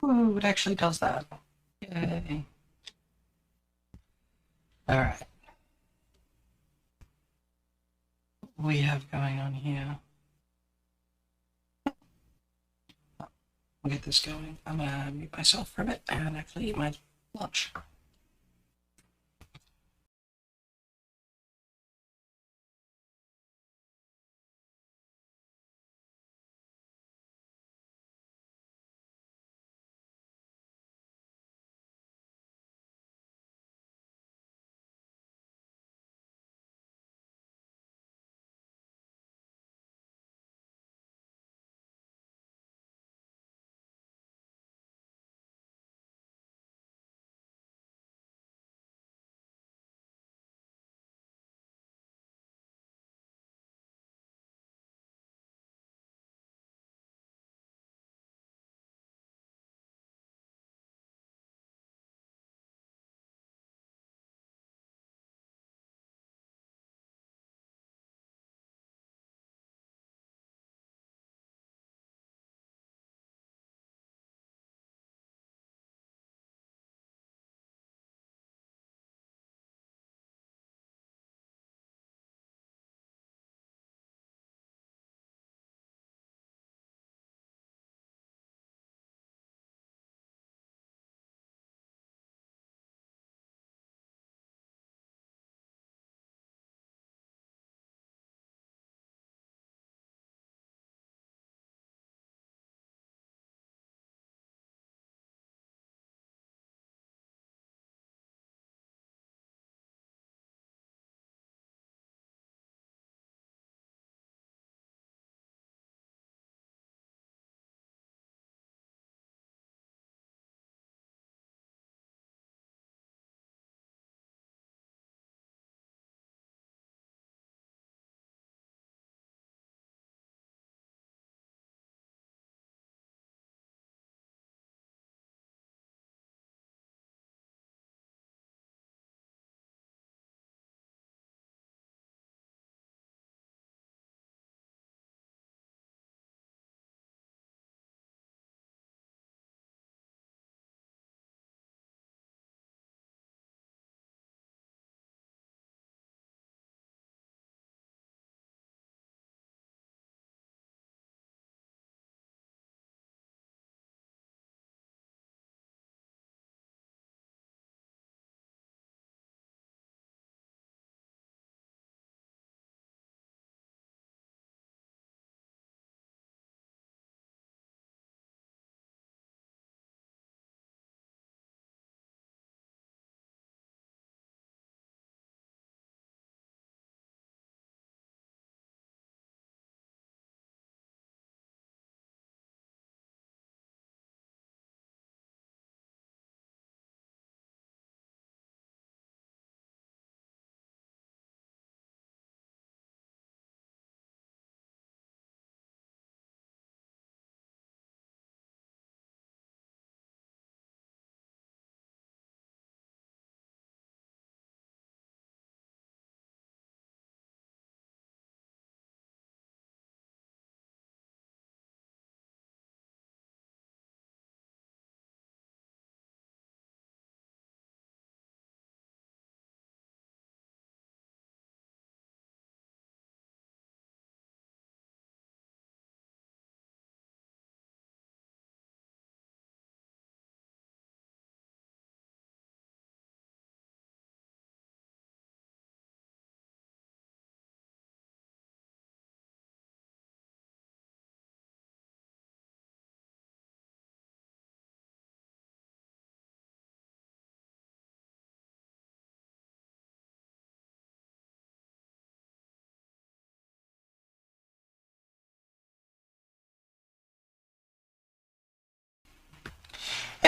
Ooh, it actually does that. Yay. All right. What we have going on here. We'll get this going. I'm gonna mute myself for a bit and actually eat my lunch.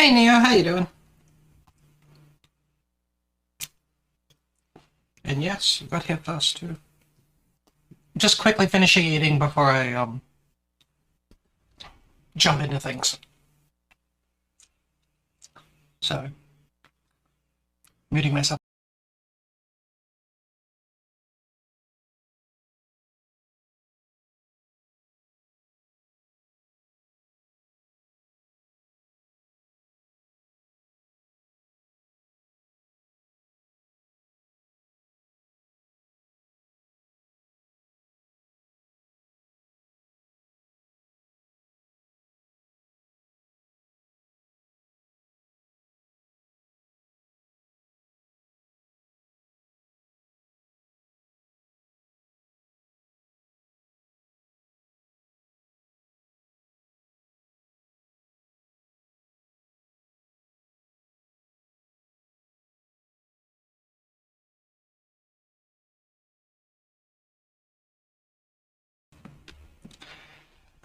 Hey Neo, how you doing? And yes, you got here first too. Just quickly finishing eating before I jump into things. So, muting myself.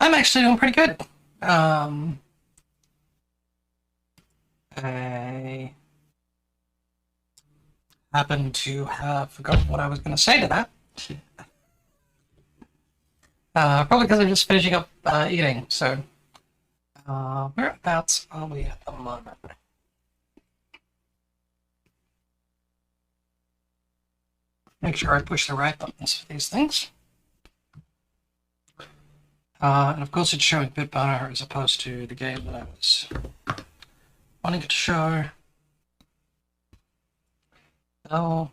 I'm actually doing pretty good. I happen to have forgotten what I was going to say to that. Probably because I'm just finishing up eating. So, whereabouts are we at the moment? Make sure I push the right buttons for these things. And of course, it's showing BitBunner as opposed to the game that I was wanting it to show. Oh,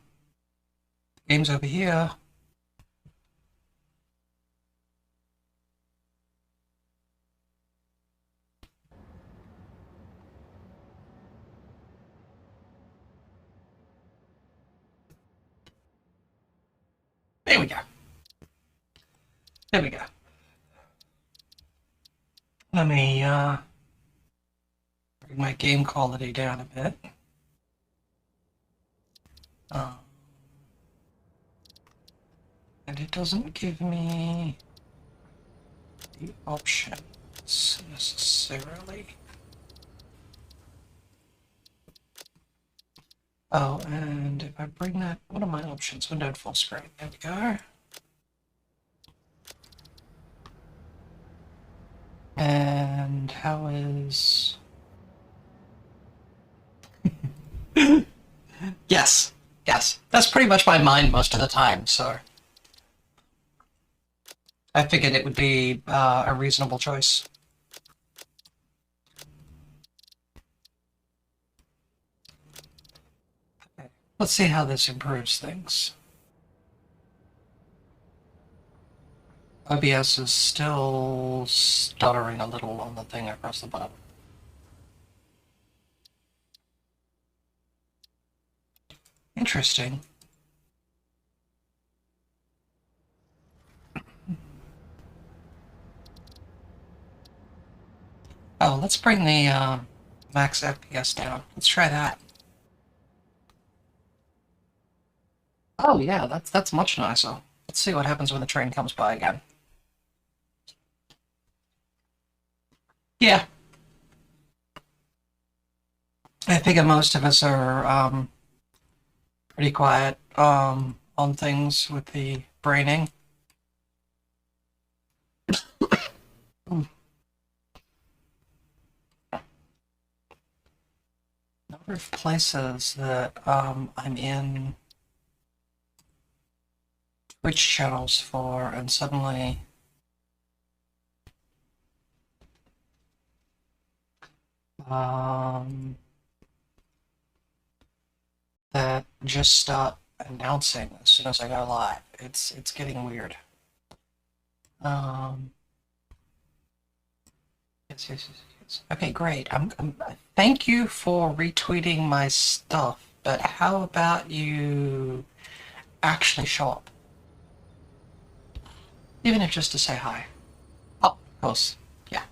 the game's over here. There we go. There we go. Let me bring my game quality down a bit. And it doesn't give me the options necessarily. Oh, and if I bring that, what are my options? Windowed full screen. There we go. And how is... Yes, yes. That's pretty much my mind most of the time, so... I figured it would be a reasonable choice. Okay. Let's see how this improves things. OBS is still stuttering a little on the thing across the bottom. Interesting. Oh, let's bring the max FPS down. Let's try that. Oh yeah, that's much nicer. Let's see what happens when the train comes by again. Yeah. I figure most of us are pretty quiet on things with the braining. Number of places that I'm in Twitch channels for, and suddenly that just start announcing as soon as I go live. It's getting weird. Yes. Okay, great. Thank you for retweeting my stuff, but how about you actually show up? Even if just to say hi. Oh, of course. Yeah.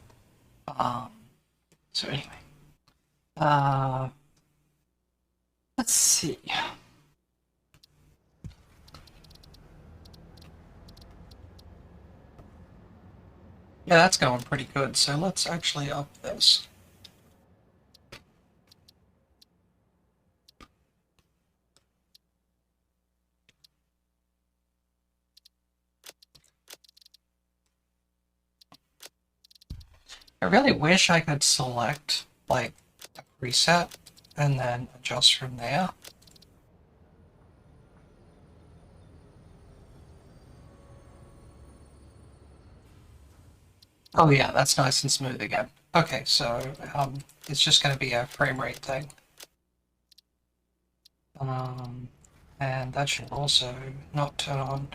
So anyway. Let's see. Yeah, that's going pretty good. So let's actually up this. I really wish I could select, like, a preset and then adjust from there. Oh yeah, that's nice and smooth again. Okay, so it's just going to be a frame rate thing. And that should also not turn on.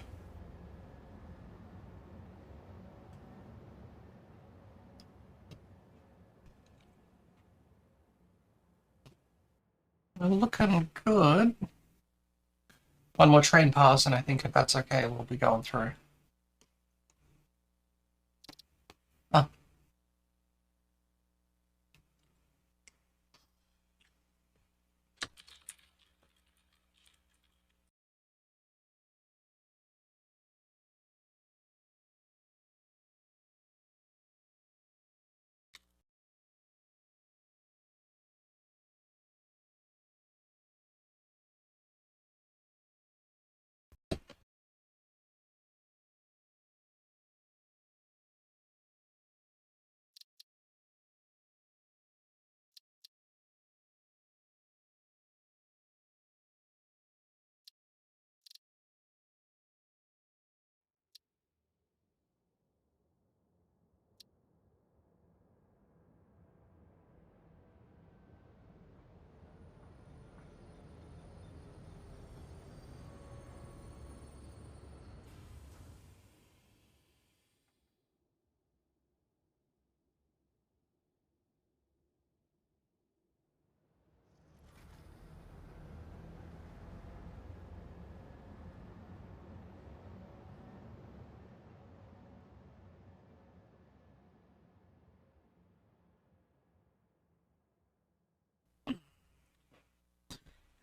We're looking good. One more train pass, and I think if that's okay, we'll be going through. Huh.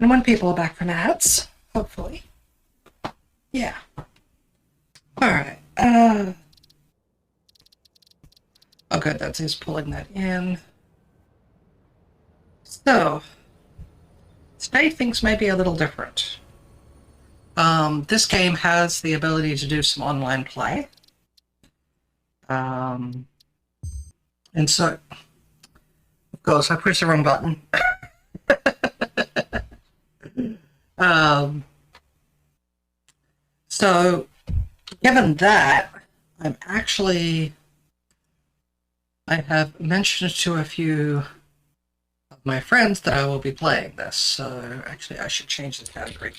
And when people are back from ads, hopefully. Yeah. Alright. Oh good, that's just pulling that in. So, today things may be a little different. This game has the ability to do some online play. And so, of course, I pushed the wrong button. So, given that, I have mentioned to a few of my friends that I will be playing this, so actually I should change the category.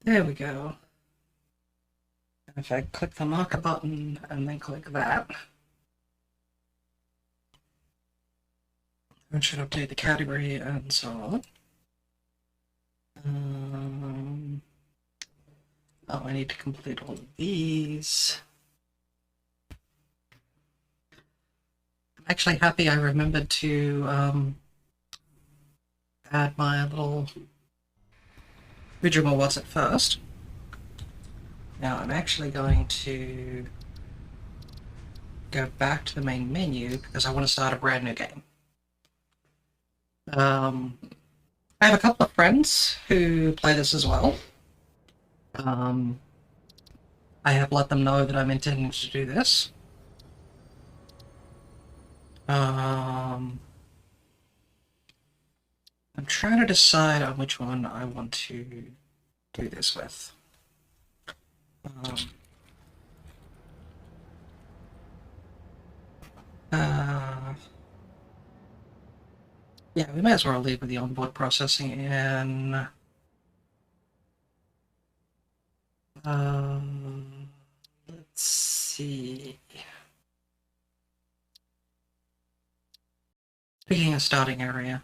There we go. If I click the marker button and then click that, I should update the category and so on. Oh, I need to complete all of these. I'm actually happy I remembered to add my little Vidruma was at first. Now I'm actually going to go back to the main menu because I want to start a brand new game. I have a couple of friends who play this as well. I have let them know that I'm intending to do this. I'm trying to decide on which one I want to do this with. Yeah, we may as well leave with the onboard processing in. Let's see. Picking a starting area.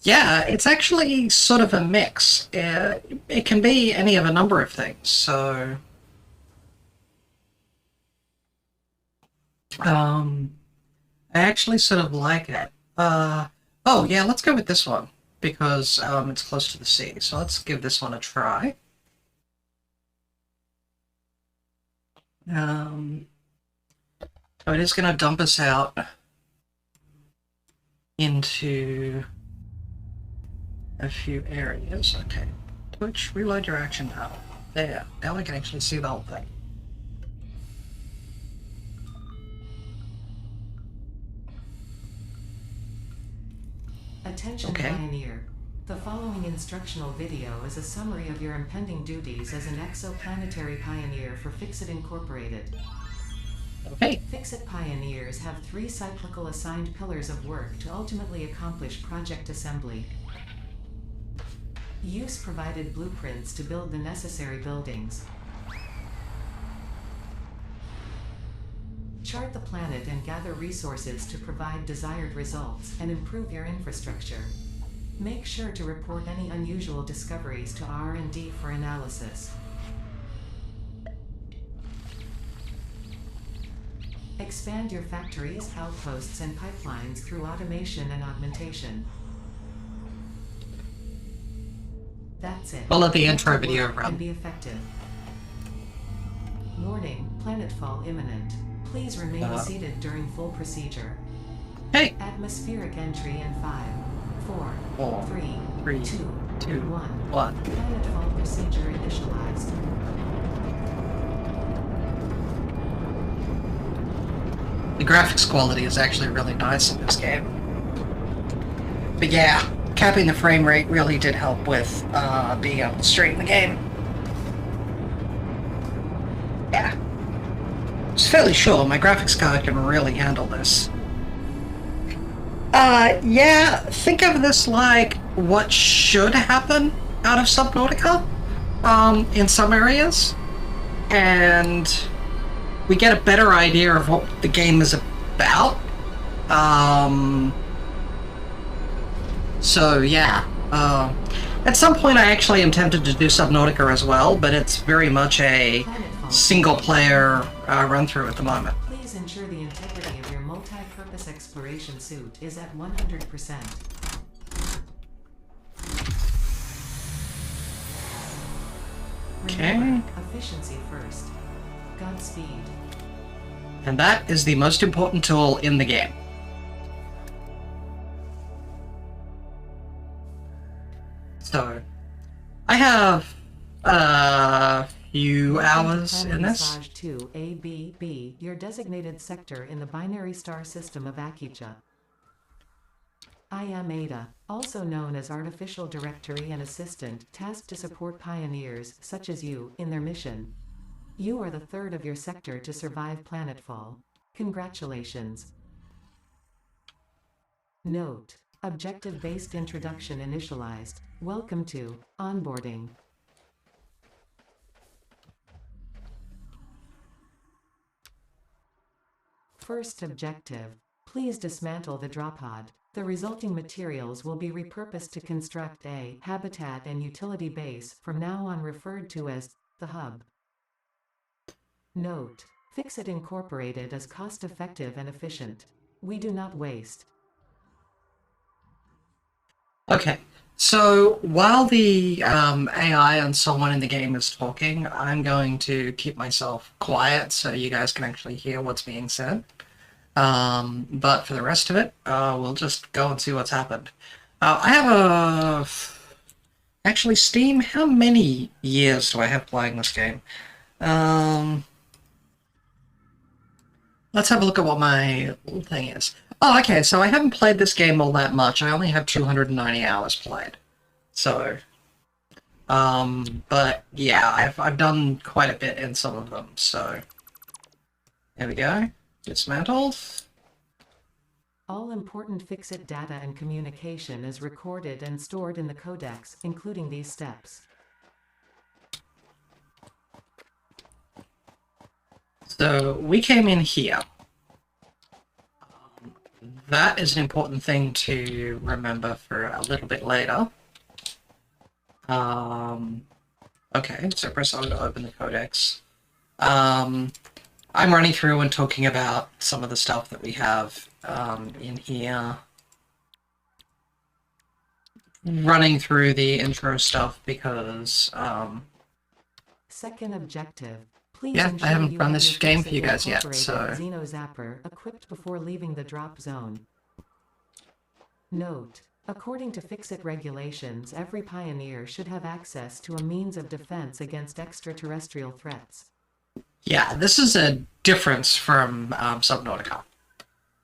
Yeah, it's actually sort of a mix. It can be any of a number of things, so... I actually sort of like it. Oh, yeah, let's go with this one, because it's close to the sea, so let's give this one a try. So it is going to dump us out into a few areas. Okay, Twitch, reload your action now. There, now I can actually see the whole thing. Attention Pioneer. The following instructional video is a summary of your impending duties as an exoplanetary pioneer for Fixit Incorporated. Okay. Fixit Pioneers have 3 cyclical assigned pillars of work to ultimately accomplish project assembly. Use provided blueprints to build the necessary buildings. Chart the planet and gather resources to provide desired results and improve your infrastructure. Make sure to report any unusual discoveries to R&D for analysis. Expand your factories, outposts, and pipelines through automation and augmentation. That's it. I'll let the intro video run. And be effective. Warning, planetfall imminent. Please remain seated during full procedure. Hey! Atmospheric entry in 5, 4, 3, 2, 1. 1. Planetfall procedure initialized. The graphics quality is actually really nice in this game. But yeah, capping the frame rate really did help with being able to stream the game. Yeah. It's fairly sure my graphics card can really handle this. Yeah, think of this like what should happen out of Subnautica, in some areas. And we get a better idea of what the game is about. So yeah. At some point I actually am tempted to do Subnautica as well, but it's very much a single-player run-through at the moment. Please ensure the integrity of your multi-purpose exploration suit is at 100%. Okay. Remember, efficiency first. Godspeed. And that is the most important tool in the game. So, I have a few hours in this. Massage 2 ABB, your designated sector in the binary star system of Akicha. I am Ada, also known as Artificial Directory and Assistant, tasked to support pioneers, such as you, in their mission. You are the third of your sector to survive planetfall. Congratulations. Note: objective-based introduction initialized. Welcome to onboarding. First objective: please dismantle the drop pod. The resulting materials will be repurposed to construct a habitat and utility base, from now on referred to as the hub. Note: Fixit Incorporated is cost-effective and efficient. We do not waste. Okay, so while the AI and someone in the game is talking, I'm going to keep myself quiet so you guys can actually hear what's being said. But for the rest of it, we'll just go and see what's happened. I have actually, Steam, how many years do I have playing this game? Let's have a look at what my thing is. Oh, okay, so I haven't played this game all that much. I only have 290 hours played. So, but yeah, I've done quite a bit in some of them, so... There we go. Dismantled. All important Fixit data and communication is recorded and stored in the codex, including these steps. So, we came in here. That is an important thing to remember for a little bit later. Okay, so press O to open the codex. I'm running through and talking about some of the stuff that we have in here. Running through the intro stuff because... Second objective. Please yeah, I haven't run this game for you guys yet, so... Xenozapper equipped before leaving the drop zone. Note: according to Fixit regulations, every pioneer should have access to a means of defense against extraterrestrial threats. Yeah, this is a difference from Subnautica.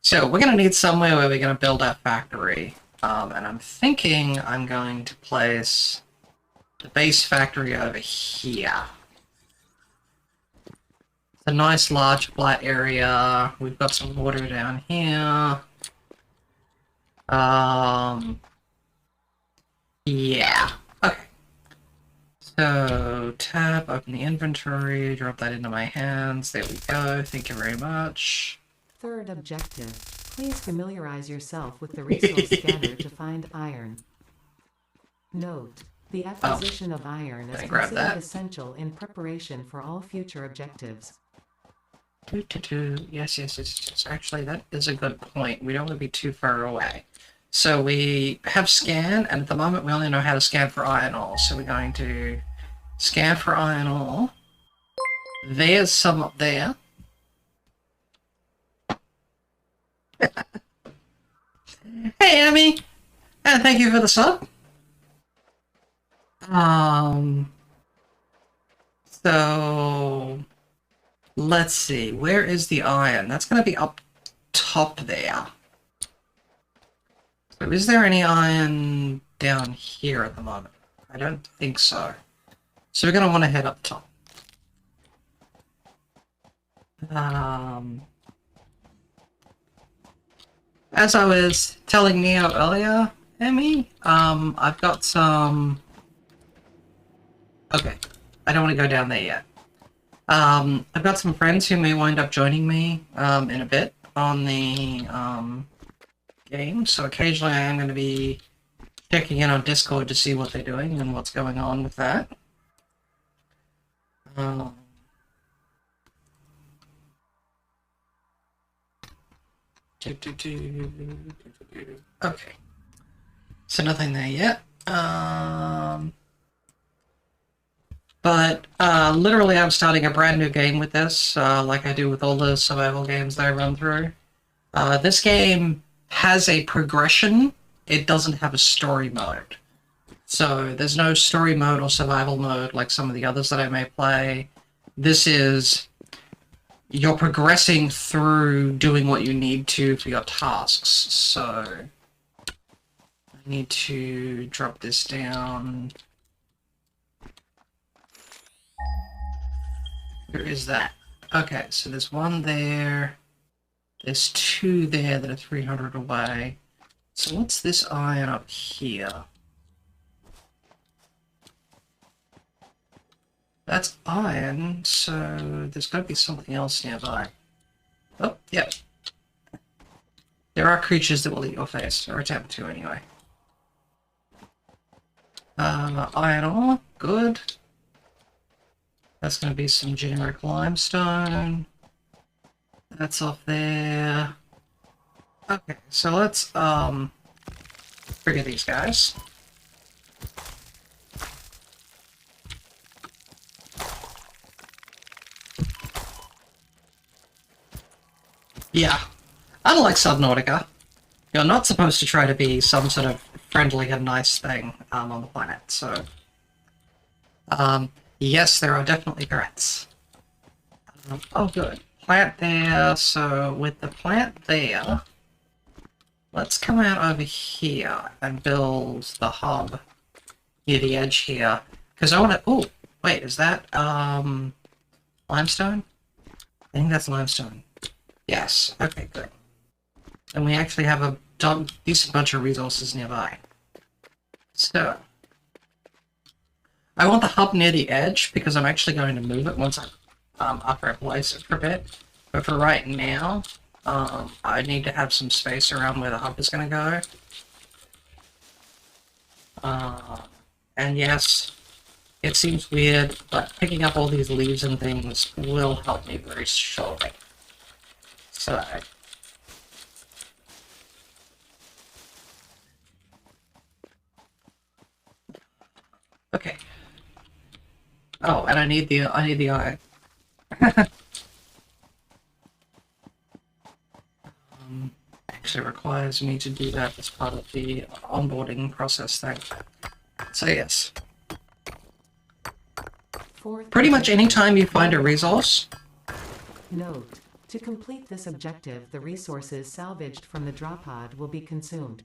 So we're going to need somewhere where we're going to build our factory. And I'm thinking I'm going to place the base factory over here. It's a nice large flat area. We've got some water down here. Yeah. Okay. So, tab, open the inventory, drop that into my hands. There we go. Thank you very much. Third objective. Please familiarize yourself with the resource scanner to find iron. Note: the acquisition of iron is considered essential in preparation for all future objectives. Yes. Actually, that is a good point. We don't want to be too far away. So we have scan, and at the moment we only know how to scan for iron ore. So we're going to scan for iron ore. There's some up there. Hey, Amy! And thank you for the sub. So... let's see, where is the iron? That's going to be up top there. So is there any iron down here at the moment? I don't think so. So we're going to want to head up top. As I was telling Neo earlier, Emmy, I've got some... Okay, I don't want to go down there yet. I've got some friends who may wind up joining me in a bit on the game, so occasionally I am going to be checking in on Discord to see what they're doing and what's going on with that. Okay. So nothing there yet. But literally I'm starting a brand new game with this, like I do with all the survival games that I run through. This game has a progression. It doesn't have a story mode. So there's no story mode or survival mode like some of the others that I may play. This is you're progressing through doing what you need to for your tasks. So I need to drop this down. Where is that? Okay, so there's one there. There's two there that are 300 away. So what's this iron up here? That's iron, so there's got to be something else nearby. Oh, yep. There are creatures that will eat your face, or attempt to anyway. Iron ore, good. That's going to be some generic limestone. That's off there. Okay, so let's, trigger these guys. Yeah, unlike Subnautica, you're not supposed to try to be some sort of friendly and nice thing on the planet, so... yes, there are definitely threats. Oh, good. Plant there, so with the plant there, let's come out over here and build the hub near the edge here. Because I want to... Oh, wait, is that, limestone? I think that's limestone. Yes, okay, good. And we actually have a decent bunch of resources nearby. So, I want the hub near the edge because I'm actually going to move it once after I place it for a bit. But for right now, I need to have some space around where the hub is going to go. And yes, it seems weird, but picking up all these leaves and things will help me very shortly. So... okay. Oh, and I need the iron. Actually requires me to do that as part of the onboarding process thing. So yes. Pretty much any time you find a resource. Note: to complete this objective, the resources salvaged from the drop pod will be consumed.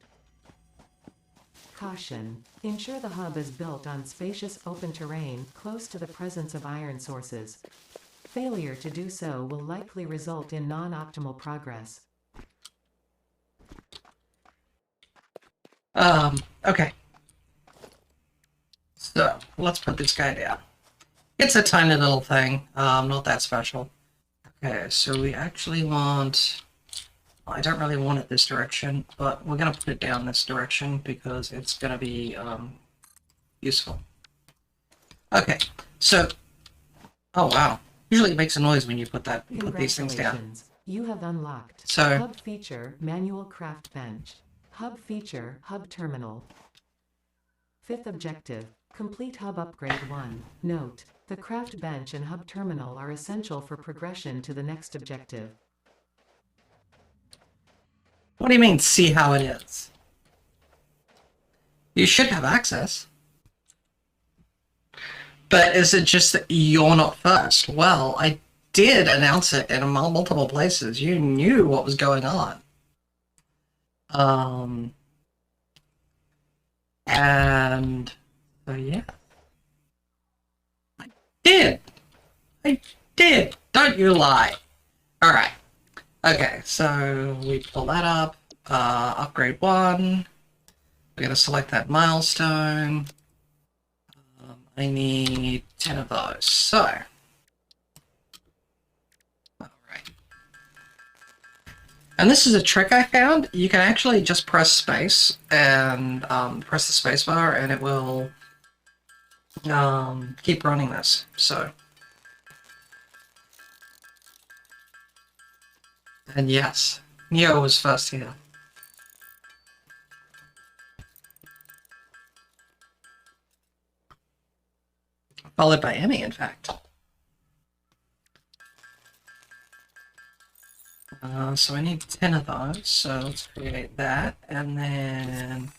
Caution: ensure the hub is built on spacious open terrain close to the presence of iron sources. Failure to do so will likely result in non-optimal progress. Okay. So, let's put this guy down. It's a tiny little thing, not that special. Okay, so we actually want... I don't really want it this direction, but we're gonna put it down this direction because it's gonna be, useful. Okay, so... oh wow. Usually it makes a noise when you put these things down. You have unlocked So... Hub feature, manual craft bench. Hub feature, hub terminal. 5th objective, complete hub upgrade 1. Note: the craft bench and hub terminal are essential for progression to the next objective. What do you mean, see how it is? You should have access. But is it just that you're not first? Well, I did announce it in multiple places. You knew what was going on. And... so yeah. I did! Don't you lie! Alright. Okay, so we pull that up. Upgrade 1. We're gonna select that milestone. I need 10 of those. So... alright. And this is a trick I found. You can actually just press space and press the space bar and it will keep running this. So... and yes, Neo was first here. Followed by Emmy, in fact. So I need 10 of those, so let's create that, and then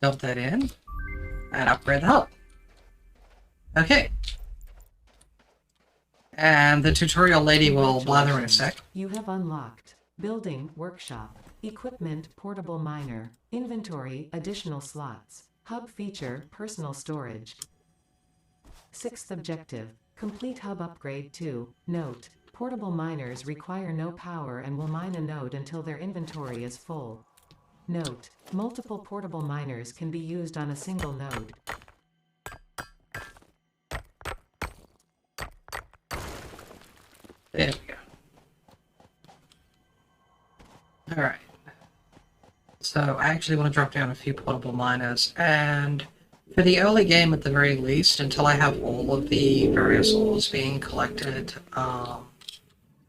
dump that in, and upgrade the hub. Okay. And the tutorial lady will blather in a sec. You have unlocked Building Workshop, Equipment Portable Miner, Inventory Additional Slots, Hub Feature Personal Storage. 6th objective, complete hub upgrade 2. Note, portable miners require no power and will mine a node until their inventory is full. Note, multiple portable miners can be used on a single node. There we go. Alright. So I actually want to drop down a few portable miners, and for the early game at the very least, until I have all of the various ores being collected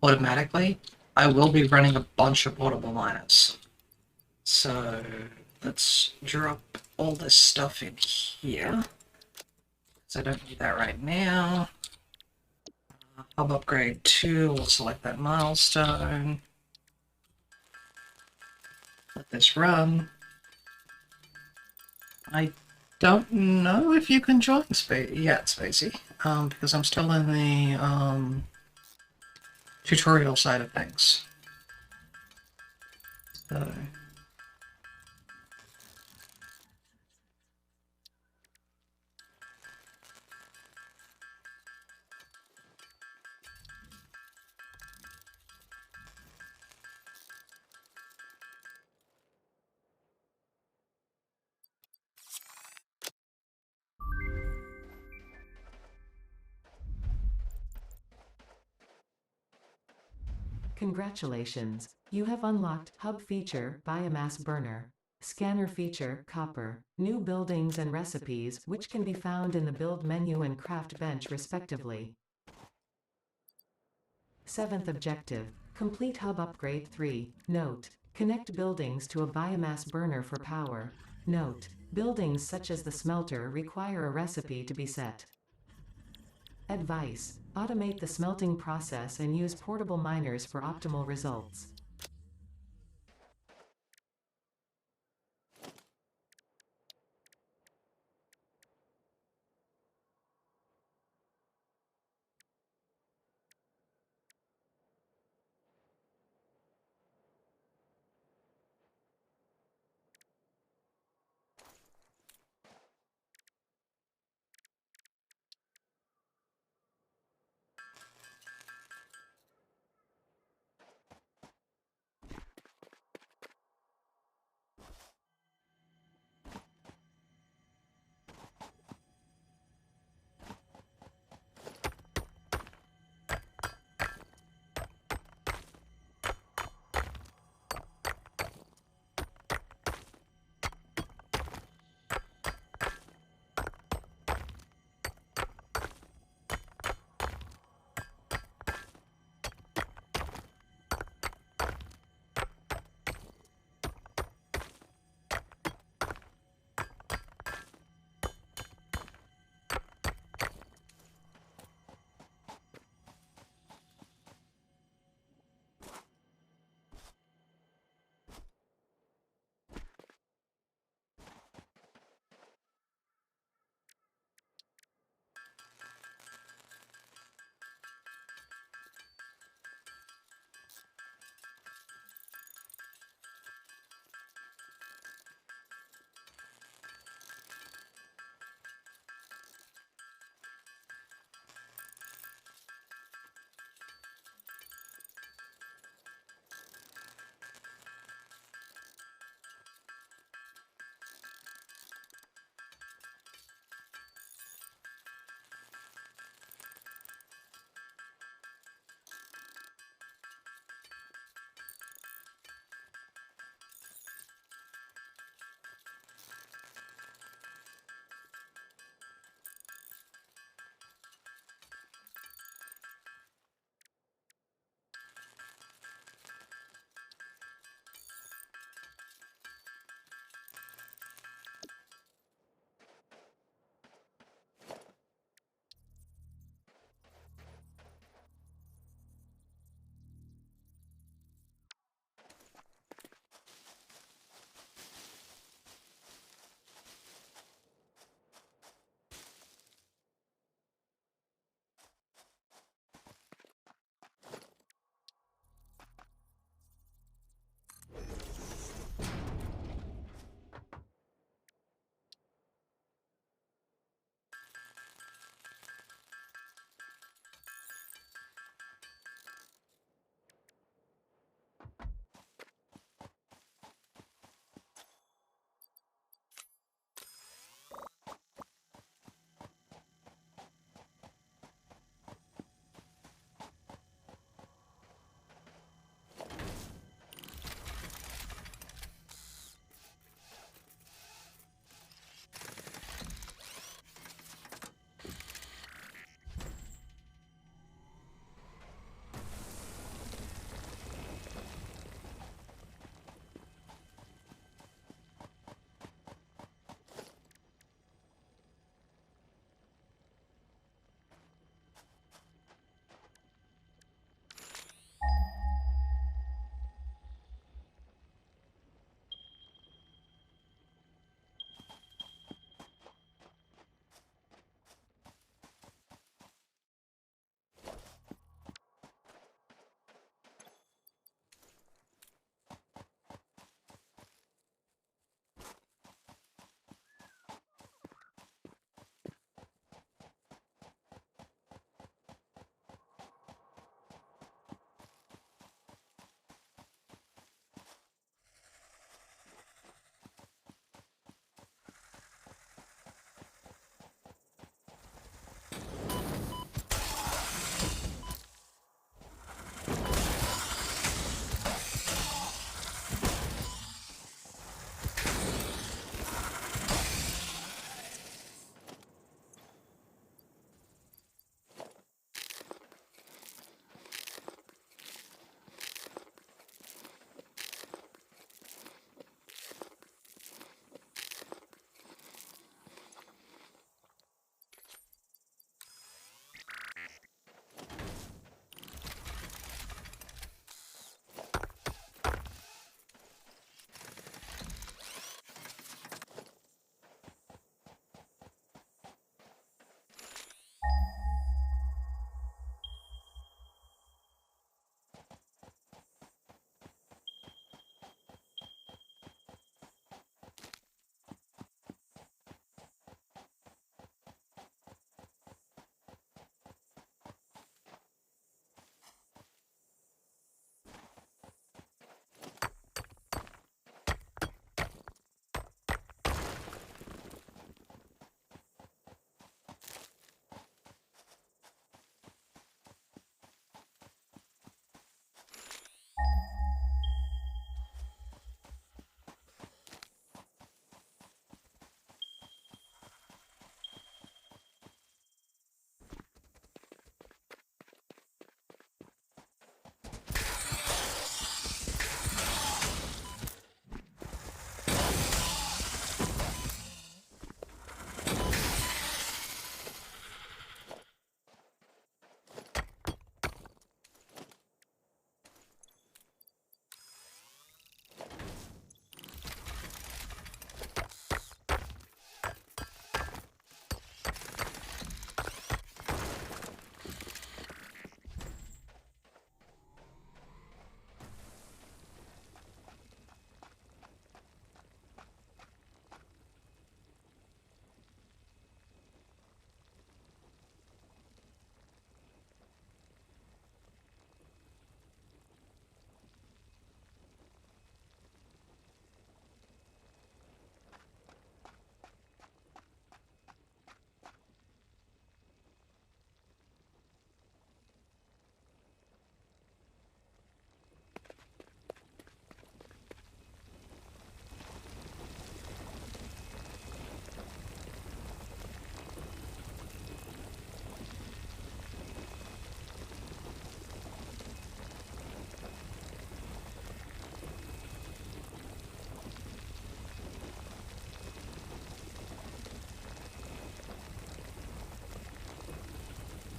automatically, I will be running a bunch of portable miners. So let's drop all this stuff in here, because I don't need that right now. Hub upgrade 2, we'll select that milestone. Let this run. I don't know if you can join yet, Spacey, because I'm still in the tutorial side of things. So... Congratulations, you have unlocked Hub Feature Biomass Burner, Scanner Feature Copper, New Buildings and Recipes which can be found in the Build menu and Craft bench respectively. 7th objective, complete Hub Upgrade 3. Note, connect buildings to a biomass burner for power. Note, buildings such as the smelter require a recipe to be set. Advice, automate the smelting process and use portable miners for optimal results.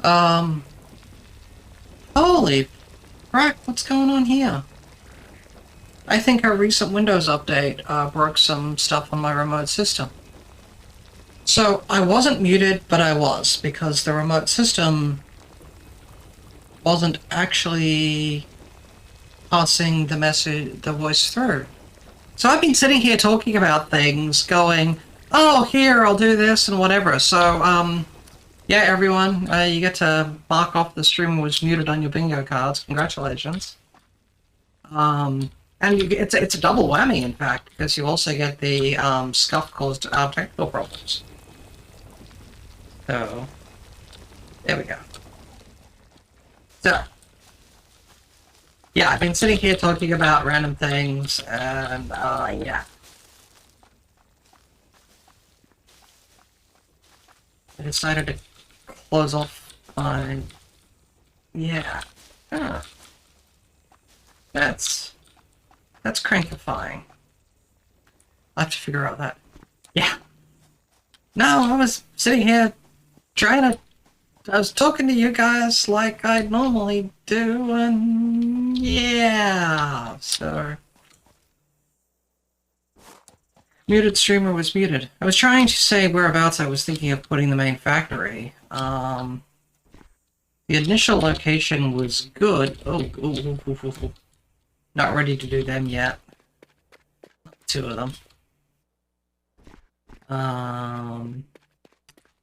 Um, holy crap, what's going on here? I think our recent Windows update broke some stuff on my remote system. So I wasn't muted, but I was, because the remote system wasn't actually passing the message, the voice through. So I've been sitting here talking about things, going, oh, here, I'll do this and whatever. So, yeah, everyone, you get to mark off the stream was muted on your bingo cards. Congratulations. And it's a double whammy, in fact, because you also get the scuff caused technical problems. So, there we go. So, yeah, I've been sitting here talking about random things, and, yeah. I decided to close off on... Yeah. Huh. That's crankifying. I'll have to figure out that. Yeah. No, I was sitting here trying to... I was talking to you guys like I normally do, and... Yeah, so... Muted streamer was muted. I was trying to say whereabouts I was thinking of putting the main factory. The initial location was good. Oh. Not ready to do them yet. 2 of them.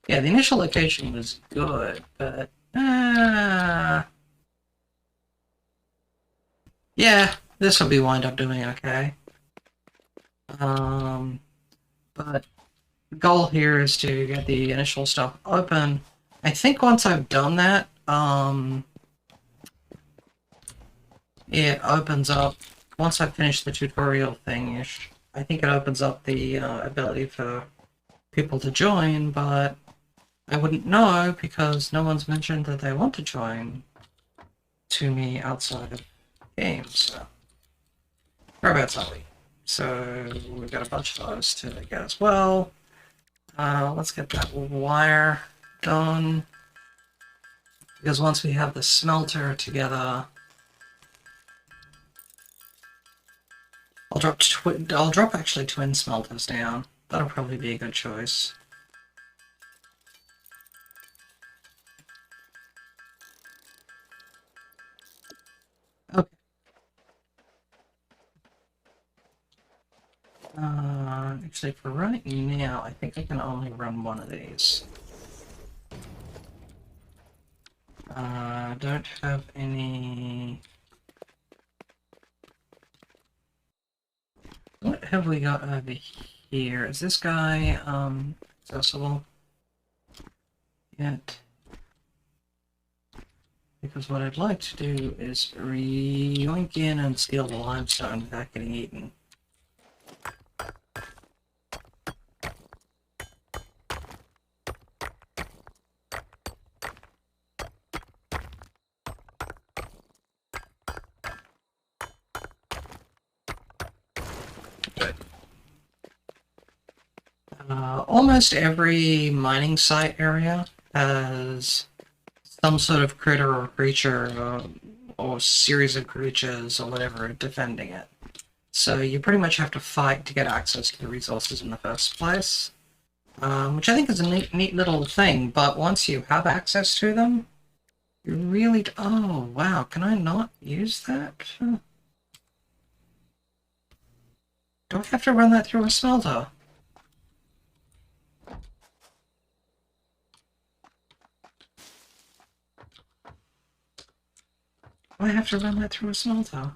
Yeah, the initial location was good, but yeah, this will be wind up doing okay. But the goal here is to get the initial stuff open. I think once I've done that, it opens up, once I've finished the tutorial thing-ish, I think it opens up the ability for people to join, but I wouldn't know because no one's mentioned that they want to join to me outside of games, so. Whereabouts are we? So we've got a bunch of those to get as well. Let's get that wire done. Because once we have the smelter together, I'll drop actually twin smelters down. That'll probably be a good choice. Okay. Actually, for right now, I think I can only run one of these. Don't have any... What have we got over here? Is this guy, accessible yet? Because what I'd like to do is yoink in and steal the limestone without getting eaten. Almost every mining site area has some sort of critter or creature or series of creatures or whatever defending it. So you pretty much have to fight to get access to the resources in the first place, which I think is a neat little thing, but once you have access to them, you really... Oh, wow, can I not use that? Do I have to run that through a smelter? I have to run that through a smelter.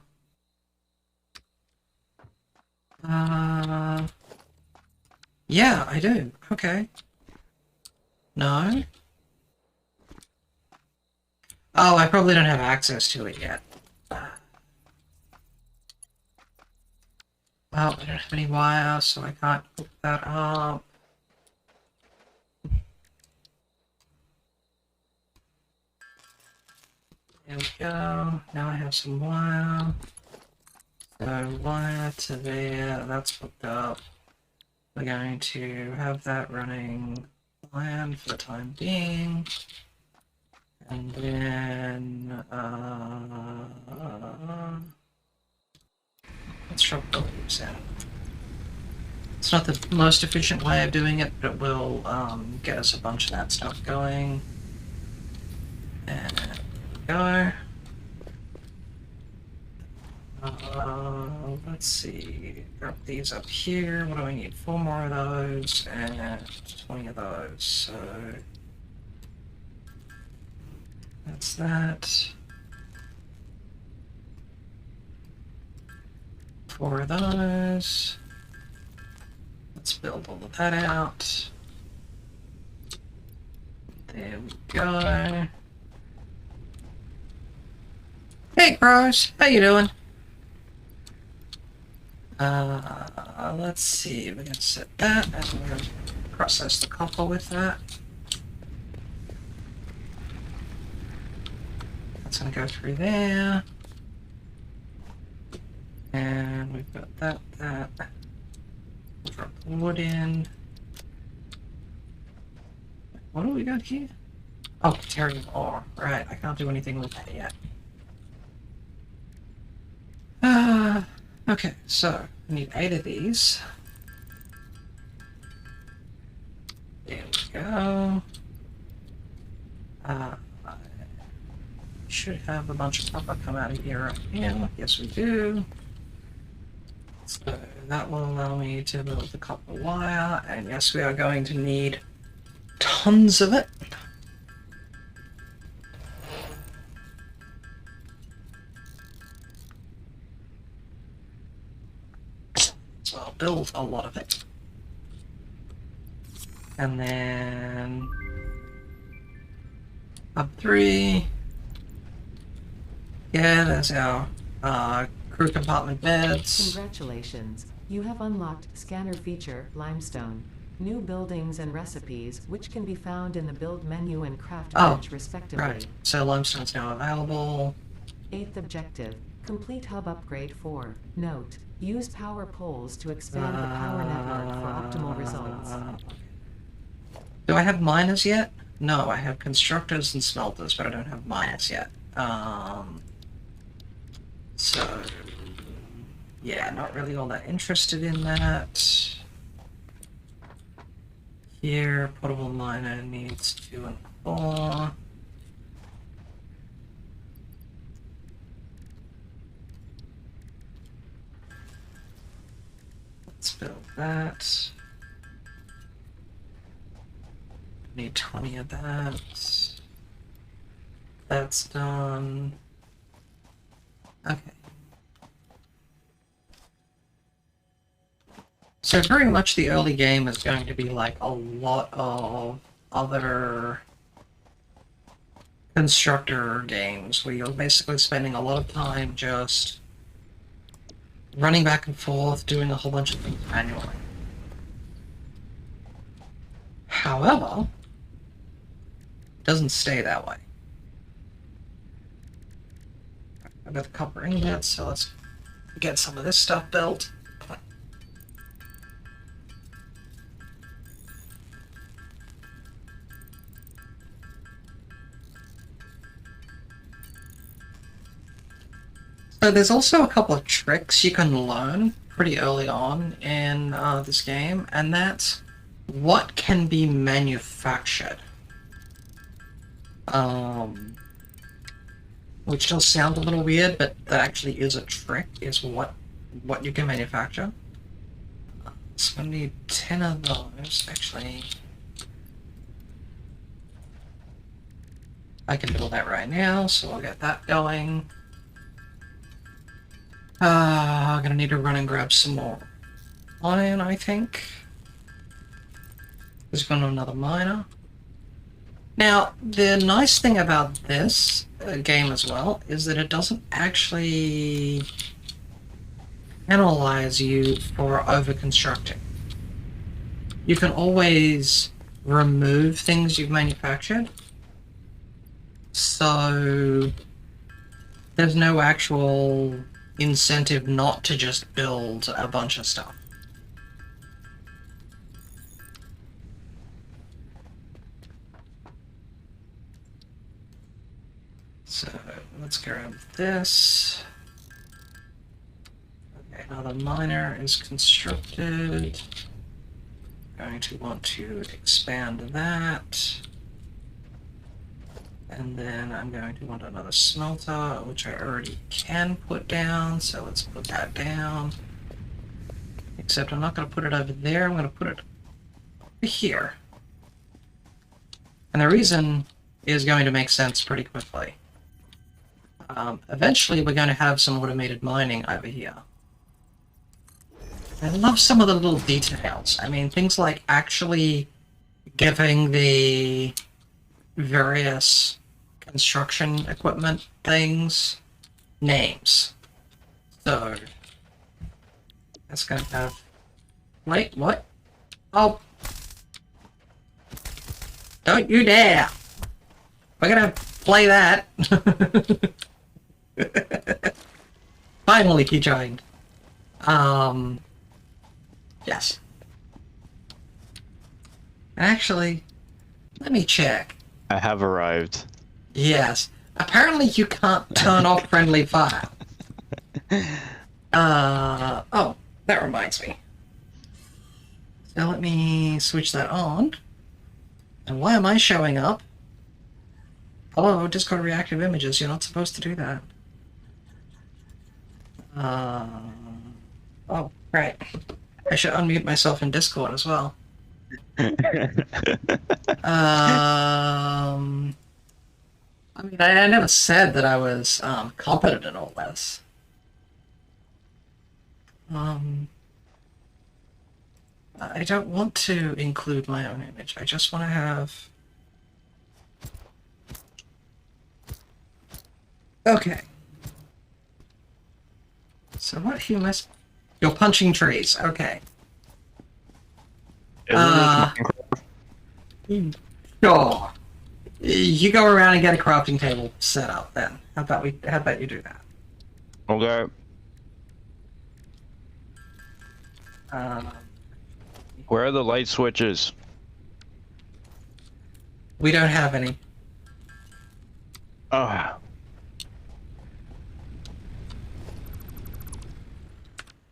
Yeah, I do. Okay. No? Oh, I probably don't have access to it yet. Well, I don't have any wire, so I can't hook that up. There we go. Now I have some wire. So wire to there, that's hooked up. We're going to have that running land for the time being. And then, let's drop those in. It's not the most efficient way of doing it, but it will get us a bunch of that stuff going. And there we go. Let's see. Drop these up here. What do I need? 4 more of those and 20 of those. So that's that. 4 of those. Let's build all of that out. There we go. Hey, Crows, how you doing? Let's see. We're gonna set that, and we're gonna process the copper with that. That's gonna go through there. And we've got that. We'll drop the wood in. What do we got here? Oh, Terran ore. Right, I can't do anything with that yet. Okay, so I need 8 of these. There we go. I should have a bunch of copper come out of here right now. Yes, we do. So that will allow me to build the copper wire, and yes, we are going to need tons of it. So I'll build a lot of it. And then up 3. Yeah, there's our crew compartment beds. Congratulations. You have unlocked Scanner Feature, Limestone. New buildings and recipes, which can be found in the Build menu and Craft bench, respectively. Right. So limestone's now available. 8th objective. Complete hub upgrade 4. Note. Use power poles to expand the power network for optimal results. Do I have miners yet? No, I have constructors and smelters, but I don't have miners yet. So, yeah, not really all that interested in that. Here, portable miner needs 2 and 4. Let's build that. Need 20 of that. That's done. Okay. So very much the early game is going to be like a lot of other constructor games where you're basically spending a lot of time just running back and forth, doing a whole bunch of things manually. However, it doesn't stay that way. I've got the copper ingots, so let's get some of this stuff built. So there's also a couple of tricks you can learn pretty early on in this game, and that's what can be manufactured. Which does sound a little weird, but that actually is a trick, is what you can manufacture. So I need 10 of those, actually. I can build that right now, so I'll get that going. I'm gonna need to run and grab some more iron, I think. There's going to another miner. Now, the nice thing about this game as well is that it doesn't actually penalize you for over-constructing. You can always remove things you've manufactured. So there's no actual incentive not to just build a bunch of stuff. So let's grab this. Okay, another miner is constructed. Going to want to expand that. And then I'm going to want another smelter, which I already can put down, so let's put that down. Except I'm not going to put it over there, I'm going to put it over here. And the reason is going to make sense pretty quickly. Eventually we're going to have some automated mining over here. I love some of the little details. I mean, things like actually giving the various construction equipment things names. So that's gonna have. Wait, what? Oh, don't you dare! We're gonna play that. Finally, he joined. Yes. Actually, let me check. I have arrived. Yes. Apparently you can't turn off friendly fire. Oh, that reminds me. So let me switch that on. And why am I showing up? Hello, Discord reactive images. You're not supposed to do that. Oh, right. I should unmute myself in Discord as well. I mean, I never said that I was competent in all this. I don't want to include my own image. I just want to have... Okay. So what you must... You're punching trees. Okay. Sure. You go around and get a crafting table set up then. How about you do that? Okay. Where are the light switches? We don't have any. Oh.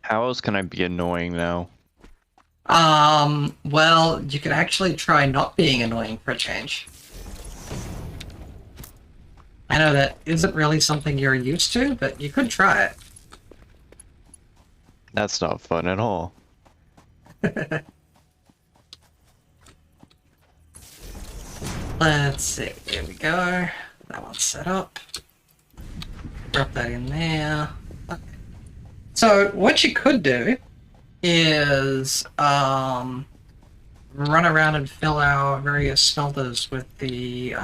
How else can I be annoying now? Well, you could actually try not being annoying for a change. I know that isn't really something you're used to, but you could try it. That's not fun at all. Let's see, here we go. That one's set up. Drop that in there. Okay. So, what you could do is run around and fill our various smelters with the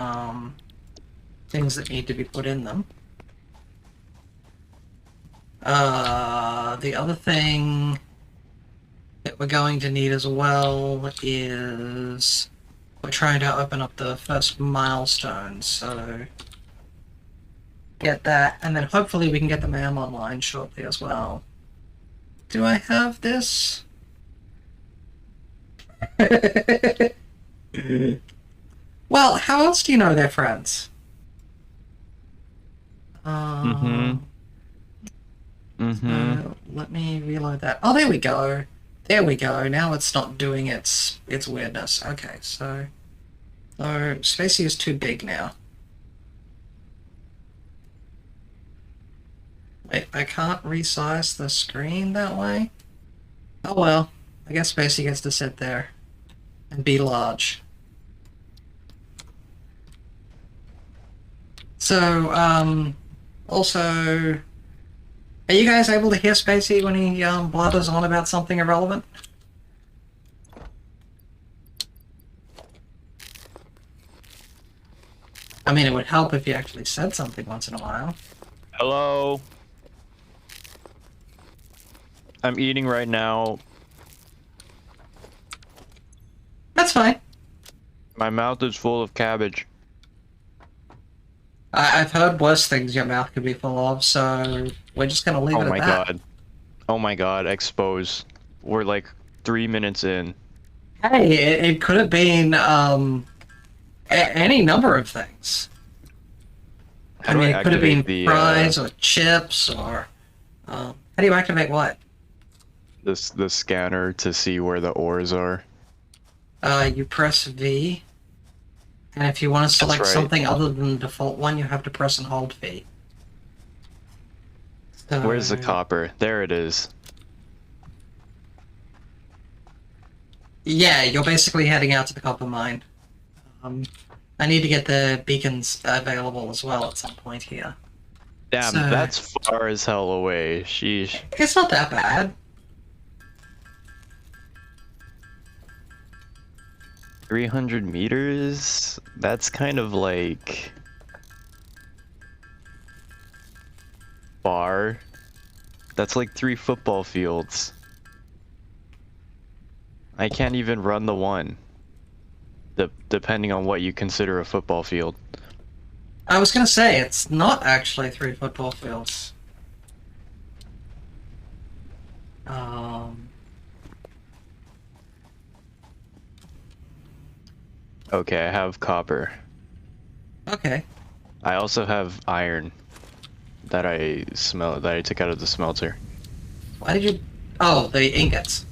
things that need to be put in them. The other thing that we're going to need as well is we're trying to open up the first milestone, so get that, and then hopefully we can get the MAM online shortly as well. Do I have this? Well, how else do you know they're friends? Let me reload that. Oh, there we go. There we go. Now it's not doing its weirdness. Okay, so Spacey is too big now. Wait, I can't resize the screen that way? Oh well, I guess Spacey gets to sit there and be large. So, also, are you guys able to hear Spacey when he blathers on about something irrelevant? I mean, it would help if you actually said something once in a while. Hello? I'm eating right now. That's fine. My mouth is full of cabbage. I've heard worse things your mouth could be full of, so we're just gonna leave it at that. Oh my god. Oh my god, expose. We're like 3 minutes in. Hey, it could have been any number of things. I How do mean, I it could have been activate the fries or chips or. How do you activate what? the scanner to see where the ores are? You press V, and if you want to select right. something other than the default one, you have to press and hold V. So, Where's the copper? There it is. Yeah, you're basically heading out to the copper mine. I need to get the beacons available as well at some point here. Damn, So- that's far as hell away. Sheesh. It's not that bad. 300 meters? That's kind of like far. That's like 3 football fields. I can't even run the one. Depending on what you consider a football field. I was gonna say, it's not actually 3 football fields. Okay, I have copper. Okay. I also have iron that I took out of the smelter. Why did you... Oh, the ingots.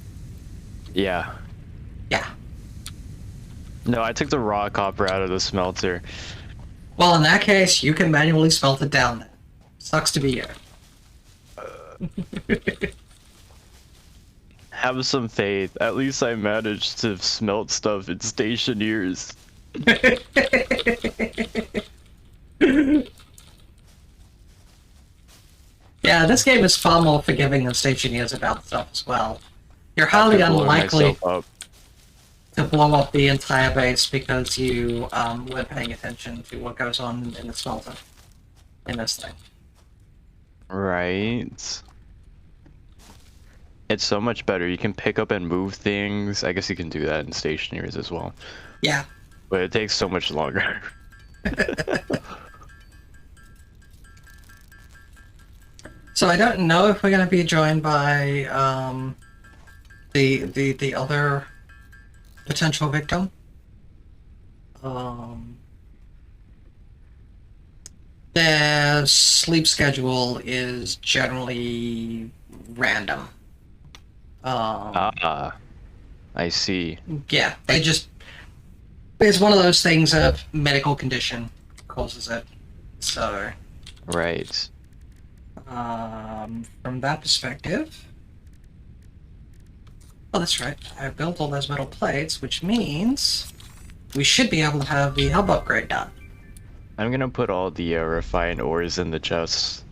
Yeah. Yeah. No, I took the raw copper out of the smelter. Well, in that case, you can manually smelt it down then. Sucks to be you. Have some faith. At least I managed to smelt stuff in stationeers. Yeah, this game is far more forgiving than Stationeers about stuff as well. You're highly Blowing unlikely myself up. to blow up the entire base because you weren't paying attention to what goes on in the smelter in this thing. Right. It's so much better. You can pick up and move things. I guess you can do that in stationaries as well. Yeah. But it takes so much longer. So I don't know if we're going to be joined by the other potential victim. Their sleep schedule is generally random. I see. Yeah, they just... It's one of those things, a medical condition causes it. So, Right. from that perspective... Oh, that's right. I built all those metal plates, which means we should be able to have the hub upgrade done. I'm gonna put all the refined ores in the chests.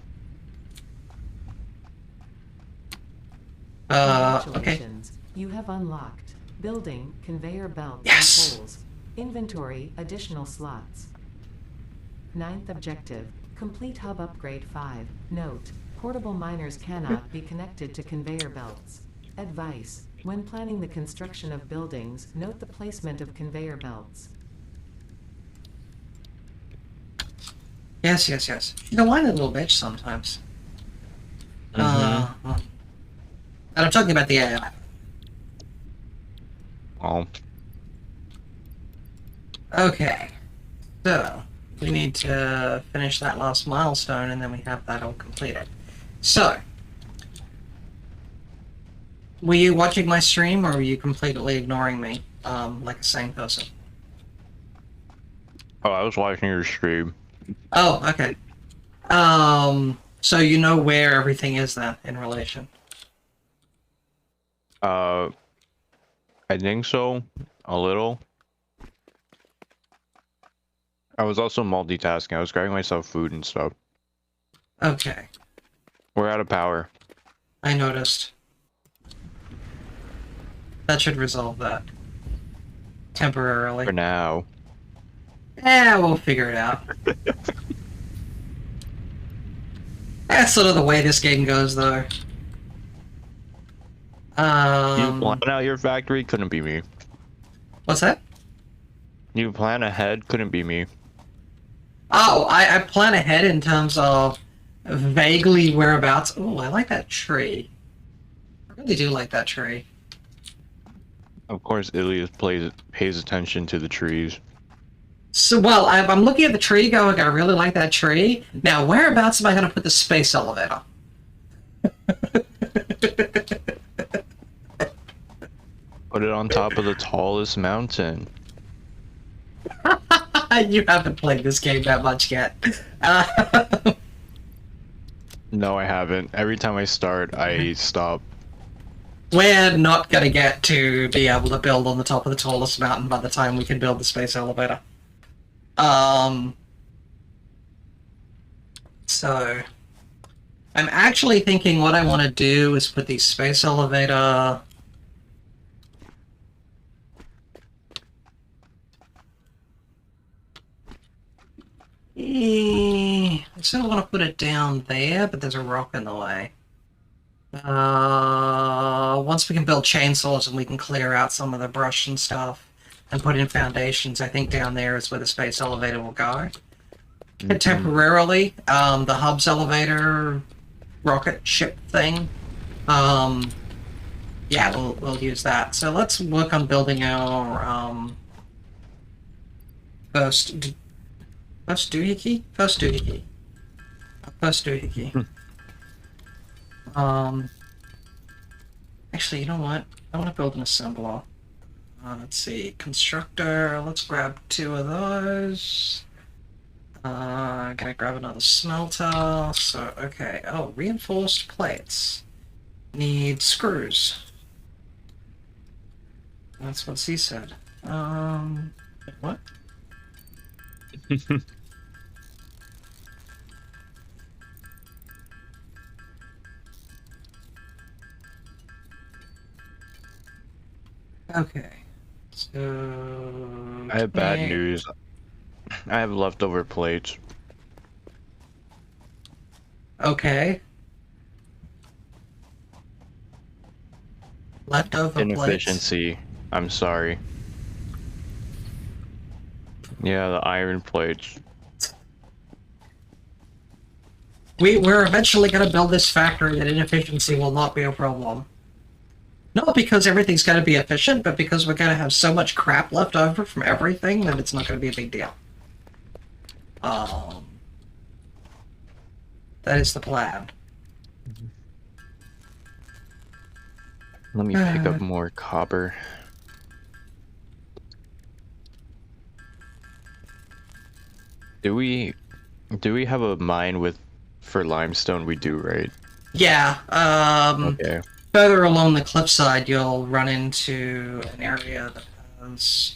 Okay. Congratulations. You have unlocked building, conveyor belts, Yes! and poles. Inventory, additional slots. 9th objective, complete hub upgrade 5. Note, portable miners cannot be connected to conveyor belts. Advice, when planning the construction of buildings, note the placement of conveyor belts. Yes, yes, yes. She's a whiny little bitch sometimes. And I'm talking about the AI. Oh. Okay. So, we need to finish that last milestone and then we have that all completed. So, were you watching my stream or were you completely ignoring me, like a sane person? Oh, I was watching your stream. Oh, okay. So you know where everything is then, in relation? I think so. A little. I was also multitasking. I was grabbing myself food and stuff. Okay. We're out of power. I noticed. That should resolve that. Temporarily. For now. Yeah, we'll figure it out. That's sort of the way this game goes, though. You plan out your factory? Couldn't be me. What's that? You plan ahead? Couldn't be me. Oh, I plan ahead in terms of vaguely whereabouts. Oh, I like that tree. I really do like that tree. Of course, Ilias pays attention to the trees. So, well, I'm looking at the tree going, I really like that tree. Now, whereabouts am I going to put the space elevator? Put it on top of the tallest mountain. You haven't played this game that much yet. Uh, No, I haven't. Every time I start, I stop. we're not going to get to be able to build on the top of the tallest mountain by the time we can build the space elevator. So, I'm actually thinking what I want to do is put the space elevator... I still want to put it down there, but there's a rock in the way. Once we can build chainsaws and we can clear out some of the brush and stuff and put in foundations, I think down there is where the space elevator will go. And temporarily, the hub's elevator rocket ship thing, yeah, we'll use that. So let's work on building our first doohickey? First doohickey. First doohickey. Actually, you know what? I want to build an assembler. Let's see. Constructor. Let's grab 2 of those. Gonna grab another smelter. So, okay. Oh, reinforced plates. Need screws. That's what C said. What? Okay. So... I have bad news. I have leftover plates. Okay. Leftover plates. Inefficiency. I'm sorry. Yeah, the iron plates. We're eventually going to build this factory that inefficiency will not be a problem. Not because everything's going to be efficient, but because we're going to have so much crap left over from everything that it's not going to be a big deal. That is the plan. Let me pick up more copper. Do we have a mine for limestone? We do, right? Yeah, Okay. further along the cliffside, you'll run into an area that has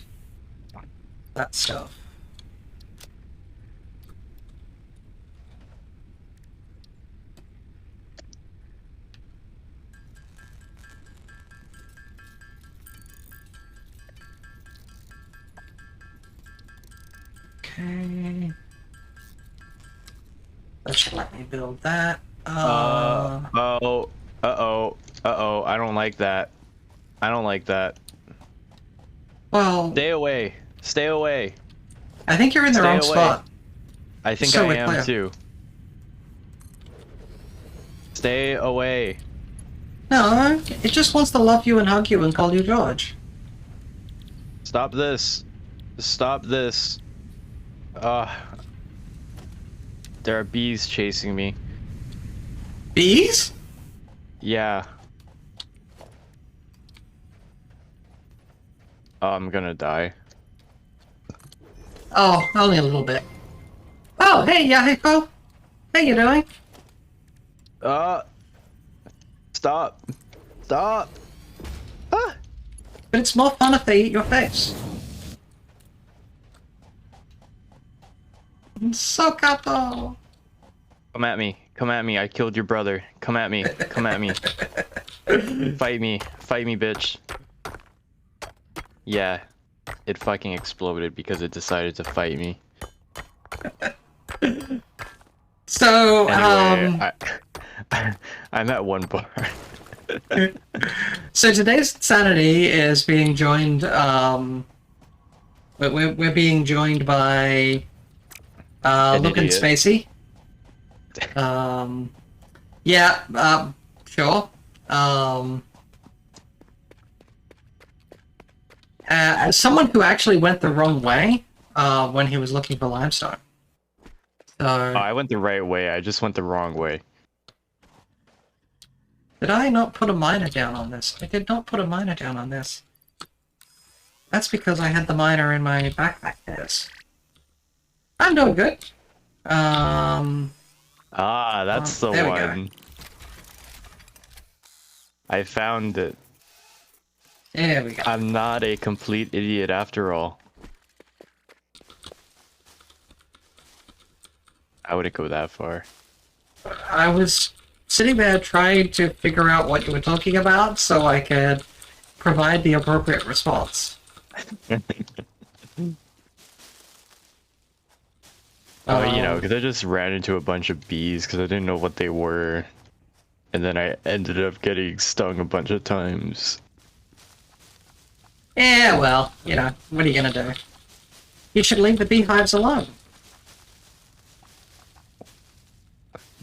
that stuff. Okay. That should let me build that. Uh-oh. I don't like that. I don't like that. Well, Stay away. Stay away. I think you're in the Stay wrong away. spot. I think So I we're am clear. too. Stay away. No, it just wants to love you and hug you and call you George. Stop this. Stop this. There are bees chasing me. Bees? Yeah. I'm gonna die. Oh, only a little bit. Oh, hey, Yahiko. How you doing? Stop. Stop. Ah! But it's more fun if they eat your face. Sokato! Come at me. Come at me. I killed your brother. Come at me. Come at me. Fight me. Fight me, bitch. Yeah. It fucking exploded because it decided to fight me. So, Anyway, I'm at one bar. so today's Insanity is being joined, we're being joined by, An Luke and idiot. Spacey. Yeah, sure. As someone who actually went the wrong way, when he was looking for limestone. So, Oh, I went the right way. I just went the wrong way. did I not put a miner down on this? I did not put a miner down on this. That's because I had the miner in my backpack case. I'm doing good. Ah, that's the there we go. one. I found it. There we go. I'm not a complete idiot after all. I wouldn't go that far. I was sitting there trying to figure out what you were talking about so I could provide the appropriate response. Oh, you know, because I just ran into a bunch of bees because I didn't know what they were. And then I ended up getting stung a bunch of times. Yeah, well, you know, what are you gonna do? You should leave the beehives alone.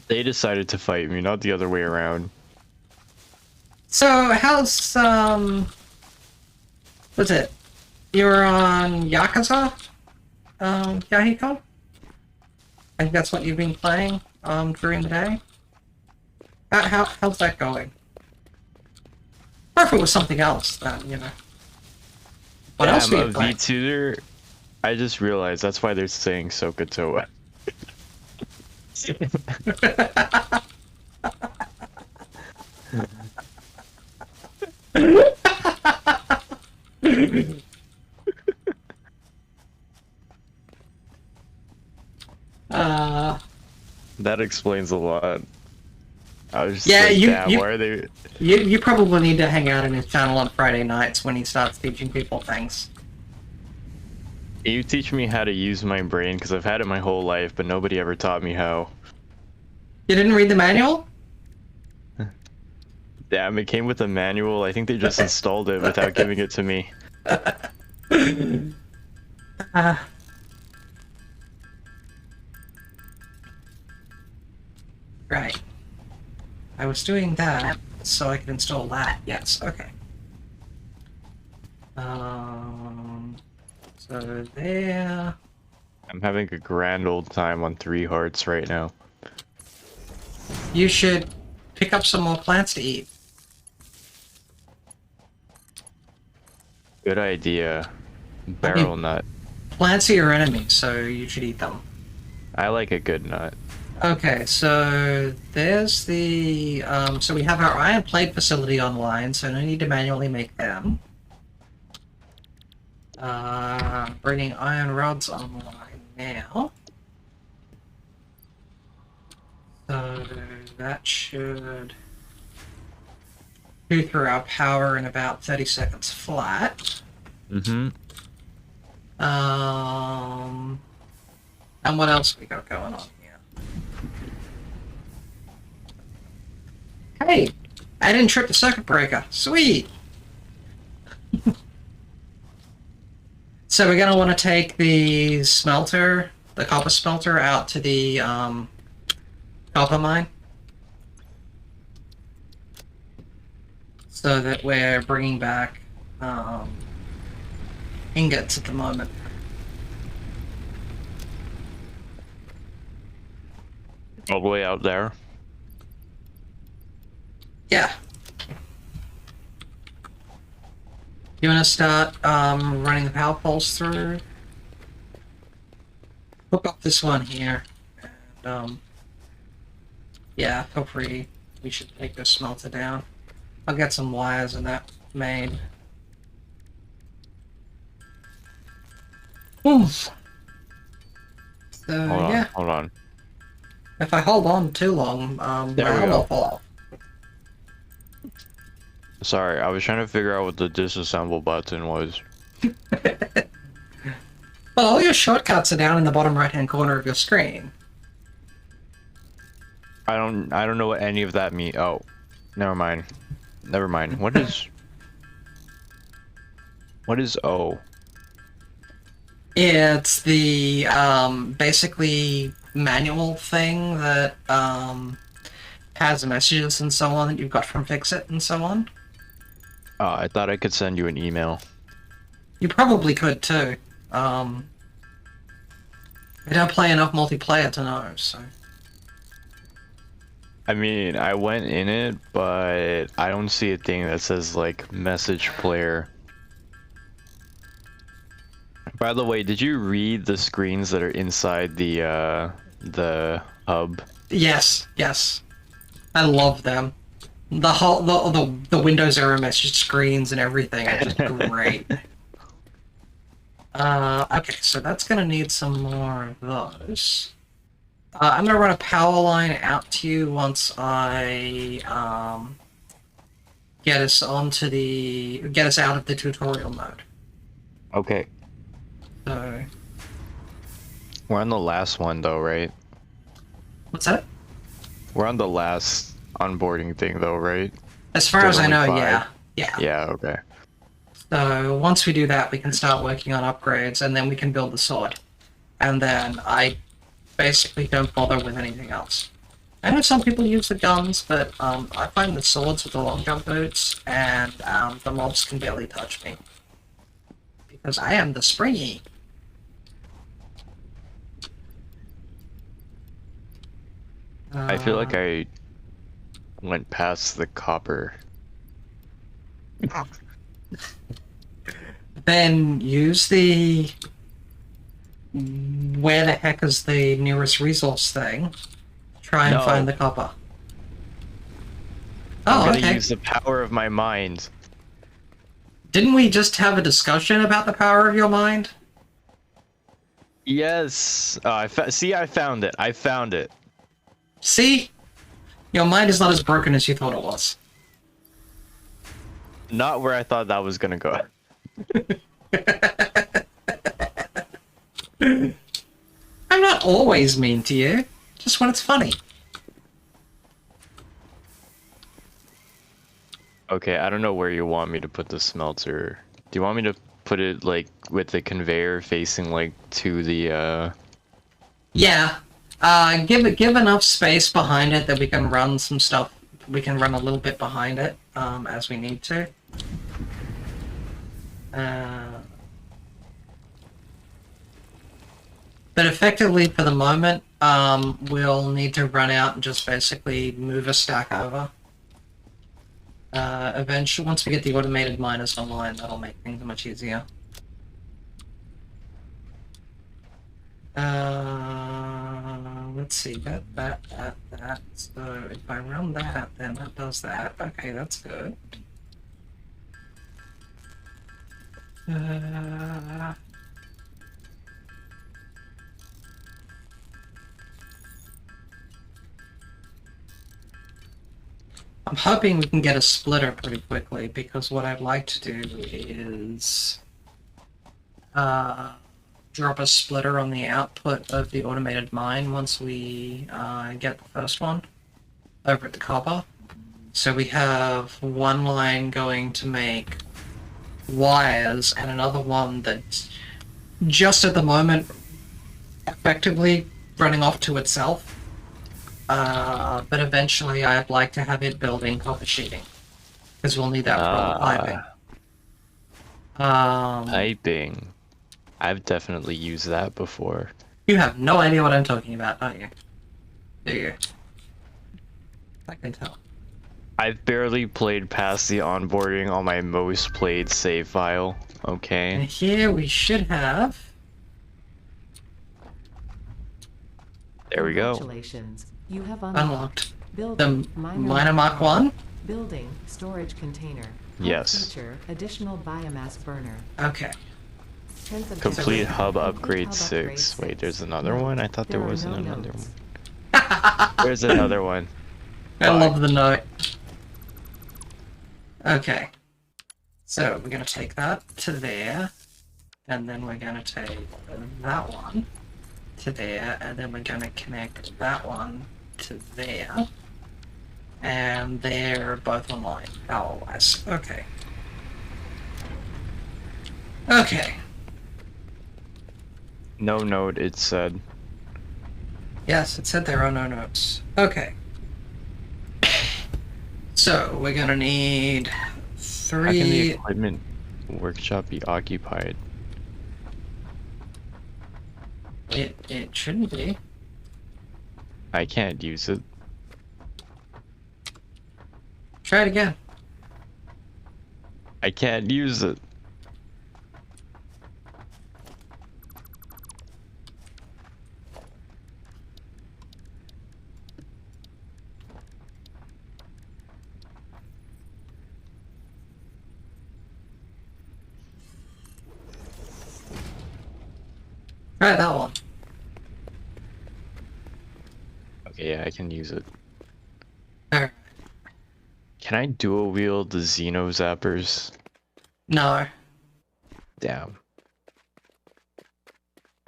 They decided to fight me, not the other way around. So, how's, what's it? You're on Yakuza? Yahiko? I think that's what you've been playing, during the day? How's that going? Or if it was something else, then, you know. What else were you playing? ENVtuber, I just realized that's why they're saying Sokotoa. That explains a lot. I was just like, damn, why are they... You probably need to hang out in his channel on Friday nights when he starts teaching people things. Can you teach me how to use my brain? Because I've had it my whole life, but nobody ever taught me how. You didn't read the manual? Damn, it came with a manual. I think they just installed it without giving it to me. Right. I was doing that so I could install that. Yes, okay. So there. I'm having a grand old time on 3 hearts right now. You should pick up some more plants to eat. Good idea. Barrel nut. Plants are your enemies, so you should eat them. I like a good nut. Okay, so there's the, so we have our iron plate facility online, so no need to manually make them. Bringing iron rods online now. So that should go through our power in about 30 seconds flat. Mm-hmm. And what else we got going on here? Hey, I didn't trip the circuit breaker. Sweet. So we're gonna want to take the smelter, the copper smelter, out to the copper mine, so that we're bringing back ingots at the moment. All the way out there. Yeah. You want to start running the power poles through? Hook up this one here. And, yeah, feel free. We should take this smelter down. I'll get some wires in that made. Oof. So, yeah. Hold on. If I hold on too long, There my we arm go. will fall off. Sorry, I was trying to figure out what the disassemble button was. Well, all your shortcuts are down in the bottom right-hand corner of your screen. I don't know what any of that means. Oh, never mind. Never mind. What is O? It's the basically manual thing that has messages and so on that you've got from Fixit and so on. I thought I could send you an email. You probably could too. I don't play enough multiplayer to know, so... I mean, I went in it, but I don't see a thing that says, like, message player. By the way, did you read the screens that are inside the hub? Yes, yes. I love them. The whole the Windows error message screens and everything are just great. Okay, so that's gonna need some more of those. I'm gonna run a power line out to you once I get us out of the tutorial mode. Okay. So We're on the last one though, right? what's that? We're on the last onboarding thing though, right? As far There's as I know, only yeah. 5. Yeah. Yeah, okay. So once we do that, we can start working on upgrades, and then we can build the sword. And then I basically don't bother with anything else. I know some people use the guns, but I find the swords with the long jump boots, and the mobs can barely touch me. Because I am the springy. I feel like I went past the copper. Then use the... Where the heck is the nearest resource thing? Try and No. find the copper. I'm Oh, gonna okay. use the power of my mind. Didn't we just have a discussion about the power of your mind? Yes. See, I found it. I found it. See? Your mind is not as broken as you thought it was. Not where I thought that was gonna go. I'm not always mean to you, just when it's funny. Okay, I don't know where you want me to put the smelter. Do you want me to put it like with the conveyor facing like to the Yeah. Give enough space behind it that we can run some stuff. We can run a little bit behind it, as we need to. But effectively, for the moment, we'll need to run out and just basically move a stack over. Eventually, once we get the automated miners online, that'll make things much easier. Let's see, that. So if I run that, then that does that. Okay, that's good. I'm hoping we can get a splitter pretty quickly, because what I'd like to do is drop a splitter on the output of the automated mine once we get the first one over at the copper. So we have one line going to make wires and another one that's just at the moment effectively running off to itself. But eventually I'd like to have it building copper sheeting, because we'll need that for all the piping. piping. I've definitely used that before. You have no idea what I'm talking about, don't you? Do you? I can tell. I've barely played past the onboarding on my most played save file. And Okay. here we should have... There we go. Congratulations. You have unlocked the building Miner Mark 1? Building storage container. Hub Yes. Feature, additional biomass burner. Okay. 10th of Complete December. hub Complete upgrade hub 6. upgrade Wait, 6. there's another Note, one? I thought there are wasn't no another notes. one. There's another one. I love the note. Okay. So we're going to take that to there, and then we're going to take that one to there, and then we're going to connect that one to there. And they're both online, power-wise. Okay. Okay. No note, it said. Yes, it said there are no notes. Okay. So, we're gonna need How can the 3... equipment workshop be occupied? It shouldn't be. I can't use it. Try it again. I can't use it. Try that one. Okay, yeah, I can use it. Alright. Can I dual wield the Xeno Zappers? No. Damn.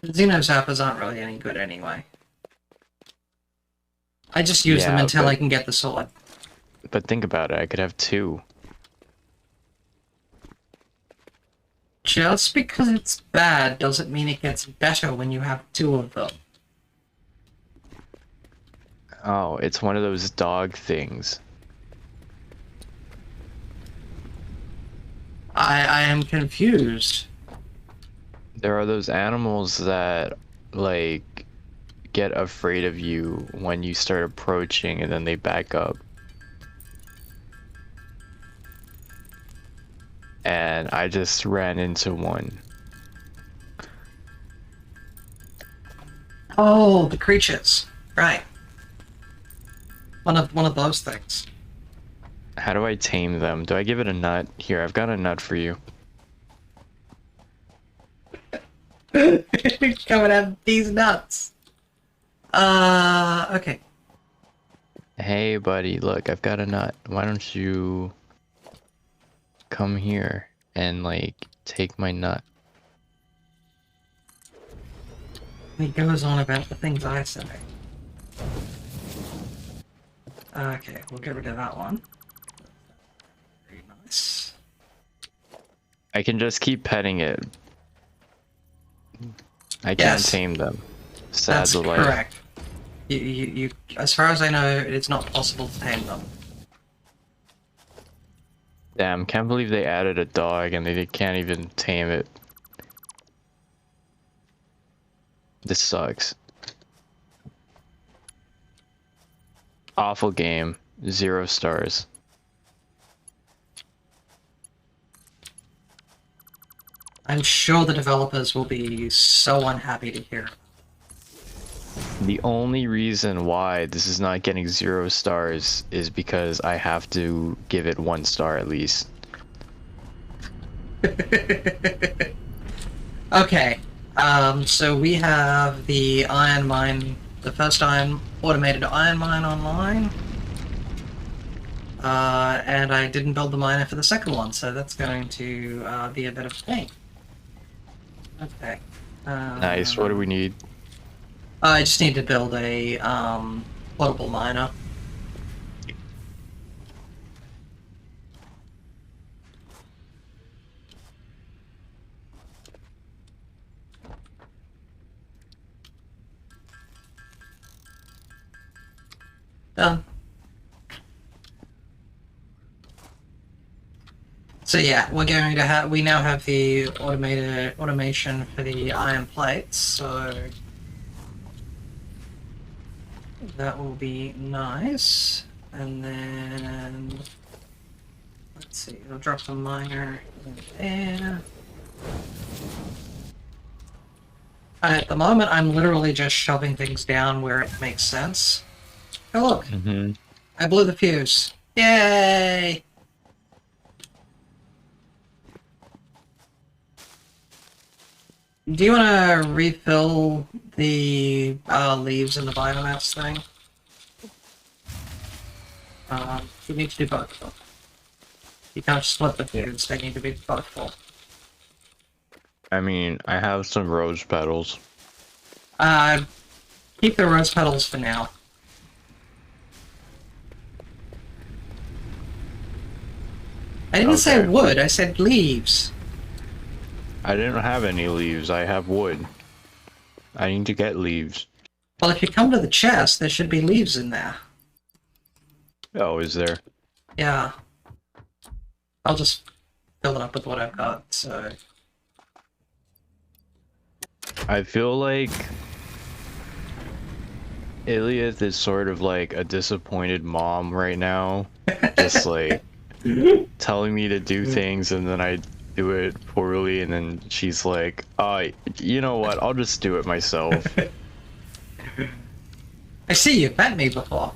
Xenozappers aren't really any good anyway. I just use them Yeah, until but- I can get the sword. But think about it, I could have two. Just because it's bad doesn't mean it gets better when you have two of them. Oh, it's one of those dog things. I am confused. There are those animals that, like, get afraid of you when you start approaching and then they back up. And I just ran into one. Oh, the creatures. Right. One of those things. How do I tame them? Do I give it a nut? Here, I've got a nut for you. Come and have these nuts. Okay. Hey, buddy, look, I've got a nut. Why don't you come here and, like, take my nut? He goes on about the things I say. Okay, we'll get rid of that one. Very nice. I can just keep petting it. I can't Yes. tame them. Sad That's the life. correct. You, as far as I know, it's not possible to tame them. Damn, can't believe they added a dog and they can't even tame it. This sucks. Awful game. 0 stars. I'm sure the developers will be so unhappy to hear. The only reason why this is not getting 0 stars is because I have to give it 1 star at least. Okay, so we have the iron mine, the first automated iron mine online. And I didn't build the miner for the second one, so that's going to be a bit of a pain. Okay. Nice, what do we need? I just need to build a portable miner. Done. So yeah, we're going to have, we now have the automation for the iron plates, so that will be nice. And then, let's see, it'll drop the miner in there. At the moment, I'm literally just shoving things down where it makes sense. Oh look, I blew the fuse. Yay! Do you want to refill the leaves in the biomass thing? You need to do both of them. You can't split the fuse, they need to be both full. I mean, I have some rose petals. Keep the rose petals for now. I didn't say Okay. wood, I said leaves. I didn't have any leaves, I have wood. I need to get leaves. Well, if you come to the chest, there should be leaves in there. Oh, is there? Yeah. I'll just fill it up with what I've got, so... I feel like Iliath is sort of like a disappointed mom right now. Just like telling me to do things and then I do it poorly and then she's like, you know what, I'll just do it myself. I see you've met me before.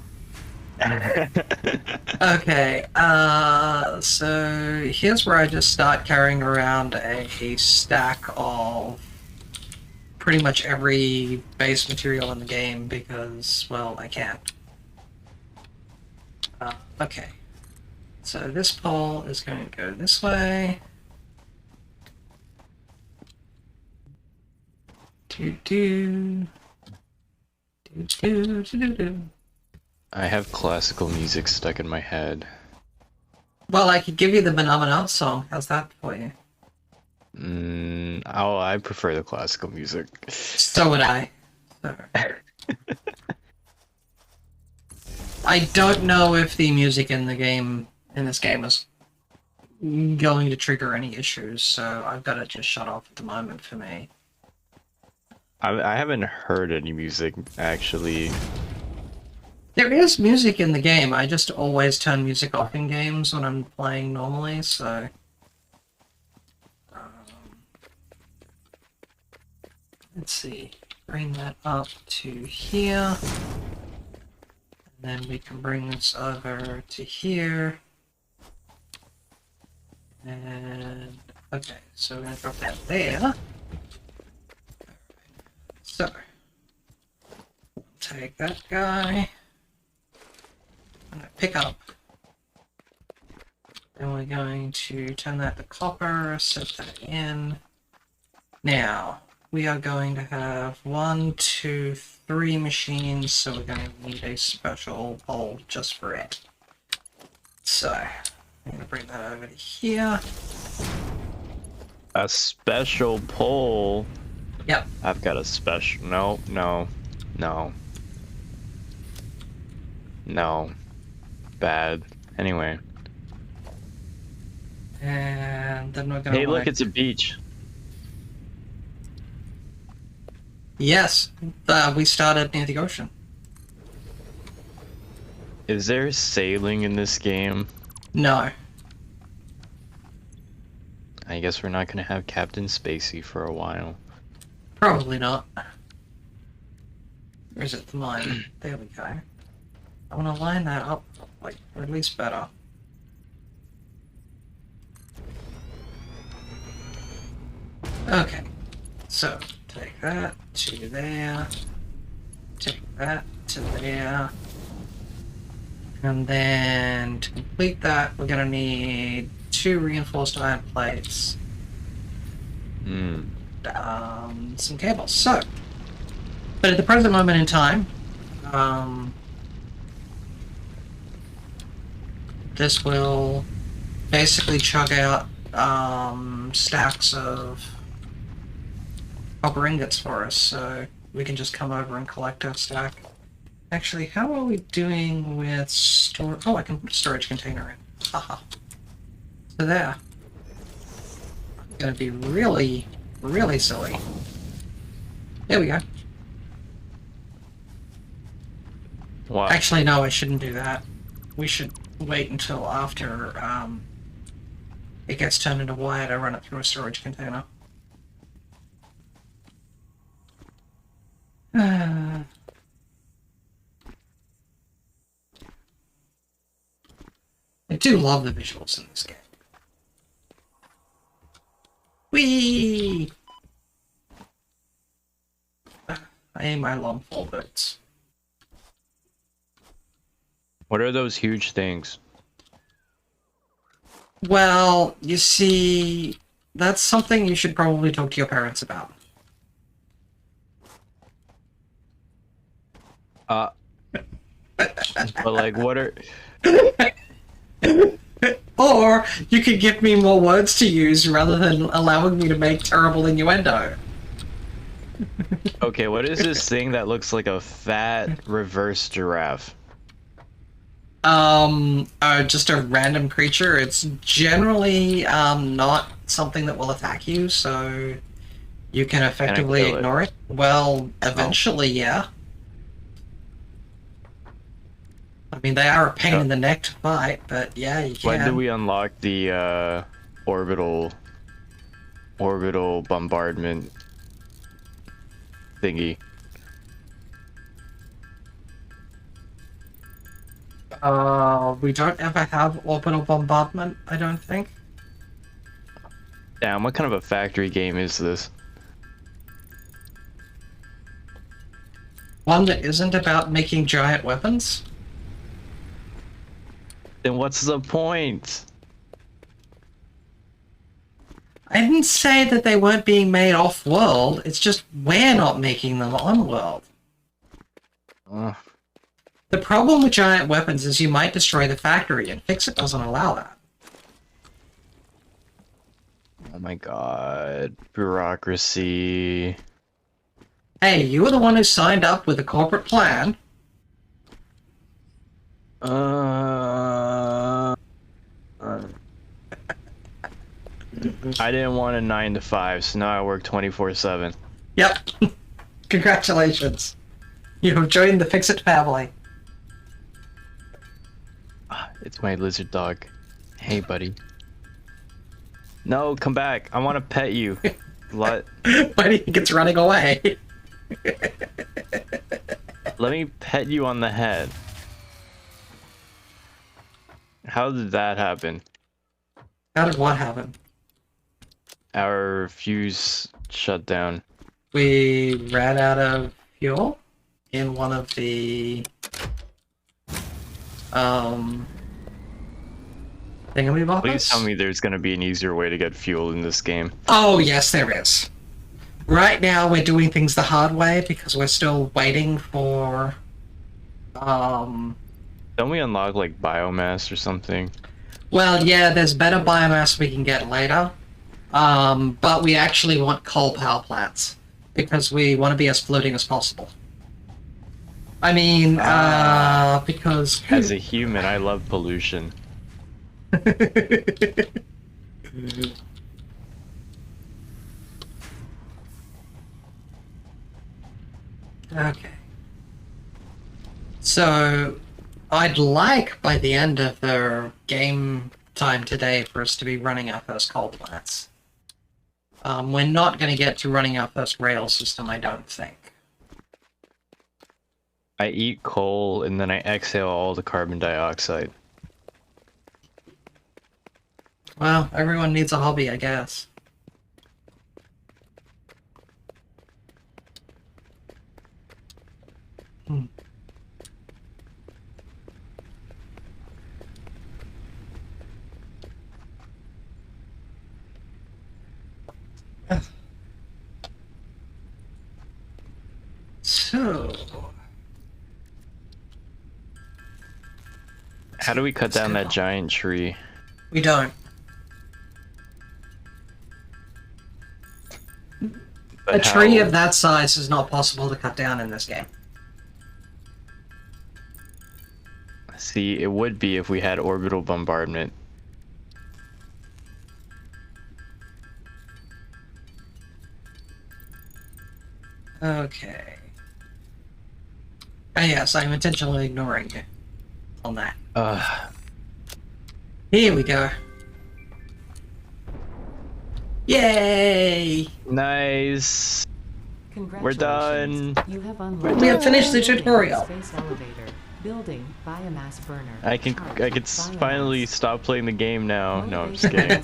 Okay, so here's where I just start carrying around a stack of pretty much every base material in the game because, well, I can. Okay, so this pole is going to go this way. Do. I have classical music stuck in my head. Well, I could give you the Phenomenon song. How's that for you? Oh, I prefer the classical music. So would I. So. I don't know if the music in this game is going to trigger any issues, so I've got it just shut off at the moment for me. I haven't heard any music, actually. There is music in the game, I just always turn music off in games when I'm playing normally, so... let's see, bring that up to here. And then we can bring this over to here. And, okay, so we're gonna drop that there. So, take that guy. I'm gonna pick up. Then we're going to turn that to copper, set that in. Now, we are going to have 1, 2, 3 machines, so we're going to need a special pole just for it. So, I'm going to bring that over to here. A special pole? Yep. I've got a special... No. Bad. Anyway. And then we're going to... Hey, look, it's a beach. Yes, we started near the ocean. Is there sailing in this game? No. I guess we're not gonna have Captain Spacey for a while. Probably not. Or is it the mine? There we go. I want to line that up, like, or at least better. Okay, so take that to there, take that to there, and then to complete that, we're gonna need 2 reinforced iron plates, some cables. So, but at the present moment in time, this will basically chug out stacks of copper ingots for us, so we can just come over and collect our stack. Actually, how are we doing with store? Oh, I can put a storage container in. Haha. So there. I'm gonna be really, really silly. There we go. Wow. Actually, no, I shouldn't do that. We should wait until after it gets turned into wire to run it through a storage container. I do love the visuals in this game. Whee! I aim my long fall boots. What are those huge things? Well, you see, that's something you should probably talk to your parents about. But like, what are... Or you could give me more words to use rather than allowing me to make terrible innuendo. Okay, what is this thing that looks like a fat reverse giraffe? Just a random creature. It's generally, not something that will attack you, so you can effectively kill it? ignore it. Well, eventually, yeah. I mean, they are a pain in the neck to fight, but yeah, you can. When do we unlock the orbital bombardment thingy? We don't ever have orbital bombardment, I don't think. Damn, what kind of a factory game is this? One that isn't about making giant weapons? Then what's the point? I didn't say that they weren't being made off-world, it's just we're not making them on-world. The problem with giant weapons is you might destroy the factory, and Fixit doesn't allow that. Oh my god. Bureaucracy. Hey, you were the one who signed up with a corporate plan. I didn't want a 9 to 5, so now I work 24/7. Yep. Congratulations. You have joined the Fixit family. It's my lizard dog. Hey, buddy. No, come back. I want to pet you. Let Why do you think it's running away? me pet you on the head. How did that happen? How did what happen? Our fuse shut down. We ran out of fuel in one of the thingamabobbers? Please tell me there's gonna be an easier way to get fuel in this game. Oh yes, there is. Right now we're doing things the hard way because we're still waiting for Don't we unlock like biomass or something? well, yeah, there's better biomass we can get later. But we actually want coal power plants because we want to be as floating as possible. I mean, because As a human, I love pollution. Okay. So, I'd like by the end of the game time today for us to be running our first coal plants. We're not going to get to running our first rail system, I don't think. I eat coal and then I exhale all the carbon dioxide. Well, everyone needs a hobby, I guess. So... How do we cut down that giant tree? We don't. But A tree how- of that size is not possible to cut down in this game. See, it would be if we had orbital bombardment. Okay. Yes, I'm intentionally ignoring you on that. Here we go. Yay! Nice. We're Congratulations. done. You have unlocked We have finished the tutorial. Space elevator. Building biomass burner. I can Biomass. finally stop playing the game now. No, I'm just kidding.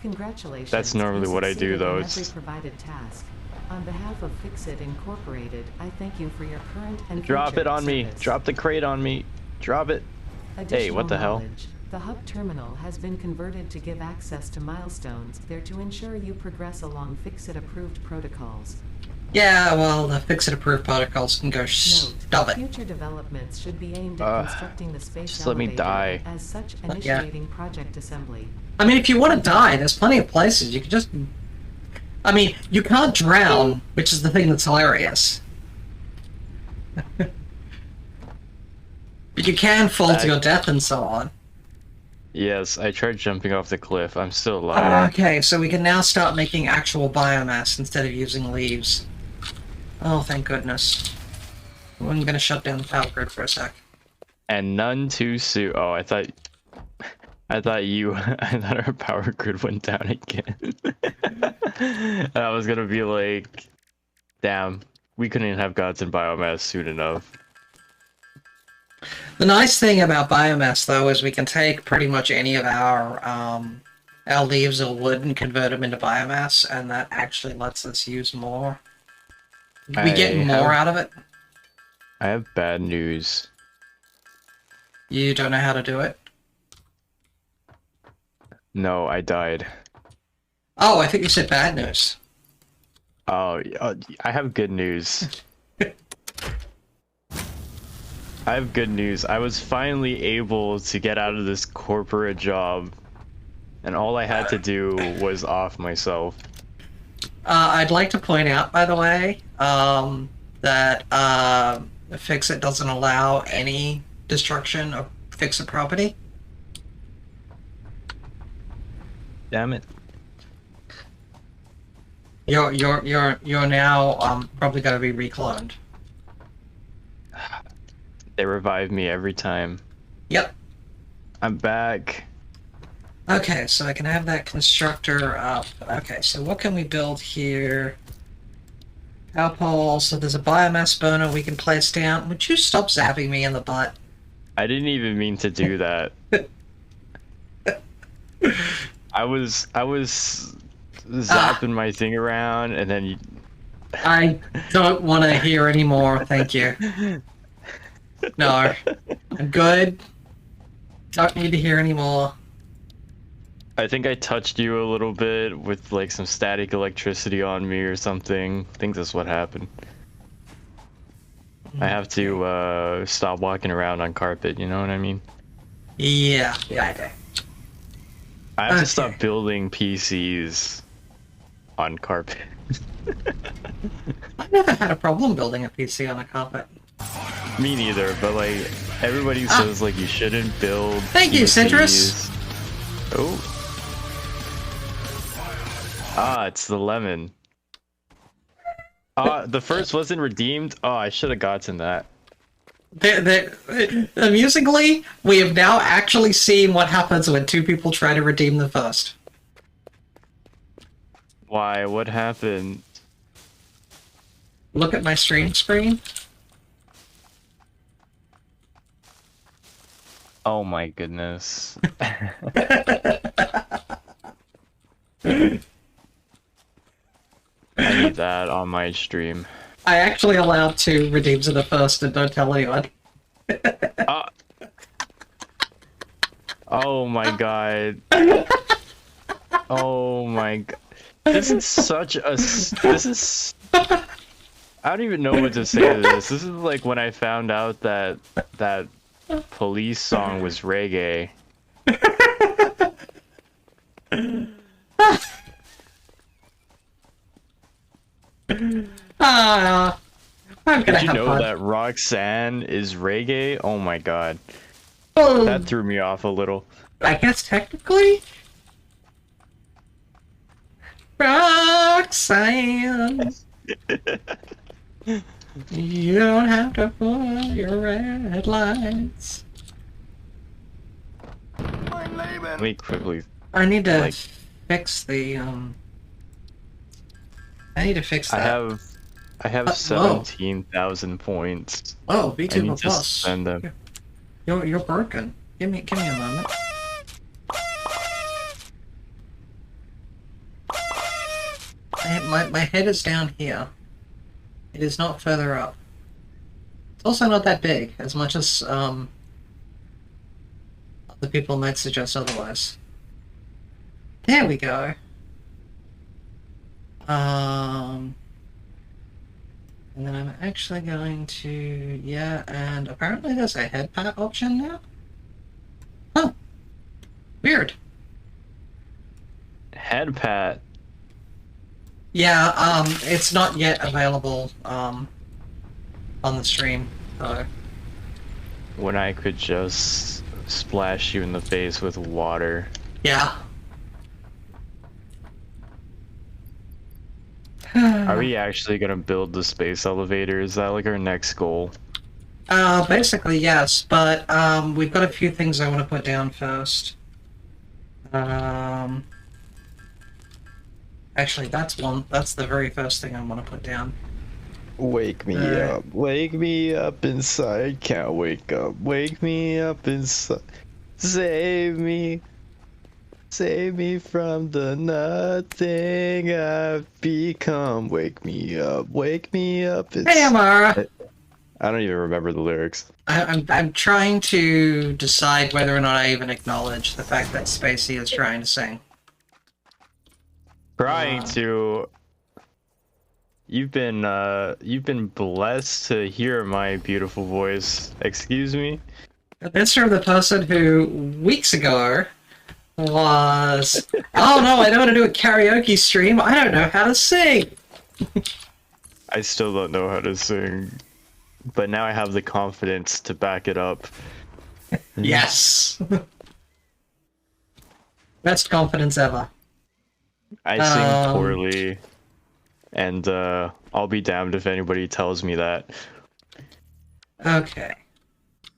Congratulations. That's normally You what I do, succeeded though. in It's- every provided task. On behalf of Fixit Incorporated, I thank you for your current and Drop future it on me. service. Drop the crate on me. Drop it. Hey, what the hell? Additional knowledge. The hub terminal has been converted to give access to milestones there to ensure you progress along Fixit-approved protocols. Yeah, well, the Fixit-approved protocols can go Note, stop it. future developments should be aimed at constructing the space just let me elevator, die. as such Yeah. initiating project assembly. I mean, if you want to die, there's plenty of places. You can just... I mean, you can't drown, which is the thing that's hilarious. But you can fall to your death and so on. Yes, I tried jumping off the cliff. I'm still alive. Okay, so we can now start making actual biomass instead of using leaves. Oh, thank goodness. I'm gonna shut down the power grid for a sec. And none too soon. Oh, I thought I thought our power grid went down again. And I was gonna be like, damn, we couldn't even have gods and biomass soon enough. The nice thing about biomass, though, is we can take pretty much any of our leaves or wood and convert them into biomass, and that actually lets us use more. We get more out of it. I have bad news. You don't know how to do it? No, I died. Oh, I think you said bad news. Oh, I have good news. I have good news. I was finally able to get out of this corporate job, and all I had to do was off myself. I'd like to point out, by the way, that Fixit doesn't allow any destruction of Fixit property. Damn it. You're now probably going to be recloned. They revive me every time. Yep. I'm back. Okay, so I can have that constructor up. Okay, so what can we build here? Power pole, so there's a biomass burner we can place down. Would you stop zapping me in the butt? I didn't even mean to do that. I was zapping my thing around, and then you... I don't want to hear anymore, thank you. No, I'm good. Don't need to hear anymore. I think I touched you a little bit with like some static electricity on me or something. I think that's what happened. I have to stop walking around on carpet, you know what I mean? Yeah, okay. I have to stop building PCs on carpet. I've never had a problem building a PC on a carpet. Me neither, but like everybody says like you shouldn't build Thank you, Citrus. Oh. It's the lemon. The first wasn't redeemed. Oh, I should have gotten that. Amusingly, we have now actually seen what happens when two people try to redeem the first. Why? What happened? Look at my stream screen. Oh my goodness. I need that on my stream. I actually allowed two redeems in the first and don't tell anyone. Oh my god. Oh my god. This is such a... This is... I don't even know what to say to this. This is like when I found out that that Police song was reggae. Did you know that Roxanne is reggae? Oh my god. That threw me off a little. I guess technically? Roxanne! You don't have to put your red lights. Let me quickly... I need to fix the, I need to fix that. I have 17,000 points. Oh, VTuber I need to Plus. spend them. You're broken. Give me a moment. My head is down here. It is not further up. It's also not that big, as much as other people might suggest otherwise. There we go. And then I'm actually going to, yeah, and apparently there's a head pat option now? Huh. Weird. Head pat? Yeah, it's not yet available, on the stream, so. When I could just splash you in the face with water. Yeah. Are we actually gonna build the space elevator? Is that like our next goal? Basically, yes, but we've got a few things I want to put down first. Actually, that's the very first thing I want to put down. Wake me up inside, can't wake up, wake me up inside, save me from the nothing I've become, wake me up inside. Hey, Amara! I don't even remember the lyrics. I'm trying to decide whether or not I even acknowledge the fact that Spacey is trying to sing. Trying to. You've been blessed to hear my beautiful voice. Excuse me? That's from the person who, weeks ago, was... Oh no, I don't want to do a karaoke stream, I don't know how to sing! I still don't know how to sing. But now I have the confidence to back it up. Yes! Best confidence ever. I sing poorly. And I'll be damned if anybody tells me that. Okay.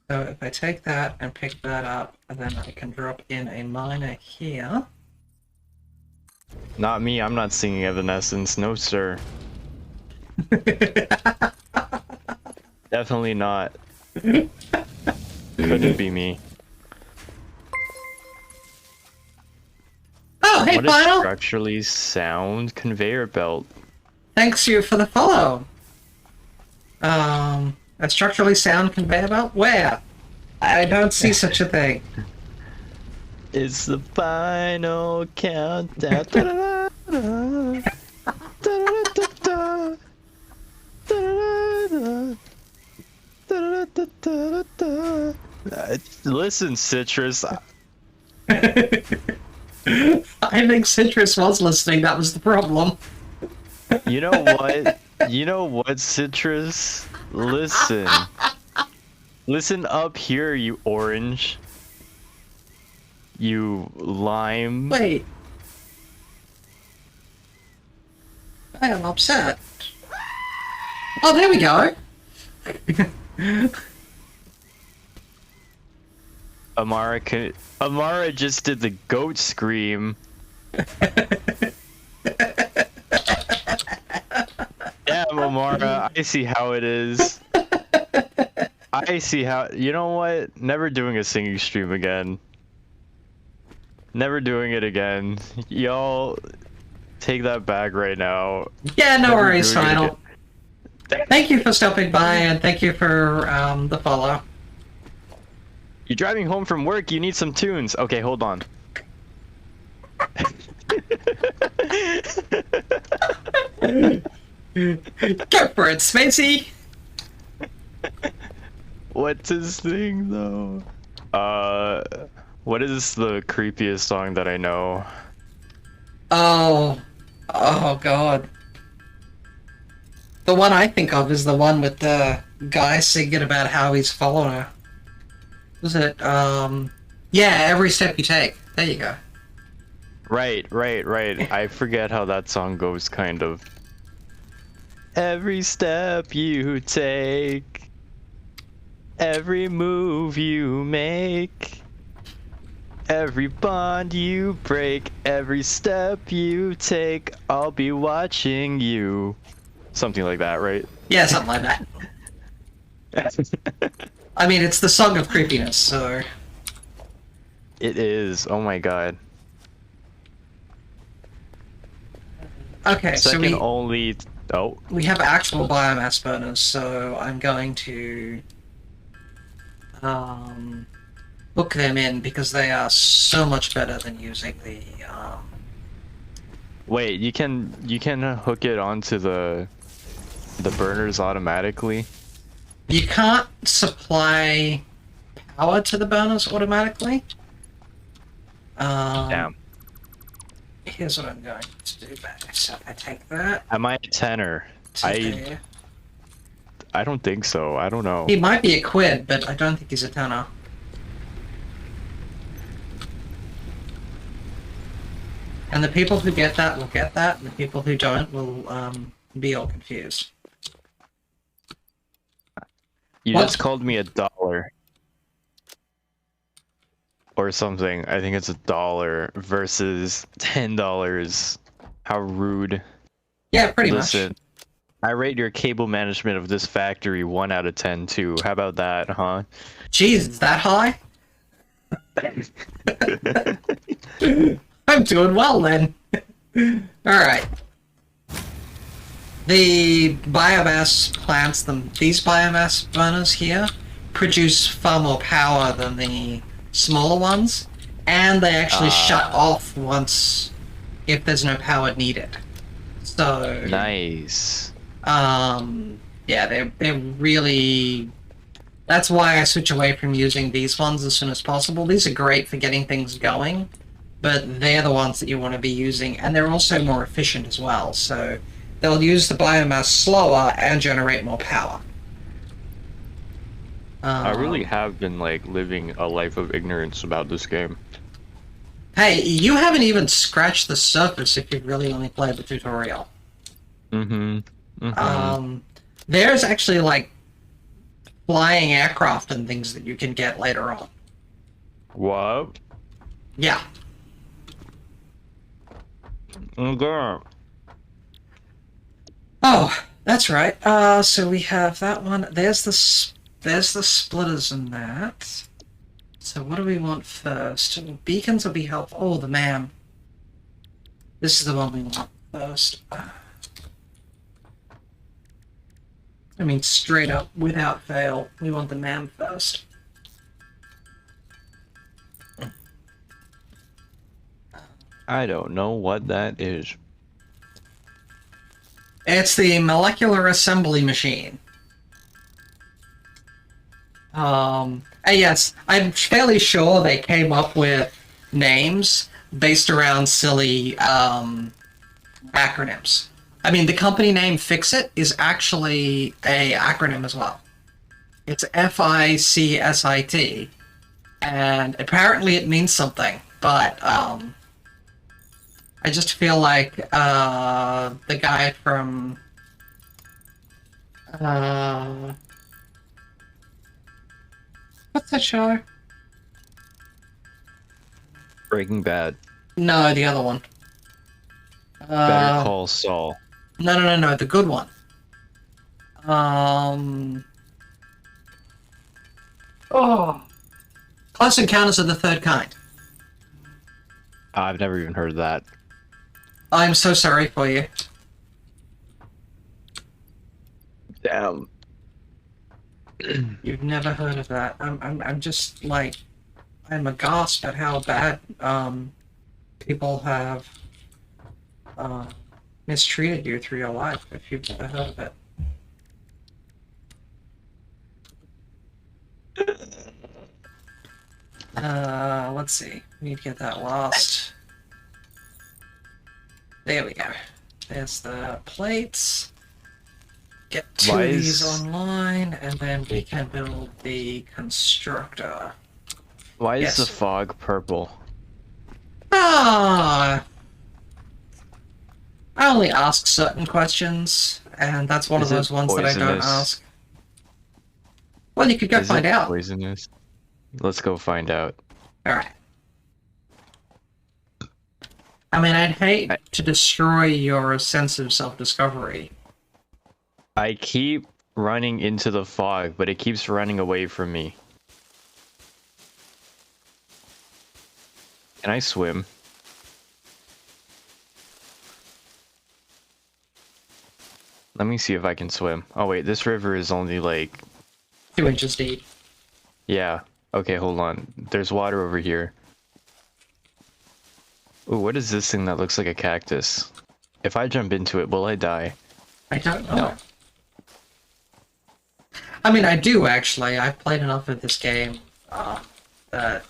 So if I take that and pick that up, then I can drop in a minor here. Not me, I'm not singing Evanescence, no sir. Definitely not. Couldn't be me. Oh, hey, What a Final! structurally sound conveyor belt. Thanks you for the follow. A structurally sound conveyor belt? Where? I don't see such a thing. It's the final countdown. Da-da-da-da. Da-da-da-da-da. Da-da-da-da. Da-da-da-da-da. Listen, Citrus. I think Citrus was listening, that was the problem. You know what? You know what, Citrus? Listen. Listen up here, you orange. You lime. Wait. I am upset. Oh, there we go. Amara just did the goat scream. Damn, Amara, I see how it is. I see how. You know what? Never doing a singing stream again. Never doing it again. Y'all, take that back right now. Yeah, no Never worries, doing it Final. Thank you for stopping by, and thank you for the follow. You're driving home from work, you need some tunes. Okay, hold on. Go for it, Spacey! What's his thing, though? What is the creepiest song that I know? Oh. Oh, God. The one I think of is the one with the guy singing about how he's following her. Was it, yeah, Every Step You Take. There you go. Right. I forget how that song goes, kind of. Every step you take, every move you make, every bond you break, every step you take, I'll be watching you. Something like that, right? Yeah, something like that. I mean, it's the song of creepiness, so... It is. Oh my god. Okay, Second so only... Oh. we have actual biomass burners, so I'm going to book them in because they are so much better than using the Wait, you can hook it onto the burners automatically? You can't supply power to the burners automatically. Damn. Here's what I'm going to do. So I take that. Am I a tenor? To I don't think so. I don't know. He might be a quid, but I don't think he's a tenor. And the people who get that will get that, and the people who don't will be all confused. You What? just called me $1 or something. I think it's $1 versus $10. How rude. Yeah, pretty Listen, much. I rate your cable management of this factory 1 out of 10 too. How about that, huh? Jeez, it's that high? I'm doing well then. Alright. The biomass plants, these biomass burners here, produce far more power than the smaller ones, and they actually shut off once if there's no power needed. So Nice. yeah, they're really. That's why I switch away from using these ones as soon as possible. These are great for getting things going, but they're the ones that you want to be using, and they're also more efficient as well. So they'll use the biomass slower and generate more power. I really have been like living a life of ignorance about this game. Hey, you haven't even scratched the surface if you've really only played the tutorial. There's actually like flying aircraft and things that you can get later on. What? Yeah. Okay. Oh, that's right. So we have that one. There's the splitters in that. So what do we want first? Beacons will be helpful. Oh, the MAM. This is the one we want first. I mean, straight up, without fail, we want the MAM first. I don't know what that is. It's the molecular assembly machine. Yes, I'm fairly sure they came up with names based around silly acronyms. I mean, the company name Fixit is actually a acronym as well. It's FICSIT, and apparently it means something, but I just feel like the guy from what's that show? Breaking Bad. No, the other one. Better Call Saul. No, the good one. Oh, Close Encounters of the Third Kind. I've never even heard of that. I'm so sorry for you. Damn. You've never heard of that. I'm just like, I'm aghast at how bad people have mistreated you through your life if you've never heard of it. Let's see. We need to get that lost. There we go. There's the plates. Get two of these online, and then we can build the constructor. Why is Yes. the fog purple? I only ask certain questions, and that's one Is of it those ones that I don't poisonous? ask. Well, you could go Is find it out. poisonous? Let's go find out. Alright. I mean, I'd hate to destroy your sense of self-discovery. I keep running into the fog, but it keeps running away from me. Can I swim? Let me see if I can swim. Oh wait, this river is only like... 2 inches deep. Yeah. Okay, hold on. There's water over here. Ooh, what is this thing that looks like a cactus? If I jump into it, will I die? I don't know. No. I mean, I do, actually. I've played enough of this game that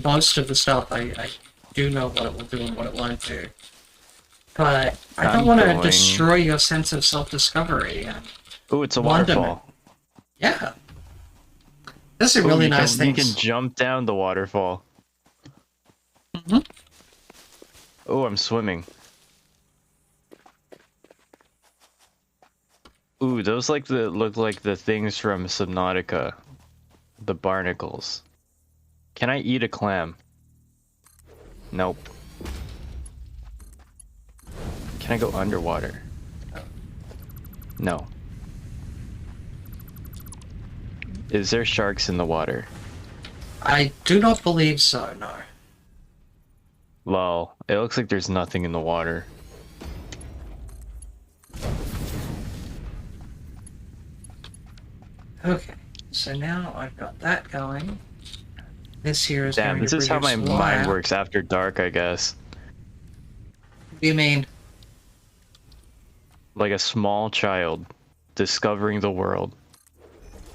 most of the stuff I do know what it will do and what it won't do. But I don't I'm want to going- destroy your sense of self-discovery. Ooh, it's a Wonderment. waterfall. Yeah. This is a Ooh, really you nice can, thing. You can jump down the waterfall. Mm-hmm. Oh, I'm swimming. Ooh, those look like the things from Subnautica. The barnacles. Can I eat a clam? Nope. Can I go underwater? No. Is there sharks in the water? I do not believe so, no. Well, it looks like there's nothing in the water. Okay, so now I've got that going. This here is Damn, going this to is how my produce mind wire. works after dark, I guess. What do you mean? Like a small child discovering the world.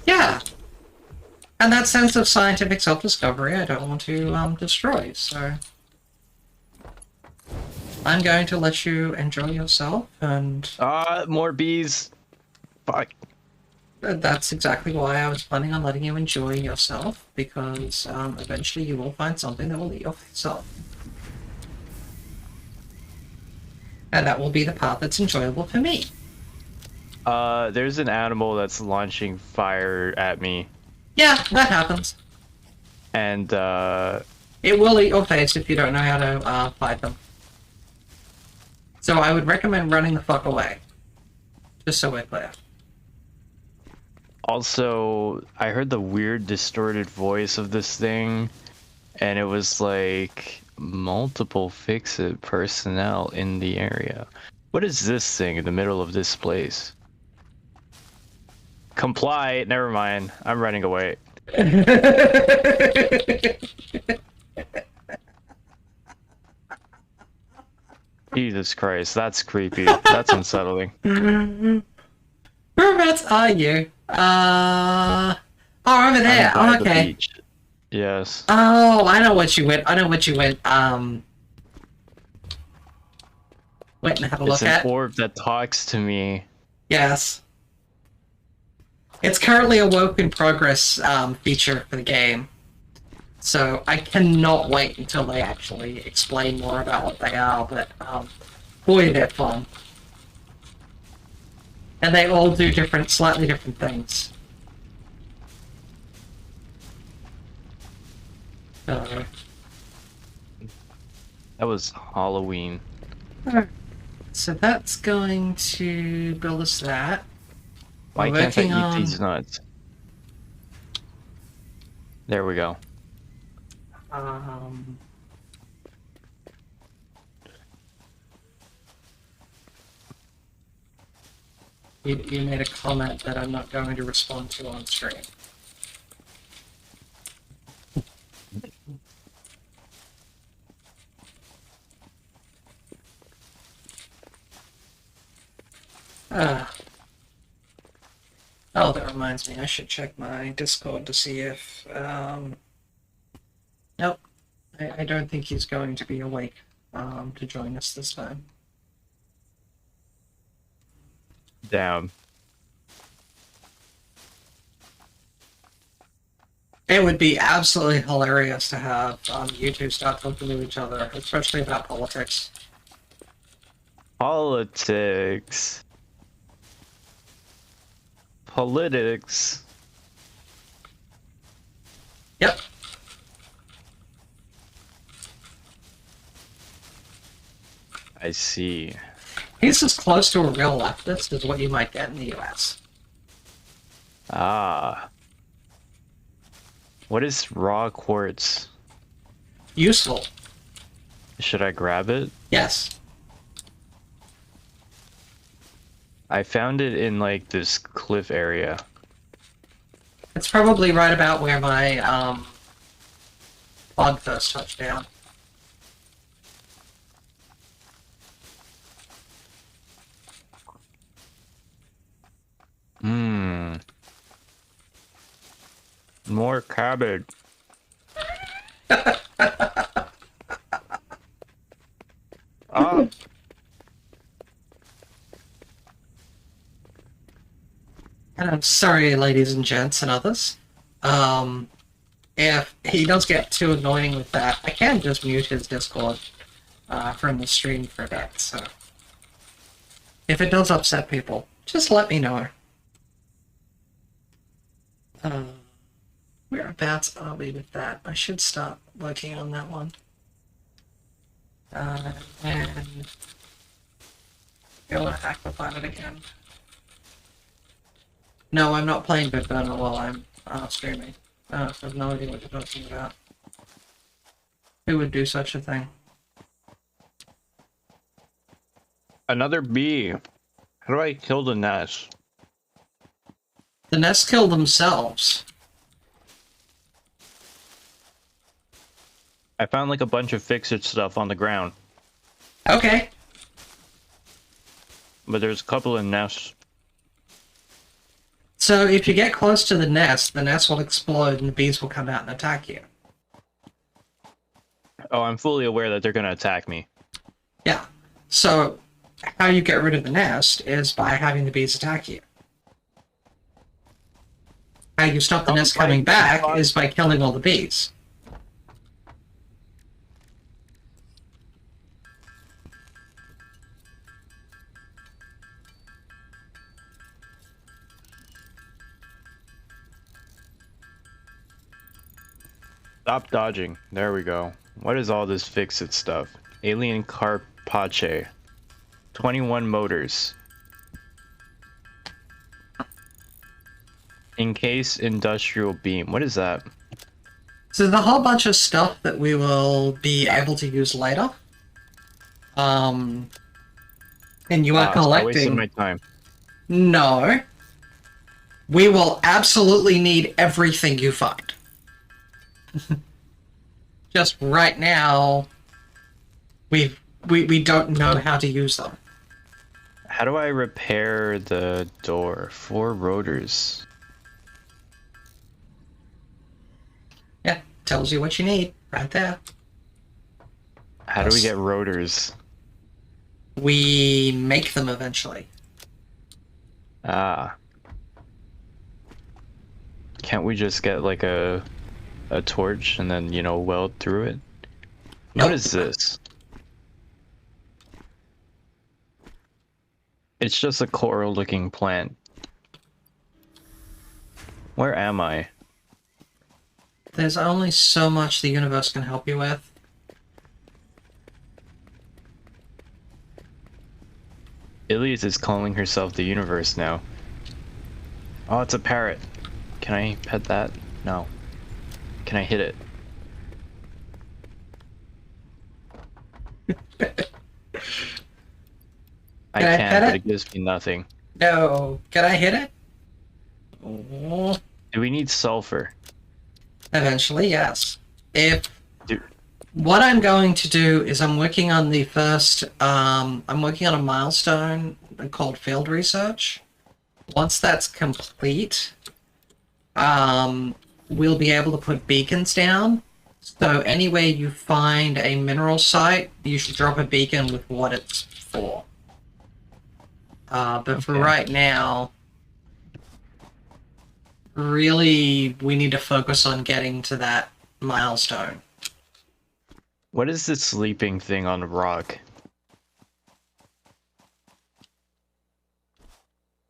Yeah. And that sense of scientific self-discovery I don't want to destroy, so... I'm going to let you enjoy yourself, and More bees. Fuck. that's exactly why I was planning on letting you enjoy yourself, because eventually you will find something that will eat yourself. And that will be the part that's enjoyable for me. There's an animal that's launching fire at me. Yeah, that happens. And, It will eat your face if you don't know how to fight them. So I would recommend running the fuck away. Just so we're clear. also, I heard the weird distorted voice of this thing, and it was like multiple Fix-It personnel in the area. What is this thing in the middle of this place? Comply. Never mind. I'm running away. Jesus Christ, that's creepy. That's unsettling. Whereabouts are you? Oh, over there. I'm by Oh, the okay. beach. Yes. Oh, I know what you went. I know what you went. Went and had a It's look an at. orb that talks to me. Yes. It's currently a work in progress feature for the game. So I cannot wait until they actually explain more about what they are, but boy, they're fun. And they all do slightly different things. So, That was Halloween. so that's going to build us that. Why We're can't I working eat on- these nuts? There we go. You made a comment that I'm not going to respond to on stream. Oh, that reminds me, I should check my Discord to see if, nope, I don't think he's going to be awake, to join us this time. Damn. It would be absolutely hilarious to have you two start talking to each other, especially about politics. Politics. Politics. Yep. I see. He's as close to a real leftist as what you might get in the US. Ah. What is raw quartz? Useful. Should I grab it? Yes. I found it in like this cliff area. It's probably right about where my bug first touched down. Hmm. More cabbage. Ah. And I'm sorry, ladies and gents and others. If he does get too annoying with that, I can just mute his Discord from the stream for a bit, so... If it does upset people, just let me know. Uh, whereabouts are we with that? I should start working on that one. And go to Aquapilot again. No, I'm not playing Bit Burner while I'm streaming. I have no idea what you're talking about. Who would do such a thing? Another bee. How do I kill the nest? The nests kill themselves. I found like a bunch of fix-it stuff on the ground, Okay. but there's a couple of nests. So if you get close to the nest will explode and the bees will come out and attack you. Oh, I'm fully aware that they're gonna attack me. Yeah. So how you get rid of the nest is by having the bees attack you. How you stop the nest coming back is by killing all the bees. Stop dodging. There we go. What is all this fix-it stuff? Alien Carpache. 21 motors. Encase industrial beam. What is that? So there's a whole bunch of stuff that we will be able to use later. And you are I wasted collecting... my time. No. We will absolutely need everything you find. Just right now, we don't know how to use them. How do I repair the door? 4 rotors. Yeah, tells you what you need right there. How do we get rotors? We make them eventually. Ah. Can't we just get like a torch and then, you know, weld through it? Nope. What is this? It's just a coral looking plant. Where am I? There's only so much the universe can help you with. Ilias is calling herself the universe now. Oh, it's a parrot. Can I pet that? No. Can I hit it? I Can I can, pet but it? it gives me nothing. No, can I hit it? Oh, Do we need sulfur? eventually, yes. If Do what I'm going to do is I'm working on the first, I'm working on a milestone called field research. Once that's complete, we'll be able to put beacons down. So anywhere you find a mineral site, you should drop a beacon with what it's for. But for Okay. right now, really, we need to focus on getting to that milestone. What is this sleeping thing on the rock?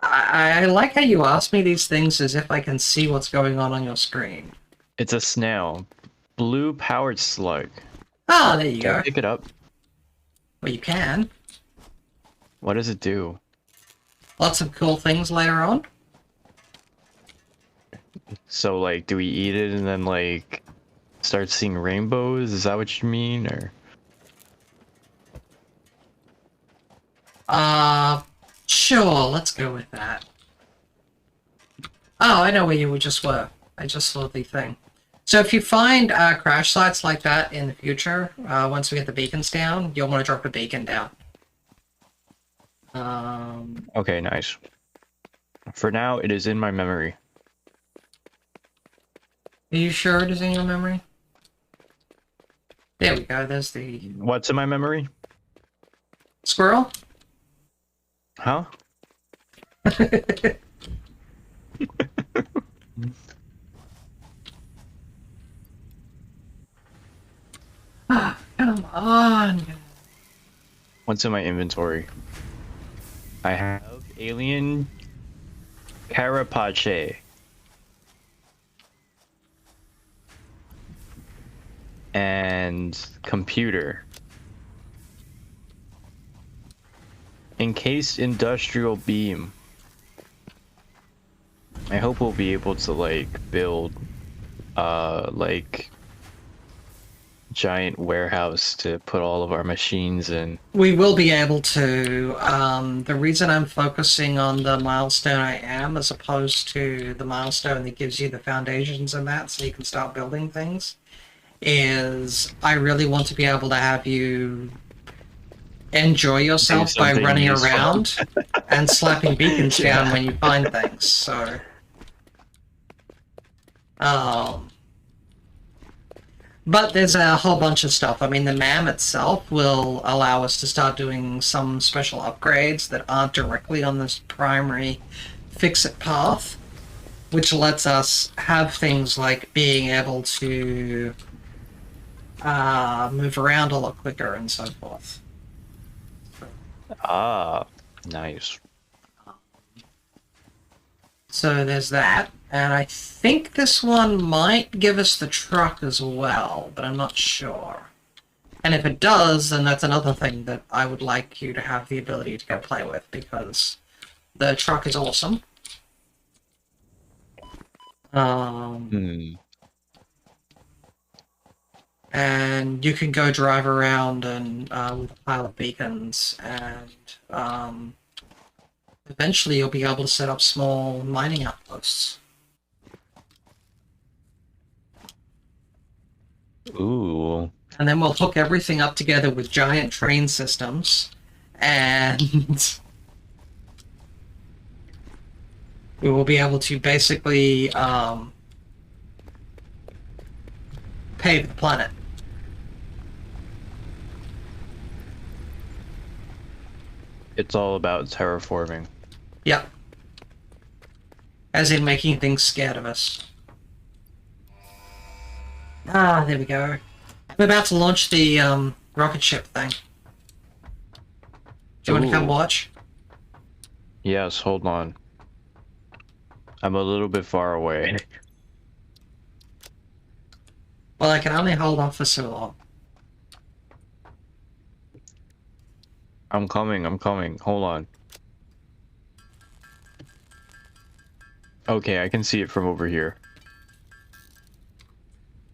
I like how you ask me these things as if I can see what's going on your screen. It's a snail. Blue powered slug. Ah, there you Can I go. pick it up? Well, you can. What does it do? Lots of cool things later on. So, like, do we eat it and then, like, start seeing rainbows? Is that what you mean, or? Sure, let's go with that. Oh, I know where you just were. I just saw the thing. So if you find crash sites like that in the future, once we get the beacons down, you'll want to drop a beacon down. Okay, nice. For now, it is in my memory. Are you sure it is in your memory? There we go, there's the What's in my memory? squirrel. Huh? Come on. What's in my inventory? I have alien carapace. and computer. Encased industrial beam. I hope we'll be able to like build like giant warehouse to put all of our machines in. We will be able to. The reason I'm focusing on the milestone I am as opposed to the milestone that gives you the foundations and that so you can start building things is I really want to be able to have you enjoy yourself by running useful. around and slapping beacons down when you find things. So, but there's a whole bunch of stuff. I mean, the MAM itself will allow us to start doing some special upgrades that aren't directly on this primary fix-it path, which lets us have things like being able to move around a lot quicker and so forth. Ah, nice. So there's that, and I think this one might give us the truck as well, but I'm not sure. And if it does, then that's another thing that I would like you to have the ability to go play with, because the truck is awesome. And you can go drive around and with a pile of beacons, and eventually you'll be able to set up small mining outposts. Ooh. And then we'll hook everything up together with giant train systems, and we will be able to basically pave the planet. It's all about terraforming. Yep. As in making things scared of us. Ah, there we go. I'm about to launch the rocket ship thing. Do you want to come Ooh. watch? Yes, hold on. I'm a little bit far away. Well, I can only hold off for so long. I'm coming. Hold on. Okay, I can see it from over here.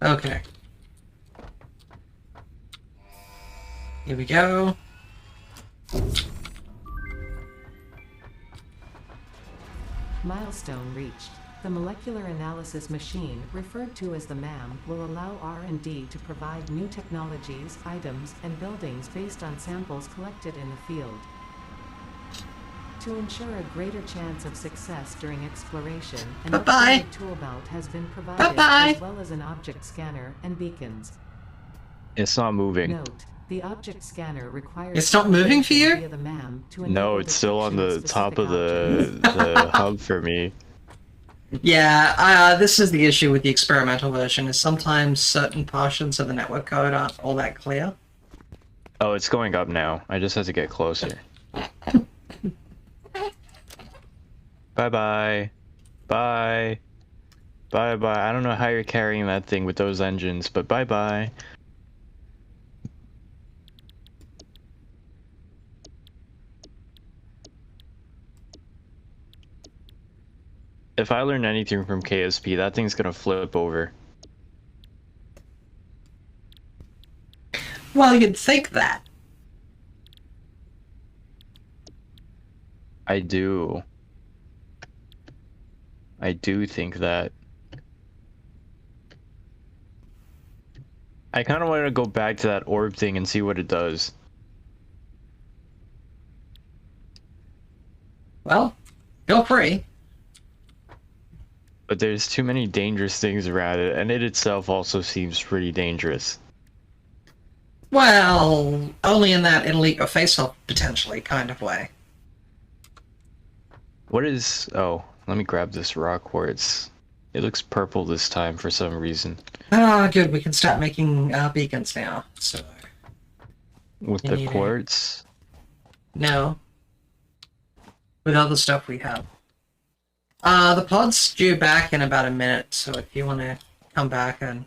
Okay. Here we go. Milestone reached. The molecular analysis machine, referred to as the MAM, will allow R&D to provide new technologies, items, and buildings based on samples collected in the field. To ensure a greater chance of success during exploration, an upgraded tool belt has been provided, as well as an object scanner and beacons. It's not moving. Note: the object scanner requires. It's not moving for you? Via the MAM to No, enable it's still on the detection top of specific the hub for me. Yeah, this is the issue with the experimental version, is sometimes certain portions of the network code aren't all that clear. Oh, it's going up now. I just have to get closer. Bye-bye. Bye. Bye-bye. I don't know how you're carrying that thing with those engines, but bye-bye. If I learn anything from KSP, that thing's gonna flip over. Well, you'd think that. I do. I do think that. I kind of want to go back to that orb thing and see what it does. Well, feel free. But there's too many dangerous things around it, and it itself also seems pretty dangerous. Well, only in that it'll eat your face off, potentially, kind of way. What is... Oh, let me grab this rock quartz. It looks purple this time for some reason. Ah, good, we can start making beacons now, so... With You the need quartz? No. With other stuff we have. The pod's due back in about a minute, so if you want to come back and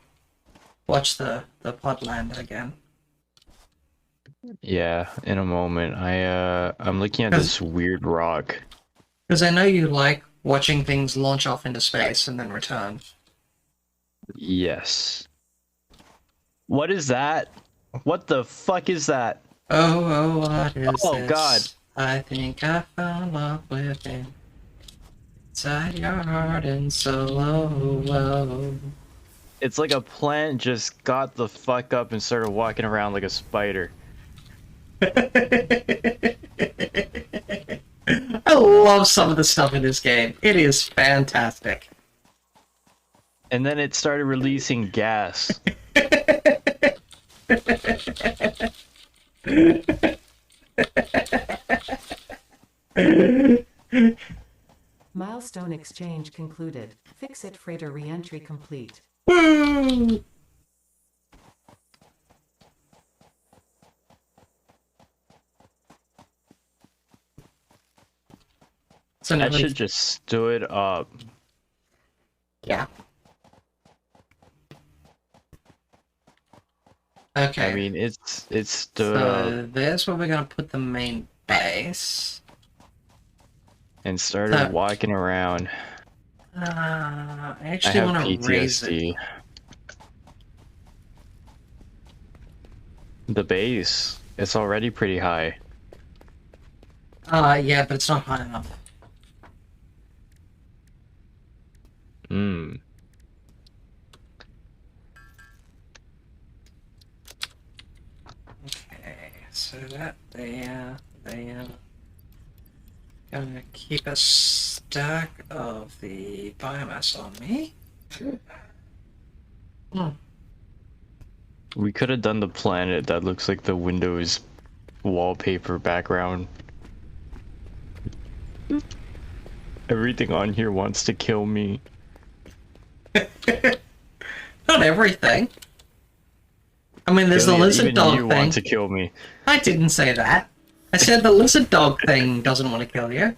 watch the pod land again. Yeah, in a moment. I'm looking at this weird rock. Because I know you like watching things launch off into space and then return. Yes. What is that? What the fuck is that? Oh, what is Oh, this? God. I think I found love within. Inside your heart and so low. It's like a plant just got the fuck up and started walking around like a spider. I love some of the stuff in this game. It is fantastic. And then it started releasing gas. Milestone exchange concluded. Fix-it freighter re-entry complete. Woo! So That shit just stood up. Yeah. Okay. I mean, it stood so up there's where we're gonna put the main base. and started walking around. I I actually have want to raise it. PTSD. The base, it's already pretty high. Yeah, but it's not high enough. Mm. Okay, so that they gonna keep a stack of the biomass on me. Hmm. We could have done the planet that looks like the Windows wallpaper background. Everything on here wants to kill me. Not everything. I mean, there's the lizard Even dog you thing. want to kill me. I didn't say that. I said the lizard dog thing doesn't want to kill you.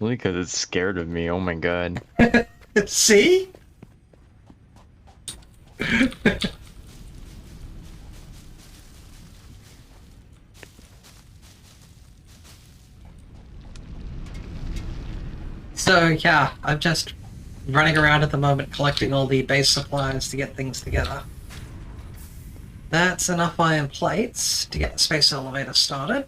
Only because it's scared of me. Oh my god. See? So yeah, I'm just running around at the moment collecting all the base supplies to get things together. That's enough iron plates to get the space elevator started.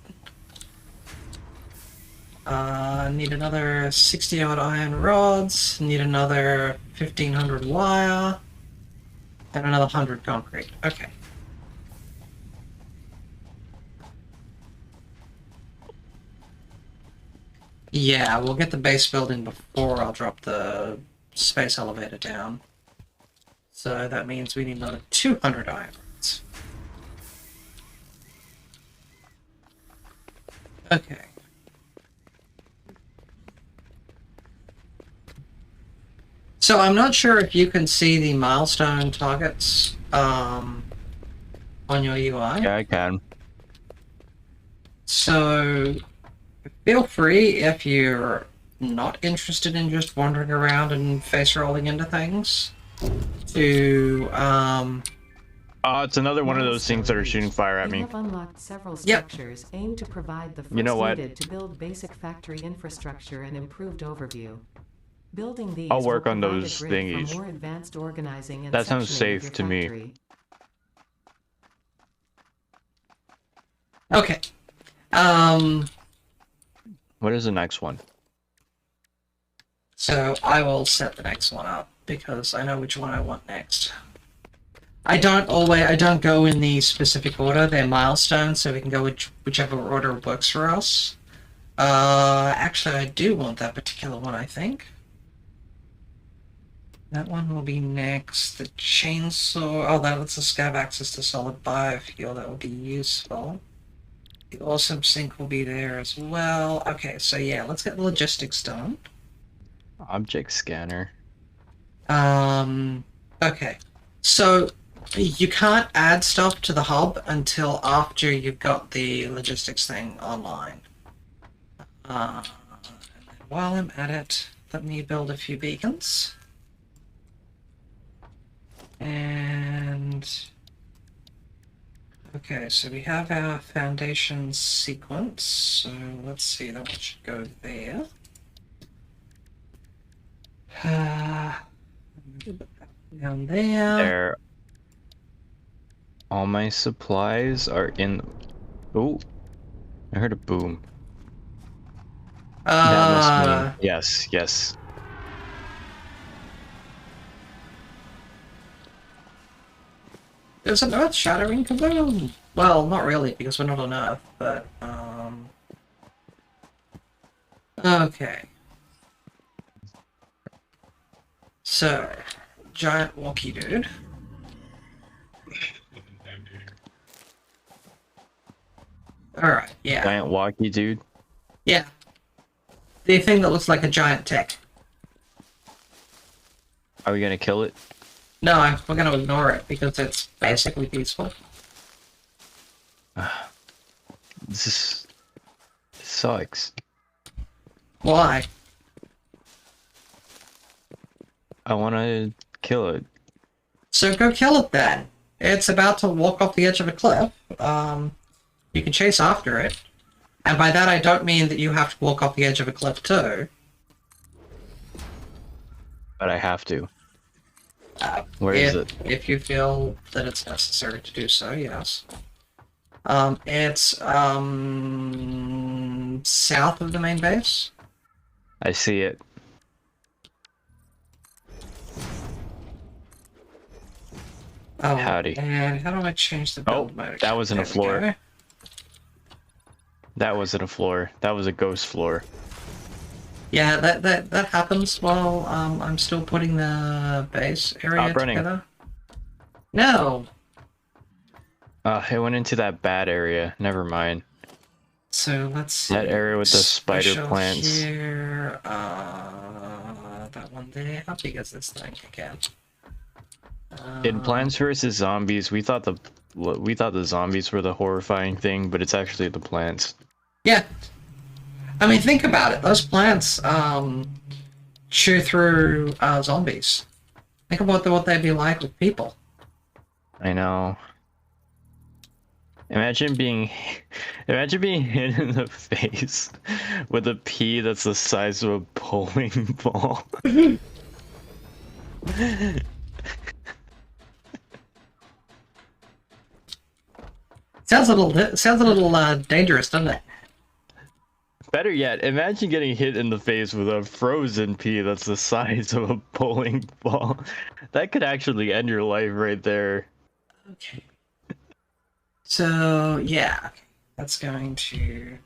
Need another 60 odd iron rods, need another 1500 wire, and another 100 concrete. Okay. Yeah, we'll get the base building before I'll drop the space elevator down. So that means we need another 200 iron rods. Okay. So I'm not sure if you can see the milestone targets on your UI. Yeah, I can. So feel free, if you're not interested in just wandering around and face rolling into things, to It's another one of those things that are shooting fire at You me. have unlocked several structures aimed to provide the You know force what? needed to build basic factory infrastructure and improved overview. Building these I'll work will on provide a those grid thingies. for more advanced organizing and That sounds sectioning of safe your to me. factory. okay. What is the next one? So I will set the next one up because I know which one I want next. I don't go in the specific order. They're milestones, so we can go whichever order works for us. Actually, I do want that particular one, I think. That one will be next. The chainsaw. Oh, that lets us have access to solid biofuel. That will be useful. The awesome sink will be there as well. Okay, so yeah, let's get the logistics done. Object scanner. Okay. So you can't add stuff to the hub until after you've got the logistics thing online. And then while I'm at it, let me build a few beacons. And okay, so we have our foundation sequence. So let's see, that one should go there. Down there. There. All my supplies are in. Oh, I heard a boom. That must mean yes, yes. There's an earth-shattering kaboom! Well, not really, because we're not on Earth, but, okay. So, giant walkie dude. Alright, yeah. Giant walkie dude. Yeah. The thing that looks like a giant tick. Are we gonna kill it? No, we're gonna ignore it, because it's basically peaceful. This sucks. Why? I wanna kill it. So go kill it then. It's about to walk off the edge of a cliff. You can chase after it. And by that I don't mean that you have to walk off the edge of a cliff too. But I have to. Where is it? If you feel that it's necessary to do so, yes. It's south of the main base. I see it. Oh, Howdy. and how do I change the build mode? That wasn't a There we floor. go. That wasn't a floor. That was a ghost floor. Yeah, that happens while I'm still putting the base area Stop running. together. No. It went into that bad area. Never mind. So let's see. That area with the spider Special plants. Here, that one there. How big is this thing again? In Plants vs Zombies, we thought the zombies were the horrifying thing, but it's actually the plants. Yeah. I mean, think about it. Those plants chew through zombies. Think about what they'd be like with people. I know. Imagine being hit in the face with a pea that's the size of a bowling ball. Sounds a little dangerous, doesn't it? Better yet, imagine getting hit in the face with a frozen pea that's the size of a bowling ball. That could actually end your life right there. Okay. So, yeah. That's going to...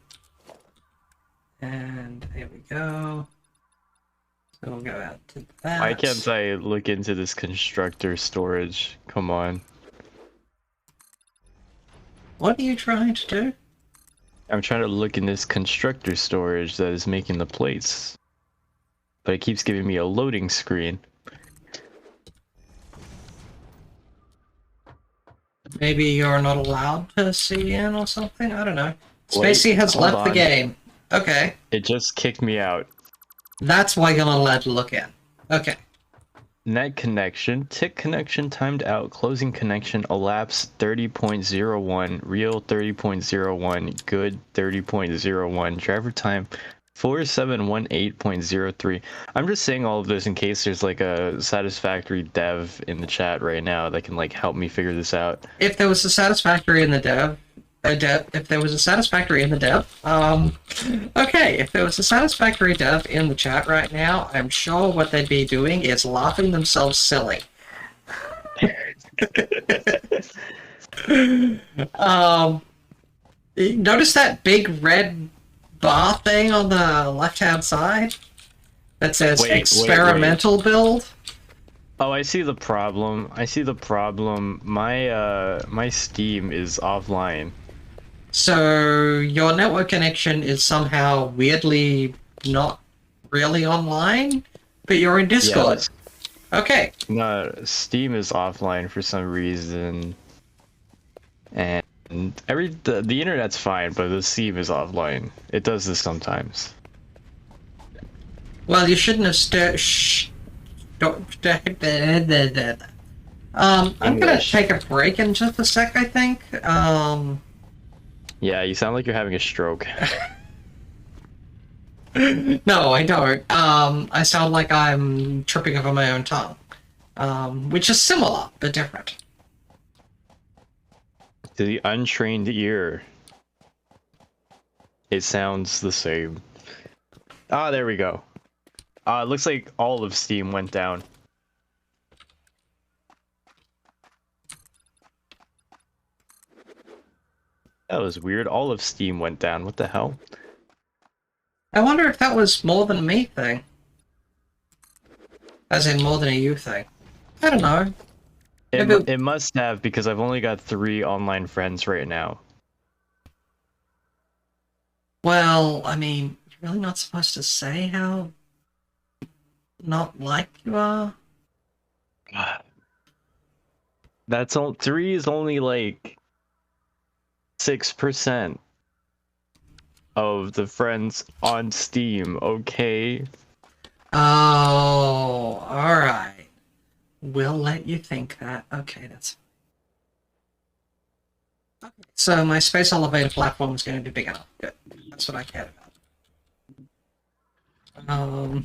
And there we go. So we'll go out to that. Why can't I look into this constructor storage? Come on. What are you trying to do? I'm trying to look in this constructor storage that is making the plates. But it keeps giving me a loading screen. Maybe you're not allowed to see in or something? I don't know. Wait, Spacey has hold left the on. game. Okay. It just kicked me out. That's why you're not allowed to look in. Okay. Net connection, tick connection timed out, closing connection, elapsed 30.01, real 30.01, good 30.01, driver time 4718.03. I'm just saying all of this in case there's like a satisfactory dev in the chat right now that can like help me figure this out. If there was a satisfactory in the dev, if there was a satisfactory in the dev, okay, if there was a satisfactory dev in the chat right now, I'm sure what they'd be doing is laughing themselves silly. Notice that big red bar thing on the left-hand side that says Wait. experimental build? Oh, I see the problem. My Steam is offline. So your network connection is somehow weirdly not really online, but you're in Discord. Yes. Okay. No, Steam is offline for some reason, and the internet's fine, but the Steam is offline. It does this sometimes. Well, you shouldn't have I'm gonna take a break in just a sec, I think. Yeah, you sound like you're having a stroke. No, I don't. I sound like I'm tripping over my own tongue. Which is similar, but different. To the untrained ear, it sounds the same. Ah, there we go. It looks like all of Steam went down. That was weird. All of Steam went down. What the hell? I wonder if that was more than a me thing. As in more than a you thing. I don't know. It must have, because I've only got 3 online friends right now. Well, I mean, you're really not supposed to say how not like you are. That's all. 3 is only like 6% of the friends on Steam. Okay. Oh, alright. We'll let you think that. Okay, that's... Okay. So my space elevator platform is going to be big enough. Good. That's what I cared about.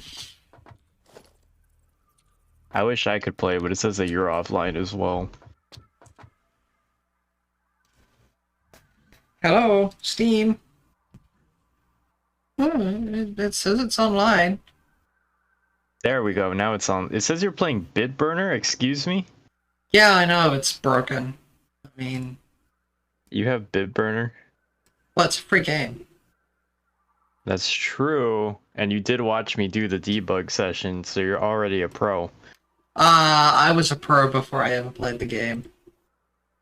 I wish I could play, but it says that you're offline as well. Hello, Steam. It says it's online. There we go. Now it's on. It says you're playing Bitburner. Excuse me? Yeah, I know, it's broken. I mean... You have Bitburner? Well, it's a free game. That's true. And you did watch me do the debug session, so you're already a pro. I was a pro before I ever played the game.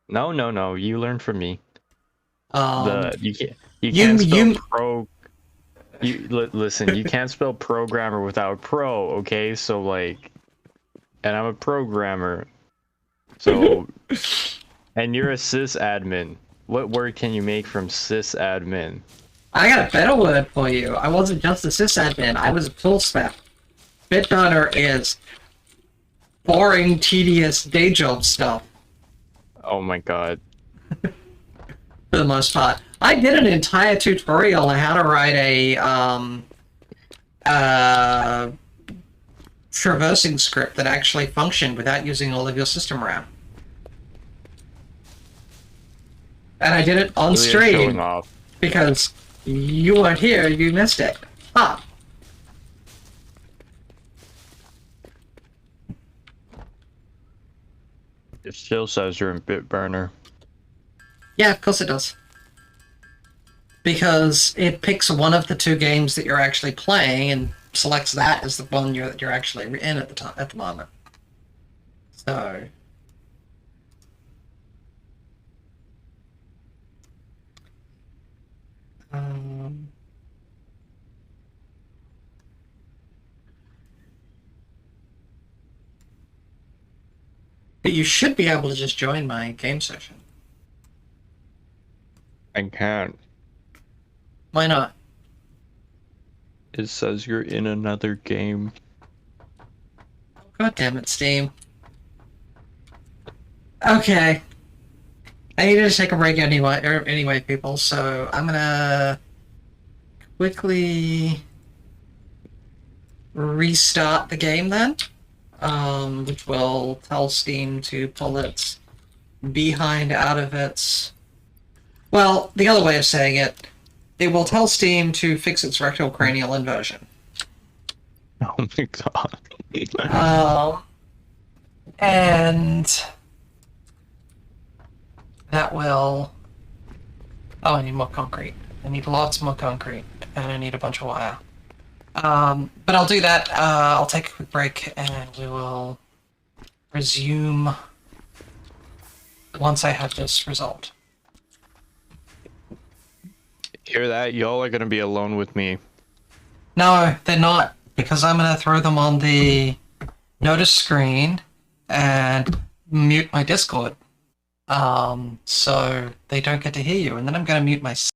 No, no, no. You learned from me. You you can't spell pro. Listen, you can't spell programmer without pro, okay? So like, and I'm a programmer. So, and you're a sysadmin. What word can you make from sysadmin? I got a better word for you. I wasn't just a sysadmin, I was a full stack. Bitburner is boring, tedious day job stuff. Oh my god. For the most part. I did an entire tutorial on how to write a traversing script that actually functioned without using all of your system RAM. And I did it on stream Showing off. because you weren't here, you missed it. Ah. It still says you're in Bitburner. Yeah, of course it does. Because it picks one of the 2 games that you're actually playing and selects that as the one you're actually in at the moment. So... But you should be able to just join my game session. I can't. Why not? It says you're in another game. God damn it, Steam. Okay. I needed to take a break anyway, people, so I'm gonna quickly restart the game then, which will tell Steam to pull its behind out of its... Well, the other way of saying it, it will tell Steam to fix its rectal cranial inversion. Oh my god. And that will... Oh, I need more concrete. I need lots more concrete, and I need a bunch of wire. But I'll do that. I'll take a quick break, and we will resume once I have this resolved. Hear that? Y'all are gonna be alone with me. No, they're not, because I'm going to throw them on the notice screen and mute my Discord. So they don't get to hear you, and then I'm going to mute myself.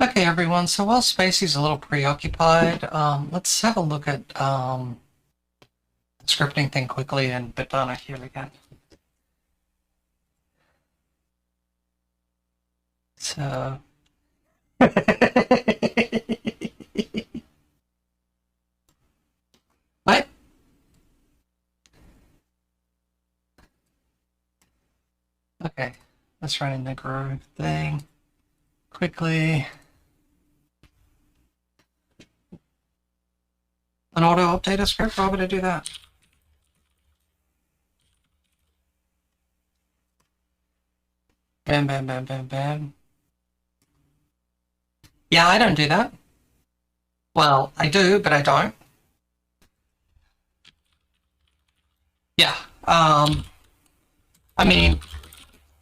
Okay, everyone. So while Spacey's a little preoccupied, let's have a look at the scripting thing quickly in Bitburner here again. So. What? Okay, let's run in the grow thing quickly. An auto update a script? Why would I do that? Bam, bam, bam, bam, bam. Yeah, I don't do that. Well, I do, but I don't. Yeah. I mean,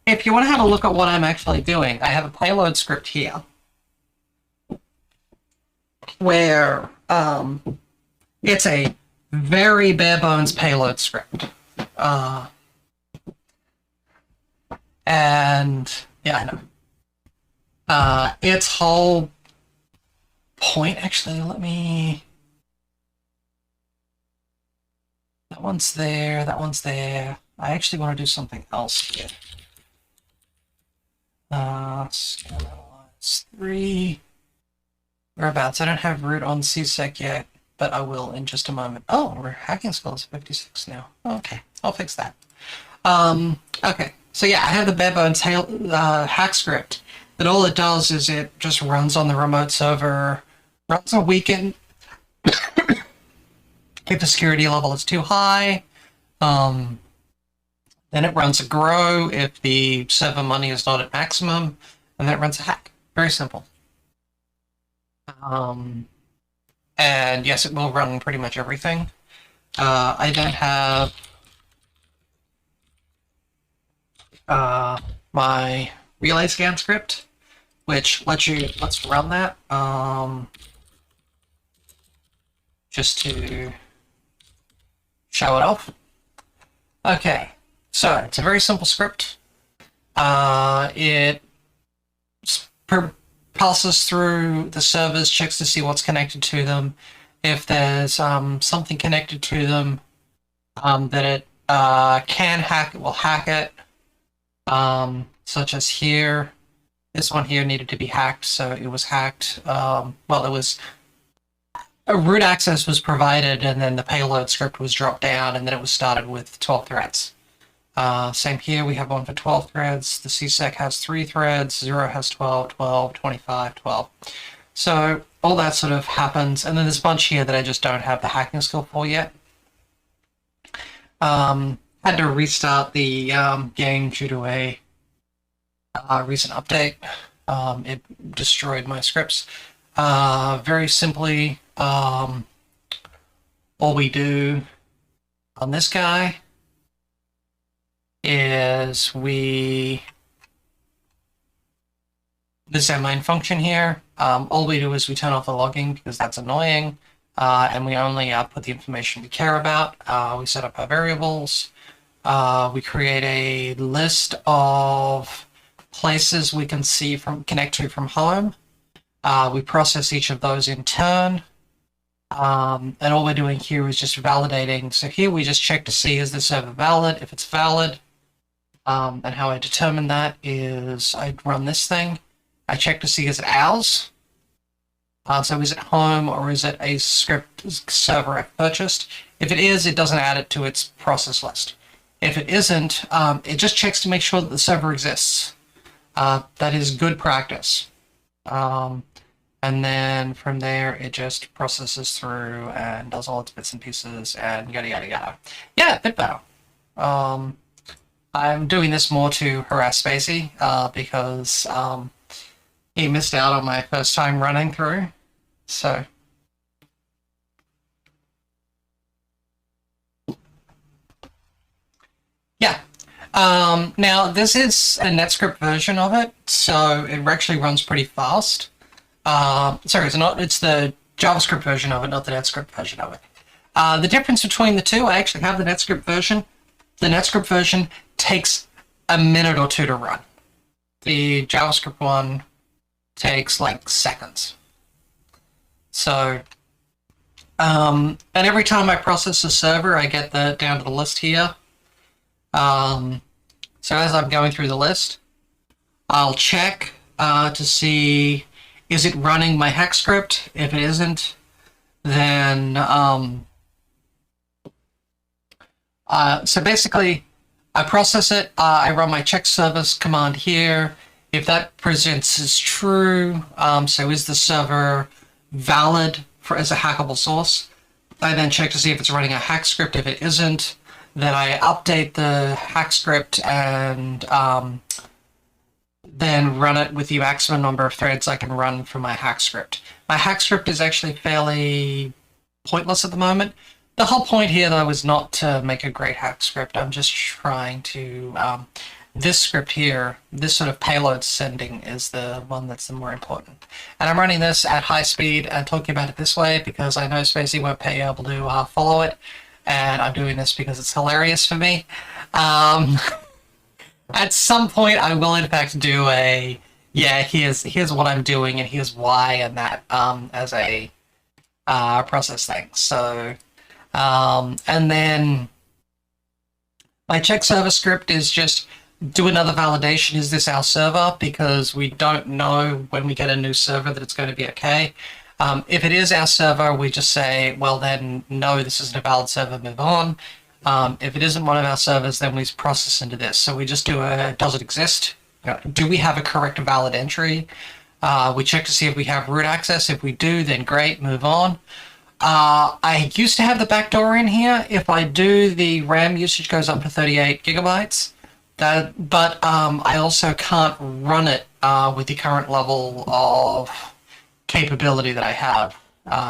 if you want to have a look at what I'm actually doing, I have a payload script here where it's a very bare bones payload script. And yeah, I know. Its whole point, actually, let me. That one's there, that one's there. I actually want to do something else here. Scale 3. Whereabouts? I don't have root on CSEC yet, but I will in just a moment. Oh, we're hacking skills 56 now. Okay, I'll fix that. Okay, so yeah, I have the bare bones hack script. But all it does is it just runs on the remote server, runs a weekend. If the security level is too high, then it runs a grow if the server money is not at maximum, and then it runs a hack. Very simple. And yes, it will run pretty much everything. I then have my relay scan script, which let's run that just to show it off. Okay, so it's a very simple script. It passes through the servers, checks to see what's connected to them. If there's something connected to them that it can hack, it will hack it. Such as here, this one here needed to be hacked, so it was hacked. Well, it was a root access was provided, and then the payload script was dropped down, and then it was started with 12 threads. Same here, we have one for 12 threads. The CSEC has 3 threads, 0 has 12, 12, 25, 12. So all that sort of happens, and then there's a bunch here that I just don't have the hacking skill for yet. Had to restart the game due to a recent update. It destroyed my scripts. Very simply, all we do on this guy is this is our main function here. All we do is we turn off the logging because that's annoying, and we only output the information we care about. We set up our variables. We create a list of places we can see connect to from home. We process each of those in turn. And all we're doing here is just validating. So here we just check to see is the server valid. If it's valid, and how I determine that is I run this thing. I check to see is it ours. So is it home or is it a script server I've purchased? If it is, it doesn't add it to its process list. If it isn't, it just checks to make sure that the server exists. That is good practice. And then from there, it just processes through and does all its bits and pieces and yada, yada, yada. Yeah, BitBow. I'm doing this more to harass Spacey because he missed out on my first time running through. So. Yeah. Now, this is a NetScript version of it, so it actually runs pretty fast. Sorry, it's the JavaScript version of it, not the NetScript version of it. The difference between the two, I actually have the NetScript version. The NetScript version takes a minute or two to run. The JavaScript one takes like seconds. So, and every time I process a server, I get down to the list here. So as I'm going through the list, I'll check to see, is it running my hex script? If it isn't, then so basically I process it, I run my check service command here. If that presents as true, so is the server valid as a hackable source, I then check to see if it's running a hack script. If it isn't, then I update the hack script and then run it with the maximum number of threads I can run for my hack script. My hack script is actually fairly pointless at the moment. The whole point here, though, is not to make a great hack script. I'm just trying to... this script here, this sort of payload sending is the one that's the more important. And I'm running this at high speed and talking about it this way because I know Spacey won't be able to follow it. And I'm doing this because it's hilarious for me. At some point, I will in fact do a, yeah, here's what I'm doing and here's why, and that as a process thing. So, and then my check server script is just do another validation. Is this our server? Because we don't know when we get a new server that it's going to be okay. If it is our server, we just say, well, then no, this isn't a valid server, move on. If it isn't one of our servers, then we process into this. So we just do a, does it exist? Do we have a correct valid entry? We check to see if we have root access. If we do, then great, move on. I used to have the backdoor in here. If I do, the RAM usage goes up to 38 gigabytes. But I also can't run it with the current level of capability that I have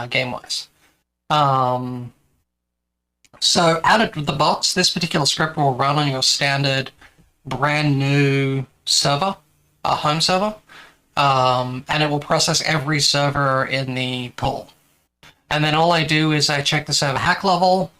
game-wise. So out of the box, this particular script will run on your standard brand new server, a home server, and it will process every server in the pool. And then all I do is I check the server hack level.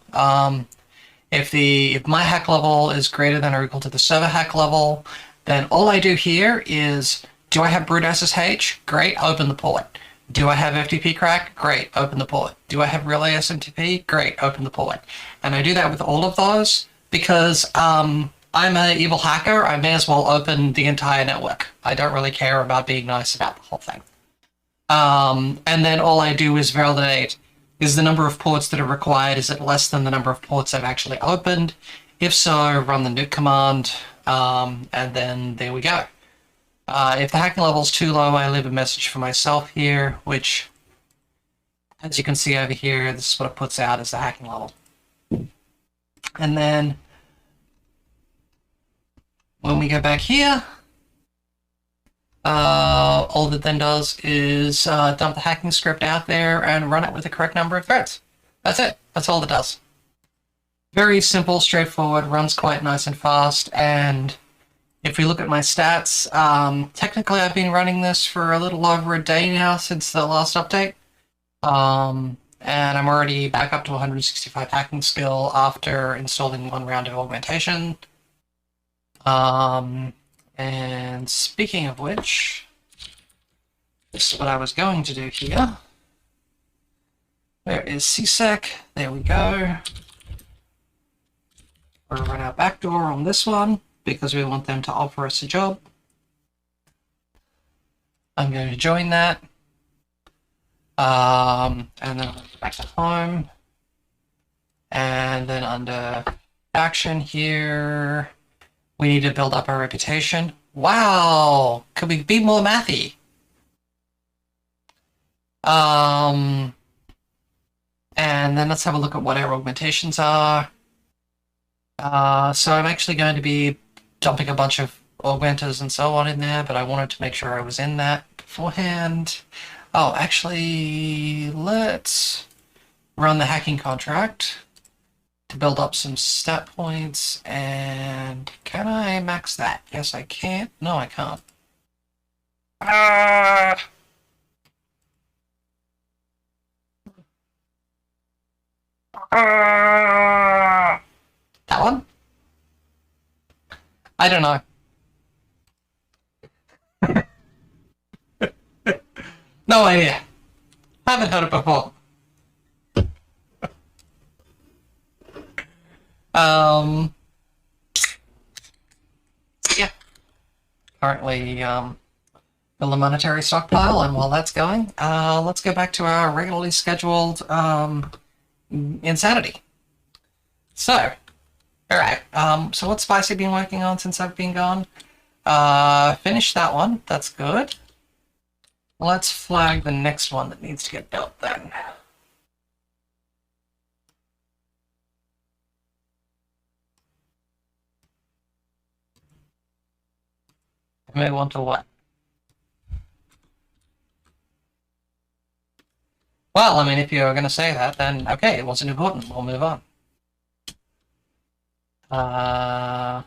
If my hack level is greater than or equal to the server hack level, then all I do here is, do I have root SSH? Great, open the port. Do I have FTP crack? Great, open the port. Do I have relay SMTP? Great, open the port. And I do that with all of those because I'm an evil hacker. I may as well open the entire network. I don't really care about being nice about the whole thing. And then all I do is validate, is the number of ports that are required, is it less than the number of ports I've actually opened? If so, run the nuke command, and then there we go. If the hacking level is too low, I leave a message for myself here, which, as you can see over here, this is what it puts out as the hacking level. And then, when we go back here, all it then does is dump the hacking script out there and run it with the correct number of threads. That's it. That's all it does. Very simple, straightforward, runs quite nice and fast, and if we look at my stats, technically I've been running this for a little over a day now since the last update. And I'm already back up to 165 hacking skill after installing one round of augmentation. And speaking of which, this is what I was going to do here. Where is CSEC? There we go. We're going to run our backdoor on this one, because we want them to offer us a job. I'm going to join that. And then I'll go back to home. And then under action here, we need to build up our reputation. Wow! Could we be more mathy? And then let's have a look at what our augmentations are. So I'm actually going to be dumping a bunch of augmenters and so on in there, but I wanted to make sure I was in that beforehand. Oh, actually, let's run the hacking contract to build up some stat points, and can I max that? Yes, I can. No, I can't. That one? I don't know. No idea. Haven't heard it before. Yeah. Currently, build a monetary stockpile, and while that's going, let's go back to our regularly scheduled, insanity. So, alright, so what's Spicy been working on since I've been gone? Finished that one, that's good. Let's flag the next one that needs to get built then. I may want to what? Well, I mean, if you're going to say that, then okay, it wasn't important. We'll move on. Oh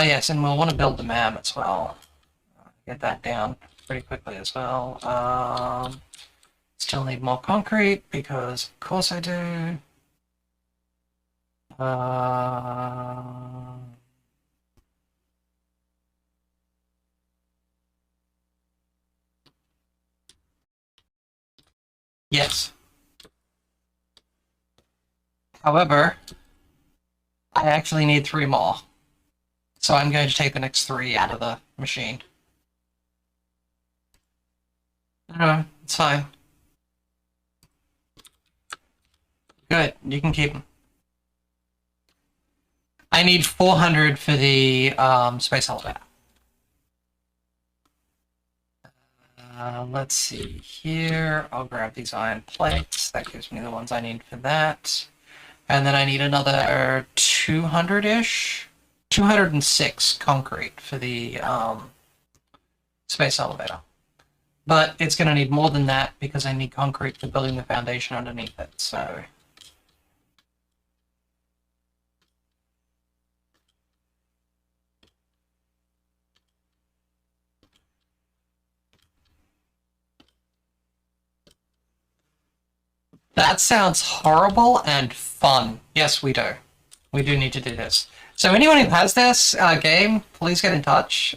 yes, and we'll want to build the MAM as well. Get that down pretty quickly as well. Still need more concrete, because of course I do. Yes. However, I actually need 3 more. So I'm going to take the next 3 out of the machine. No, it's fine. Good, you can keep them. I need 400 for the space elevator. Let's see here. I'll grab these iron plates. That gives me the ones I need for that. And then I need another 200-ish? 206 concrete for the space elevator. But it's going to need more than that because I need concrete for building the foundation underneath it, so... That sounds horrible and fun. Yes, we do. We do need to do this. So anyone who has this game, please get in touch.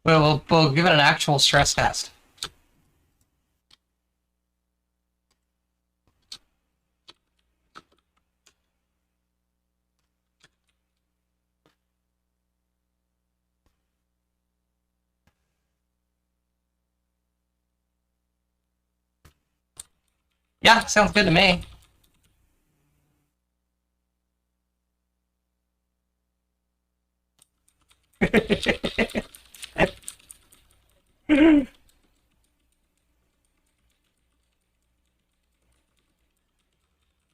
We'll give it an actual stress test. Yeah, sounds good to me.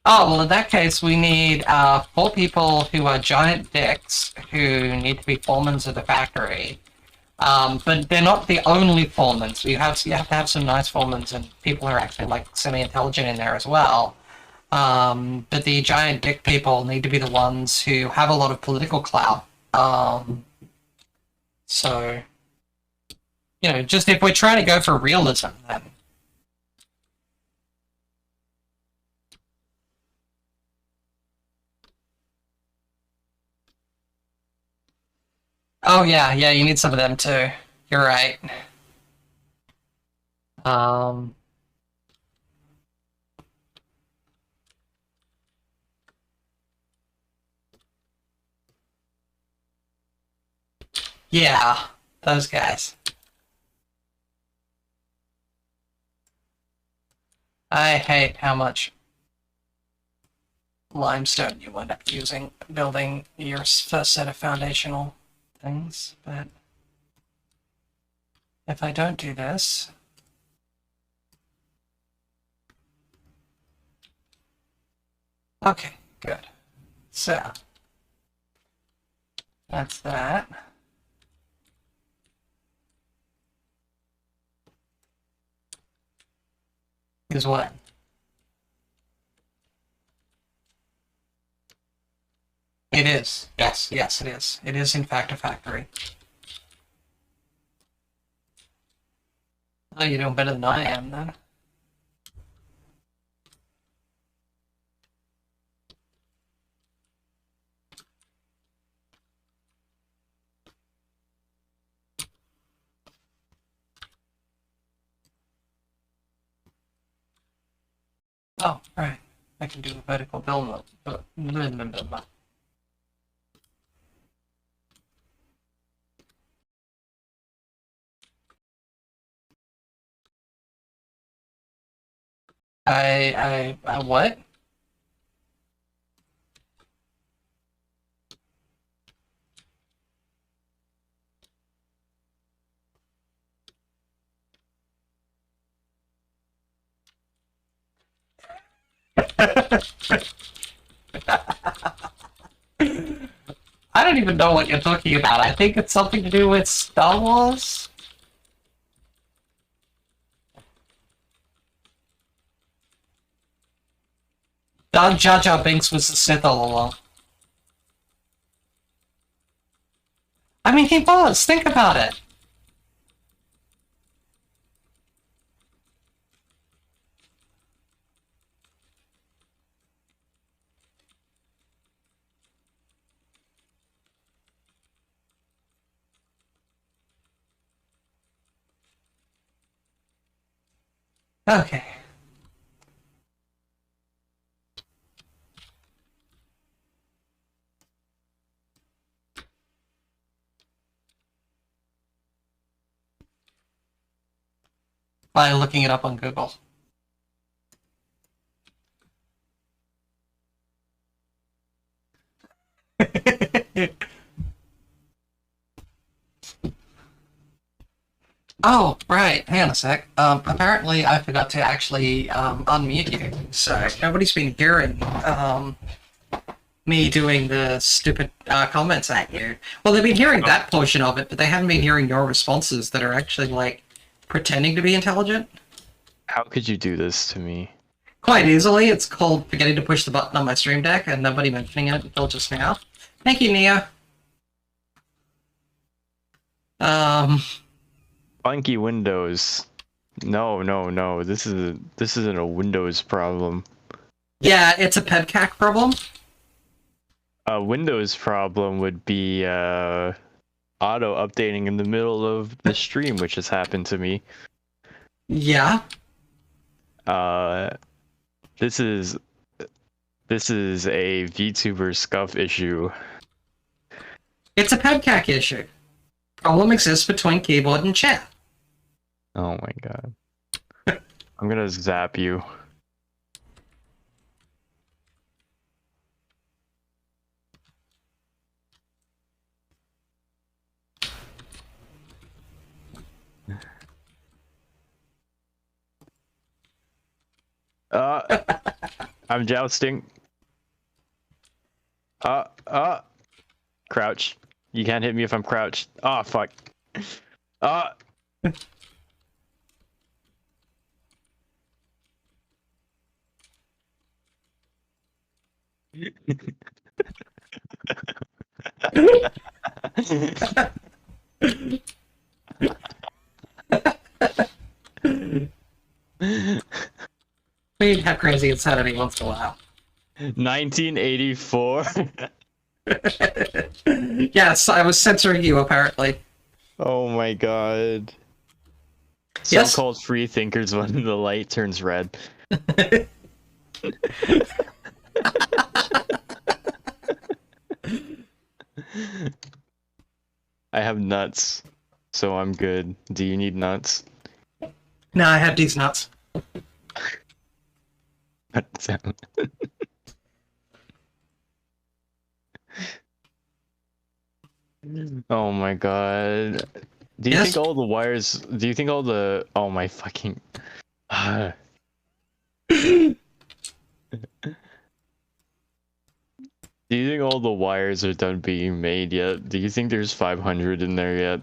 Oh, well, in that case, we need 4 people who are giant dicks who need to be foremen of the factory. But they're not the only foremen. So you have to have some nice foremen and people who are actually like semi-intelligent in there as well. But the giant dick people need to be the ones who have a lot of political clout. So, you know, just if we're trying to go for realism, then. Oh yeah, you need some of them too. You're right. Yeah, those guys. I hate how much limestone you end up using building your first set of foundational things, but if I don't do this... Okay, good. So, that's that. Is what? It is. Yes, it is. It is, in fact, a factory. Oh, you're doing better than I am, then. Oh, right. I can do a vertical build. I what? I don't even know what you're talking about. I think it's something to do with Star Wars. Jar Jar Binks was the Sith all along. I mean, he was. Think about it. Okay. By looking it up on Google. Oh, right. Hang on a sec. Apparently I forgot to actually unmute you, so nobody's been hearing me doing the stupid comments at you. Well, they've been hearing that portion of it, but they haven't been hearing your responses that are actually, like, pretending to be intelligent. How could you do this to me? Quite easily. It's called forgetting to push the button on my stream deck and nobody mentioning it until just now. Thank you, Nia. Funky Windows. No, no, no. This isn't a Windows problem. Yeah, it's a PEBCAC problem. A Windows problem would be auto updating in the middle of the stream, which has happened to me. Yeah. This is a VTuber scuff issue. It's a PEBCAC issue. Problem exists between keyboard and chat. Oh my god. I'm gonna zap you. I'm jousting. Crouch. You can't hit me if I'm crouched. Oh, fuck. We'd have crazy insanity once in a while. 1984. Yes, I was censoring you, apparently. Oh my god. Yes? So-called free thinkers when the light turns red. I have nuts, so I'm good. Do you need nuts? No, I have these nuts. Oh my god. Do you Yes? think all the wires... Do you think all the... Oh my fucking... Do you think all the wires are done being made yet? Do you think there's 500 in there yet?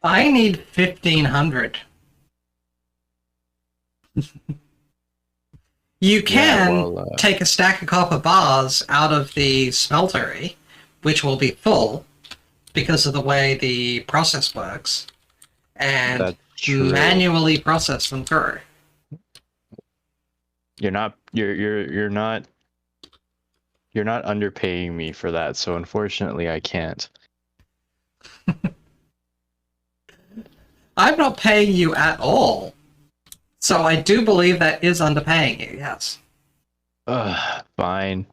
I need 1,500. You can take a stack of copper bars out of the smeltery, which will be full because of the way the process works, and manually process them through. You're not underpaying me for that, so unfortunately I can't. I'm not paying you at all. So I do believe that is underpaying you, yes. Fine.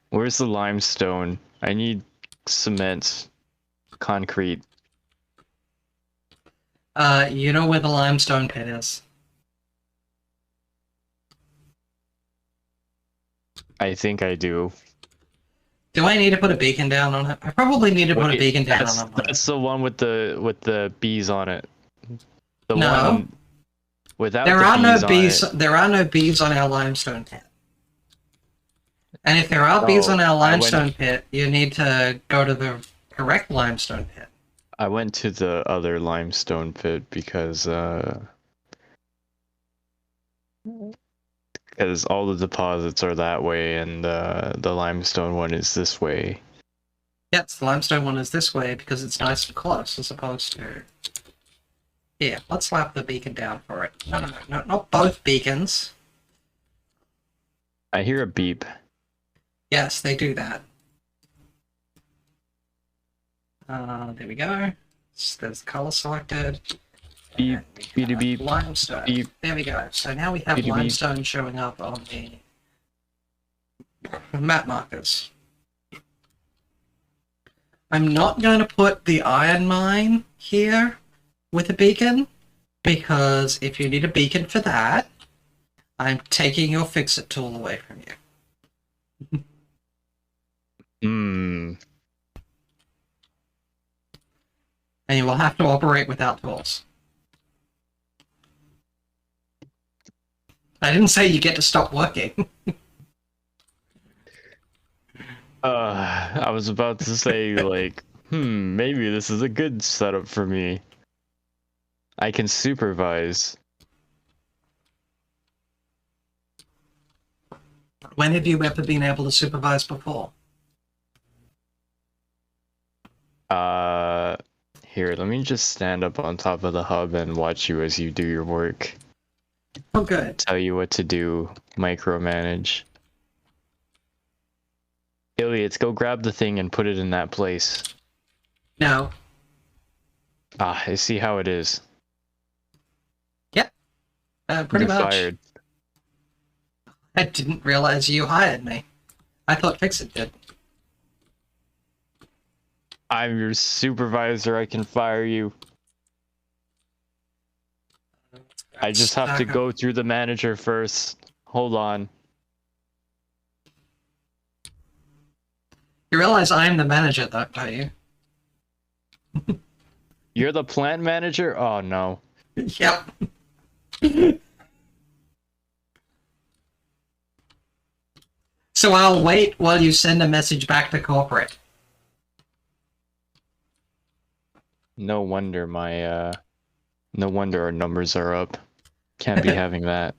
Where's the limestone? I need cement, concrete. You know where the limestone pit is. I think I do. Do I need to put a beacon down on it? I probably need to put a Wait, beacon down on it. that's the one with the bees on it. The No. one without There the are no bees bees. on it. There are no bees on our limestone pit. And if there are bees No, on our I limestone pit, you need to go to the correct limestone pit. I went to the other limestone pit because all the deposits are that way and the limestone one is this way. Yes, the limestone one is this way because it's nice and close as opposed to... Yeah, let's slap the beacon down for it. No, not both beacons. I hear a beep. Yes, they do that. There we go. There's the color selected. Beep, beep, beep, limestone. beep. There we go. So now we have Beep, beep. limestone showing up on the map markers. I'm not going to put the iron mine here with a beacon, because if you need a beacon for that, I'm taking your fix-it tool away from you. Hmm. And you will have to operate without tools. I didn't say you get to stop working. I was about to say, like, maybe this is a good setup for me. I can supervise. When have you ever been able to supervise before? Here, let me just stand up on top of the hub and watch you as you do your work. Oh, good. Tell you what to do, micromanage. Idiots, go grab the thing and put it in that place. No. Ah, I see how it is. Yep. Pretty You're much. fired. I didn't realize you hired me. I thought Fixit did. I'm your supervisor, I can fire you. I just have to go through the manager first. Hold on. You realize I'm the manager, though, don't you? You're the plant manager? Oh no. Yep. So I'll wait while you send a message back to corporate. No wonder my no wonder our numbers are up. Can't be having that.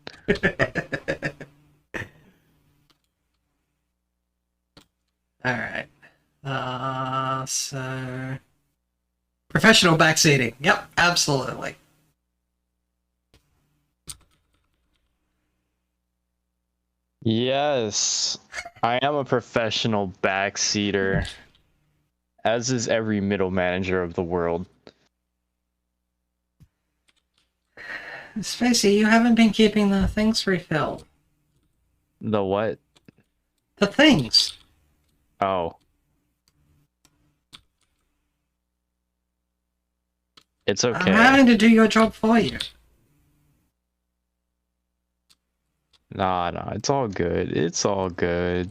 Alright. So... Professional backseating. Yep, absolutely. Yes, I am a professional backseater, as is every middle manager of the world. Spacey, you haven't been keeping the things refilled. The what? The things. Oh. It's okay. I'm having to do your job for you. Nah, it's all good. It's all good.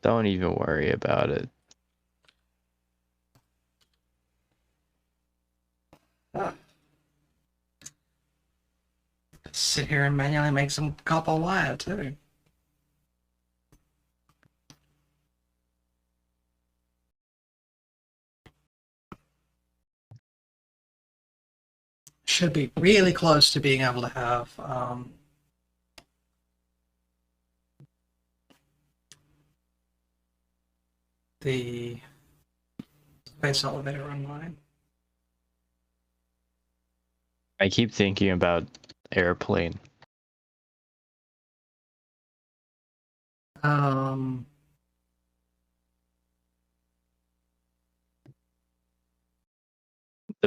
Don't even worry about it. Sit here and manually make some copper wire, too. Should be really close to being able to have the space elevator online. I keep thinking about airplane. The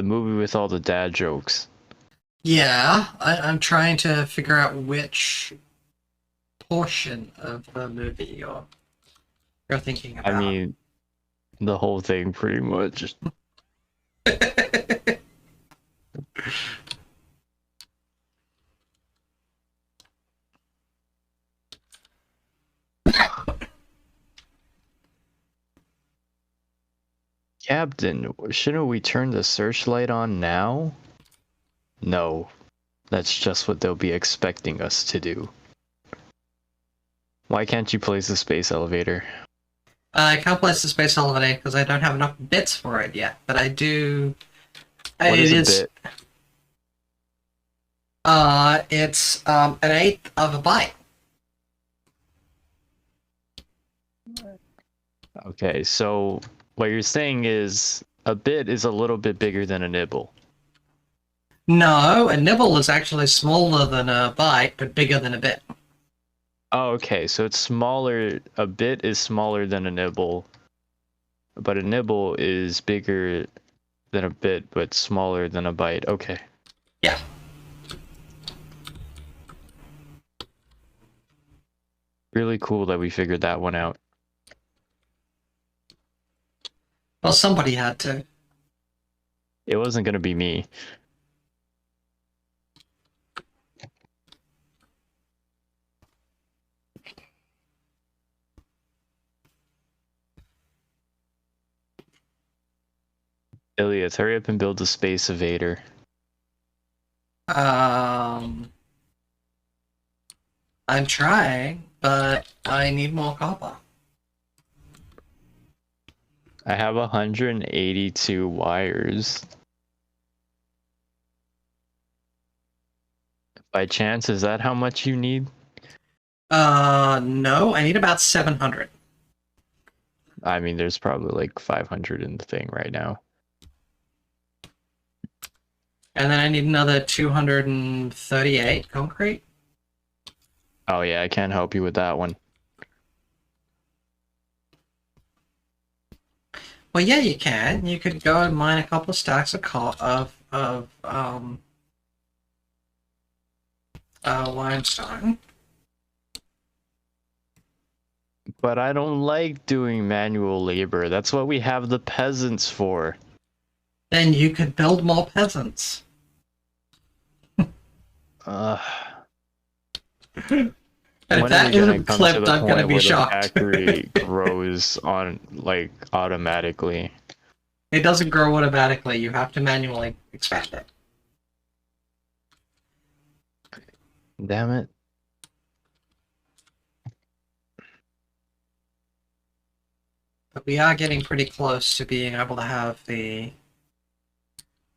movie with all the dad jokes. Yeah, I'm trying to figure out which portion of the movie you're thinking I about? mean, the whole thing pretty much. Captain, shouldn't we turn the searchlight on now? No, that's just what they'll be expecting us to do. Why can't you place the space elevator? I can't place the space elevator because I don't have enough bits for it yet, but I do. What is It a is. bit? It's an eighth of a byte. Okay, so what you're saying is a bit is a little bit bigger than a nibble. No, a nibble is actually smaller than a byte, but bigger than a bit. Oh, okay, so it's smaller. A bit is smaller than a nibble, but a nibble is bigger than a bit, but smaller than a byte. Okay. Yeah. Really cool that we figured that one out. Well, somebody had to. It wasn't gonna be me. Ilias, hurry up and build a space evader. I'm trying, but I need more copper. I have 182 wires. By chance, is that how much you need? No, I need about 700. I mean, there's probably like 500 in the thing right now. And then I need another 238 concrete. Oh yeah, I can't help you with that one. Well, yeah, you can. You could go and mine a couple of stacks of limestone. But I don't like doing manual labor. That's what we have the peasants for. Then you could build more peasants. Uh, And if when are that we gonna isn't come to clipped, the I'm gonna point be where the shocked. factory grows on like automatically? It doesn't grow automatically. You have to manually expand it. Damn it. But we are getting pretty close to being able to have the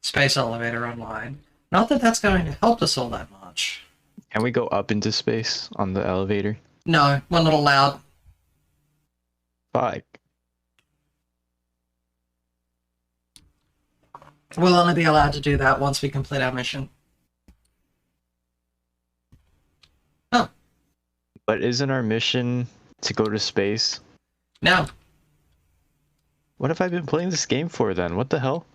space elevator online. Not that that's going to help us all that much. Can we go up into space on the elevator? No, we're not allowed. Fuck. We'll only be allowed to do that once we complete our mission. Oh. But isn't our mission to go to space? No. What have I been playing this game for then? What the hell?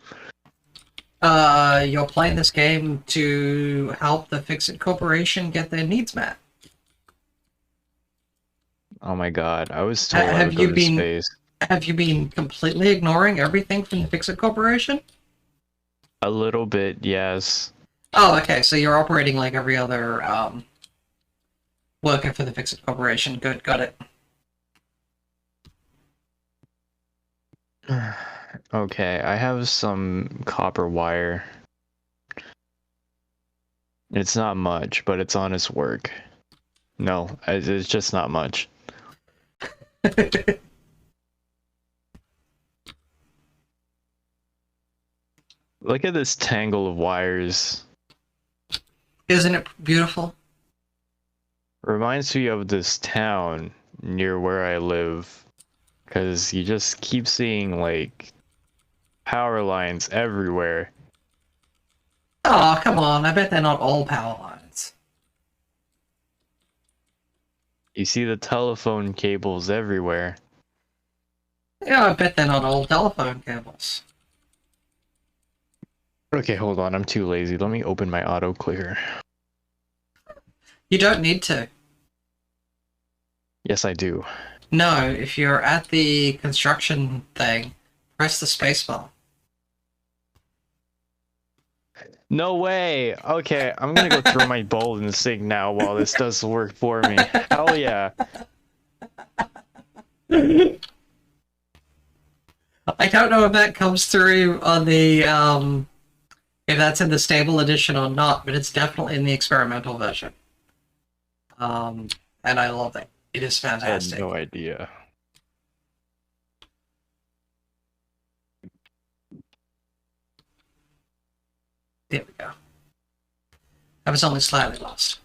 You're playing this game to help the Fix-It Corporation get their needs met. Oh my god, I was told I Have would go you to been space. have you been completely ignoring everything from the Fix-It Corporation? A little bit, yes. Oh, okay, so you're operating like every other worker for the Fix-It Corporation. Good, got it. Okay, I have some copper wire. It's not much, but it's honest work. No, it's just not much. Look at this tangle of wires. Isn't it beautiful? Reminds me of this town near where I live. Because you just keep seeing, like, power lines everywhere. Oh, come on. I bet they're not all power lines. You see the telephone cables everywhere. Yeah, I bet they're not all telephone cables. Okay, hold on. I'm too lazy. Let me open my auto clear. You don't need to. Yes, I do. No, if you're at the construction thing, press the spacebar. No way. Okay, I'm gonna go throw my bowl in the sink now while this does the work for me. Hell yeah. I don't know if that comes through on the if that's in the stable edition or not, but it's definitely in the experimental version. And I love it. It is I had fantastic. no idea. There we go. I was only slightly lost.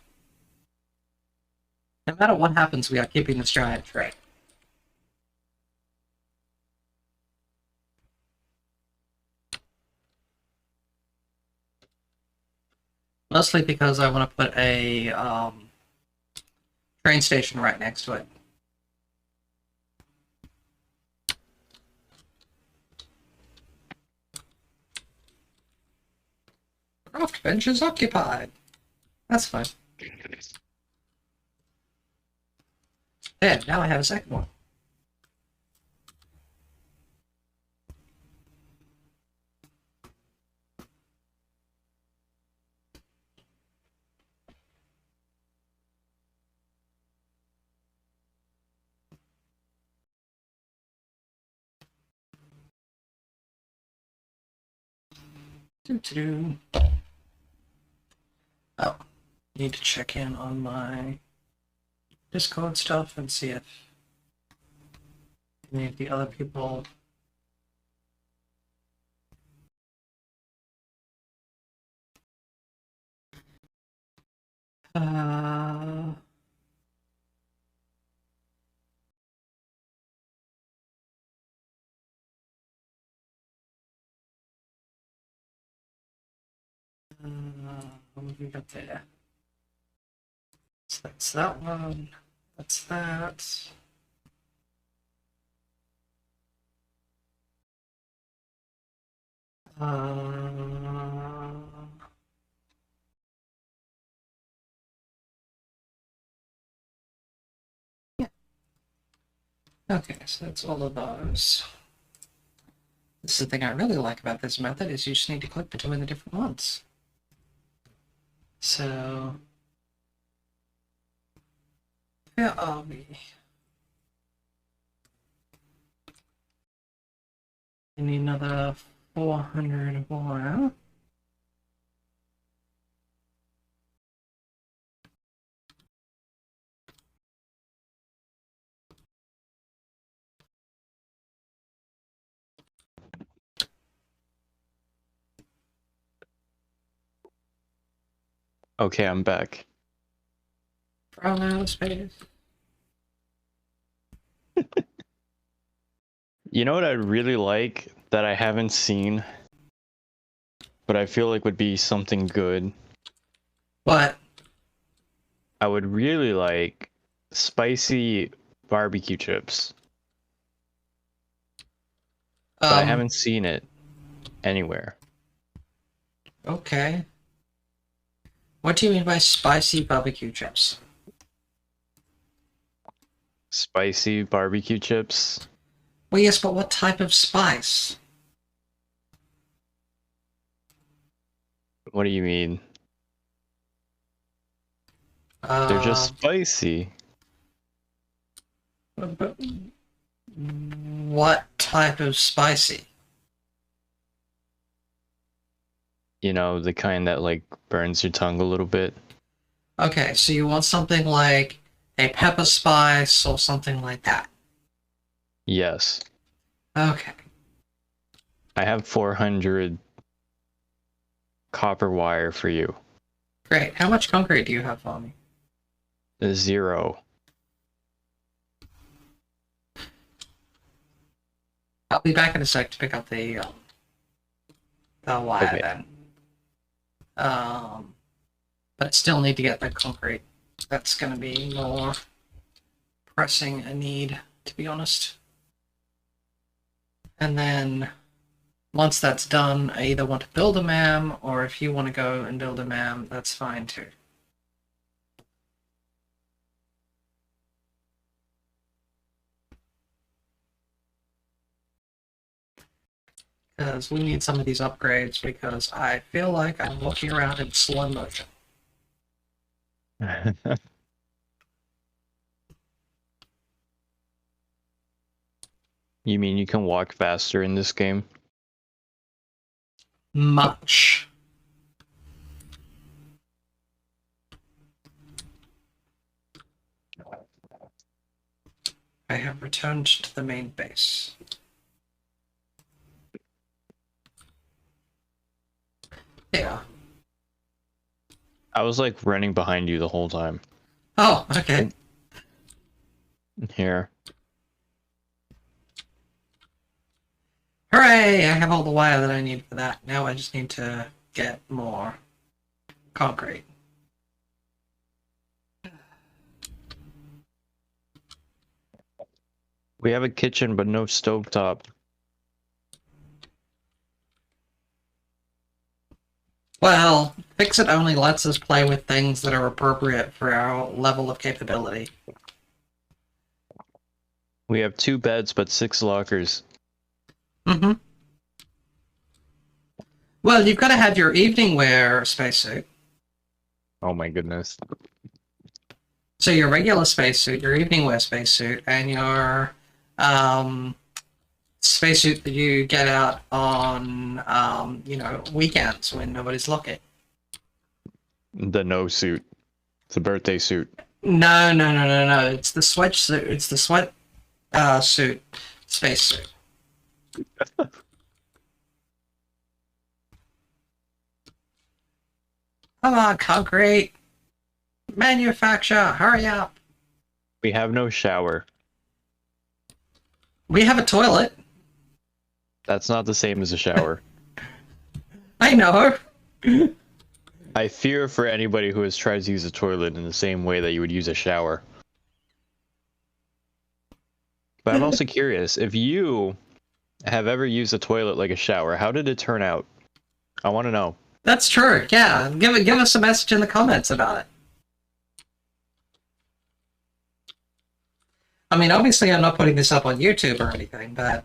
No matter what happens, we are keeping this giant tree. Mostly because I want to put a train station right next to it. Craft bench is occupied. That's fine. There, now I have a second one. Doo-doo. Oh, need to check in on my Discord stuff and see if any of the other people. Uh, what have we got there? So that's that one. That's that. Uh, yeah. Okay, so that's all of those. This is the thing I really like about this method is you just need to click between the different ones. So where are we? I need another 400 wire. Okay, I'm back. From outer space. You know what I'd really like that I haven't seen, but I feel like would be something good? What? I would really like spicy barbecue chips, but I haven't seen it anywhere. Okay. What do you mean by spicy barbecue chips? Spicy barbecue chips? Well, yes, but what type of spice? What do you mean? They're just spicy. But what type of spicy? You know, the kind that like burns your tongue a little bit. Okay, so you want something like a pepper spice or something like that. Yes. Okay. I have 400 copper wire for you. Great. How much concrete do you have for me? 0. I'll be back in a sec to pick up the wire Okay. then. But I still need to get the concrete. That's going to be more pressing a need, to be honest. And then once that's done, I either want to build a MAM, or if you want to go and build a MAM, that's fine too. Because we need some of these upgrades, because I feel like I'm looking around in slow motion. You mean you can walk faster in this game? Much. I have returned to the main base. Yeah. I was like running behind you the whole time. Oh, okay. Here. Hooray! I have all the wire that I need for that. Now I just need to get more concrete. We have a kitchen, but no stovetop. Well, Fix-It only lets us play with things that are appropriate for our level of capability. We have 2 beds, but 6 lockers. Mm-hmm. Well, you've got to have your evening wear spacesuit. Oh my goodness. So your regular spacesuit, your evening wear spacesuit, and your spacesuit that you get out on, weekends when nobody's looking. The no suit. It's a birthday suit. No. It's the sweatsuit. It's the sweat suit, spacesuit. Come on, concrete. Manufacture, hurry up. We have no shower. We have a toilet. That's not the same as a shower. I know. I fear for anybody who has tried to use a toilet in the same way that you would use a shower. But I'm also curious, if you have ever used a toilet like a shower, how did it turn out? I want to know. That's true. Yeah, give us a message in the comments about it. I mean, obviously, I'm not putting this up on YouTube or anything, but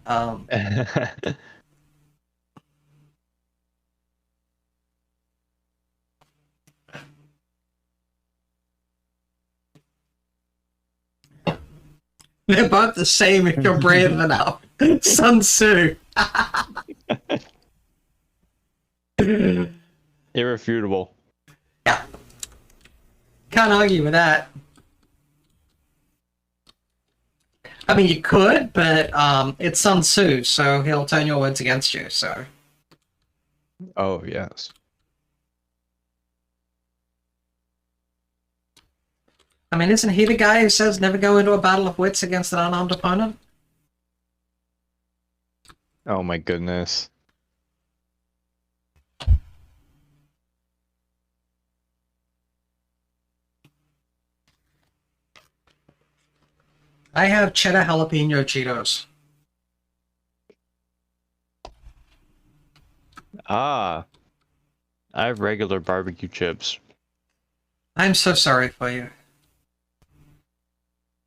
they're both the same if you're brave enough. Sun Tzu. Irrefutable. Yeah. Can't argue with that. I mean, you could, but it's Sun Tzu, so he'll turn your words against you, so. Oh, yes. I mean, isn't he the guy who says never go into a battle of wits against an unarmed opponent? Oh my goodness. I have cheddar jalapeno Cheetos. Ah. I have regular barbecue chips. I'm so sorry for you.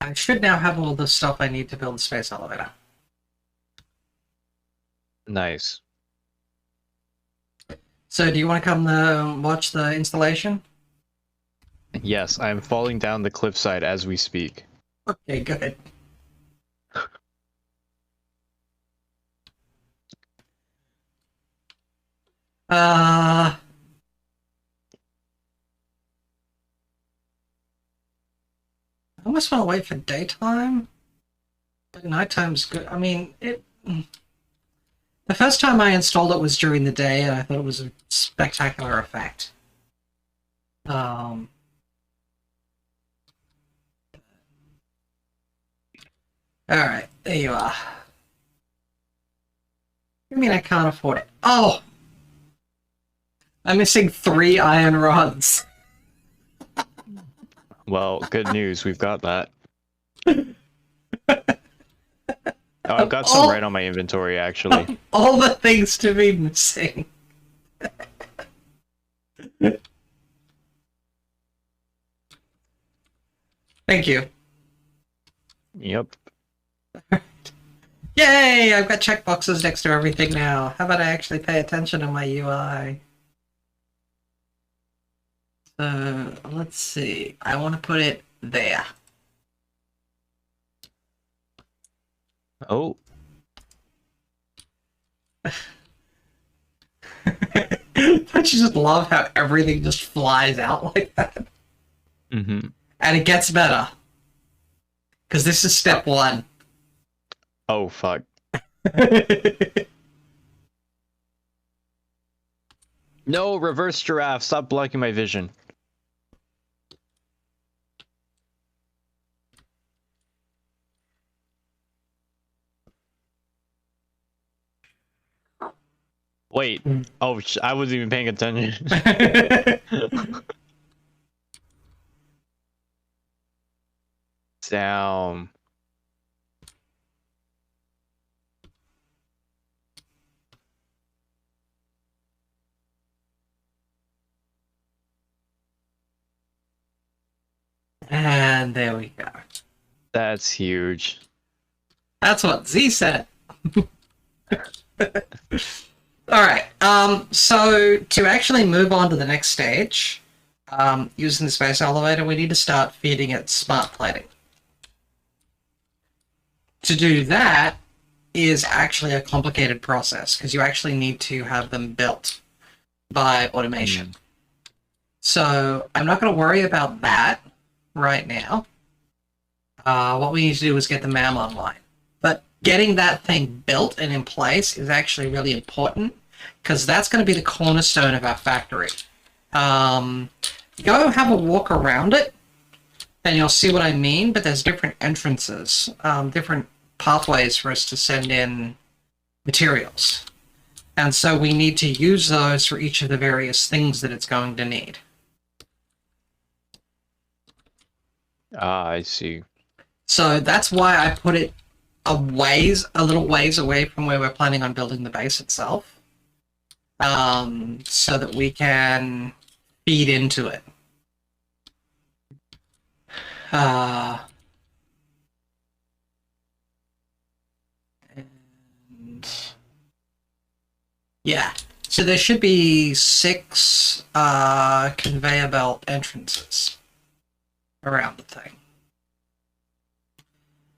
I should now have all the stuff I need to build a space elevator. Nice. So do you want to come watch the installation? Yes, I'm falling down the cliffside as we speak. Okay, good. I almost want to wait for daytime, but nighttime's good. I mean, the first time I installed it was during the day, and I thought it was a spectacular effect. Alright, there you are. I mean, I can't afford it. Oh! I'm missing 3 iron rods. Well, good news, we've got that. Oh, I've got some right on my inventory, actually. All the things to be missing. Thank you. Yep. Yay! I've got checkboxes next to everything now. How about I actually pay attention to my UI? So, let's see. I want to put it there. Oh. Don't you just love how everything just flies out like that? Mm-hmm. And it gets better. Because this is step one. Oh, fuck. No, reverse giraffe. Stop blocking my vision. Wait. Oh, I wasn't even paying attention. Down. And there we go. That's huge. That's what Z said. Alright, so to actually move on to the next stage, using the space elevator, we need to start feeding it smart plating. To do that is actually a complicated process, because you actually need to have them built by automation. So I'm not going to worry about that right now. What we need to do is get the MAM online. But getting that thing built and in place is actually really important, because that's going to be the cornerstone of our factory. Go have a walk around it, and you'll see what I mean, but there's different entrances, different pathways for us to send in materials. And so we need to use those for each of the various things that it's going to need. Ah, I see. So that's why I put it a little ways away from where we're planning on building the base itself, so that we can feed into it. And yeah, so there should be 6 conveyor belt entrances around the thing.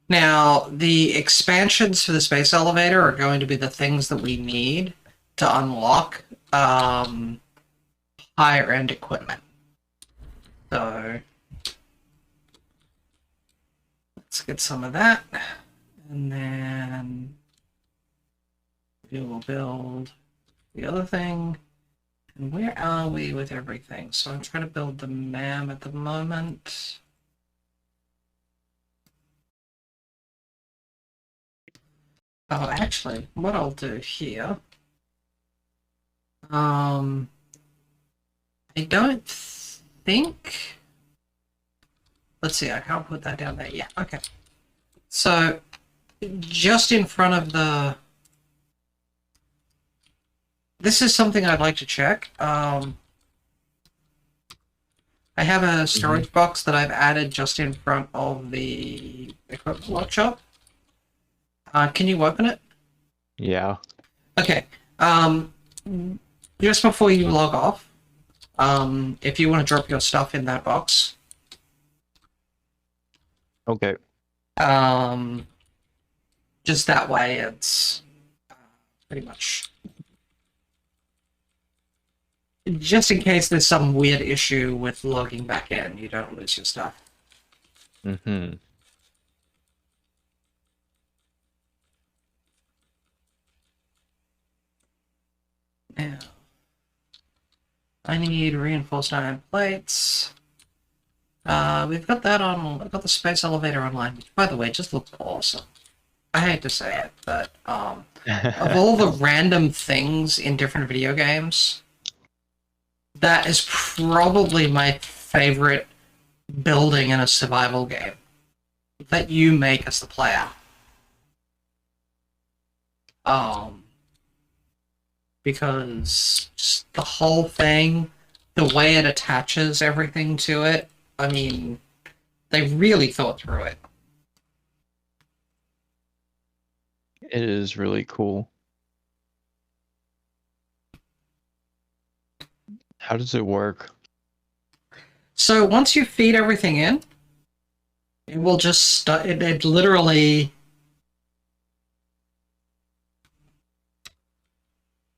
Now, the expansions for the space elevator are going to be the things that we need to unlock higher end equipment. So let's get some of that, and then we will build the other thing. And where are we with everything? So I'm trying to build the MAM at the moment. Oh, actually, what I'll do here, I don't think, let's see, I can't put that down there. Yeah, okay. So, just in front of the, this is something I'd like to check. I have a storage box that I've added just in front of the equipment workshop. Can you open it? Yeah. Okay. Just before you log off, if you want to drop your stuff in that box. Okay. Just that way it's pretty much... Just in case there's some weird issue with logging back in, you don't lose your stuff. Mm-hmm. Now, I need reinforced iron plates. We've got that on. I've got the space elevator online, which, by the way, just looks awesome. I hate to say it, but of all the random things in different video games, that is probably my favorite building in a survival game that you make as the player. Because just the whole thing, the way it attaches everything to it, I mean, they really thought through it. It is really cool. How does it work? So once you feed everything in, it will just it literally,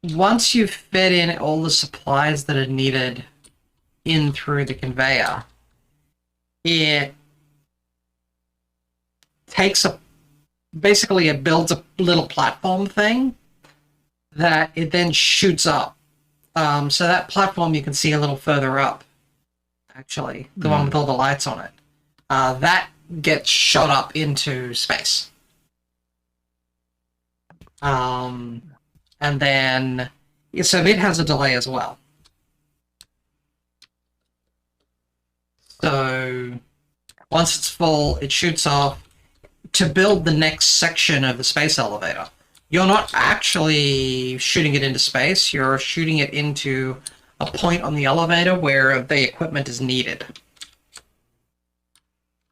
once you've fed in all the supplies that are needed in through the conveyor, it takes basically it builds a little platform thing that it then shoots up. So that platform you can see a little further up, actually, the one with all the lights on it. That gets shot up into space. And then, so it has a delay as well. So once it's full, it shoots off to build the next section of the space elevator. You're not actually shooting it into space, you're shooting it into a point on the elevator where the equipment is needed.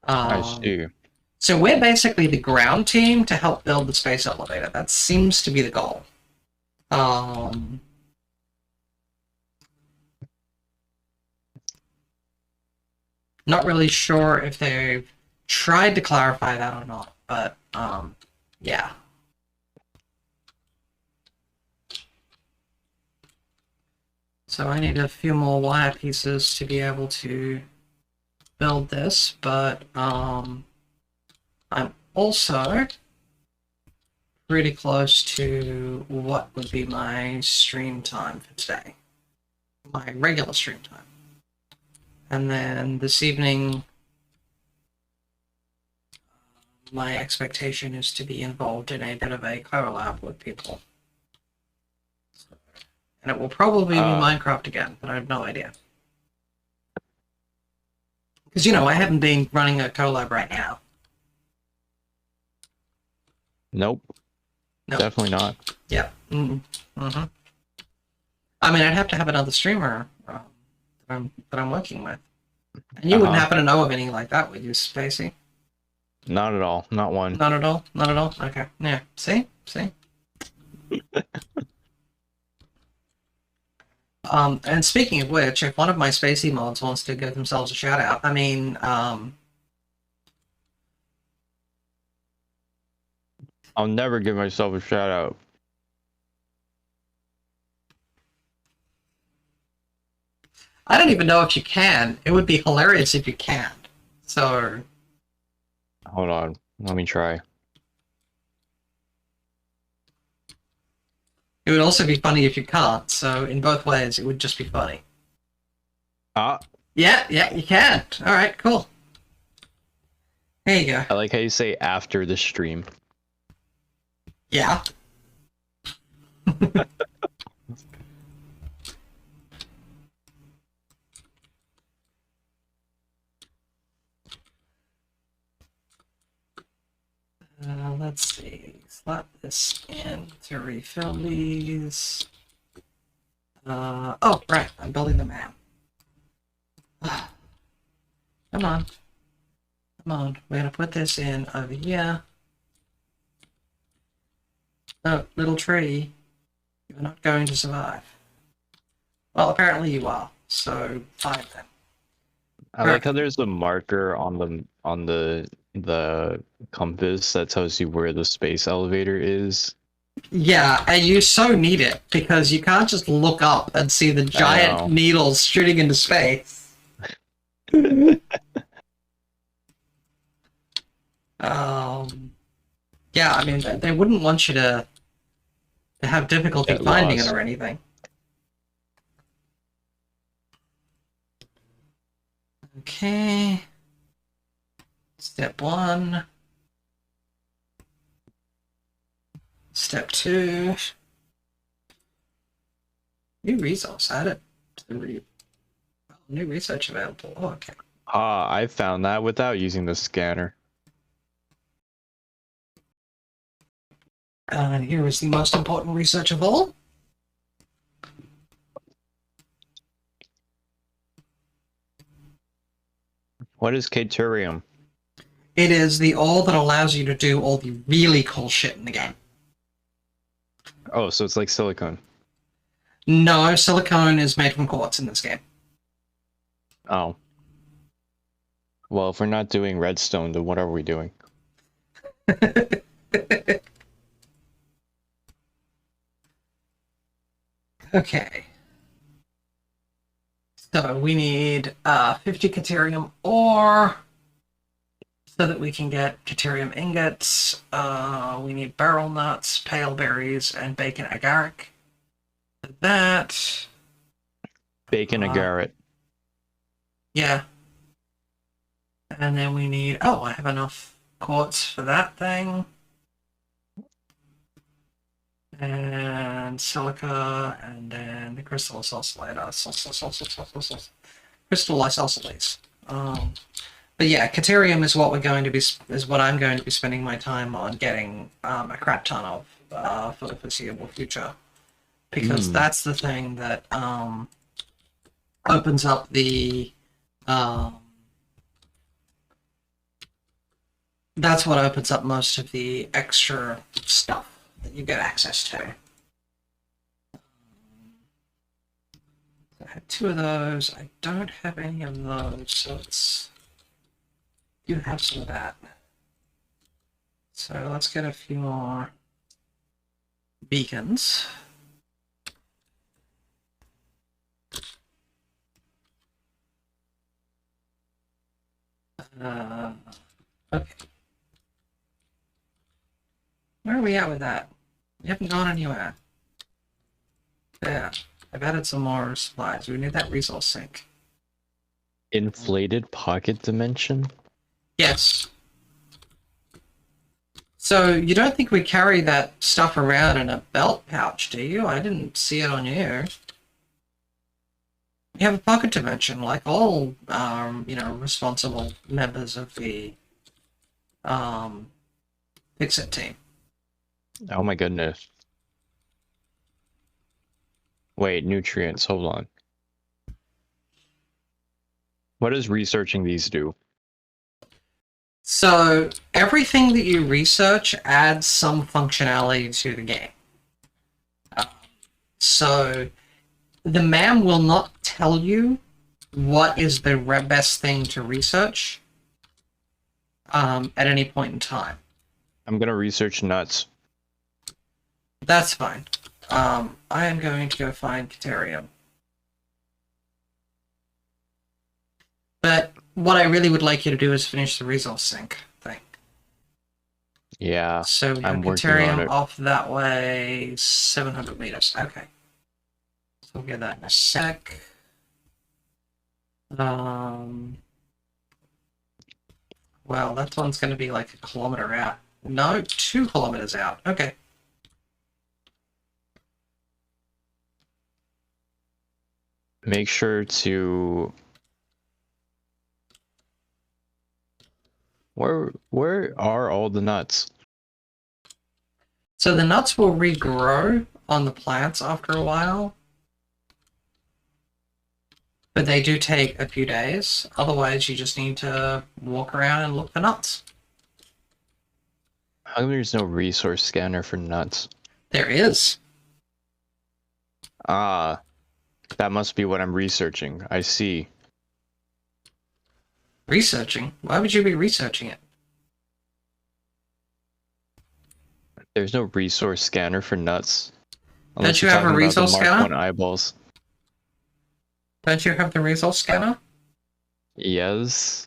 I see. So we're basically the ground team to help build the space elevator. That seems to be the goal. Not really sure if they've tried to clarify that or not, but yeah. So I need a few more wire pieces to be able to build this, but I'm also pretty close to what would be my stream time for today. My regular stream time. And then this evening, my expectation is to be involved in a bit of a collab with people. And it will probably be Minecraft again, but I have no idea. Because, you know, I haven't been running a collab right now. Nope. Definitely not. Yeah. Mm-hmm. I mean, I'd have to have another streamer that I'm working with. And you wouldn't happen to know of any like that, would you, Spacey? Not at all. Not one. Not at all? Not at all? Okay. Yeah. See? And speaking of which, if one of my Spacey mods wants to give themselves a shout out, I mean, I'll never give myself a shout out. I don't even know if you can. It would be hilarious if you can. So... Hold on. Let me try. It would also be funny if you can't, so in both ways, it would just be funny. Yeah, you can. Alright, cool. There you go. I like how you say after the stream. Yeah. Let's see. Slap this in to refill these. Oh, right. I'm building the map. Come on. We're gonna put this in over here. Oh, little tree. You're not going to survive. Well, apparently you are. So, fine then. I like how there's a marker on the compass that tells you where the space elevator is. Yeah, and you so need it because you can't just look up and see the giant needles shooting into space. Yeah, I mean, they wouldn't want you to have difficulty finding it or anything. Okay. Step 1. Step 2. New resource added to the new research available. Oh, okay. I found that without using the scanner. And here is the most important research of all. What is Caturium? It is the ore that allows you to do all the really cool shit in the game. Oh, so it's like silicone. No, silicone is made from quartz in this game. Oh. Well, if we're not doing redstone, then what are we doing? Okay. So we need 50 Caterium ore so that we can get Caterium ingots. We need barrel nuts, pale berries, and bacon agaric. That. Bacon agarret. Yeah. And then we need... Oh, I have enough quartz for that thing. And silica, and then the crystal isoscellator. Crystal isoscellates. But yeah, Caterium is what I'm going to be spending my time on getting a crap ton of for the foreseeable future, because that's the thing that opens up the that's what opens up most of the extra stuff that you get access to. I have 2 of those. I don't have any of those, so it's... You have some of that. So let's get a few more beacons. Okay. Where are we at with that? We haven't gone anywhere. Yeah, I've added some more supplies. We need that resource sink. Inflated pocket dimension? Yes. So you don't think we carry that stuff around in a belt pouch, do you? I didn't see it on you. You have a pocket dimension, like all, responsible members of the, Fix-It team. Oh my goodness. Wait, nutrients, hold on. What does researching these do? So everything that you research adds some functionality to the game. So the man will not tell you what is the best thing to research at any point in time. I'm gonna research nuts. That's fine. I am going to go find Caterium. But what I really would like you to do is finish the resource sink thing. Yeah, So we have I'm working on Caterium it. off that way, 700 meters. Okay. So we'll get that in a sec. Well, that one's going to be like a kilometer out. No, 2 kilometers out. Okay. Make sure to... Where are all the nuts? So the nuts will regrow on the plants after a while. But they do take a few days. Otherwise, you just need to walk around and look for nuts. How come there's no resource scanner for nuts? There is. Ah, that must be what I'm researching. I see. Researching? Why would you be researching it? There's no resource scanner for nuts. Don't you have a resource Mark scanner? 1 eyeballs. Don't you have the resource scanner? Yes.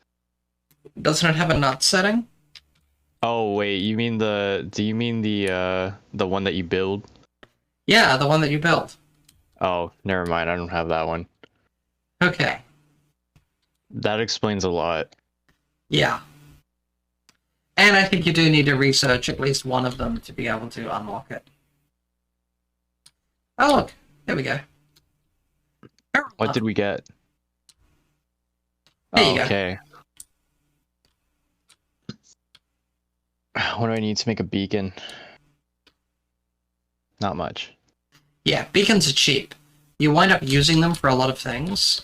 Doesn't it have a nut setting? Oh wait, you mean do you mean the one that you build? Yeah, the one that you built. Oh, never mind, I don't have that one. Okay. That explains a lot. Yeah. And I think you do need to research at least one of them to be able to unlock it. Oh look, there we go. What did we get? There you Oh, go. okay. What do I need to make a beacon? Not much. Yeah, beacons are cheap. You wind up using them for a lot of things.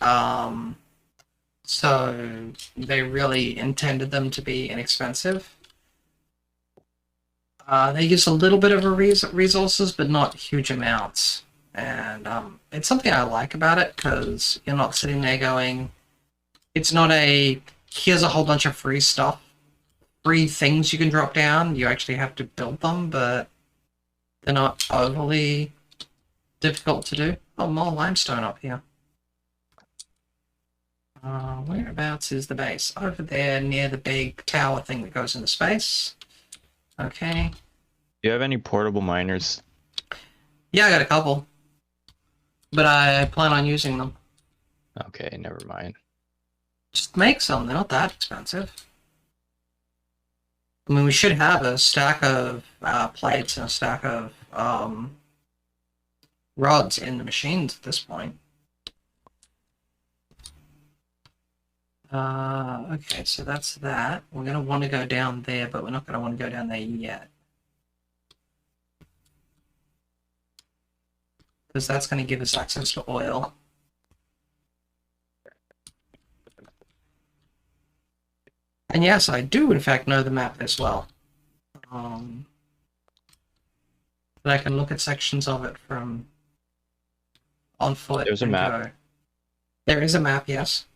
So they really intended them to be inexpensive. They use a little bit of a resources, but not huge amounts. And it's something I like about it, because you're not sitting there going, it's not a, here's a whole bunch of free stuff, free things you can drop down. You actually have to build them, but they're not overly difficult to do. Oh, more limestone up here. Whereabouts is the base? Over there near the big tower thing that goes into space. Okay. Do you have any portable miners? Yeah, I got a couple. But I plan on using them. Okay, never mind. Just make some, they're not that expensive. I mean, we should have a stack of plates and a stack of rods in the machines at this point. Okay, so that's that. We're going to want to go down there, but we're not going to want to go down there yet. Because that's going to give us access to oil. And yes, I do in fact know the map as well. But I can look at sections of it from on foot. There's a map. Go. There is a map, yes.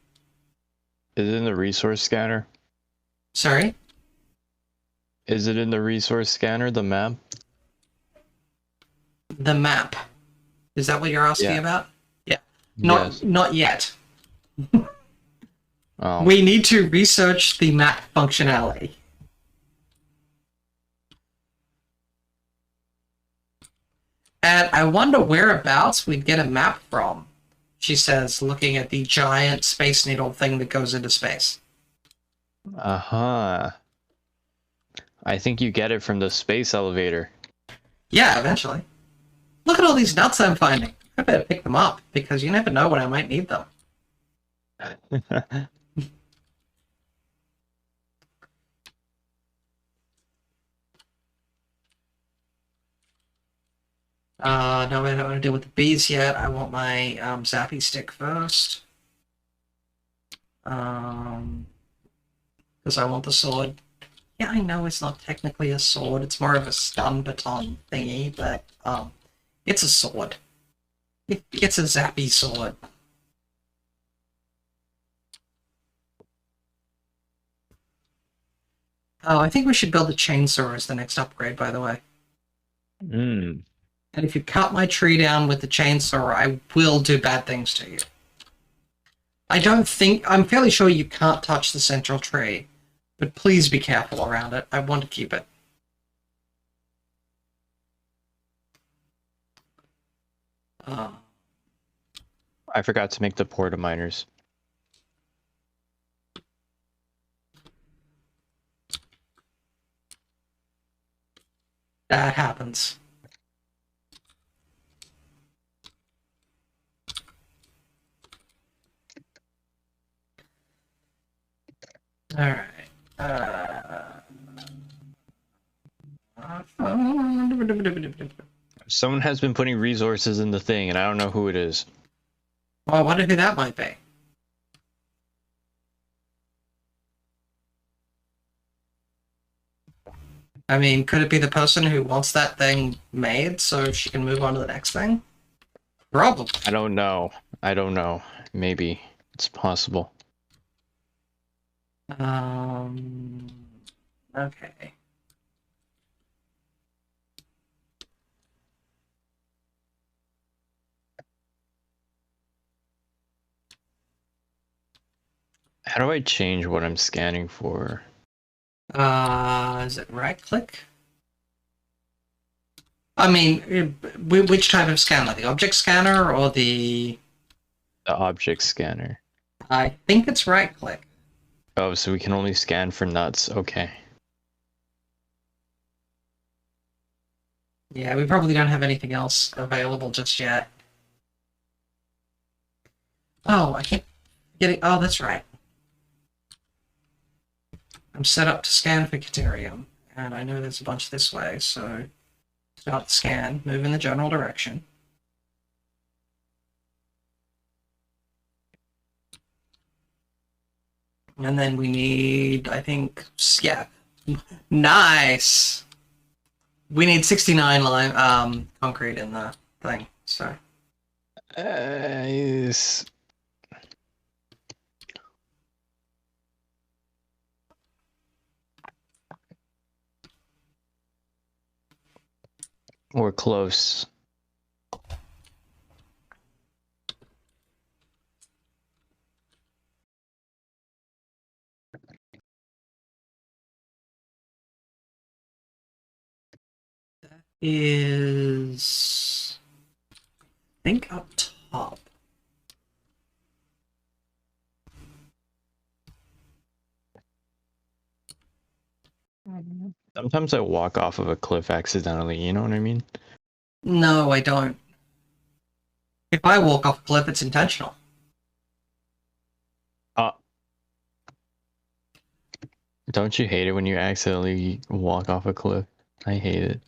Is it in the resource scanner? Sorry? Is it in the resource scanner, the map? The map. Is that what you're asking about? Yeah. Yes. Not yet. Oh. We need to research the map functionality. And I wonder whereabouts we'd get a map from, she says, looking at the giant Space Needle thing that goes into space. Uh-huh. I think you get it from the space elevator. Yeah, eventually. Look at all these nuts I'm finding. I better pick them up, because you never know when I might need them. No, I don't want to deal with the bees yet. I want my zappy stick first. Because I want the sword. Yeah, I know it's not technically a sword. It's more of a stun baton thingy, but it's a sword. It's a zappy sword. Oh, I think we should build a chainsaw as the next upgrade, by the way. Hmm. And if you cut my tree down with the chainsaw, I will do bad things to you. I'm fairly sure you can't touch the central tree, but please be careful around it. I want to keep it. I forgot to make the porta miners. That happens. Alright. Someone has been putting resources in the thing, and I don't know who it is. Well, I wonder who that might be. I mean, could it be the person who wants that thing made so she can move on to the next thing? Probably. I don't know. I don't know. Maybe. It's possible. Okay. How do I change what I'm scanning for? Is it right click? I mean, which type of scanner? The object scanner or the... The object scanner. I think it's right click. Oh, so we can only scan for nuts. Okay. Yeah, we probably don't have anything else available just yet. Oh, I can't get it. Oh, that's right. I'm set up to scan for Caterium, and I know there's a bunch this way, so start the scan, move in the general direction. And then we need, I think, yeah. Nice! we need 69 lime concrete in the thing. So Yes. We're close. is I think up top. Sometimes I walk off of a cliff accidentally, you know what I mean? No, I don't. If I walk off a cliff, it's intentional. Don't you hate it when you accidentally walk off a cliff? I hate it.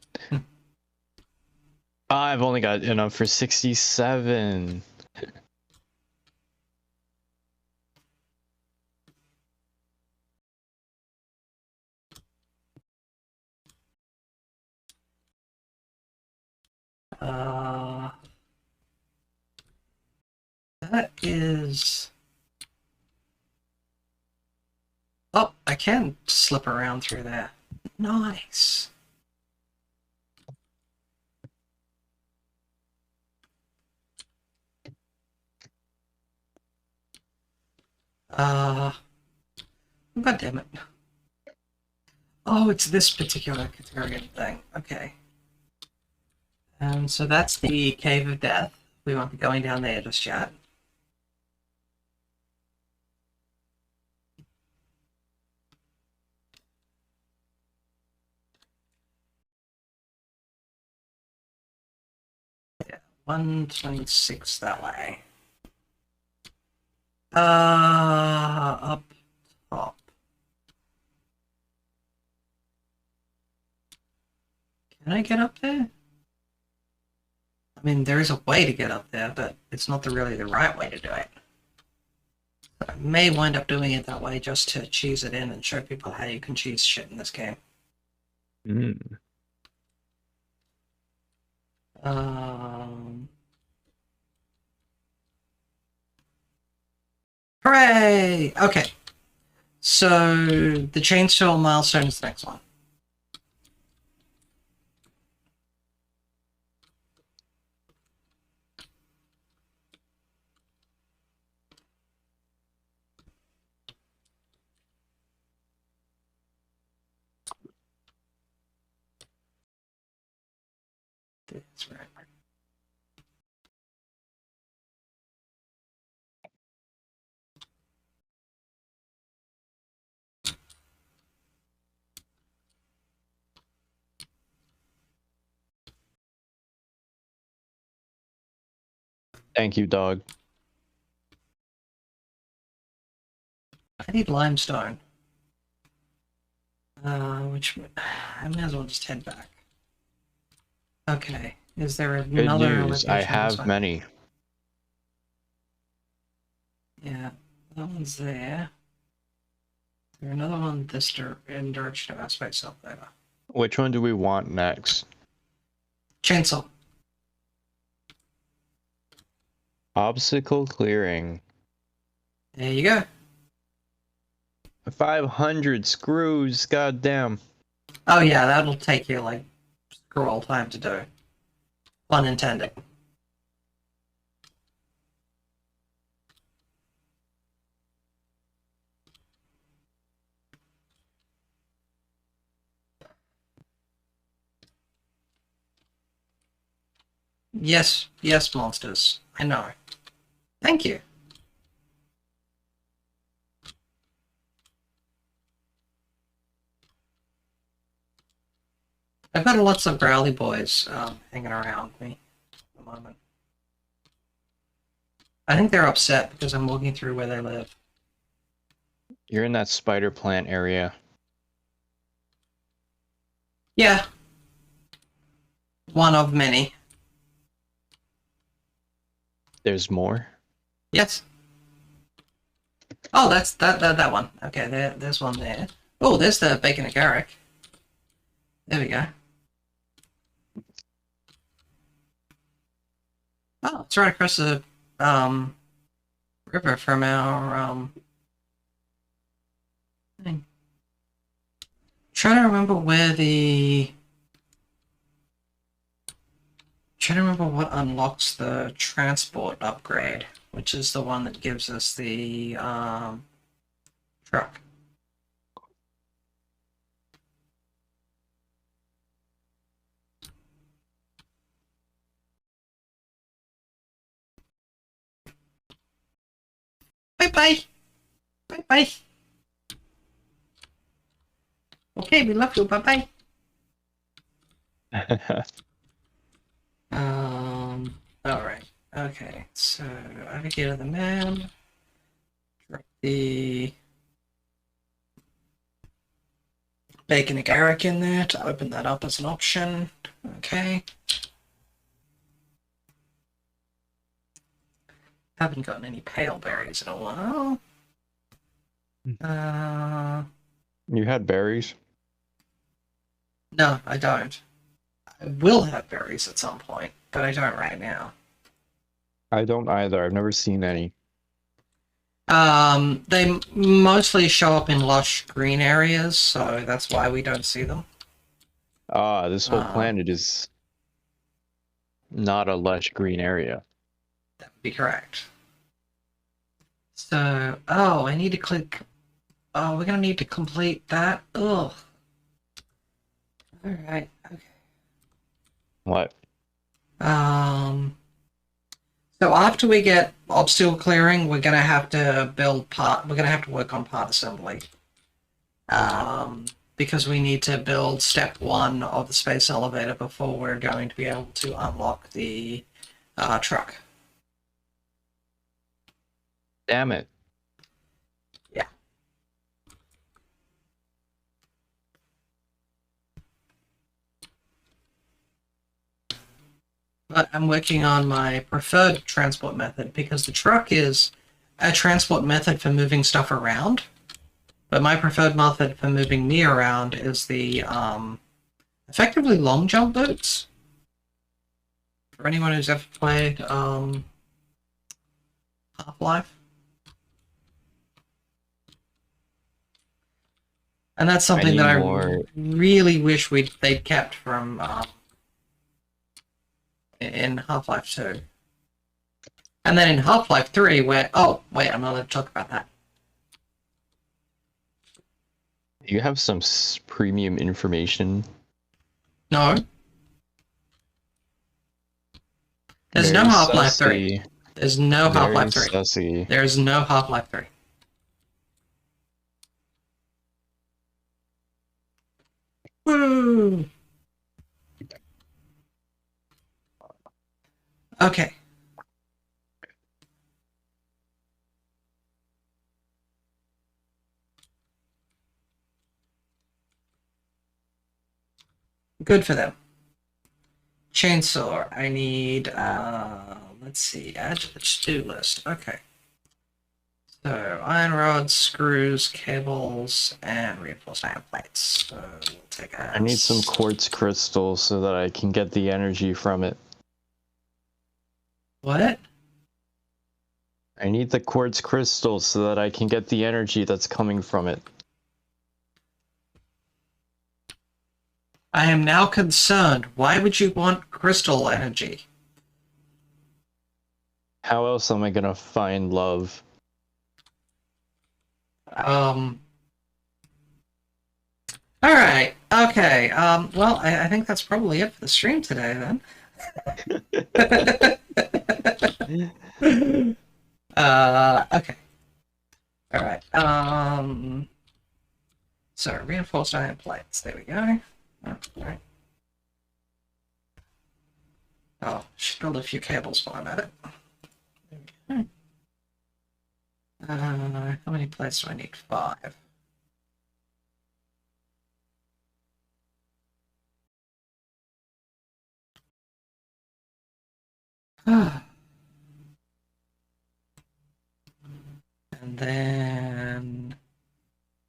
I've only got enough for 67. That is. Oh, I can slip around through there. Nice. God damn it. Oh, it's this particular Katerian thing. Okay. So that's the Cave of Death. We won't be going down there just yet. Yeah, 126 that way. Up top. Can I get up there? I mean, there is a way to get up there, but it's not really the right way to do it. I may wind up doing it that way just to cheese it in and show people how you can cheese shit in this game. Mm. Hooray! Okay. So the chainsaw milestone is the next one. That's right. Thank you, dog. I need limestone. Which I may as well just head back. Okay. Is there Good another news. location I this have way? many. Yeah, that one's there. There's another one this in direction of aspect self there. Which one do we want next? Chainsaw. Obstacle clearing. There you go. 500 screws, goddamn. Oh yeah, that'll take you like scroll time to do. Pun intended. Yes, yes, monsters. I know. Thank you. I've got lots of growly boys hanging around me at the moment. I think they're upset because I'm walking through where they live. You're in that spider plant area. Yeah. One of many. There's more? Yes. Oh, that's that one. Okay, there's one there. Oh, there's the bacon agaric. There we go. It's right across the river from our thing. Trying to remember trying to remember what unlocks the transport upgrade, which is the one that gives us the truck. Bye bye. Bye bye. Okay, we love you. Bye bye. Alright. Okay, so over here to the map. Drop the bacon agaric in there to open that up as an option. Okay. Haven't gotten any pale berries in a while. You had berries? No, I don't. I will have berries at some point, but I don't right now. I don't either. I've never seen any. They mostly show up in lush green areas, so that's why we don't see them. Ah, this whole planet is not a lush green area. That would be correct. So, oh, I need to click. Oh, we're gonna need to complete that. Ugh. Alright, okay. What? So after we get obstacle clearing, we're gonna have to build part. We're gonna have to work on part assembly. Because we need to build step 1 of the space elevator before we're going to be able to unlock the truck. Damn it. Yeah. But I'm working on my preferred transport method because the truck is a transport method for moving stuff around. But my preferred method for moving me around is the effectively long jump boots. For anyone who's ever played Half-Life. And that's something that I really wish they'd kept from in Half-Life 2. And then in Half-Life 3 where... Oh, wait, I'm not going to talk about that. You have some premium information. No. There's no Half-Life 3. There's no Half-Life 3. Sussy. There's no Half-Life 3. Woo! Okay. Good for them. Chainsaw. I need, let's see, add to the to-do list. Okay. So, iron rods, screws, cables, and reinforced iron plates. So, we'll take I need some quartz crystals so that I can get the energy from it. What? I need the quartz crystals so that I can get the energy that's coming from it. I am now concerned. Why would you want crystal energy? How else am I gonna find love? Alright, okay. Well, I think that's probably it for the stream today, then. Okay. Alright, so, reinforced iron plates. There we go. Alright. Oh, should build a few cables while I'm at it. There we go. How many plates do I need? 5. And then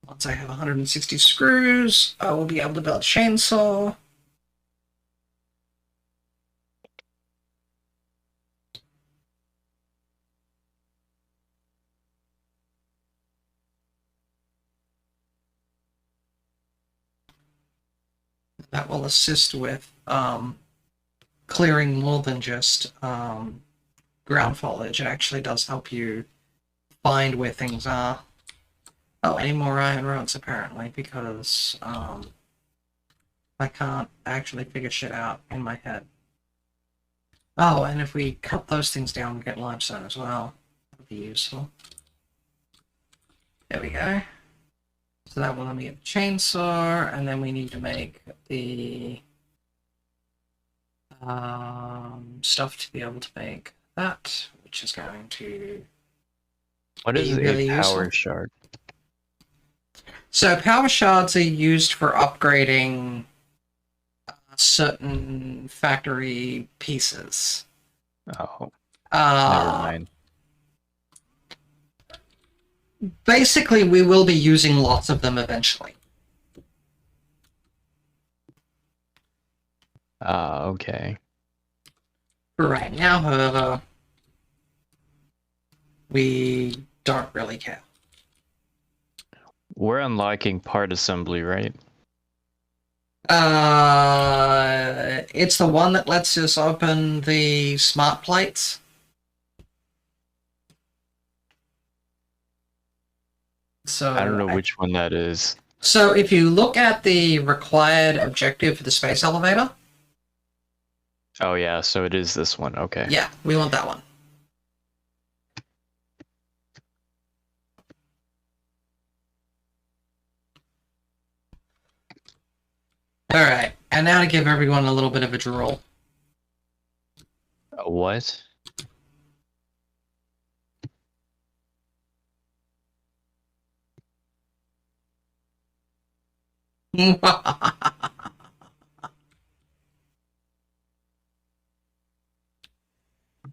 once I have 160 screws, I will be able to build a chainsaw. That will assist with clearing more than just ground foliage. It actually does help you find where things are. Oh, any more iron rods apparently, because I can't actually figure shit out in my head. Oh, and if we cut those things down, we get limestone as well. That would be useful. There we go. So that will let me get the chainsaw, and then we need to make the stuff to be able to make that, which is going to What is really a power useful. shard? So power shards are used for upgrading certain factory pieces. Oh, never mind. Basically, we will be using lots of them eventually. Okay. For right now, however, we don't really care. We're unlocking part assembly, right? It's the one that lets us open the smart plates. So I don't know which one that is. So if you look at the required objective for the space elevator, Oh yeah, so it is this one. Okay. yeah, we want that one. Alright, and now to give everyone a little bit of a drool. What?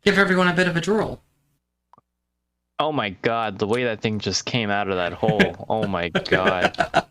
Give everyone a bit of a drool. Oh my god, the way that thing just came out of that hole. Oh my god.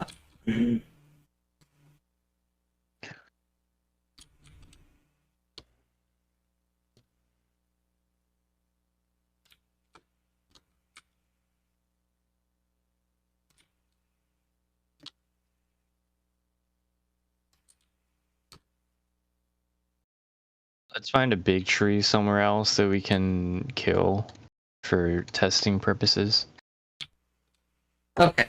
Let's find a big tree somewhere else that we can kill for testing purposes. Okay.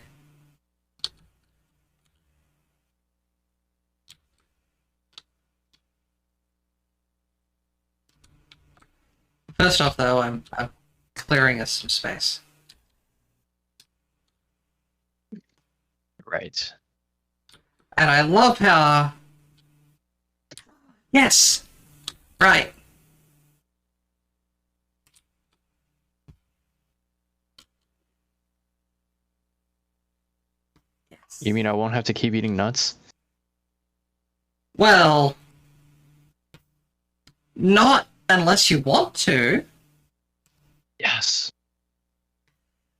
First off, though, I'm clearing us some space. Right. And I love how... Yes! Right. Yes. You mean I won't have to keep eating nuts? Well... Not unless you want to. Yes.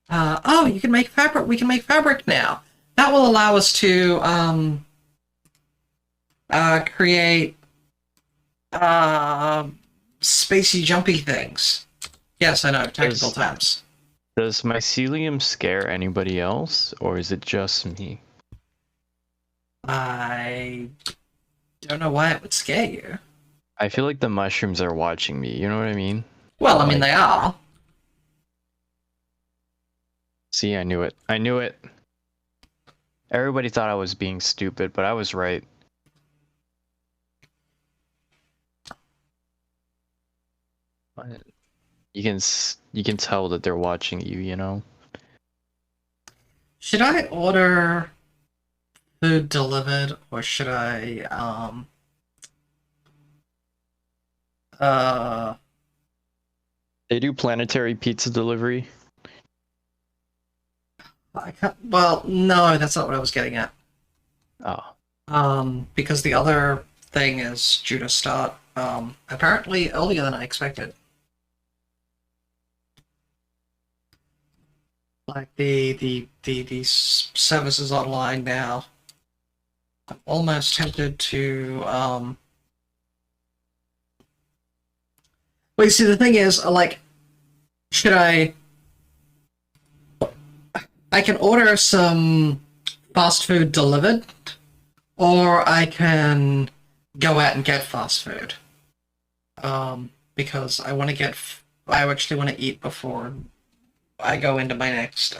Oh, you can make fabric. We can make fabric now. That will allow us to create spacey, jumpy things. Yes, I know. Tactical tabs. Does mycelium scare anybody else, or is it just me? I don't know why it would scare you. I feel like the mushrooms are watching me, you know what I mean? Well, I mean, they are. See, I knew it. I knew it. Everybody thought I was being stupid, but I was right. You can tell that they're watching you, you know? Should I order food delivered, or should I, They do planetary pizza delivery. I can't, well, no, that's not what I was getting at. Oh. Because the other thing is due to start, apparently earlier than I expected. Like, the service is online now. I'm almost tempted to, well, you see, the thing is, like, should I can order some fast food delivered, or I can go out and get fast food. Because I want to I actually want to eat before I go into my next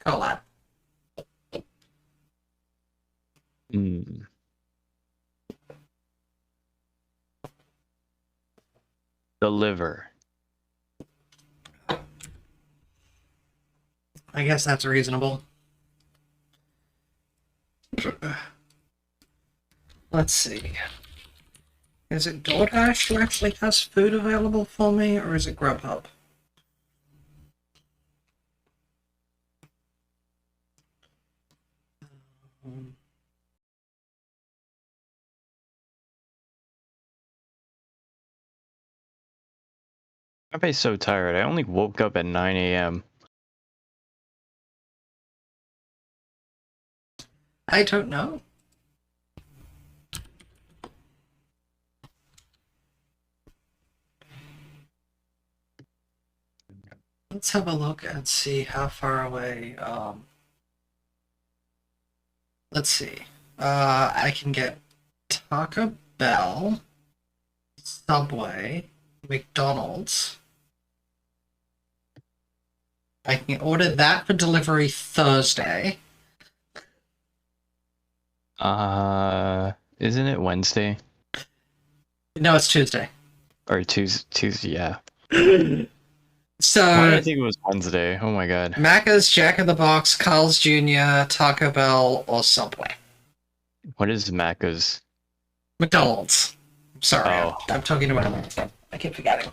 collab. Hmm. The liver. I guess that's reasonable. Let's see. Is it DoorDash who actually has food available for me, or is it Grubhub? I'm so tired. I only woke up at 9 a.m. I don't know. Let's have a look and see how far away. Let's see. I can get Taco Bell, Subway, McDonald's. I can order that for delivery Thursday. Isn't it Wednesday? No, it's Tuesday. Or Tuesday, yeah. So, Why did I think it was Wednesday? Oh my god. Macca's, Jack in the Box, Carl's Jr., Taco Bell, or Subway. What is Macca's? McDonald's. Sorry, Oh. I'm talking about it. I keep forgetting.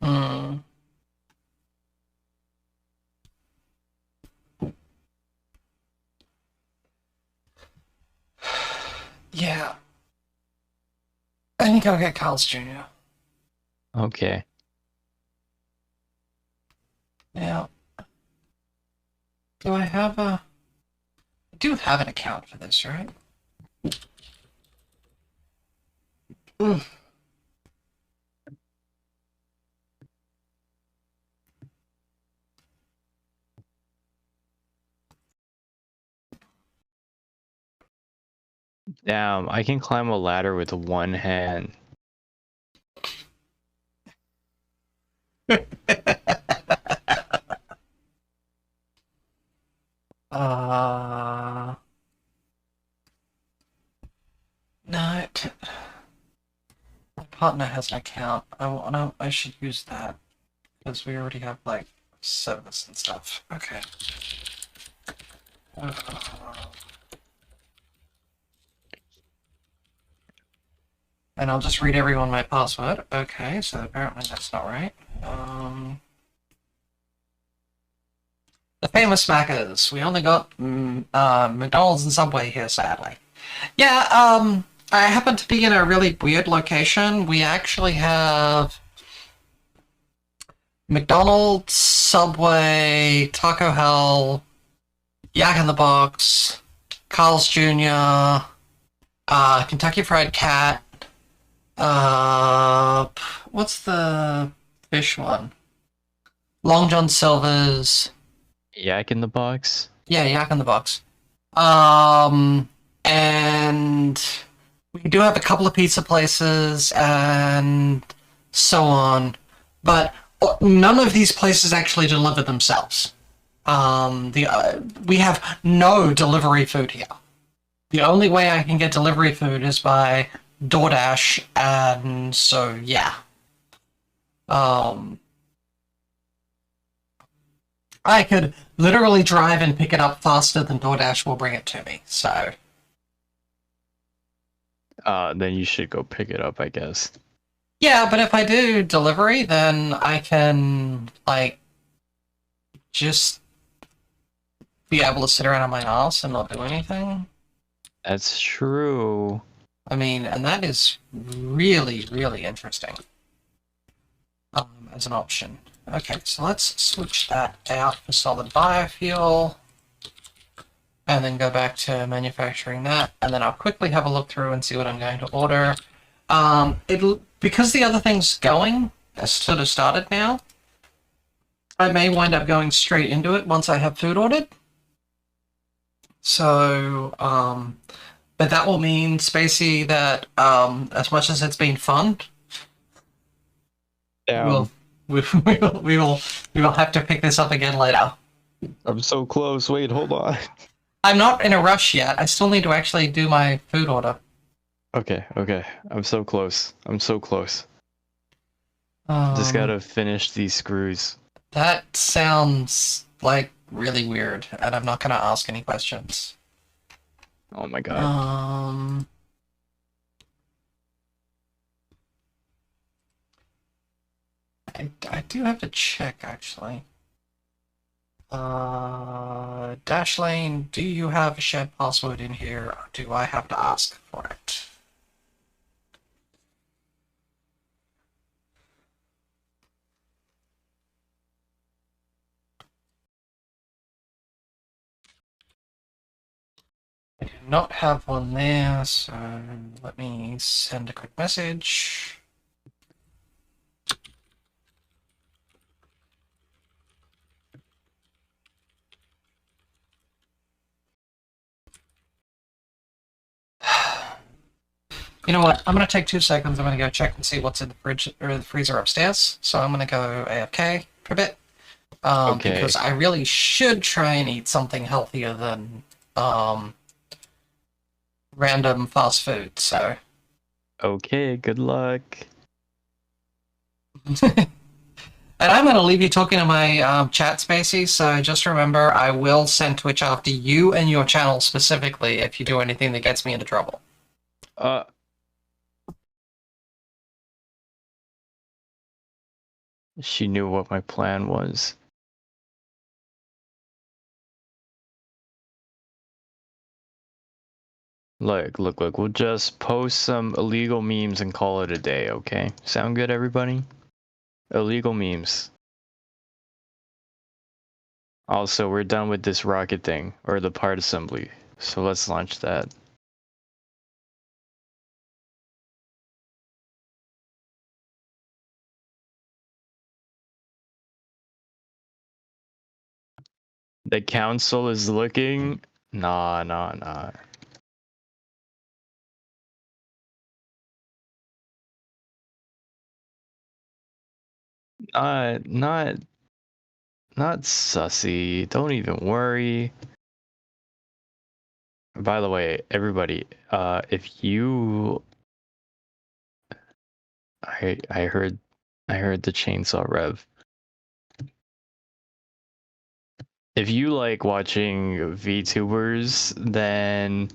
Hmm. Yeah. I think I'll get Carl's Jr. Okay. Yeah. Do I have a... I do have an account for this, right? Mm. Damn, I can climb a ladder with one hand. No. My partner has an account. I should use that because we already have like service and stuff. Okay. And I'll just read everyone my password. Okay, so apparently that's not right. The famous Macca's. We only got McDonald's and Subway here, sadly. Yeah, I happen to be in a really weird location. We actually have McDonald's, Subway, Taco Hell, Yak in the Box, Carl's Jr., Kentucky Fried Cat, what's the fish one? Long John Silver's. Yak in the Box? Yeah, Yak in the Box. And we do have a couple of pizza places and so on, but none of these places actually deliver themselves. We have no delivery food here. The only way I can get delivery food is by DoorDash, and so yeah. I could literally drive and pick it up faster than DoorDash will bring it to me, so. Then you should go pick it up, I guess. Yeah, but if I do delivery, then I can, like, just be able to sit around on my ass and not do anything. That's true. I mean, and that is really, really interesting as an option. Okay, so let's switch that out for solid biofuel, and then go back to manufacturing that, and then I'll quickly have a look through and see what I'm going to order. because the other thing's going, has sort of started now, I may wind up going straight into it once I have food ordered. So, but that will mean, Spacey, that as much as it's been fun, Damn. we will have to pick this up again later. I'm so close. Wait, hold on. I'm not in a rush yet. I still need to actually do my food order. Okay. I'm so close. I'm so close. Um, Just gotta finish these screws. That sounds like really weird, and I'm not gonna ask any questions. Oh my god. I do have to check actually. Dashlane, do you have a shared password in here, or do I have to ask for it? I do not have one there, so let me send a quick message. You know what? I'm gonna take 2 seconds. I'm gonna go check and see what's in the fridge or the freezer upstairs. So I'm gonna go AFK for a bit. Okay. Because I really should try and eat something healthier than random fast food. So Okay, good luck. and I'm gonna leave you talking to my chat, Spacey. So just remember, I will send Twitch after you and your channel specifically if you do anything that gets me into trouble. She knew what my plan was. Look, we'll just post some illegal memes and call it a day, okay? Sound good, everybody? Illegal memes. Also, we're done with this rocket thing, or the part assembly, so let's launch that. The council is looking... Nah. Not sussy. Don't even worry. By the way, everybody, if you... I heard the chainsaw rev. If you like watching VTubers, then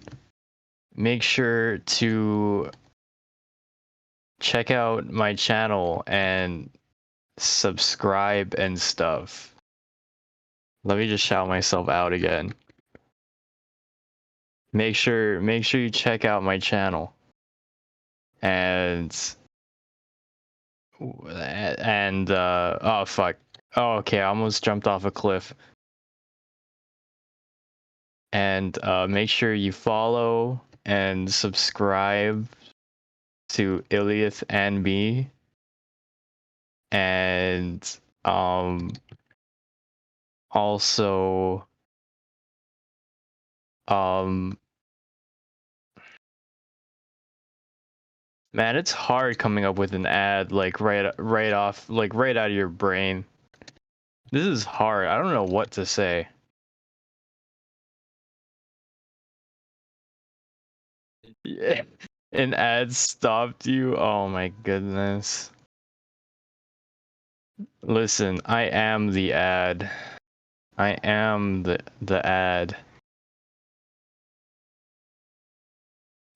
make sure to check out my channel and subscribe and stuff. Let me just shout myself out again. Make sure you check out my channel. And oh fuck. Oh, okay, I almost jumped off a cliff. And make sure you follow and subscribe to Iliath and me. And also man, it's hard coming up with an ad like right off, like right out of your brain. This is hard. I don't know what to say. Yeah. An ad stopped you? Oh my goodness. Listen, I am the ad. I am the ad.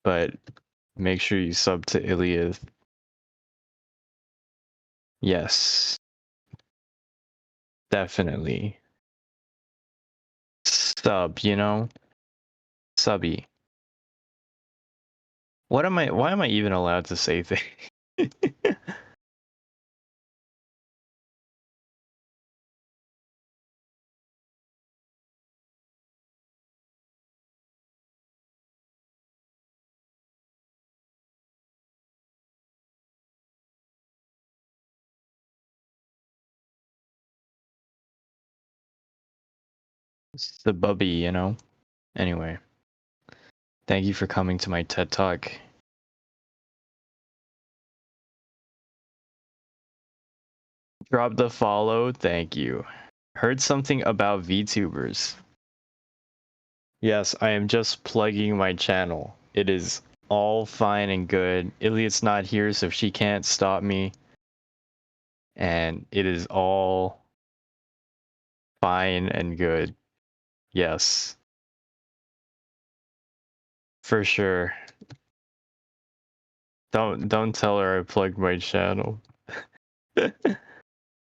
But make sure you sub to Iliath. Yes. Definitely. Sub, you know? Subby. Why am I even allowed to say things? It's the bubby, you know? Anyway. Thank you for coming to my TED Talk. Drop the follow, thank you. Heard something about VTubers. Yes, I am just plugging my channel. It is all fine and good. Iliad's not here, so she can't stop me. And it is all fine and good. Yes. For sure. Don't tell her I plugged my channel.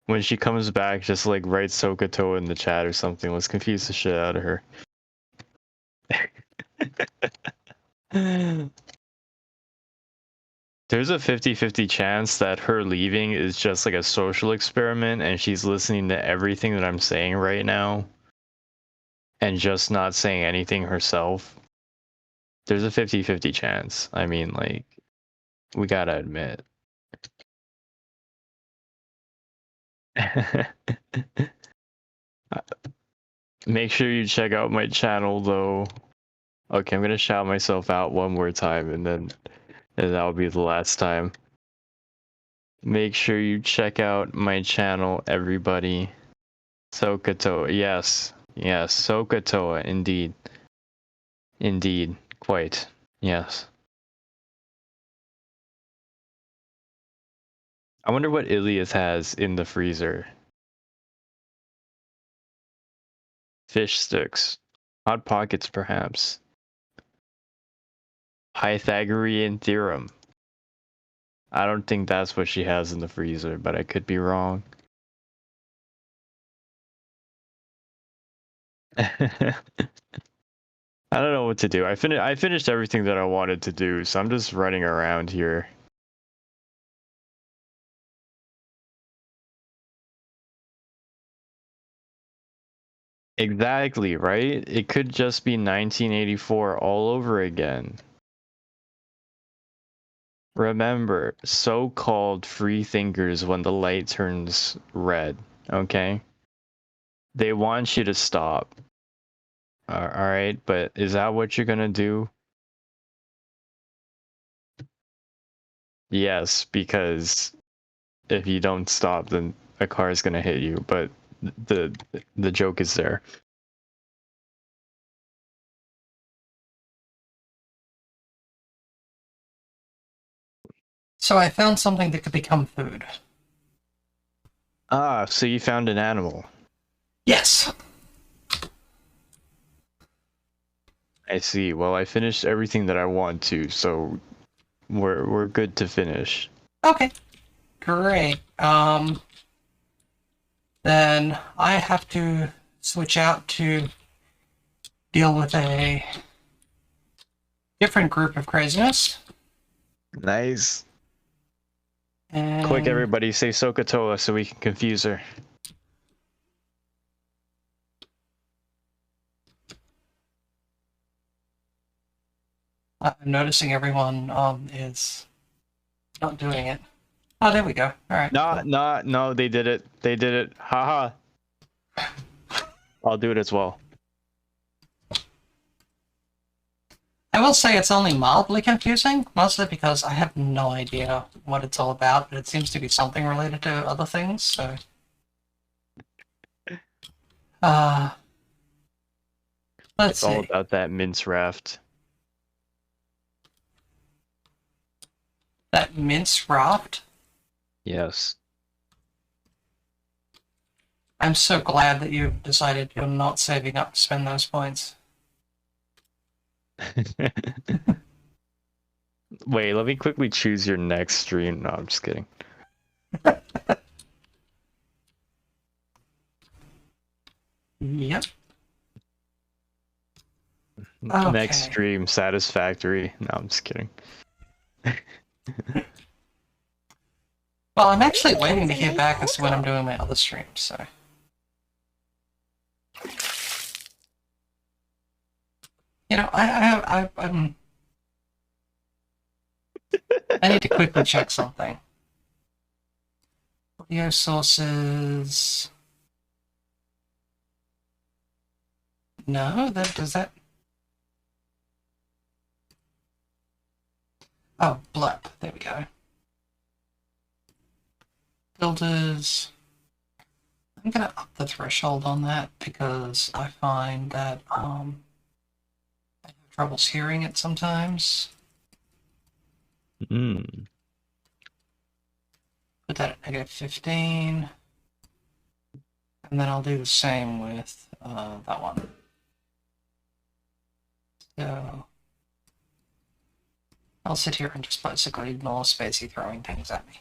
When she comes back, just like write Sokoto in the chat or something. Let's confuse the shit out of her. There's a 50-50 chance that her leaving is just like a social experiment and she's listening to everything that I'm saying right now and just not saying anything herself. There's a 50-50 chance. I mean, like, we gotta admit. Make sure you check out my channel though. Okay, I'm gonna shout myself out one more time and then that'll be the last time. Make sure you check out my channel, everybody. Sokotoa, yes. Yes, Sokotoa, indeed. Indeed, quite. Yes. I wonder what Ilias has in the freezer. Fish sticks. Hot pockets, perhaps. Pythagorean theorem. I don't think that's what she has in the freezer, but I could be wrong. I don't know what to do. I finished everything that I wanted to do, so I'm just running around here. Exactly, right? It could just be 1984 all over again. Remember, so-called free thinkers when the light turns red, okay? They want you to stop. Alright, but is that what you're gonna do? Yes, because if you don't stop, then a car is gonna hit you, but the joke is there. So I found something that could become food. Ah, so you found an animal. Yes. I see. Well, I finished everything that I want to, so we're good to finish. Okay. Great. Then I have to switch out to deal with a different group of craziness. Nice. And Quick, everybody, say Sokotoa so we can confuse her. I'm noticing everyone is not doing it. Oh, there we go. All right. No, they did it. They did it. Haha. I'll do it as well. I will say it's only mildly confusing, mostly because I have no idea what it's all about, but it seems to be something related to other things, so... let's see. All about that mince raft. That mince raft? Yes. I'm so glad that you've decided you're not saving up to spend those points. Wait, let me quickly choose your next stream. No, I'm just kidding. Yep. Next Okay. stream, satisfactory. No, I'm just kidding. Well, I'm actually waiting to hear back as to when I'm doing my other streams, so... You know, I'm... I need to quickly check something. Audio sources... No, that does that. Oh, blip. There we go. Builders. I'm gonna up the threshold on that because I find that I have troubles hearing it sometimes. Mm. Put that at -15. And then I'll do the same with that one. So I'll sit here and just basically ignore Spacey throwing things at me.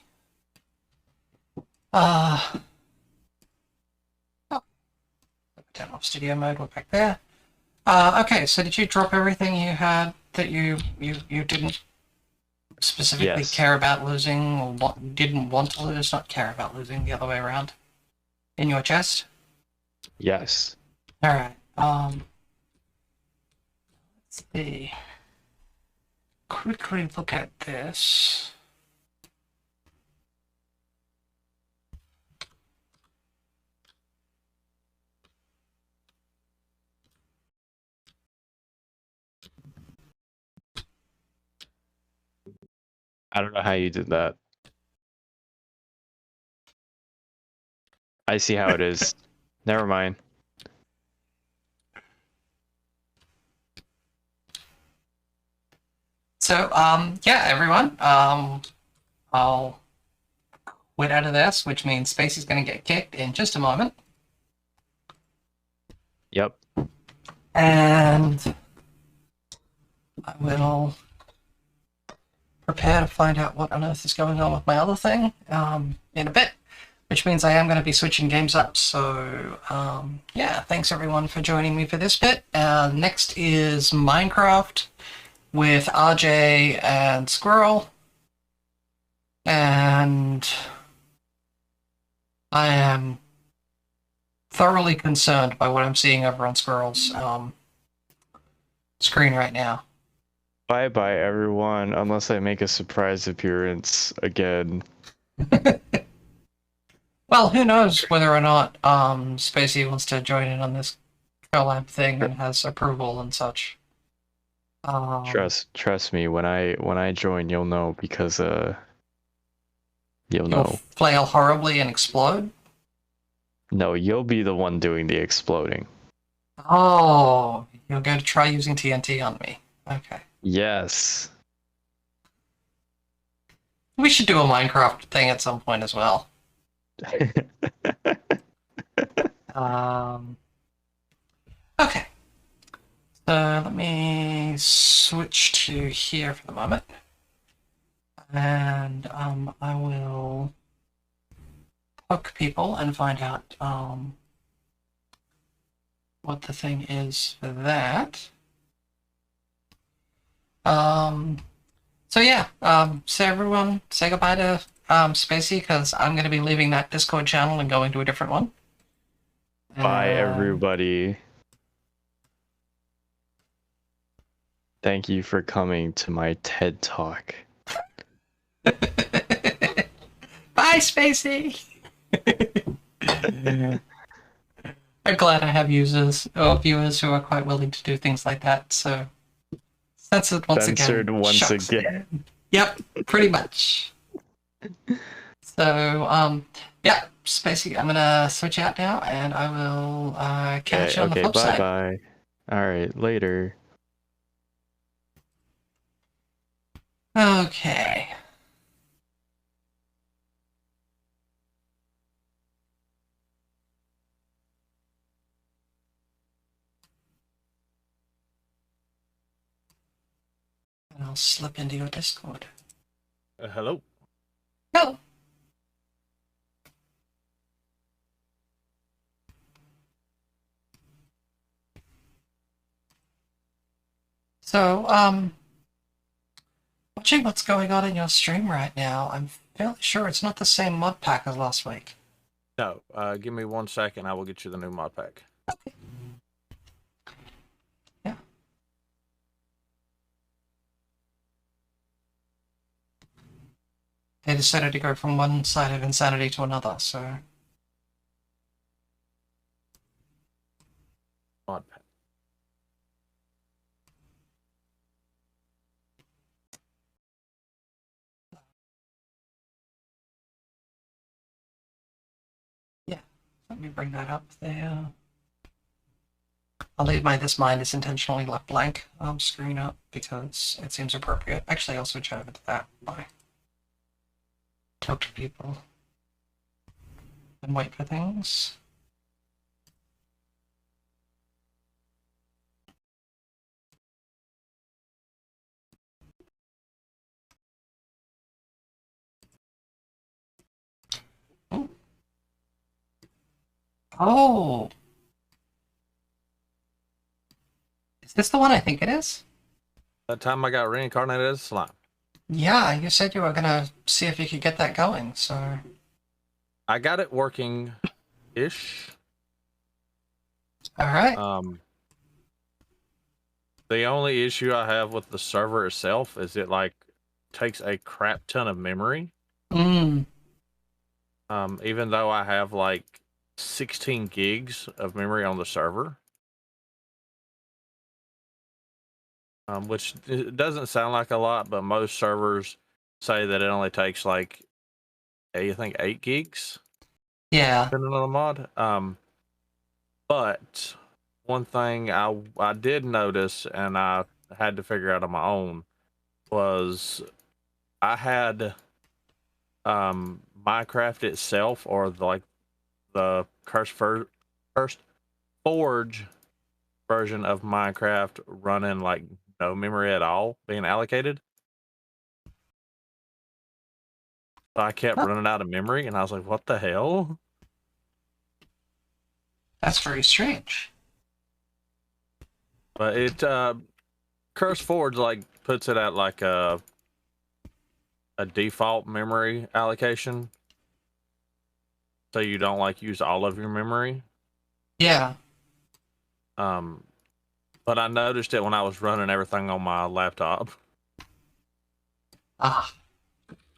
Oh, turn off studio mode, we're back there. Okay, so did you drop everything you had that you didn't specifically Yes. care about losing, or didn't want to lose, not care about losing, the other way around, in your chest? Yes. Alright, let's see. Quickly look at this. I don't know how you did that. I see how it is. Never mind. So, yeah, everyone, I'll quit out of this, which means Spacey's going to get kicked in just a moment. Yep. And I will prepare to find out what on earth is going on with my other thing in a bit, which means I am going to be switching games up. So, yeah, thanks everyone for joining me for this bit. Next is Minecraft with RJ and Squirrel. And I am thoroughly concerned by what I'm seeing over on Squirrel's screen right now. Bye bye, everyone, unless I make a surprise appearance again. Well, who knows whether or not Spacey wants to join in on this collab thing and has approval and such. Trust me, when I join, you'll know, because you'll You'll know. flail horribly and explode? No, you'll be the one doing the exploding. Oh, you're going to try using TNT on me. Okay. Yes. We should do a Minecraft thing at some point as well. Okay. So let me switch to here for the moment. And I will poke people and find out what the thing is for that. So yeah, so everyone, say goodbye to Spacey, because I'm going to be leaving that Discord channel and going to a different one. Bye, everybody. Thank you for coming to my TED Talk. Bye, Spacey! I'm glad I have users or viewers who are quite willing to do things like that, so censored once Censored again. once Shucks. again. Yep, pretty much. So, yeah, Spacey, I'm gonna switch out now, and I will catch you on the flip side. Bye-bye. Alright, later. Okay. And I'll slip into your Discord. Hello. Hello. So, watching what's going on in your stream right now, I'm fairly sure it's not the same mod pack as last week. No, give me 1 second. I will get you the new mod pack. Okay. Yeah. They decided to go from one side of insanity to another, so... Mod pack. Let me bring that up there. I'll leave this mind is intentionally left blank screen up because it seems appropriate. Actually, I'll switch over to that. Bye. Talk to people. And wait for things. Oh. Oh. Is this the one I think it is? That time I got reincarnated as a slime. Yeah, you said you were gonna see if you could get that going, so... I got it working-ish. Alright. The only issue I have with the server itself is it, like, takes a crap ton of memory. Mm. Even though I have, like, 16 gigs of memory on the server. Which it doesn't sound like a lot, but most servers say that it only takes, like, I think 8 gigs. Yeah. Depending on the mod. But one thing I did notice, and I had to figure out on my own, was I had Minecraft itself, or the Cursed Forge version of Minecraft running like no memory at all being allocated. So I kept running out of memory, and I was like, what the hell? That's very strange. But it Cursed Forge like puts it at like a default memory allocation, so you don't like use all of your memory. Yeah. But I noticed it when I was running everything on my laptop. Ah.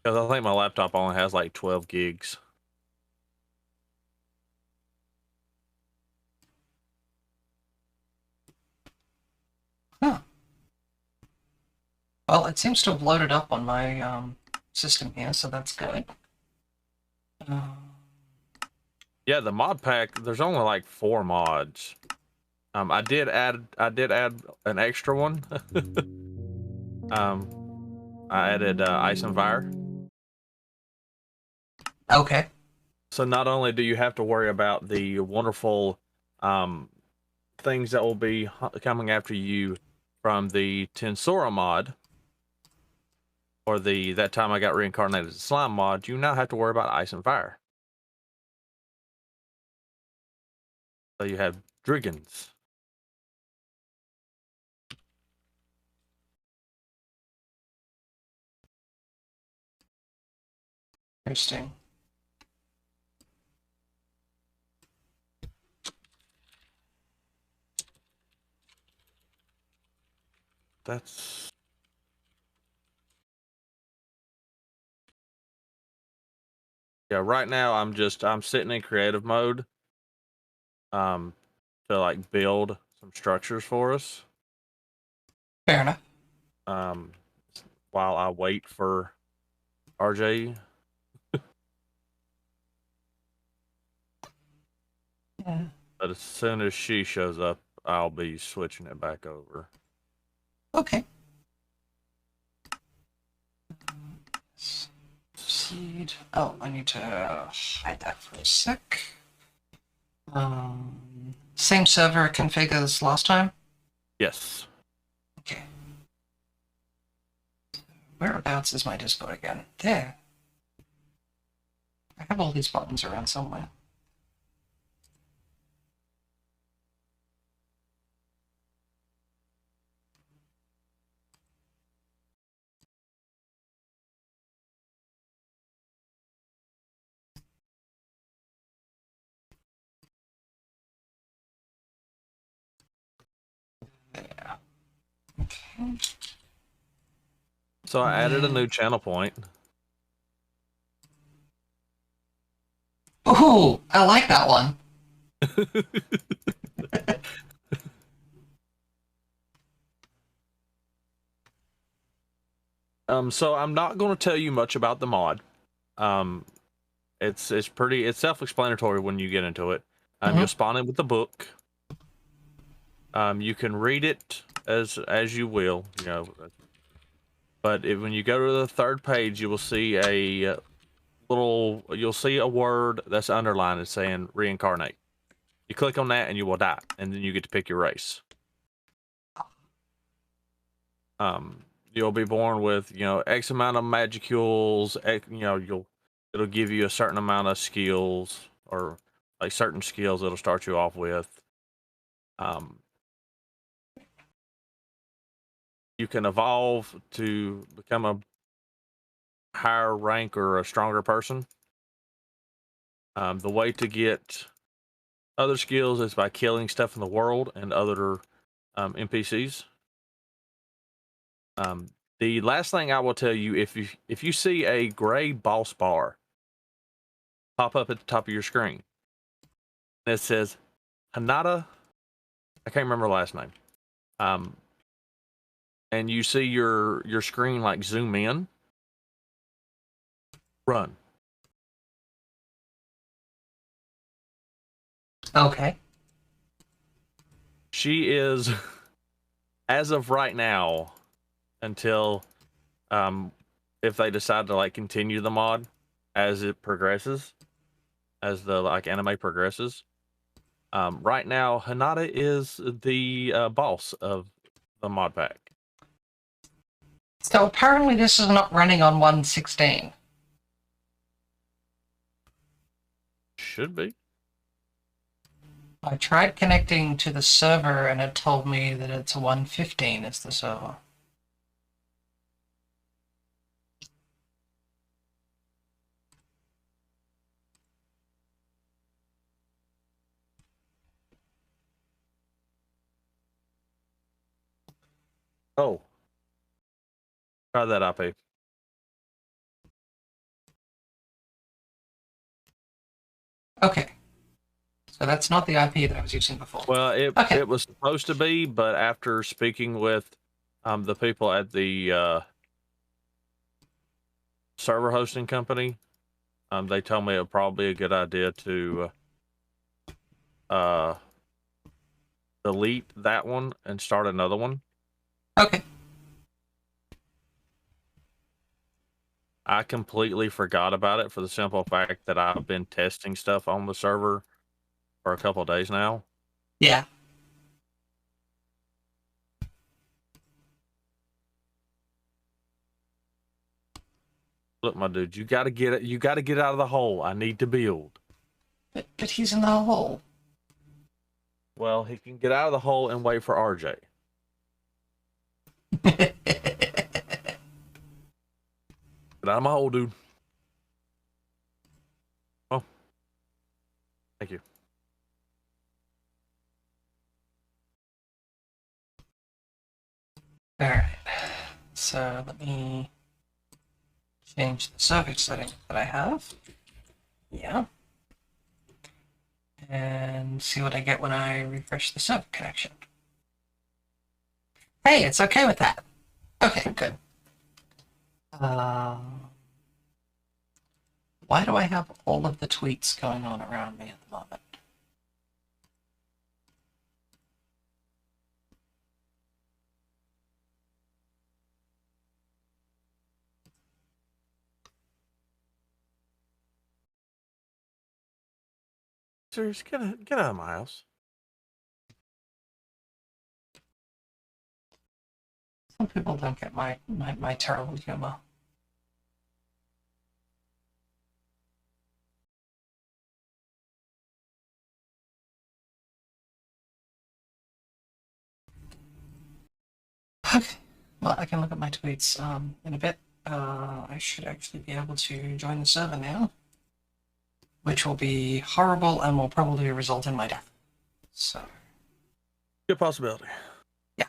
Because I think my laptop only has like 12 gigs. Huh. Well, it seems to have loaded up on my system here, so that's good. Yeah, the mod pack, there's only like 4 mods. I did add an extra one. I added Ice and Fire. Okay. So not only do you have to worry about the wonderful things that will be coming after you from the Tensora mod, or the That Time I Got Reincarnated as a Slime mod, you now have to worry about Ice and Fire. So you have Driggins. Interesting. That's... Yeah, right now I'm sitting in creative mode to like build some structures for us. Fair enough. While I wait for RJ. Yeah. But as soon as she shows up, I'll be switching it back over. Okay. Seed. Oh, I need to hide that for a sec. Same server config as last time? Yes. Okay. Whereabouts is my Discord again? There. I have all these buttons around somewhere. There. Okay. So I added a new channel point. Ooh, I like that one. So I'm not going to tell you much about the mod. It's self-explanatory when you get into it. Mhm. You'll spawn in with the book. You can read it as you will, you know. But when you go to the third page, you will see you'll see a word that's underlined and saying reincarnate. You click on that and you will die, and then you get to pick your race. You'll be born with, you know, X amount of magicules, you know, it'll give you a certain amount of skills, or like certain skills it'll start you off with. You can evolve to become a higher rank or a stronger person. The way to get other skills is by killing stuff in the world and other NPCs. The last thing I will tell you, if you see a gray boss bar pop up at the top of your screen, and it says Hanada, I can't remember her last name, and you see your screen like zoom in, run. Okay. She is, as of right now, until if they decide to like continue the mod as it progresses, as the like anime progresses. Right now, Hanada is the boss of the mod pack. So apparently this is not running on 1.16. Should be. I tried connecting to the server and it told me that it's a 1.15 is the server. Oh. Try that IP. Okay. So that's not the IP that I was using before. Well, Okay. it was supposed to be, but after speaking with the people at the server hosting company, they told me it would probably be a good idea to delete that one and start another one. Okay. I completely forgot about it for the simple fact that I've been testing stuff on the server for a couple of days now. Yeah. Look, my dude, you gotta get it. You gotta get out of the hole. I need to build. But he's in the hole. Well, he can get out of the hole and wait for RJ. Get out of my hole, dude. Oh, thank you. Alright. So let me change the server setting that I have. Yeah. And see what I get when I refresh the server connection. Hey, it's okay with that. Okay, good. Why do I have all of the tweets going on around me at the moment? Serious, get out of my house. Some people don't get my terrible humor. Okay. Well, I can look at my tweets in a bit. I should actually be able to join the server now, which will be horrible and will probably result in my death. So, Good possibility. yeah.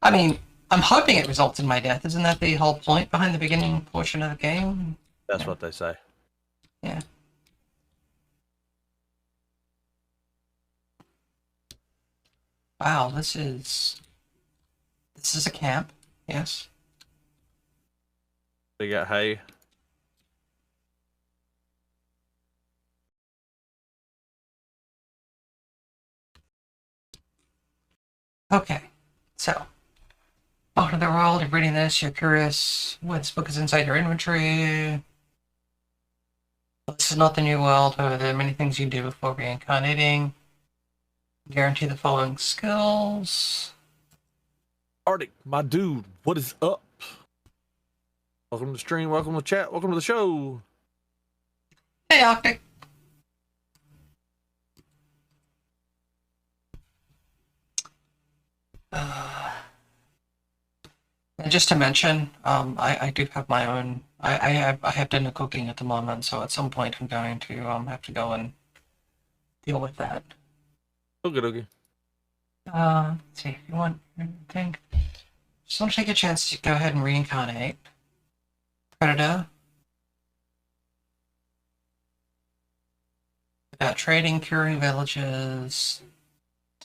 I mean, I'm hoping it results in my death. Isn't that the whole point behind the beginning portion of the game? That's Yeah. what they say. Yeah. Wow, this is a camp. Yes. They got hay. Okay, so welcome to the world. You're reading this. You're curious what this book is inside your inventory. This is not the new world. However, there are many things you can do before reincarnating. Guarantee the following skills. Arctic, my dude, what is up? Welcome to the stream, welcome to the chat, welcome to the show. Hey, Arctic. And just to mention, I do have my own. I have dinner cooking at the moment, so at some point I'm going to have to go and deal with that. Okay. Let's see if you want anything. Just want to take a chance to go ahead and reincarnate. Predator. About trading, curing villages,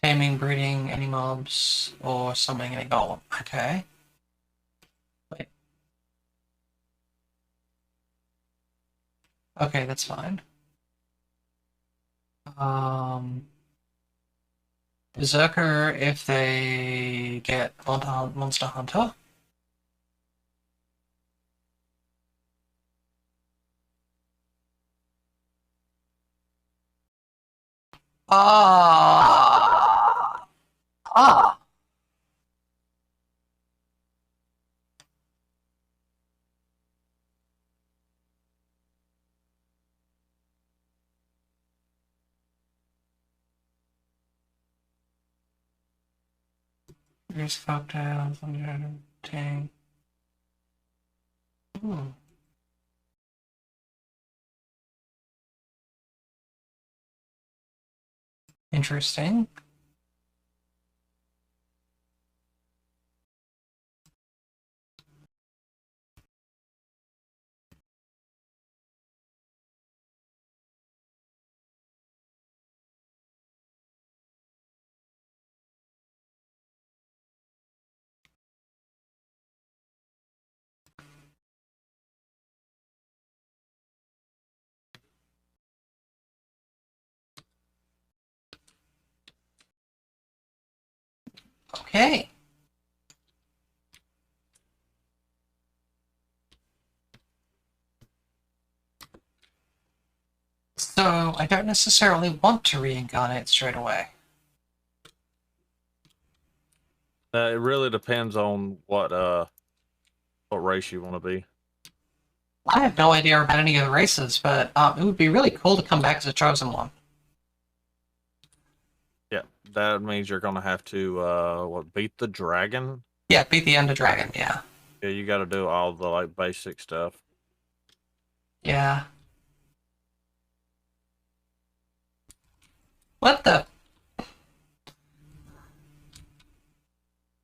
taming, breeding any mobs, or summoning any golem. Okay. Wait. Okay, that's fine. Berserker if they get Monster Hunter. Ah. Ah. Here's cocktails, tank. Ooh. Interesting. Okay. So I don't necessarily want to reincarnate straight away. It really depends on what race you want to be. I have no idea about any of the races, but it would be really cool to come back as a chosen one. Yeah, that means you're gonna have to beat the dragon. Yeah, beat the Ender Dragon, yeah. Yeah, you got to do all the like basic stuff. Yeah. What the?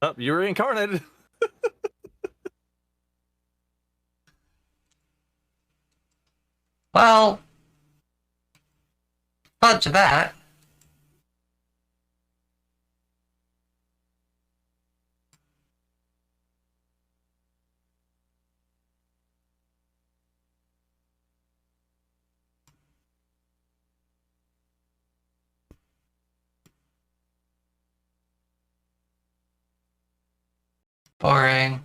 Oh, you're reincarnated. Well, fudge that. Boring.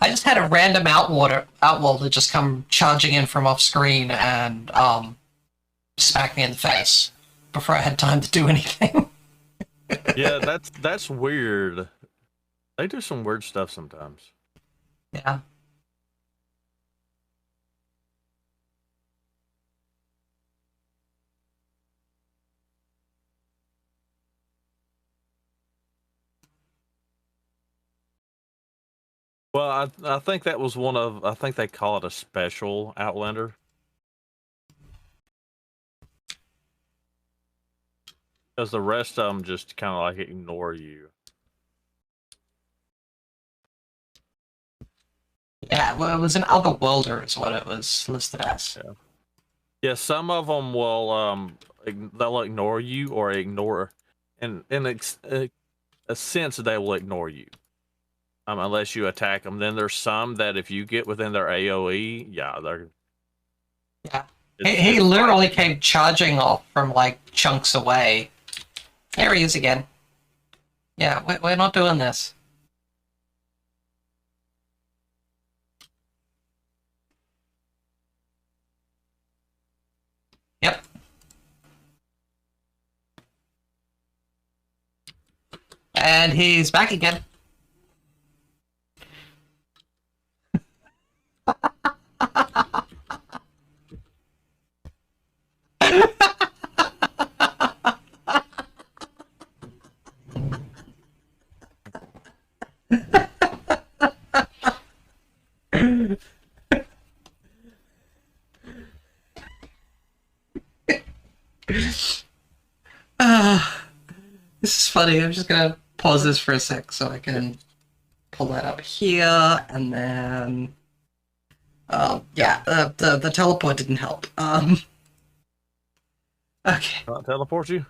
I just had a random outworlder just come charging in from off screen and smack me in the face before I had time to do anything. Yeah, that's weird. They do some weird stuff sometimes. Yeah. Well, I think that was I think they call it a special Outlander. Because the rest of them just kind of like ignore you. Yeah, well, it was an otherworlder is what it was listed as. Yeah. Yeah, some of them will they'll ignore you or ignore, in a sense they will ignore you, unless you attack them. Then there's some that if you get within their AOE, yeah, they're. Yeah, he literally came charging off from like chunks away There he is again. Yeah, we're not doing this. Yep. And he's back again. This is funny. I'm just gonna pause this for a sec so I can pull that up here, and then yeah, the teleport didn't help. Okay, Not teleport you?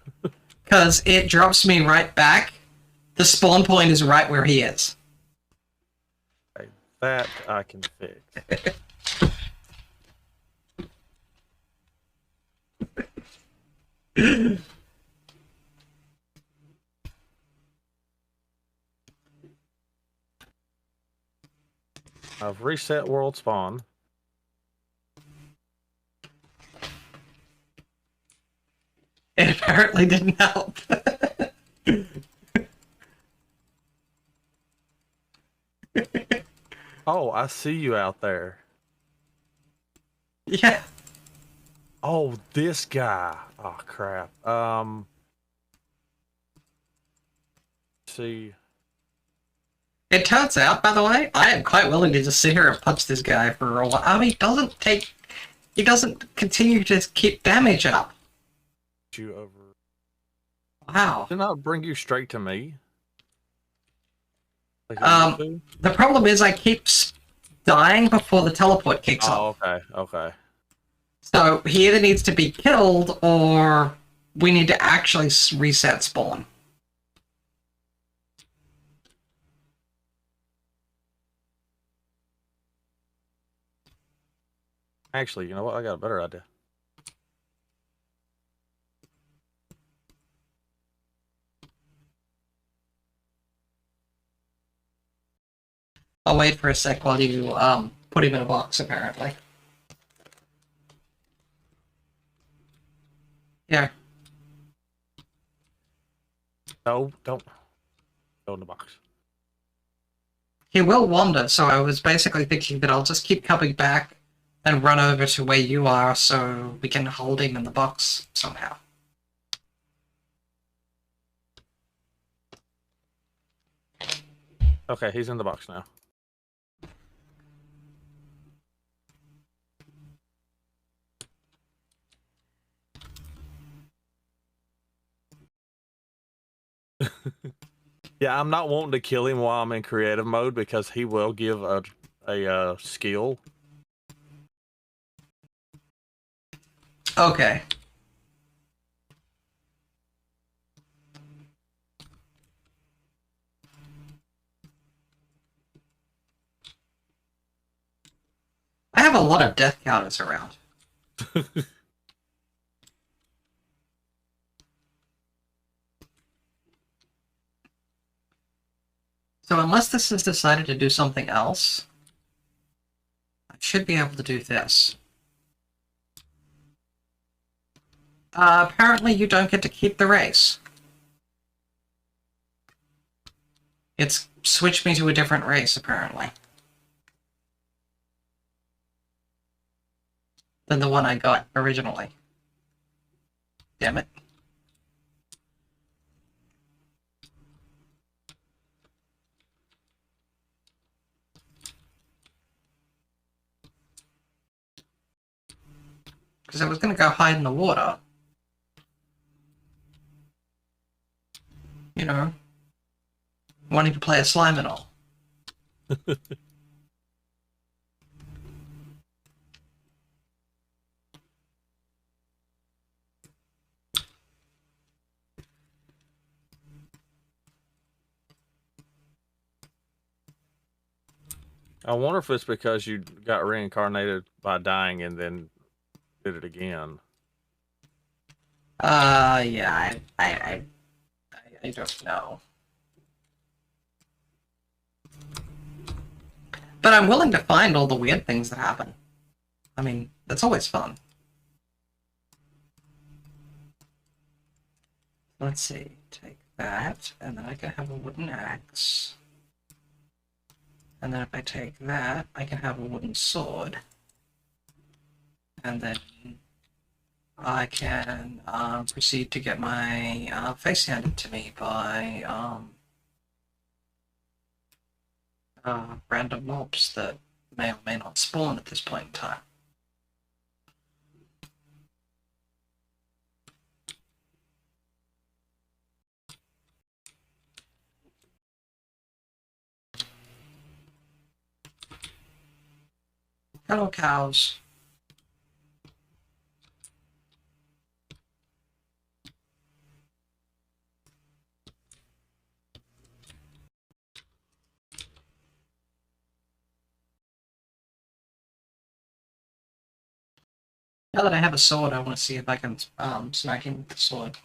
because it drops me right back. The spawn point is right where he is. Okay, that I can fix. I've reset world spawn. It apparently didn't help. Oh, I see you out there. Yeah. Oh, this guy. Oh, crap. See. It turns out, by the way, I am quite willing to just sit here and punch this guy for a while. I mean, he doesn't continue to keep damage up. You over. Wow. Didn't I bring you straight to me? Like The problem is I keep dying before the teleport kicks off. Oh, okay, okay. So he either needs to be killed or we need to actually reset spawn. Actually, you know what? I got a better idea. I'll wait for a sec while you put him in a box, apparently. Here. No, don't. Go in the box. He will wander, so I was basically thinking that I'll just keep coming back and run over to where you are so we can hold him in the box somehow. Okay, he's in the box now. Yeah, I'm not wanting to kill him while I'm in creative mode because he will give a skill. Okay. I have a lot of death counters around. So unless this has decided to do something else, I should be able to do this. Apparently you don't get to keep the race. It's switched me to a different race, apparently, than the one I got originally. Damn it. Because I was going to go hide in the water. You know, wanting to play a slime and all. I wonder if it's because you got reincarnated by dying and then did it again. Yeah, I I don't know. But I'm willing to find all the weird things that happen. I mean, that's always fun. Let's see. Take that, and then I can have a wooden axe. And then if I take that, I can have a wooden sword. And then I can proceed to get my face handed to me by random mobs that may or may not spawn at this point in time. Hello, cows. Now that I have a sword, I want to see if I can smack him with the sword.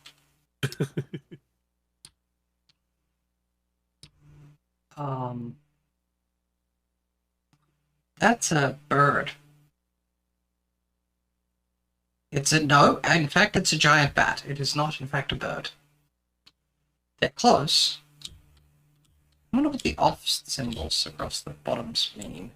That's a bird. No, in fact, it's a giant bat. It is not, in fact, a bird. They're close. I wonder what the off symbols across the bottoms mean.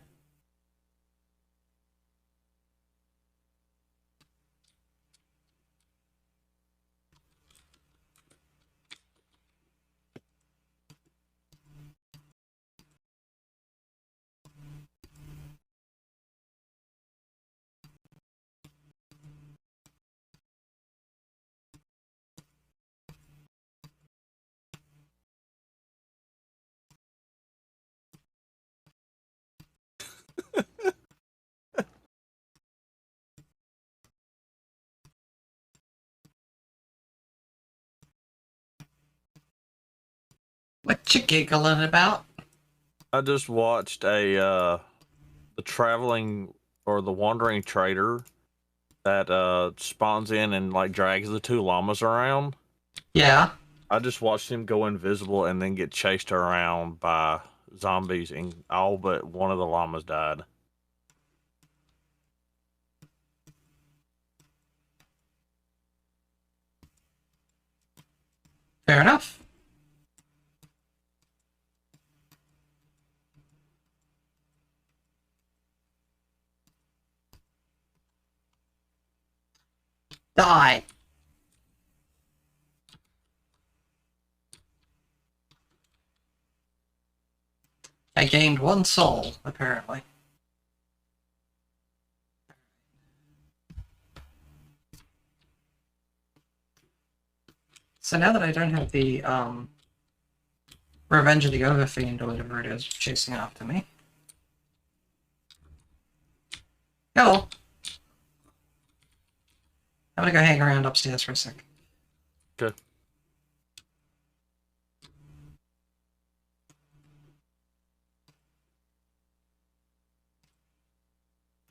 What you giggling about? I just watched the traveling or the wandering trader that spawns in and like drags the two llamas around. Yeah. I just watched him go invisible and then get chased around by zombies, and all but one of the llamas died. Fair enough. Die. I gained 1 soul, apparently. So now that I don't have the Revenge of the Overfiend or whatever it is chasing after me. Hello. I'm gonna go hang around upstairs for a sec. Okay.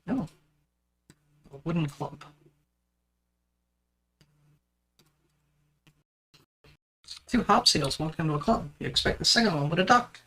Oh. A wooden club. 2 harp seals walked into a club. You expect the second one with a duck.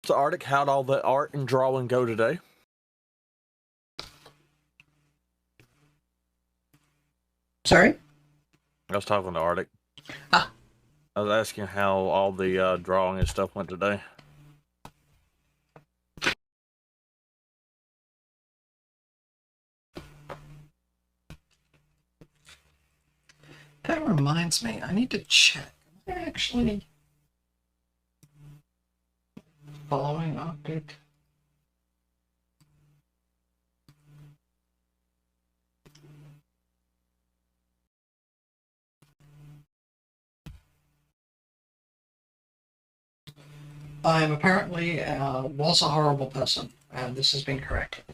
So Arctic, how'd all the art and drawing go today? Sorry? I was talking to Arctic. Ah. I was asking how all the drawing and stuff went today. That reminds me, I need to check. Am I actually following Arctic? I'm apparently was a horrible person, and this has been corrected.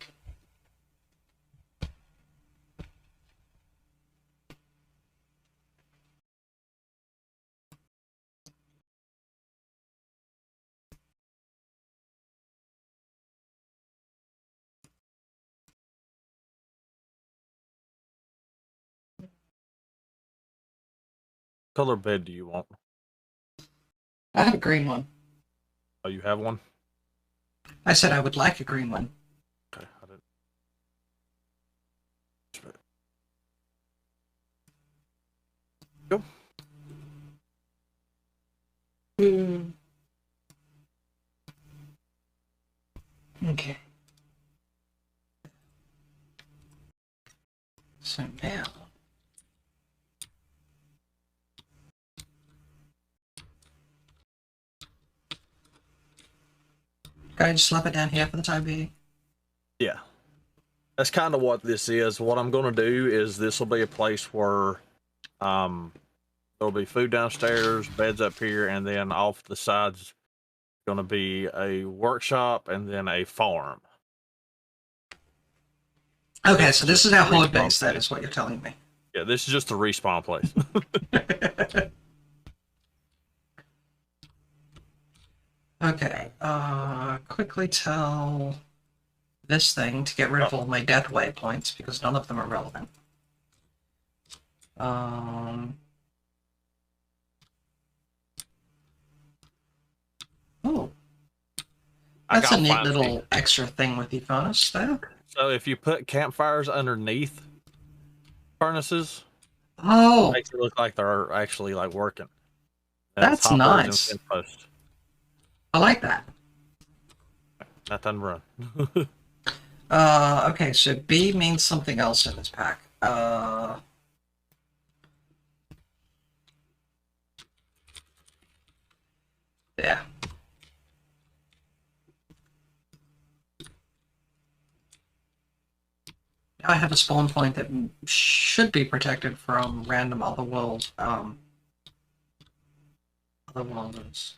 Color bed do you want? I have a green one. Oh, you have one? I said I would like a green one. Okay, I didn't. Go. Okay. So now. Can I just slap it down here for the time being? Yeah. That's kind of what this is. What I'm going to do is this will be a place where there'll be food downstairs, beds up here, and then off the sides going to be a workshop and then a farm. Okay, so this is our horde Respawn base, that place. is what you're telling me. Yeah, this is just a respawn place. Okay, quickly tell this thing to get rid of all my death waypoints because none of them are relevant. Oh, I that's a got neat fine little feet. extra thing with the furnace there. So if you put campfires underneath furnaces, it Oh, makes it look like they're actually like working. And it's that's hoppers and nice. fence posts. I like that. Not done run. Okay, so B means something else in this pack. Yeah. Now I have a spawn point that should be protected from random otherworld, otherworlders.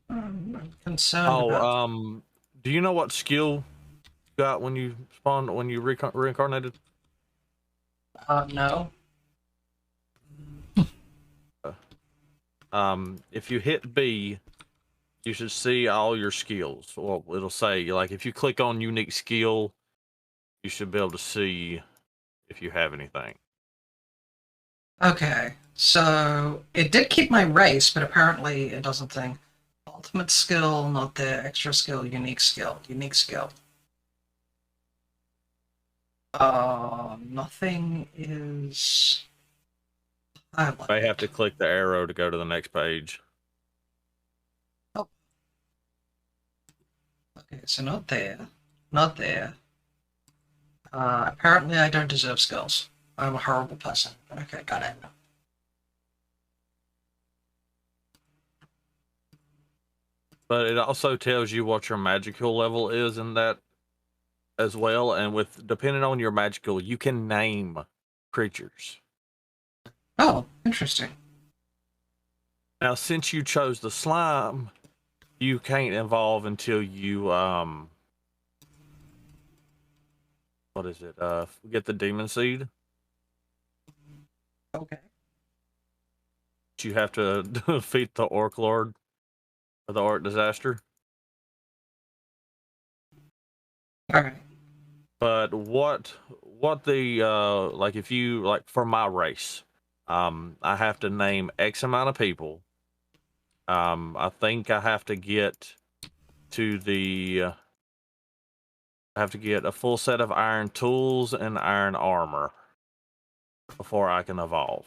I'm concerned about... Do you know what skill you got when you spawned, when you reincarnated? No. If you hit B, you should see all your skills. Well, it'll say, like, if you click on unique skill, you should be able to see if you have anything. Okay, so it did keep my race, but apparently it doesn't think. Ultimate skill, not there. Extra skill, unique skill. Unique skill. Nothing is... I have to click the arrow to go to the next page. Oh. Okay, so not there. Not there. Apparently I don't deserve skills. I'm a horrible person. Okay, got it. But it also tells you what your magical level is in that as well. And with depending on your magical, you can name creatures. Oh, interesting. Now, since you chose the slime, you can't evolve until you what is it? Get the demon seed. Okay. You have to defeat the orc lord or the orc disaster. All right. But what the like, if you like, for my race, I have to name X amount of people. I think I have to get to the. I have to get a full set of iron tools and iron armor before I can evolve.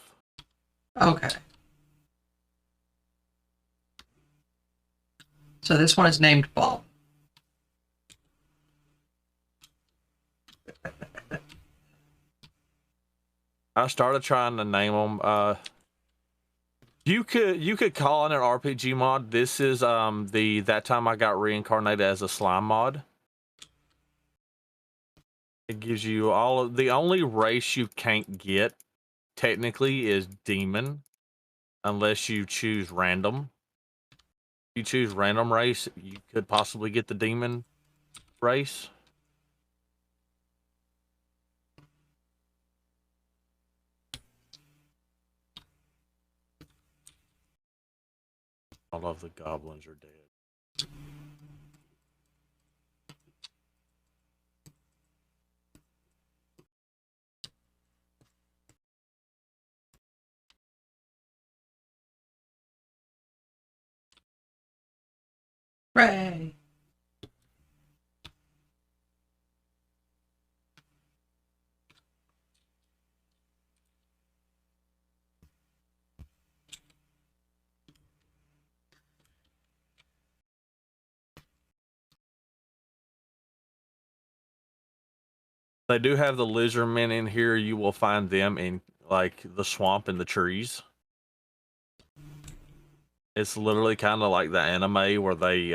Okay. So this one is named Bob. I started trying to name them. You could call it an RPG mod. This is that time I got reincarnated as a slime mod. It gives you all of the only race you can't get technically is demon, unless you choose random. If you choose random race, you could possibly get the demon race. All of the goblins are dead. Hooray! They do have the lizardmen in here. You will find them in like the swamp and the trees. It's literally kind of like the anime where they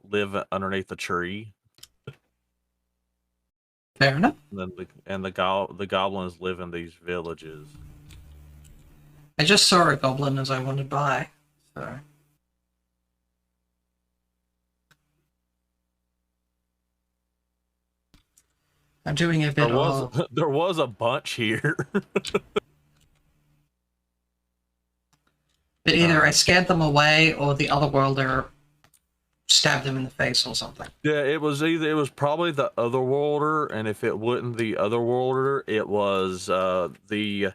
live underneath the tree. Fair enough. And the goblins live in these villages. I just saw a goblin as I wandered by, so... I'm doing a bit of... There was a bunch here. But either I scared them away or the other worlder stabbed them in the face or something. Yeah, it was probably the Otherworlder, and if it wasn't the Otherworlder, it was the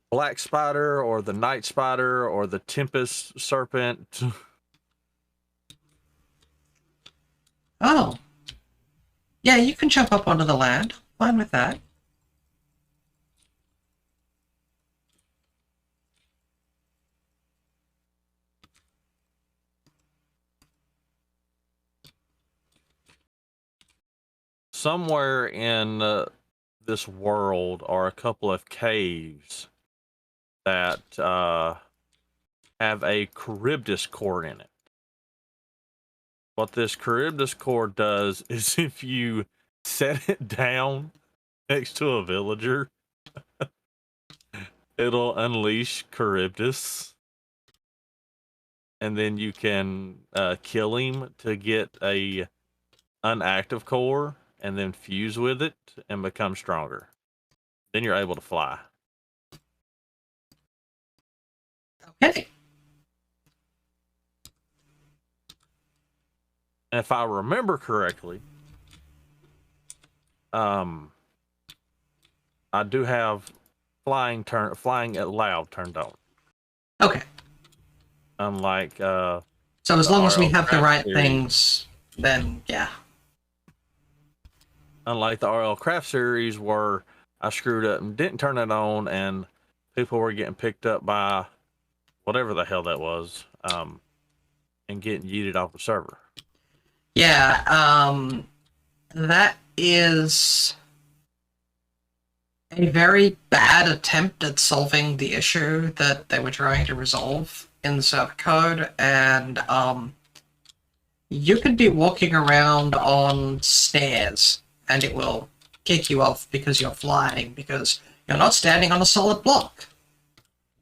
Black Spider or the Night Spider or the Tempest Serpent. Oh. Yeah, you can jump up onto the land. Fine with that. Somewhere in this world are a couple of caves that have a Charybdis core in it. What this Charybdis core does is if you set it down next to a villager, it'll unleash Charybdis. And then you can kill him to get a unactive core and then fuse with it and become stronger. Then you're able to fly. Okay. And if I remember correctly, I do have flying loud turned on. Okay. Unlike so as long as we have the right series, things, then yeah. Unlike the RL Craft series where I screwed up and didn't turn it on and people were getting picked up by whatever the hell that was, and getting yeeted off the server. Yeah, that is a very bad attempt at solving the issue that they were trying to resolve in the server code, and you could be walking around on stairs and it will kick you off because you're flying, because you're not standing on a solid block.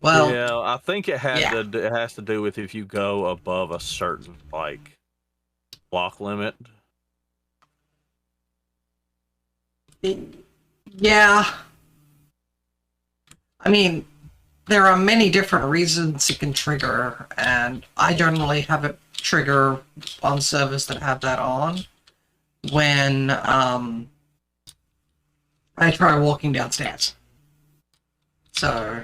Well, yeah, I think it has to do with if you go above a certain like block limit. Yeah. I mean, there are many different reasons it can trigger, and I generally have it trigger on servers that have that on when I try walking downstairs. So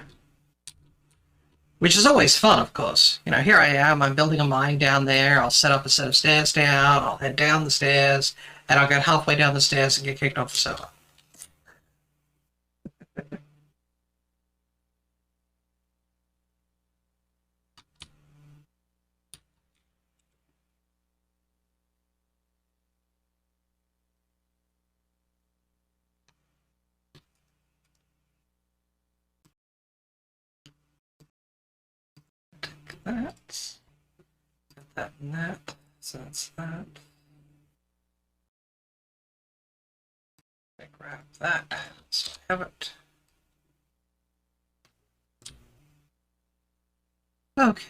which is always fun, of course. You know, here I am, I'm building a mine down there, I'll set up a set of stairs down, I'll head down the stairs, and I'll get halfway down the stairs and get kicked off the server. That. That and that. So that's that. I grab that. So I have it. Okay.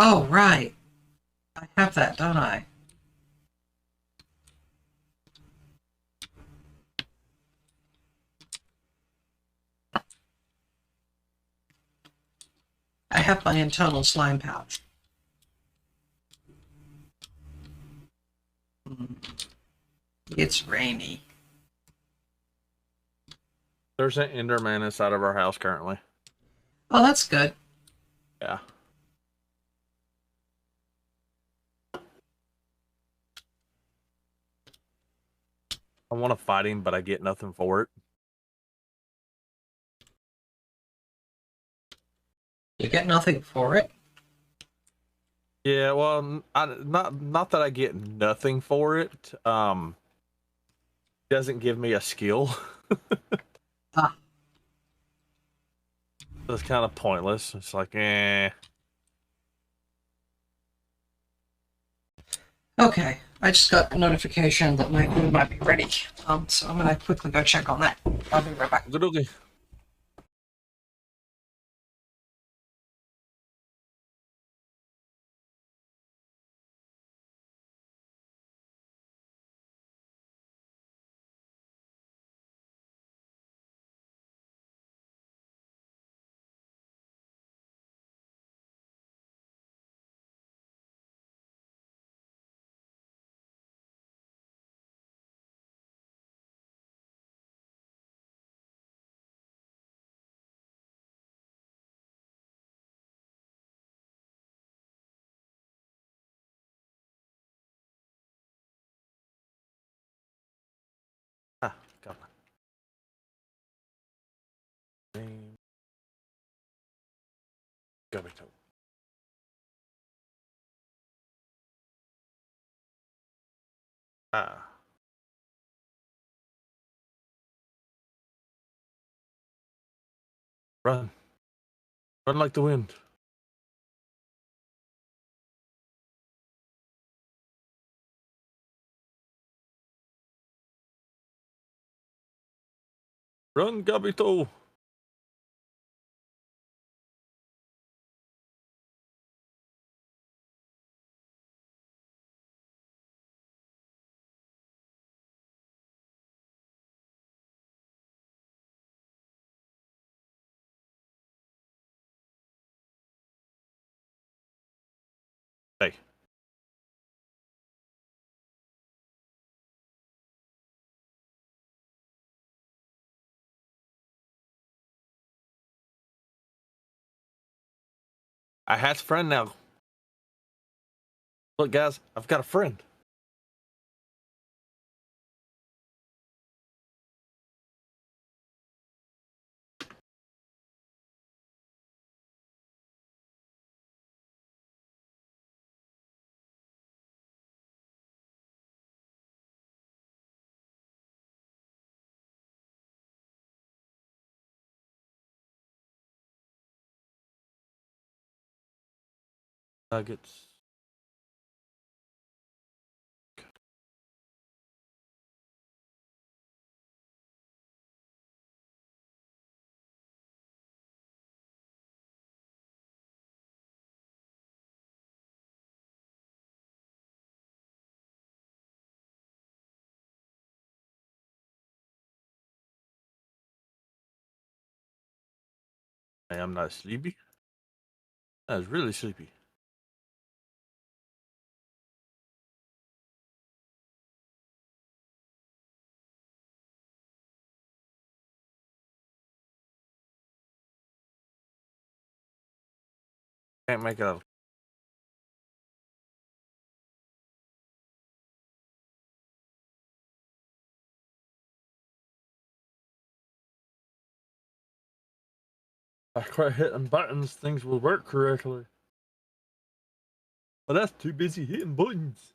Oh, right. I have that, don't I? I have my internal slime pouch. It's rainy. There's an Enderman inside of our house currently. Oh, that's good. Yeah. I want to fight him, but I get nothing for it. You get nothing for it? Yeah, well, not that I get nothing for it. Doesn't give me a skill. Ah. So it's kind of pointless. It's like, eh. Okay. I just got a notification that my food might be ready. So I'm gonna quickly go check on that. I'll be right back. Good, okay. Ah, got my name. Got me too. Ah. Run. Run like the wind. Run, Gabito. Hey. I have a friend now. Look, guys, I've got a friend. Nuggets. Hey, I'm not sleepy. I was really sleepy. Can't make it out. I quit hitting buttons, things will work correctly. But that's too busy hitting buttons.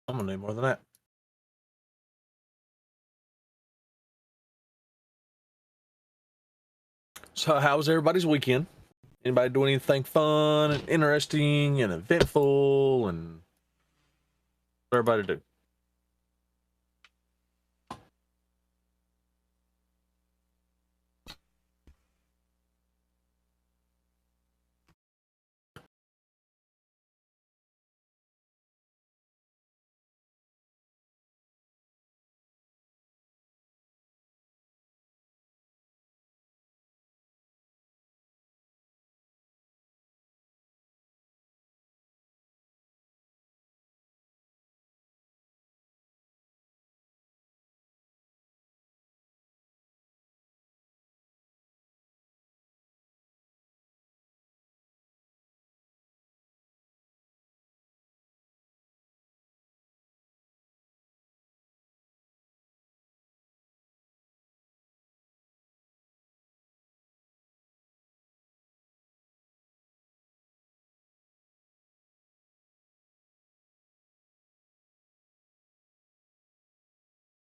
I'm gonna need more than that. So how was everybody's weekend? Anybody do anything fun and interesting and eventful and what everybody do?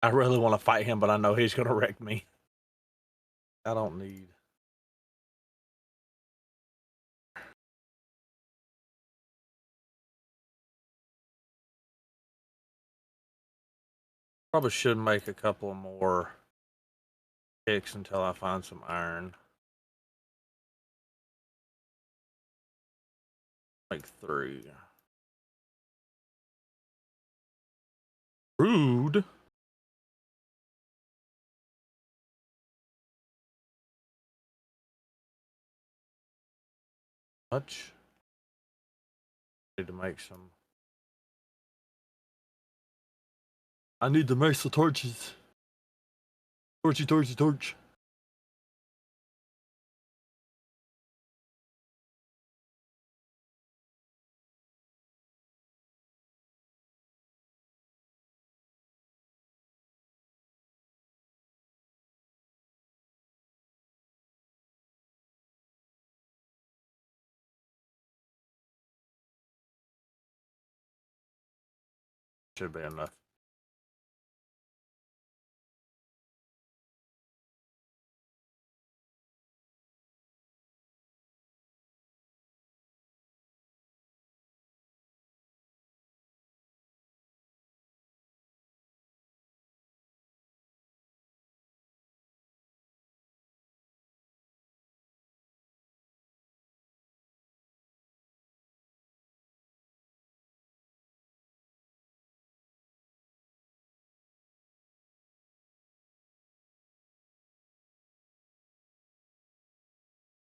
I really want to fight him, but I know he's gonna wreck me. I don't need. Probably should make a couple more picks until I find some iron. Like 3. Rude. Much. Need to make some. I need to make some torches. Torchy, torchy, torch. Should be enough.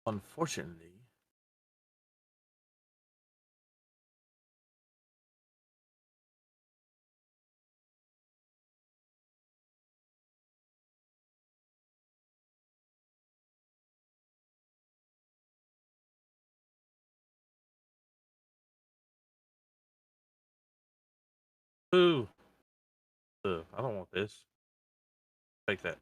Unfortunately. Ooh. I don't want this. Take that.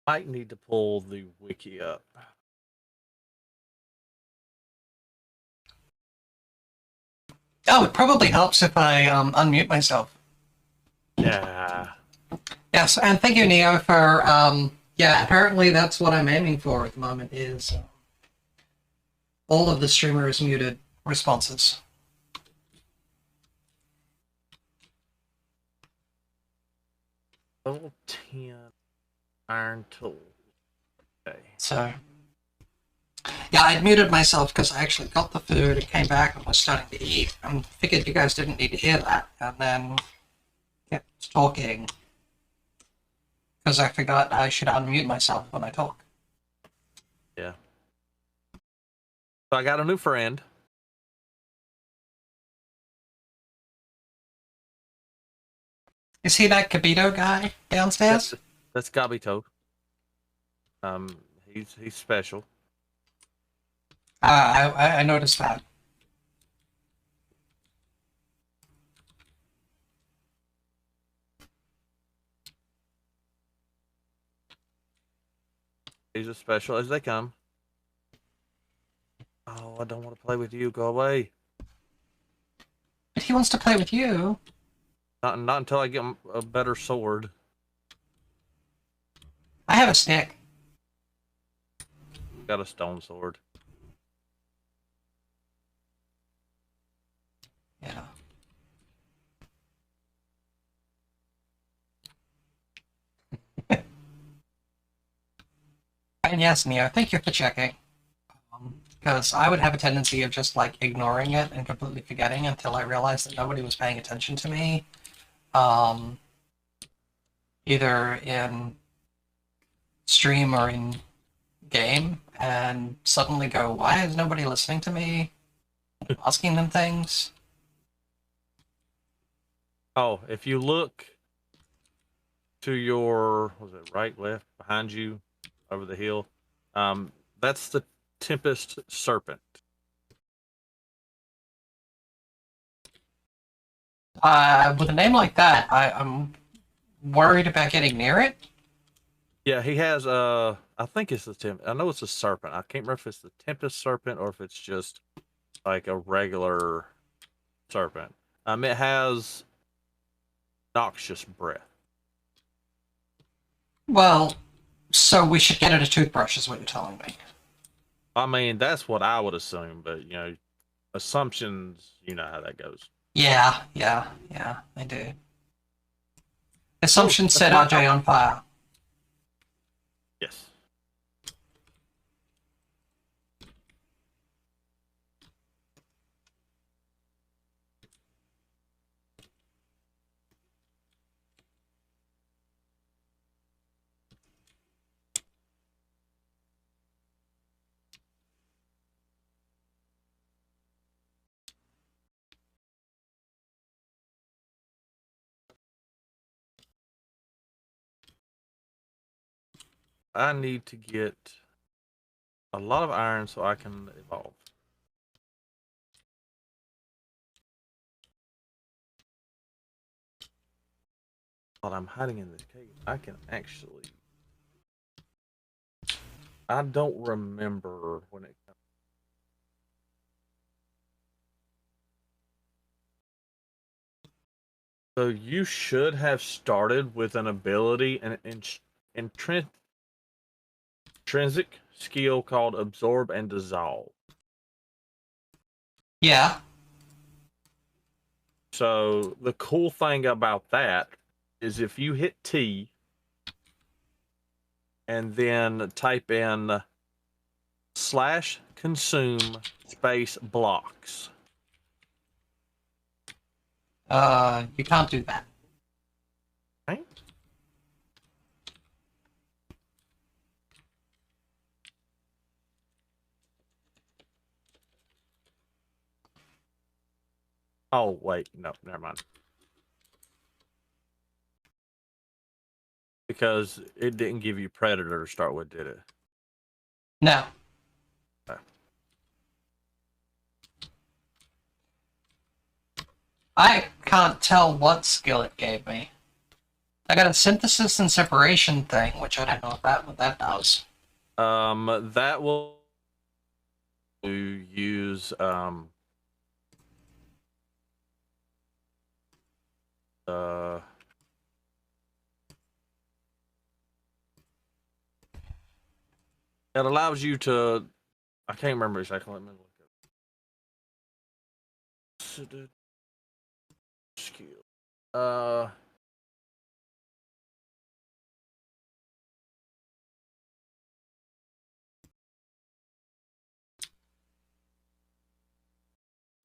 Might need to pull the wiki up. Oh, it probably helps if I unmute myself. Yeah. Yes, and thank you, Neo, for yeah. Apparently, that's what I'm aiming for at the moment is all of the streamers muted responses. Level 10 iron tool. Okay. So, yeah, I'd muted myself because I actually got the food and came back and was starting to eat. And figured you guys didn't need to hear that. And then kept talking. Because I forgot I should unmute myself when I talk. Yeah. So I got a new friend. Is he that Kabito guy downstairs? That's Gabito. He's special. I noticed that. He's as special as they come. Oh, I don't want to play with you. Go away. But he wants to play with you. Not until I get a better sword. I have a stick. Got a stone sword. Yeah. And yes, Neo, thank you for checking. Because I would have a tendency of just like ignoring it and completely forgetting until I realized that nobody was paying attention to me. Either in stream or in game, and suddenly go, why is nobody listening to me? Asking them things. Oh, if you look to your, was it right, left, behind you, over the hill, that's the Tempest Serpent. With a name like that, I'm worried about getting near it. Yeah, he has I think it's the I know it's a serpent. I can't remember if it's the Tempest Serpent or if it's just like a regular serpent. It has noxious breath. Well, so we should get it a toothbrush, is what you're telling me. I mean, that's what I would assume, but you know, assumptions, you know how that goes. Yeah, I do. Assumption set RJ on fire. Yes. I need to get a lot of iron so I can evolve. While I'm hiding in this cave, I can actually. I don't remember when it comes. So you should have started with an ability, an intrinsic skill called Absorb and Dissolve. Yeah. So the cool thing about that is if you hit T and then type in /consume space blocks. You can't do that. Right? Oh, wait. No, never mind. Because it didn't give you Predator to start with, did it? No. Okay. I can't tell what skill it gave me. I got a synthesis and separation thing, which I don't know what that does. That will use it allows you to. I can't remember exactly. Let me look at skill.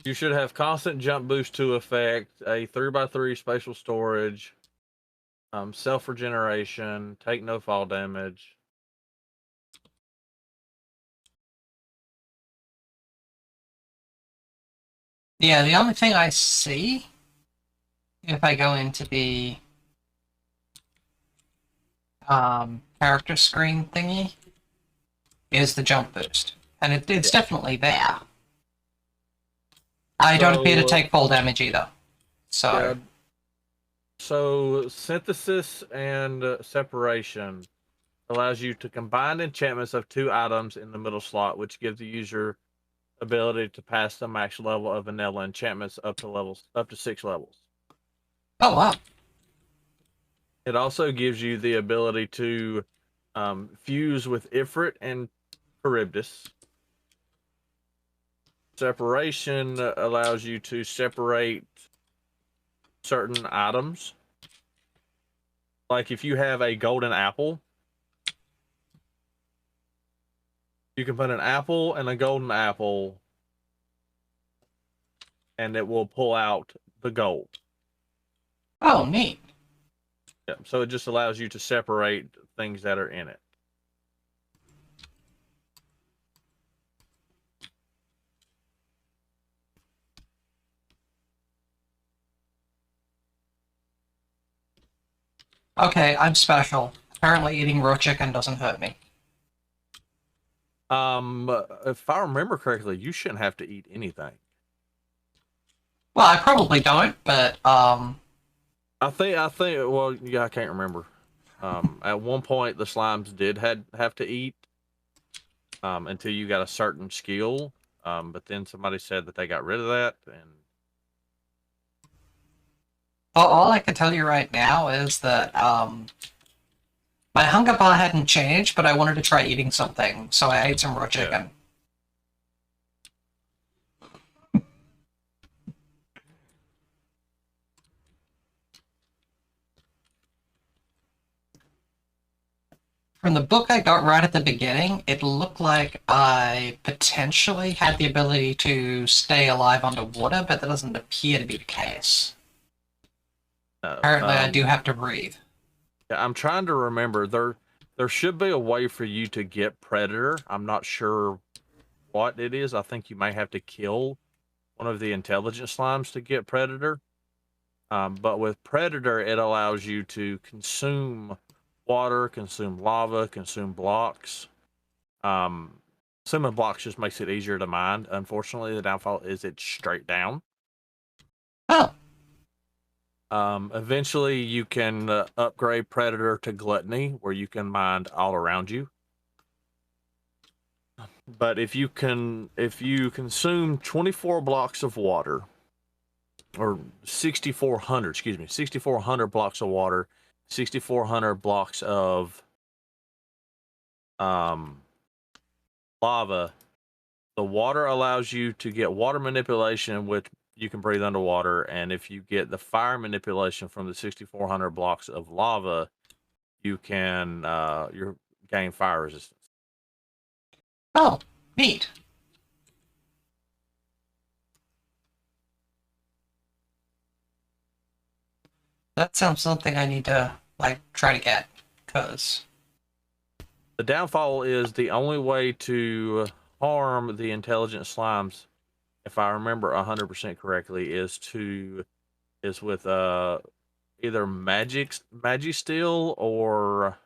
You should have constant jump boost to effect, a 3x3 spatial storage, self regeneration, take no fall damage. Yeah, the only thing I see if I go into the character screen thingy is the jump boost. And it's definitely there. I don't appear to take fall damage either. So, Yeah. So synthesis and separation allows you to combine enchantments of 2 items in the middle slot, which gives the user ability to pass the max level of vanilla enchantments up to 6 levels. oh wow. It also gives you the ability to fuse with Ifrit and Charybdis. Separation allows you to separate certain items. Like if you have a golden apple, you can put an apple and a golden apple, and it will pull out the gold. Oh, neat. Yeah, so it just allows you to separate things that are in it. Okay, I'm special. Apparently eating raw chicken doesn't hurt me. If I remember correctly, you shouldn't have to eat anything. Well, I probably don't, but I think. Well, yeah, I can't remember. At one point, the slimes did have to eat until you got a certain skill. But then somebody said that they got rid of that, and all I can tell you right now is that my hunger bar hadn't changed, but I wanted to try eating something, so I ate some raw chicken. From the book I got right at the beginning, it looked like I potentially had the ability to stay alive underwater, but that doesn't appear to be the case. Apparently, I do have to breathe. Yeah, I'm trying to remember. There should be a way for you to get Predator. I'm not sure what it is. I think you may have to kill one of the intelligent slimes to get Predator. But with Predator, it allows you to consume water, consume lava, consume blocks. Consuming blocks just makes it easier to mine. Unfortunately, the downfall is it's straight down. Oh. Eventually, you can upgrade Predator to Gluttony, where you can mine all around you. But if you consume 24 blocks of water, or 6,400 blocks of water, 6,400 blocks of lava. The water allows you to get water manipulation, which you can breathe underwater, and if you get the fire manipulation from the 6,400 blocks of lava, you can you gain fire resistance. Oh, neat. That sounds something I need to, like, try to get, because... The downfall is the only way to harm the intelligent slimes, if I remember 100% correctly, is with either Magisteel or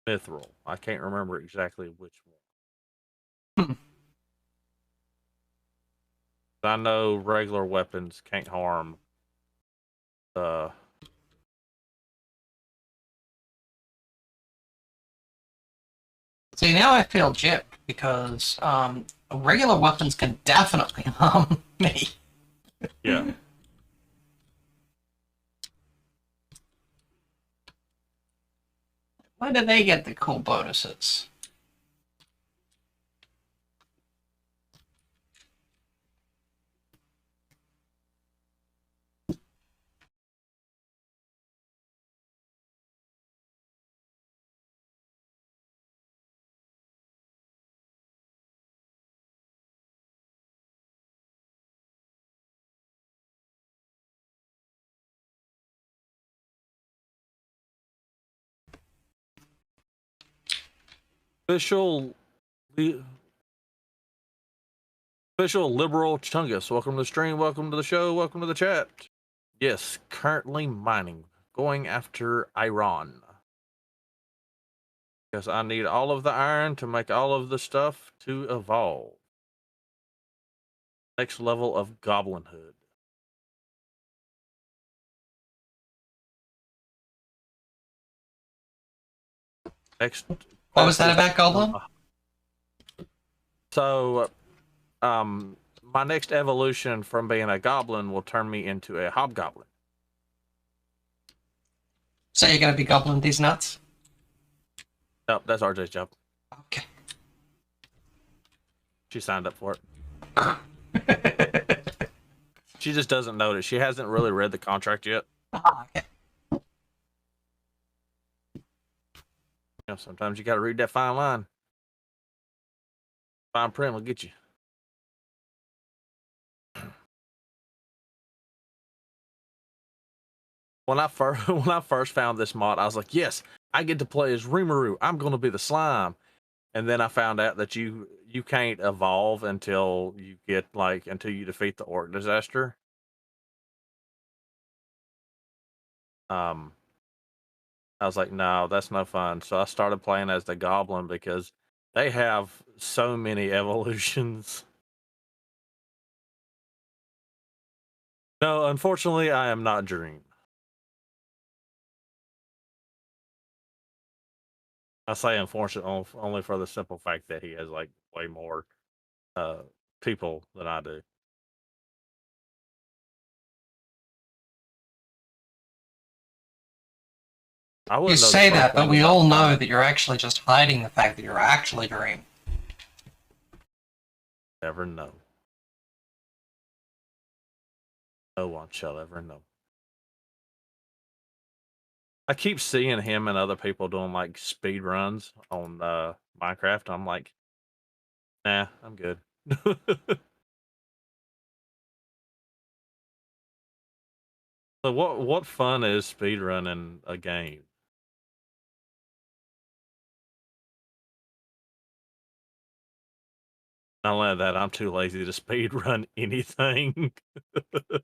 Mithril. I can't remember exactly which one. I know regular weapons can't harm See, now I feel gypped, because regular weapons can definitely harm me. Yeah. Why do they get the cool bonuses? Official Liberal Chungus, welcome to the stream, welcome to the show, welcome to the chat. Yes, currently mining, going after Iran. Because I need all of the iron to make all of the stuff to evolve. Next level of goblinhood. Next. What was that about, Goblin? So, my next evolution from being a goblin will turn me into a hobgoblin. So you're gonna be gobbling these nuts? Nope, that's RJ's job. Okay. She signed up for it. She just doesn't notice. She hasn't really read the contract yet. Okay. You know, sometimes you got to read that fine line. Fine print will get you. When I first found this mod, I was like, yes, I get to play as Rimuru. I'm going to be the slime. And then I found out that you can't evolve until you defeat the orc disaster. I was like, no, that's no fun. So I started playing as the goblin because they have so many evolutions. No, unfortunately, I am not Dream. I say unfortunately only for the simple fact that he has like way more people than I do. You say that, but we all know that you're actually just hiding the fact that you're actually Dream. Never know. No one shall ever know. I keep seeing him and other people doing like speed runs on Minecraft. I'm like, nah, I'm good. So what fun is speed running a game? Not only that, I'm too lazy to speed run anything. The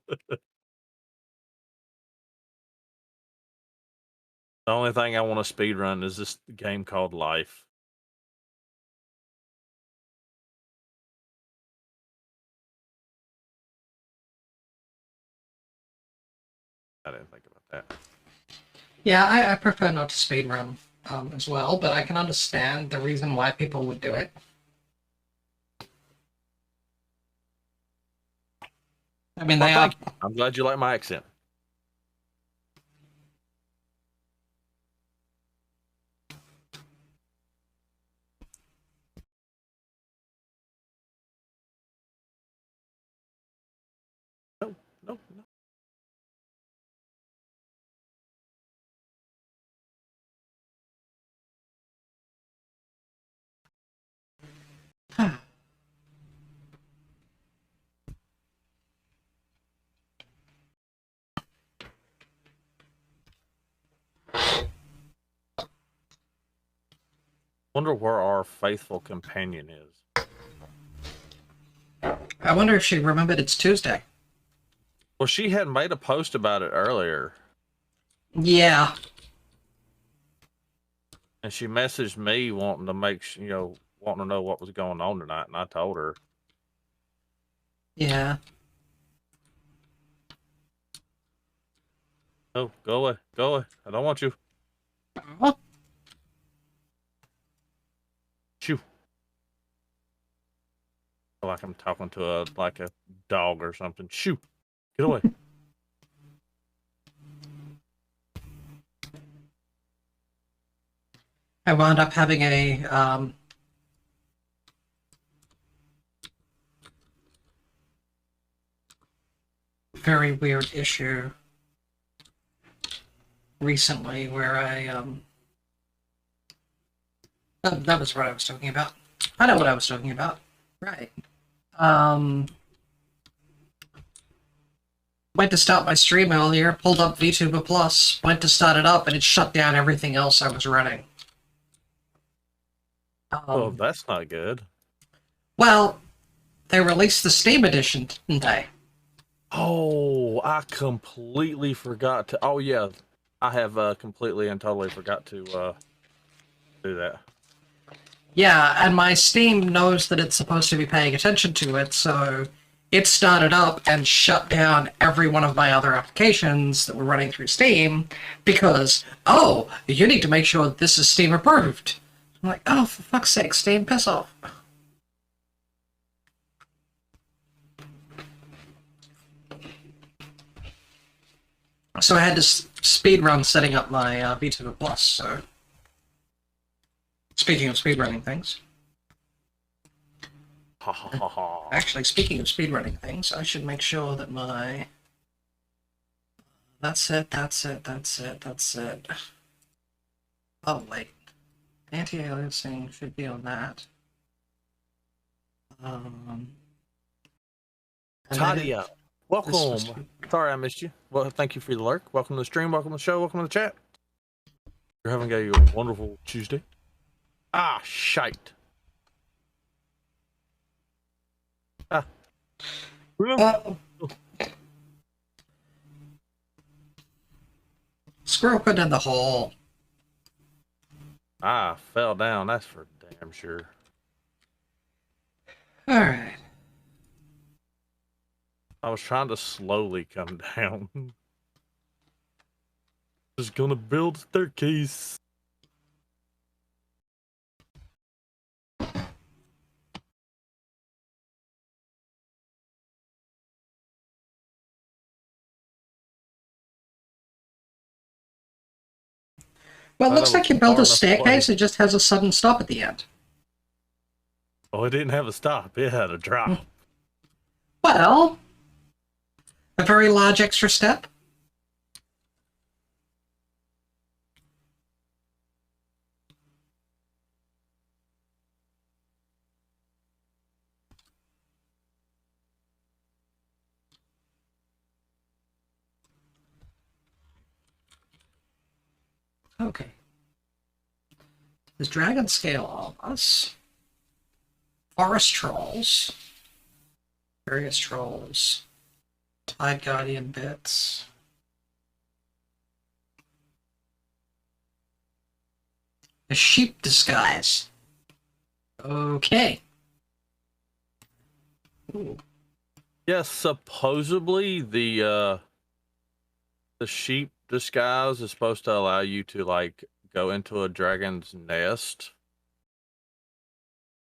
only thing I want to speed run is this game called Life. I didn't think about that. Yeah, I prefer not to speedrun as well, but I can understand the reason why people would do it. I mean, they are. I'm glad you like my accent. No. Wonder where our faithful companion is. I wonder if she remembered it's Tuesday. Well, she had made a post about it earlier. Yeah. And she messaged me wanting to wanting to know what was going on tonight, and I told her. Yeah. Oh, go away. Go away. I don't want you. What? Shoo. Like I'm talking to a dog or something. Shoo. Get away. I wound up having a very weird issue recently where that was what I was talking about. I know what I was talking about. Right. Went to start my stream earlier, pulled up VTuber Plus, went to start it up, and it shut down everything else I was running. Oh, Um, that's not good. well, they released the Steam edition, didn't they? Oh, I completely forgot to. Oh yeah, I have completely and totally forgot to do that. Yeah, and my Steam knows that it's supposed to be paying attention to it, so it started up and shut down every one of my other applications that were running through Steam because, oh, you need to make sure that this is Steam approved. I'm like, oh, for fuck's sake, Steam, piss off. So I had to speed run setting up my VTuber Plus, so... Speaking of speedrunning things... Ha ha ha ha. Actually, speaking of speedrunning things, I should make sure that my... That's it. Oh, wait. Anti-aliasing should be on that. And Tidy then up. this was- Welcome. Sorry I missed you. Well, thank you for the lurk. Welcome to the stream. Welcome to the show. Welcome to the chat. You're having a wonderful Tuesday. Ah, shite. Ah. Squirrel put in the hole. I fell down. That's for damn sure. Alright. I was trying to slowly come down. Just gonna build a staircase. Well, it Thought looks I like you was built far a enough staircase, away. it just has a sudden stop at the end. Oh, it didn't have a stop. It had a drop. Well, a very large extra step. Okay. There's dragon scale almas, forest trolls, various trolls, tide guardian bits. A sheep disguise. Okay. Ooh. Yes, supposedly the sheep disguise is supposed to allow you to like go into a dragon's nest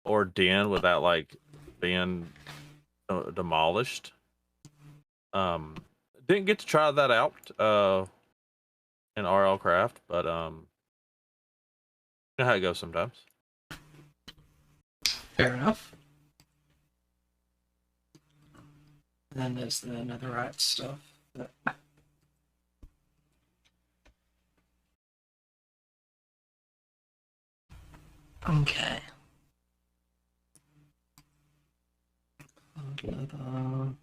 or den without like being demolished. Didn't get to try that out in RL Craft, but you know how it goes sometimes. Fair enough. And then there's the netherite stuff. Okay. Leather.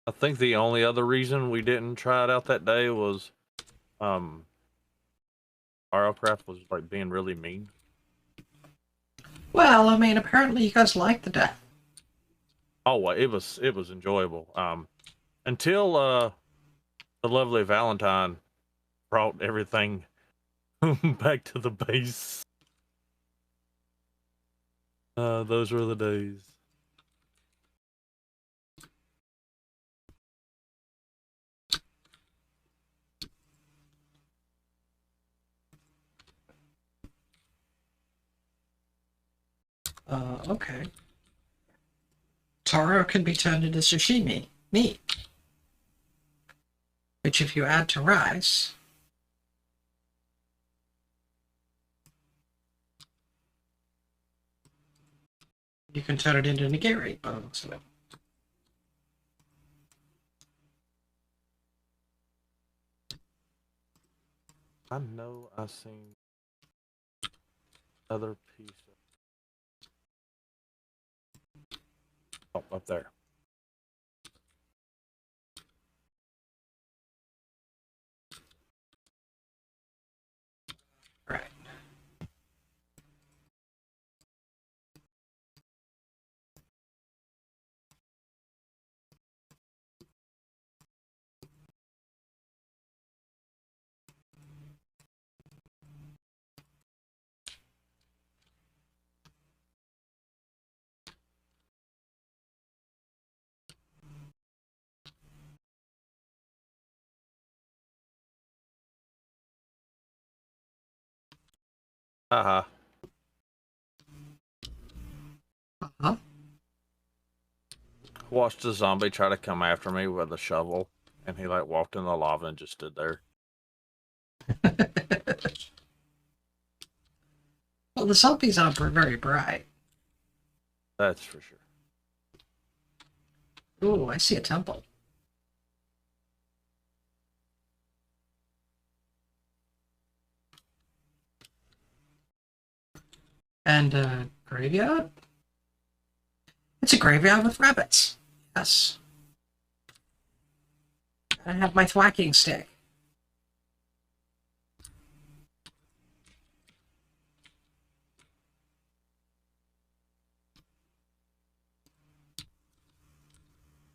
I think the only other reason we didn't try it out that day was RL Craft was like being really mean. Well, I mean, apparently you guys like the death. Oh, well, it was enjoyable. Until the lovely Valentine brought everything back to the base. Those were the days. Okay. Taro can be turned into sashimi meat, which if you add to rice, you can turn it into nigiri by the looks of it. I know I seen other piece of... Oh, up there. Uh-huh. Uh-huh. Watched a zombie try to come after me with a shovel, and he like walked in the lava and just stood there. Well, the zombies aren't very bright. That's for sure. Ooh, I see a temple. And a graveyard? It's a graveyard with rabbits. Yes. I have my thwacking stick.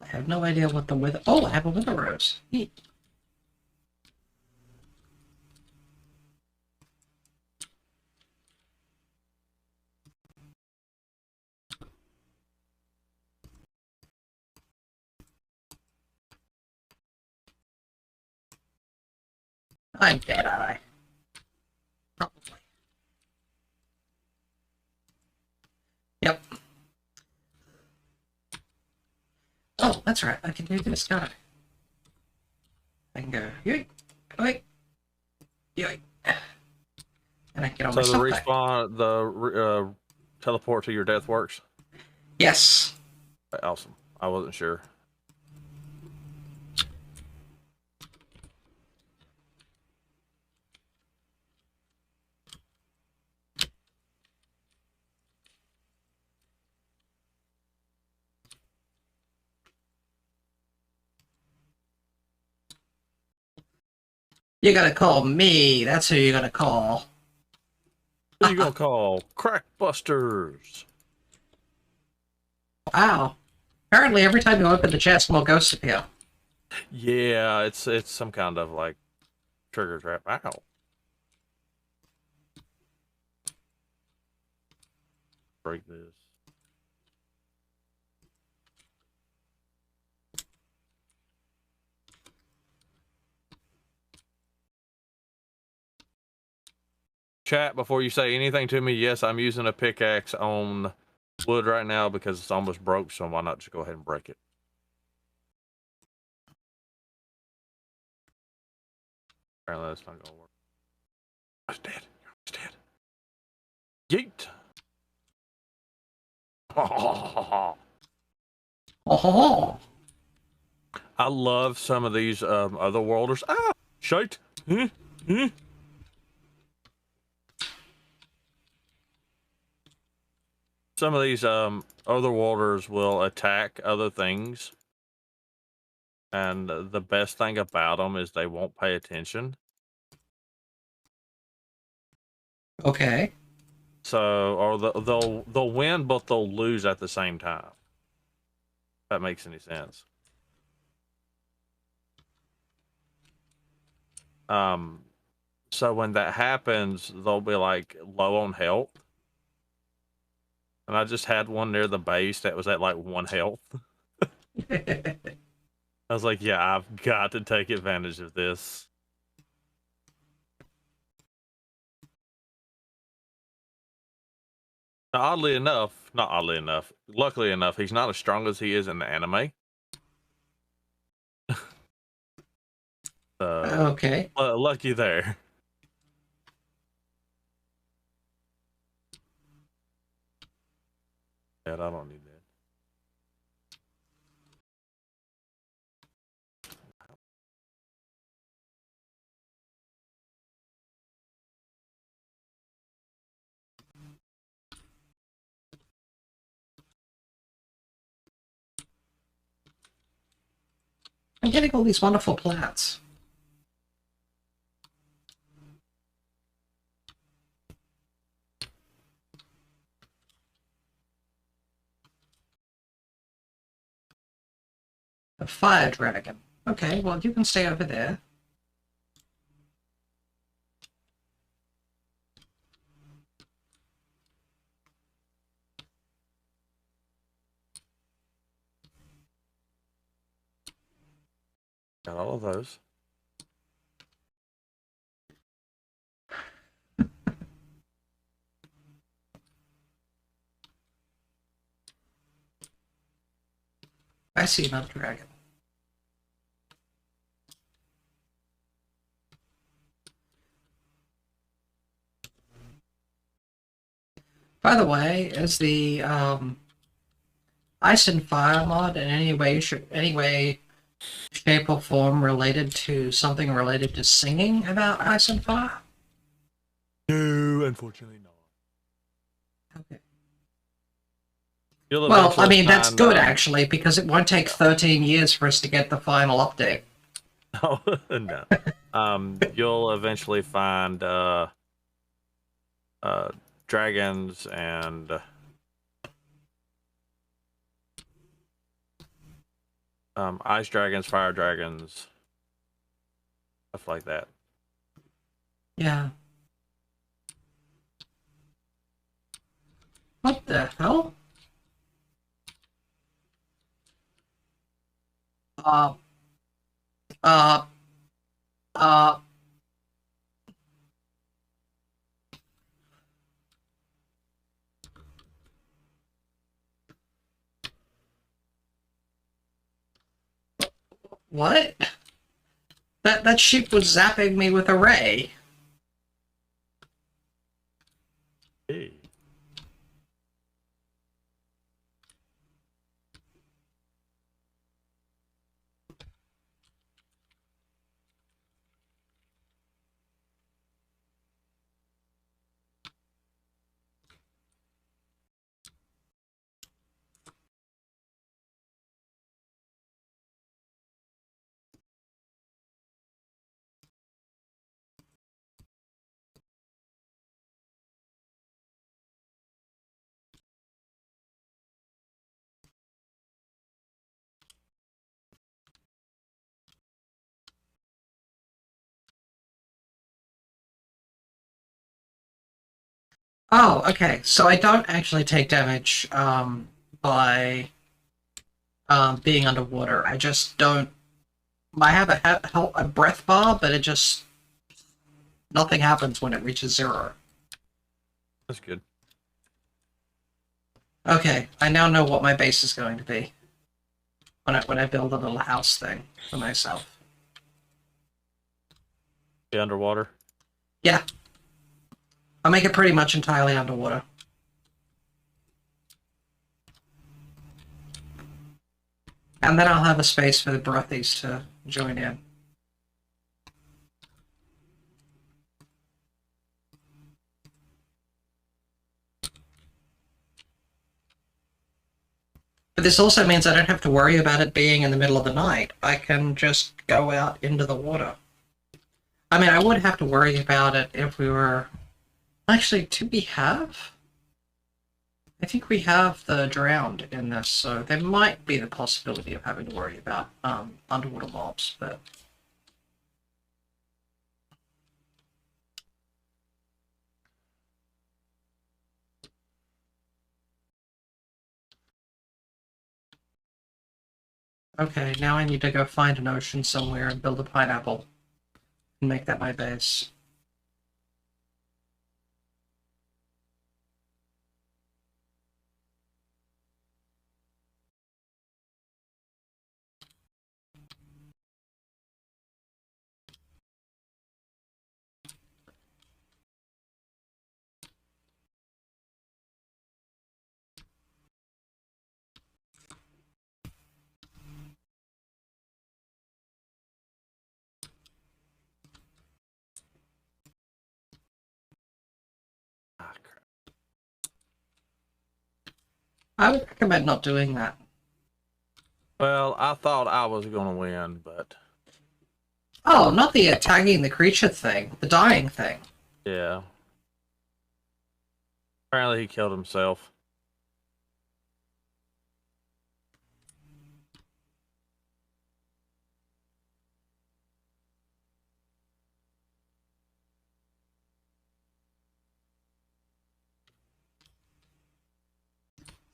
I have no idea what the wither... Oh, I have a wither rose. Neat. I'm dead, aren't I? Probably. Yep. Oh, that's right. I can do this, can't I? I can go, yoink, yoink, yoink. And I can get all So my the stuff back. respawn, the teleport to your death works? Yes. Awesome. I wasn't sure. You gotta call me. That's who you gotta call. Who you gonna call? Crackbusters. Wow. Apparently every time you open the chest, more ghosts appear. Yeah, it's some kind of like trigger trap. Ow. Break this. Chat, before you say anything to me, yes, I'm using a pickaxe on wood right now because it's almost broke, so why not just go ahead and break it? Apparently that's not gonna work. It's dead. It's dead. Yeet. Oh, I love some of these otherworlders. Ah, shite. Some of these otherworlders will attack other things, and the best thing about them is they won't pay attention. okay. So, or they'll win, but they'll lose at the same time. If that makes any sense. So when that happens, they'll be like low on health. And I just had one near the base that was at like 1 health. I was like, yeah, I've got to take advantage of this. Now, oddly enough, not oddly enough, luckily enough, he's not as strong as he is in the anime. So, Okay. lucky there. Yeah, I don't need that. I'm getting all these wonderful plants. A fire dragon. Okay, well, you can stay over there. Got all of those. I see another dragon. By the way, is the Ice and Fire mod in any way, shape, or form related to something related to singing about Ice and Fire? No, unfortunately not. Okay. You'll Well, I eventually mean, that's find, good actually, because it won't take 13 years for us to get the final update. Oh, no. You'll eventually find dragons and ice dragons, fire dragons, stuff like that. Yeah. What the hell? Uh, uh, uh, what? That sheep was zapping me with a ray. Hey. Oh, okay. So I don't actually take damage by being underwater. I just don't. I have a breath bar, but it just nothing happens when it reaches 0. That's good. Okay, I now know what my base is going to be when I build a little house thing for myself. Be underwater. Yeah, I'll make it pretty much entirely underwater. And then I'll have a space for the breathies to join in. But this also means I don't have to worry about it being in the middle of the night. I can just go out into the water. I mean, I would have to worry about it if we were... Actually, do we have? I think we have the drowned in this, so there might be the possibility of having to worry about underwater mobs, but... Okay, now I need to go find an ocean somewhere and build a pineapple. And make that my base. Ah, crap. I would recommend not doing that. Well, I thought I was gonna win, but Oh, not the tagging the creature thing. The dying thing. yeah. Apparently he killed himself.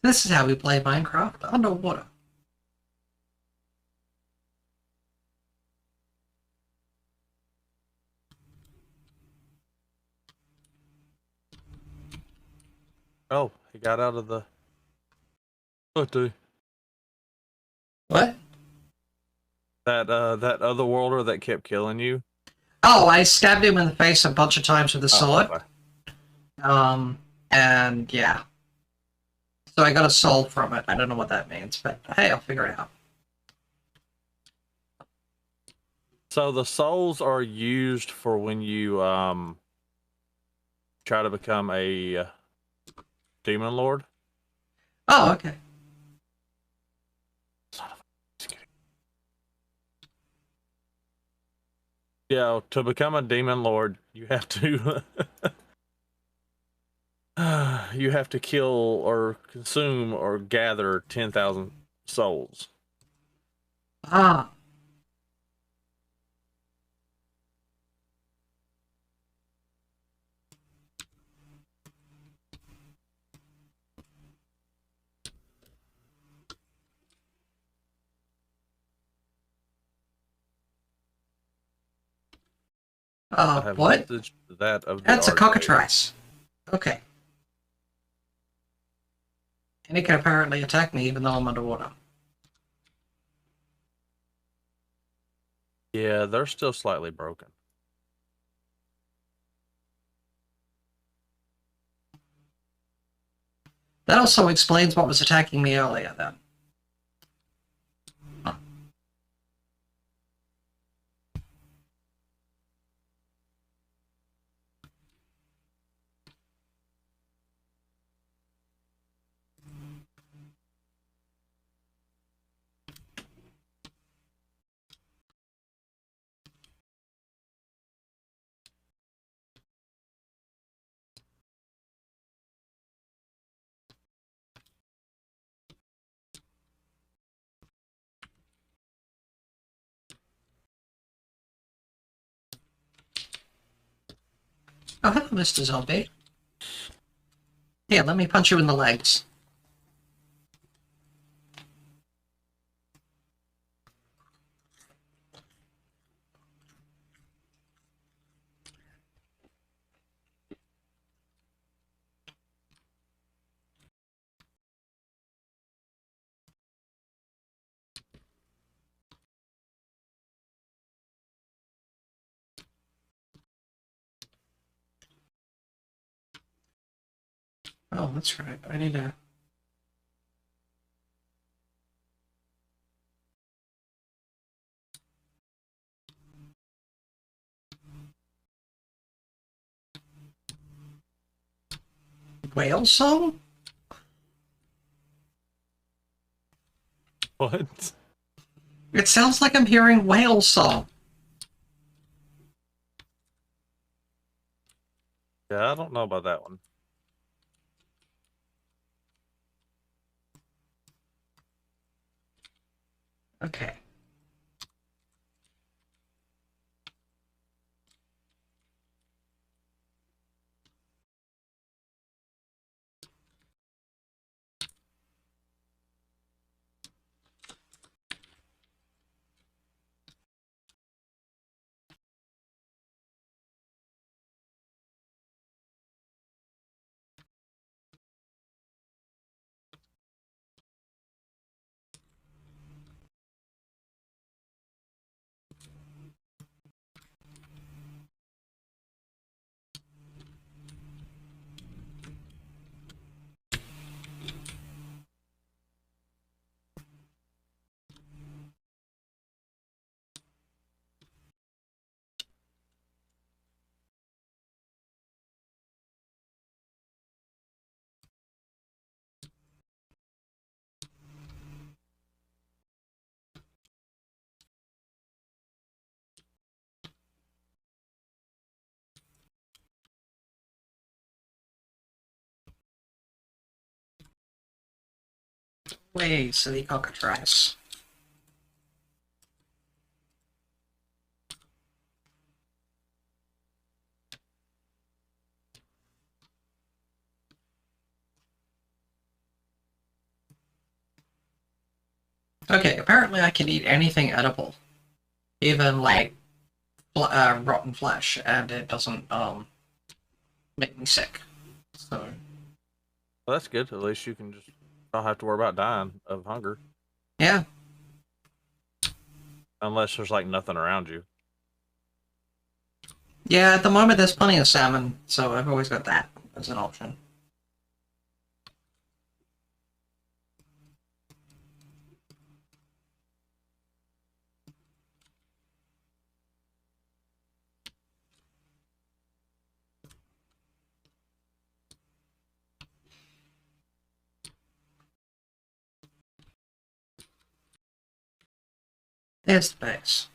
This is how we play Minecraft underwater. Oh, he got out of the... What, dude? What? That other worlder that kept killing you. Oh, I stabbed him in the face a bunch of times with a sword. Okay. And yeah. So I got a soul from it. I don't know what that means, but hey, I'll figure it out. So the souls are used for when you try to become a demon lord. Oh, okay. Yeah, to become a demon lord, you have to you have to kill or consume or gather 10,000 souls. Ah. I have What? messaged that of the That's a arcade. cockatrice. Okay. And it can apparently attack me even though I'm underwater. Yeah, they're still slightly broken. That also explains what was attacking me earlier then. Huh. Oh, hello, Mr. Zombie. Here, let me punch you in the legs. Oh, that's right. I need to... Whale song? What? It sounds like I'm hearing whale song. Yeah, I don't know about that one. Okay. Way, silly cockatrice. Okay, apparently I can eat anything edible. Even, like, rotten flesh, and it doesn't, make me sick. So... Well, that's good. At least you can just don't have to worry about dying of hunger. Yeah. unless there's like nothing around you. Yeah, at the moment there's plenty of salmon, so I've always got that as an option. There's the base.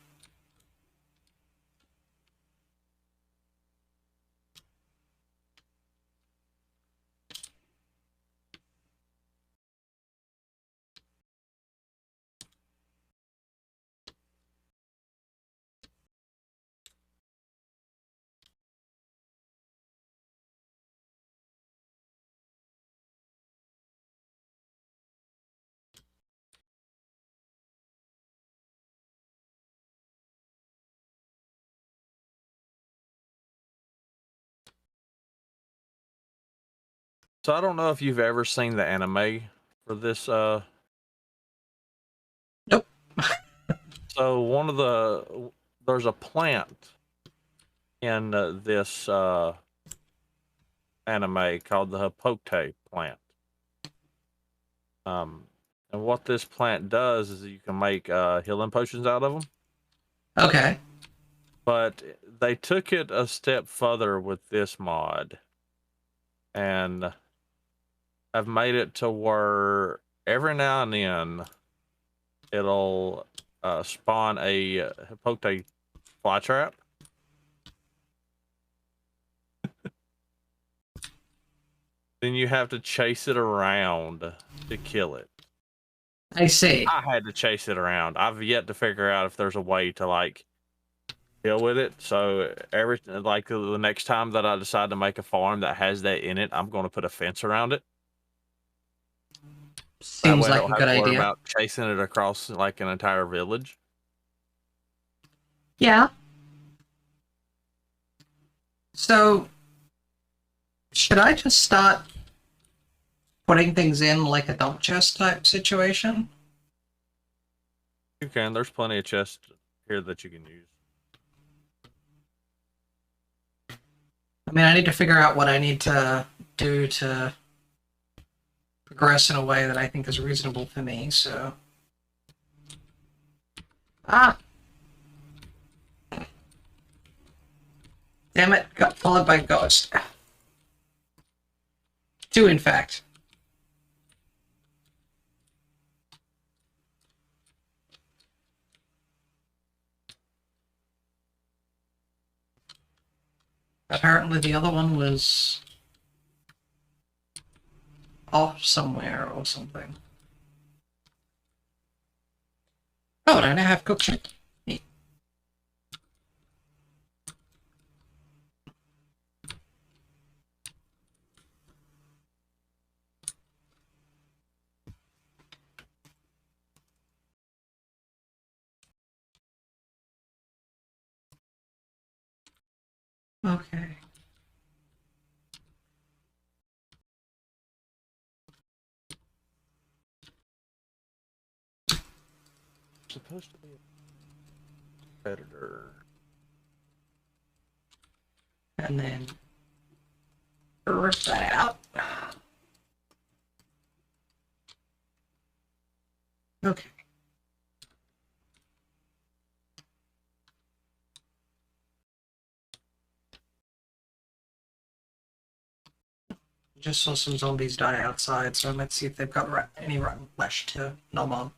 So I don't know if you've ever seen the anime for this. Nope. So there's a plant in this anime called the Hipote plant. And what this plant does is you can make healing potions out of them. Okay. But they took it a step further with this mod, and I've made it to where every now and then it'll spawn a Hipote flytrap. Then you have to chase it around to kill it. I see. I had to chase it around. I've yet to figure out if there's a way to like deal with it. So the next time that I decide to make a farm that has that in it, I'm going to put a fence around it. That Seems way I like don't a have good to worry idea. about chasing it across like an entire village. Yeah. So, should I just start putting things in like a dump chest type situation? You can. There's plenty of chests here that you can use. I mean, I need to figure out what I need to do to progress in a way that I think is reasonable for me, so... Ah! Damn it, got followed by a ghost. Two, in fact. Apparently the other one was off somewhere or something. Oh, and I now have cooked shit. Neat. Okay. Supposed to be a predator. And then rip that out. Okay. Just saw some zombies die outside, so let's see if they've got any rotten flesh to nom on.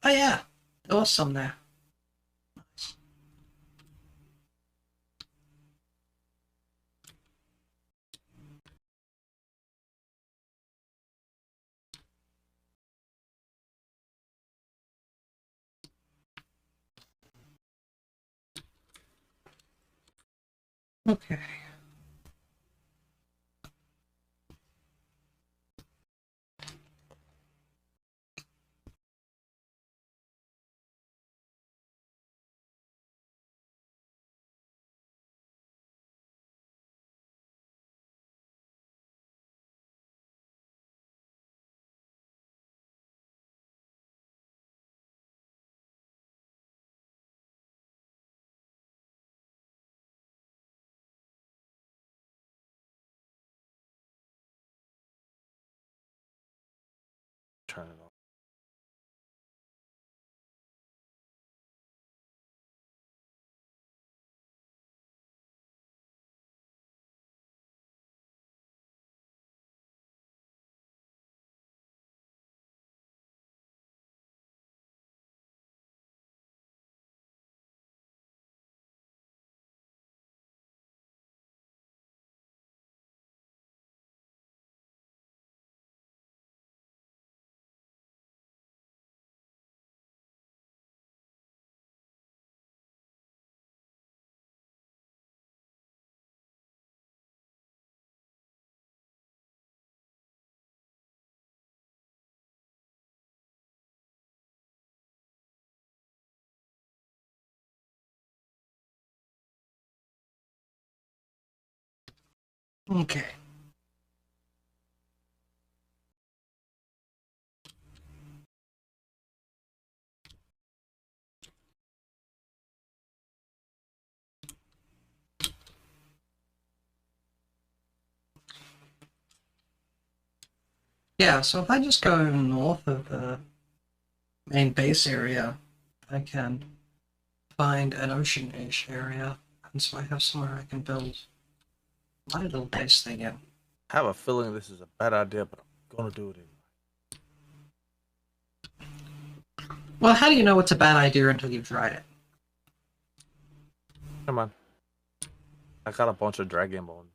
Oh yeah, there was some there. Nice. Okay. turn it on. Okay. Yeah, so if I just go north of the main base area, I can find an ocean-ish area, and so I have somewhere I can build my little base thing in. I have a feeling this is a bad idea, but I'm gonna do it anyway. Well, how do you know it's a bad idea until you've tried it? Come on. I got a bunch of dragon bones.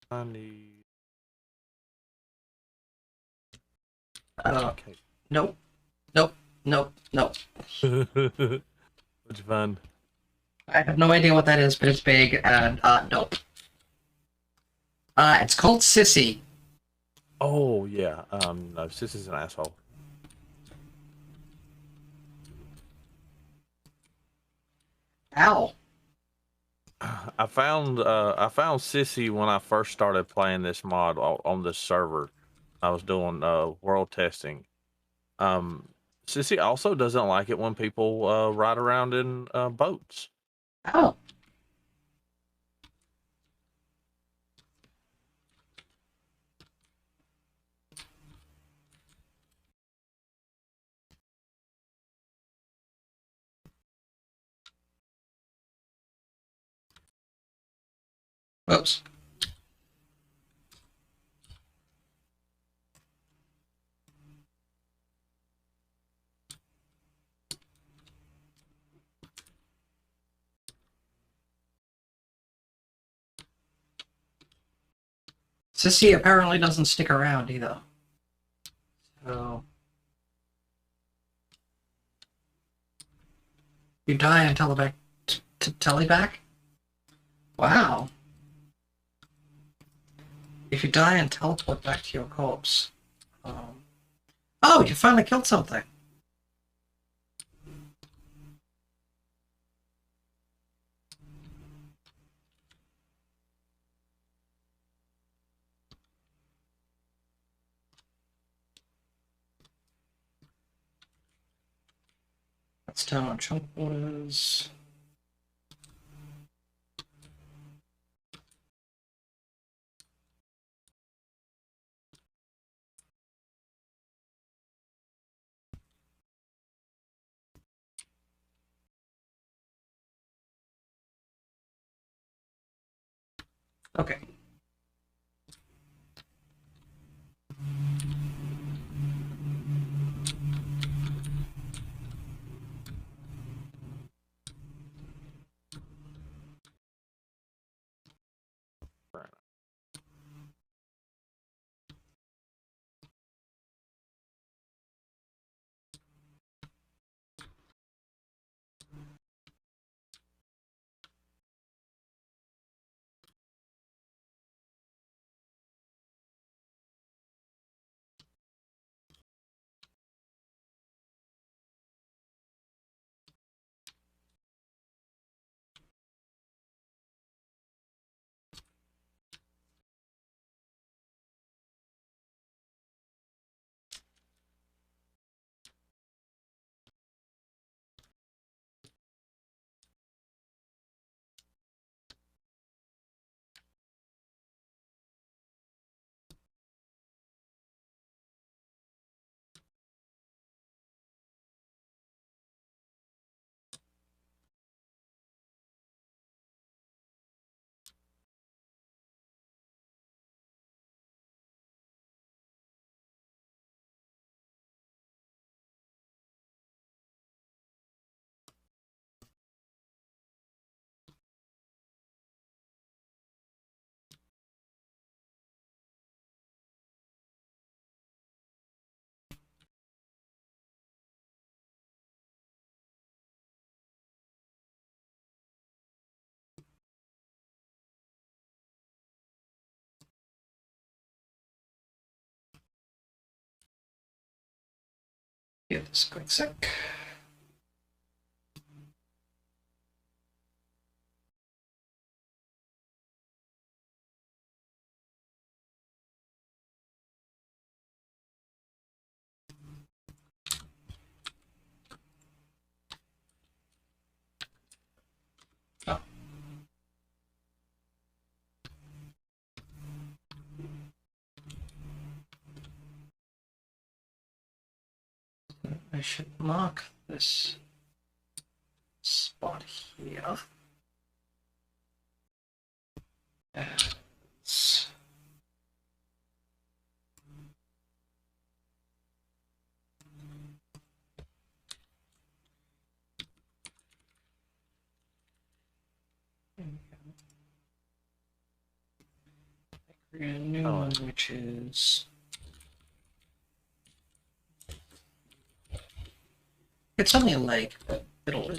I need. Okay. Nope. Nope. Nope. Nope. What'd you find? I have no idea what that is, but it's big, and nope. It's called Sissy. Oh yeah. No, Sis is an asshole. Ow. I found Sissy when I first started playing this mod on this server. I was doing world testing. Sissy also doesn't like it when people ride around in boats. Ow. Whoops. Sissy apparently doesn't stick around either. So you die and teleback? Wow. If you die and teleport back to your corpse. Oh, you finally killed something. Let's turn on chunk borders. Okay. Get this quick sec. Oh. I should mark this spot here as create a new one, which is it's only a leg, but it'll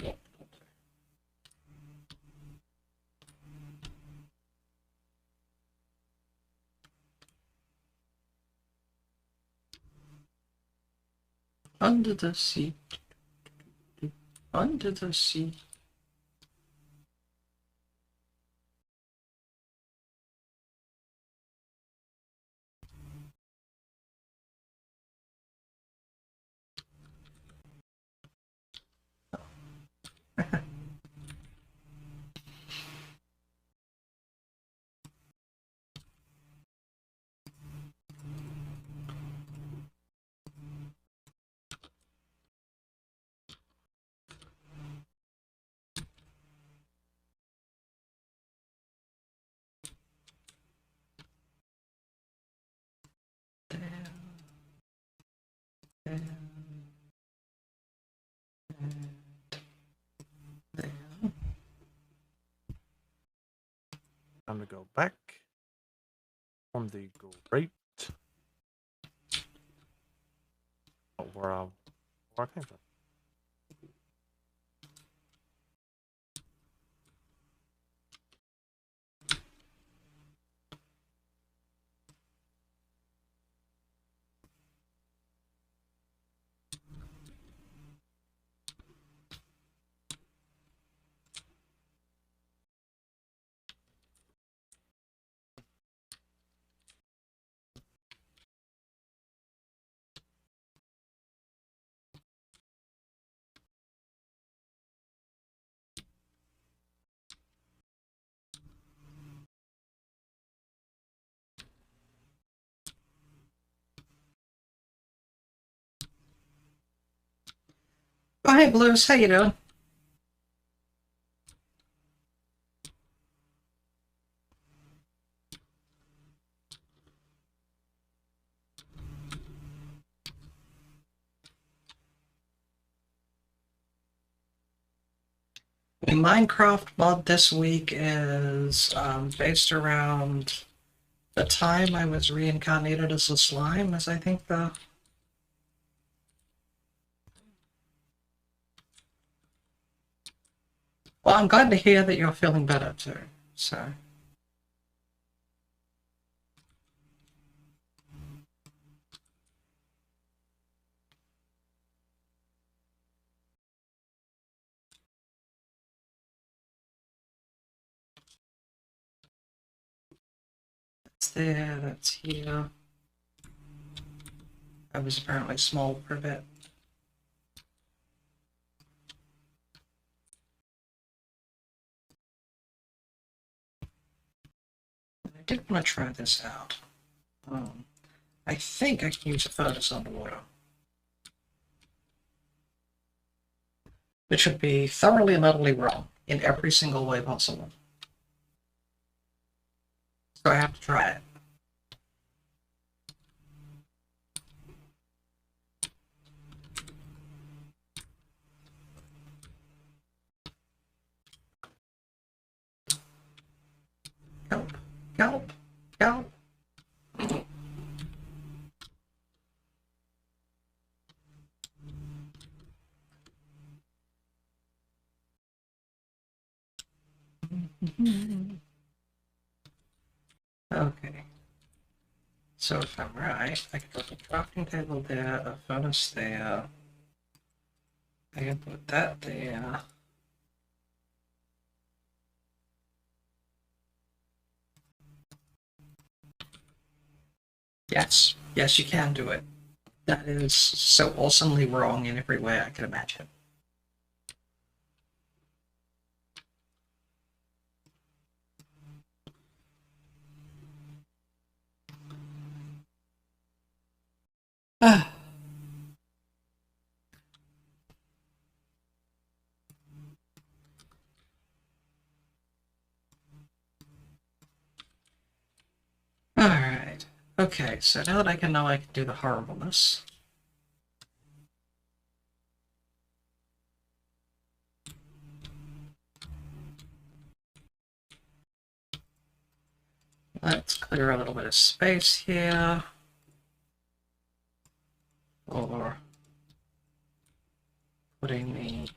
under the sea. Under the sea. Time to go back from the great where I came from. Oh, hey, Blues, how you doing? The Minecraft mod this week is based around the time I was reincarnated as a slime, as I think the... Well, I'm glad to hear that you're feeling better too, so... That's there, that's here. I was apparently small for a bit. I did want to try this out. I think I can use a furnace underwater. Which would be thoroughly and utterly wrong in every single way possible. So I have to try it. Help, help, help. Okay. So if I'm right, I can put a crafting table there, a furnace there, I can put that there. Yes, yes, you can do it. That is so awesomely wrong in every way I can imagine. Ah. Alright. Okay, so now that I know I can do the horribleness. Let's clear a little bit of space here. Or putting the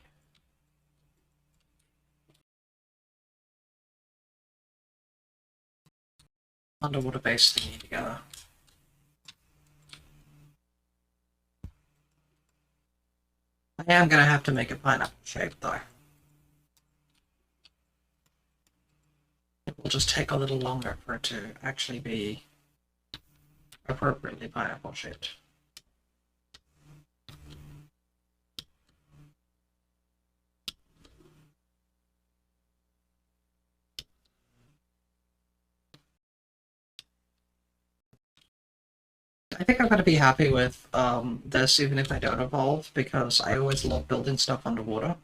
underwater base thingy together. I am going to have to make a pineapple shape though. It will just take a little longer for it to actually be appropriately pineapple shaped. I think I'm going to be happy with this even if I don't evolve, because I always love building stuff underwater.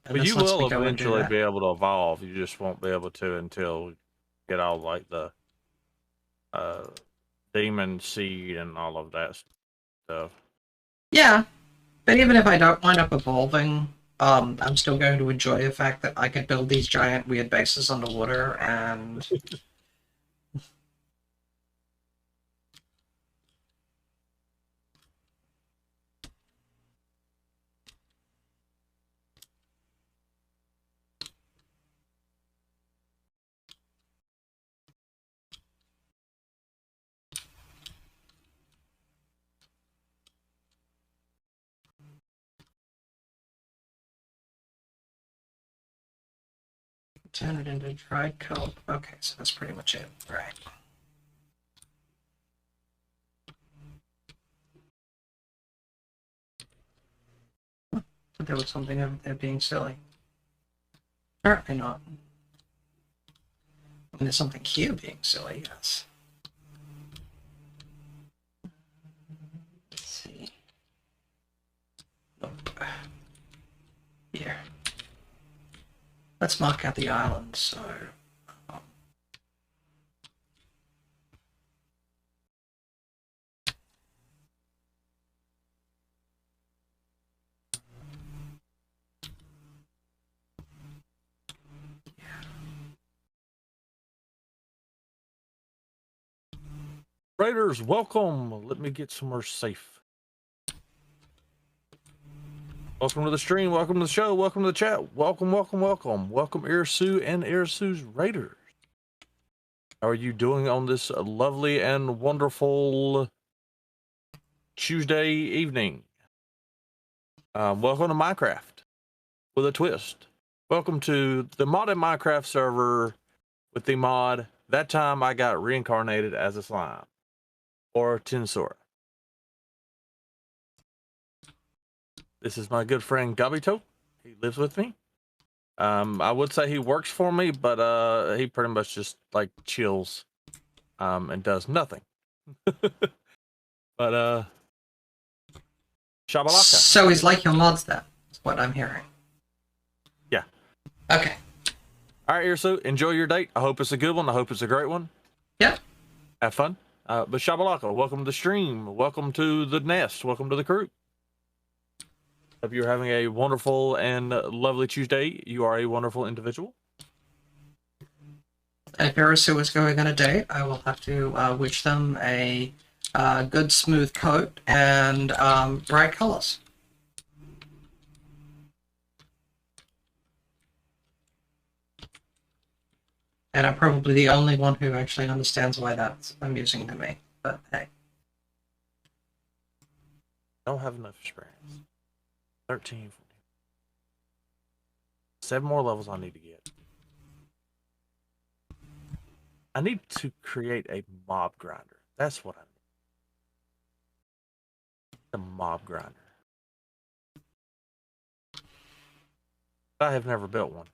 And But this you lets me will go and do eventually that. be able to evolve. You just won't be able to until you get all like the demon seed and all of that stuff. Yeah, but even if I don't wind up evolving, I'm still going to enjoy the fact that I could build these giant weird bases underwater and turn it into dried kelp. Okay, so that's pretty much it. Right. But there was something over there being silly. Apparently not. I mean, there's something here being silly, yes. Let's see. Nope. Here. Let's mark out the island, so... Raiders, welcome. Let me get somewhere safe. Welcome to the stream. Welcome to the show. Welcome to the chat. Welcome, welcome, welcome. Welcome, Irisu and Irisu's Raiders. How are you doing on this lovely and wonderful Tuesday evening? Welcome to Minecraft with a twist. Welcome to the modded Minecraft server with the mod That Time I Got Reincarnated as a Slime, or Tinsora. This is my good friend Gabito. He lives with me. I would say he works for me, but he pretty much just like chills and does nothing. But Shabalaka. So he's like your mods then, is what I'm hearing. Yeah. Okay. All right, Irsu, enjoy your date. I hope it's a good one. I hope it's a great one. Yep. Have fun. But Shabalaka, welcome to the stream. Welcome to the nest. Welcome to the crew. Hope you're having a wonderful and lovely Tuesday. You are a wonderful individual. And if Irisu is going on a date, I will have to wish them a good smooth coat and bright colors. And I'm probably the only one who actually understands why that's amusing to me. But hey. Don't have enough experience. 13. 7 more levels I need to get. I need to create a mob grinder. That's what I need. A mob grinder. I have never built one.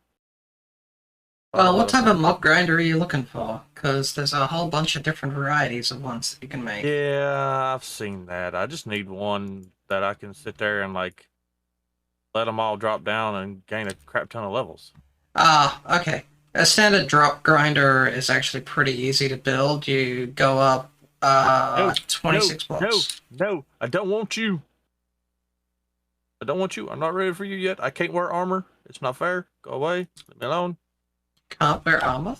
Well, what type of mob grinder are you looking for? Because there's a whole bunch of different varieties of ones that you can make. Yeah, I've seen that. I just need one that I can sit there and like let them all drop down and gain a crap ton of levels. Ah, okay. A standard drop grinder is actually pretty easy to build. You go up No, 26 blocks. No, I don't want you. I don't want you. I'm not ready for you yet. I can't wear armor. It's not fair. Go away. Leave me alone. Can't wear armor?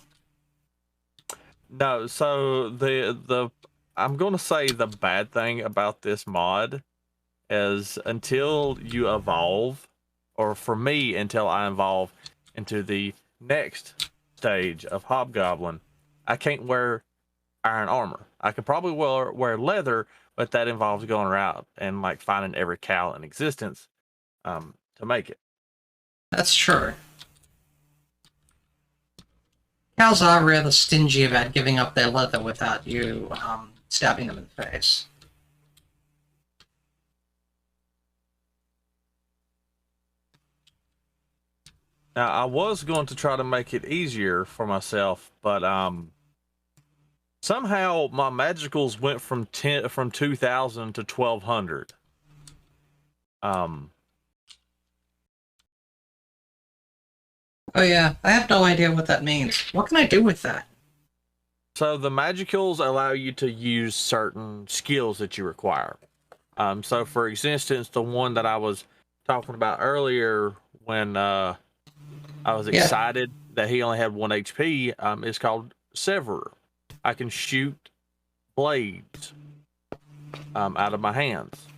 No, so the I'm gonna say the bad thing about this mod is until you evolve, or for me, until I evolve into the next stage of Hobgoblin, I can't wear iron armor. I could probably wear leather, but that involves going around and like finding every cow in existence to make it. That's true. Cows are rather stingy about giving up their leather without you stabbing them in the face. Now, I was going to try to make it easier for myself, but somehow my magicals went from 2000 to 1200. Oh yeah, I have no idea what that means. What can I do with that? So the magicals allow you to use certain skills that you require. So for instance, the one that I was talking about earlier when I was excited that he only had 1 HP is called Severer. I can shoot blades out of my hands.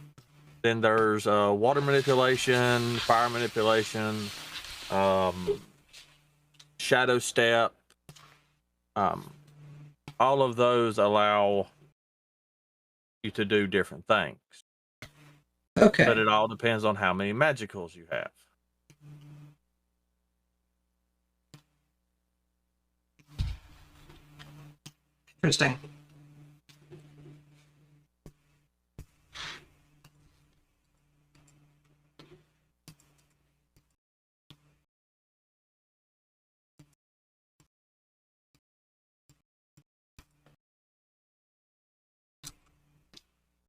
Then there's water manipulation, fire manipulation, shadow step. All of those allow you to do different things. Okay. But it all depends on how many magicals you have. Interesting.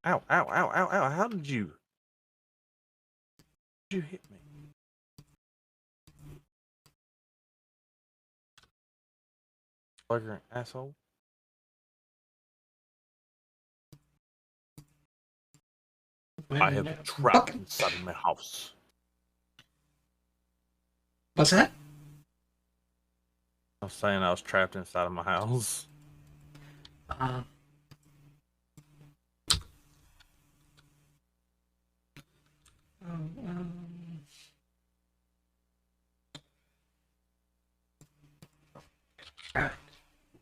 Ow, ow, ow, ow, ow. How did you hit me? Flagrant asshole. I have a trap inside of my house. What's that? I was saying I was trapped inside of my house. Right.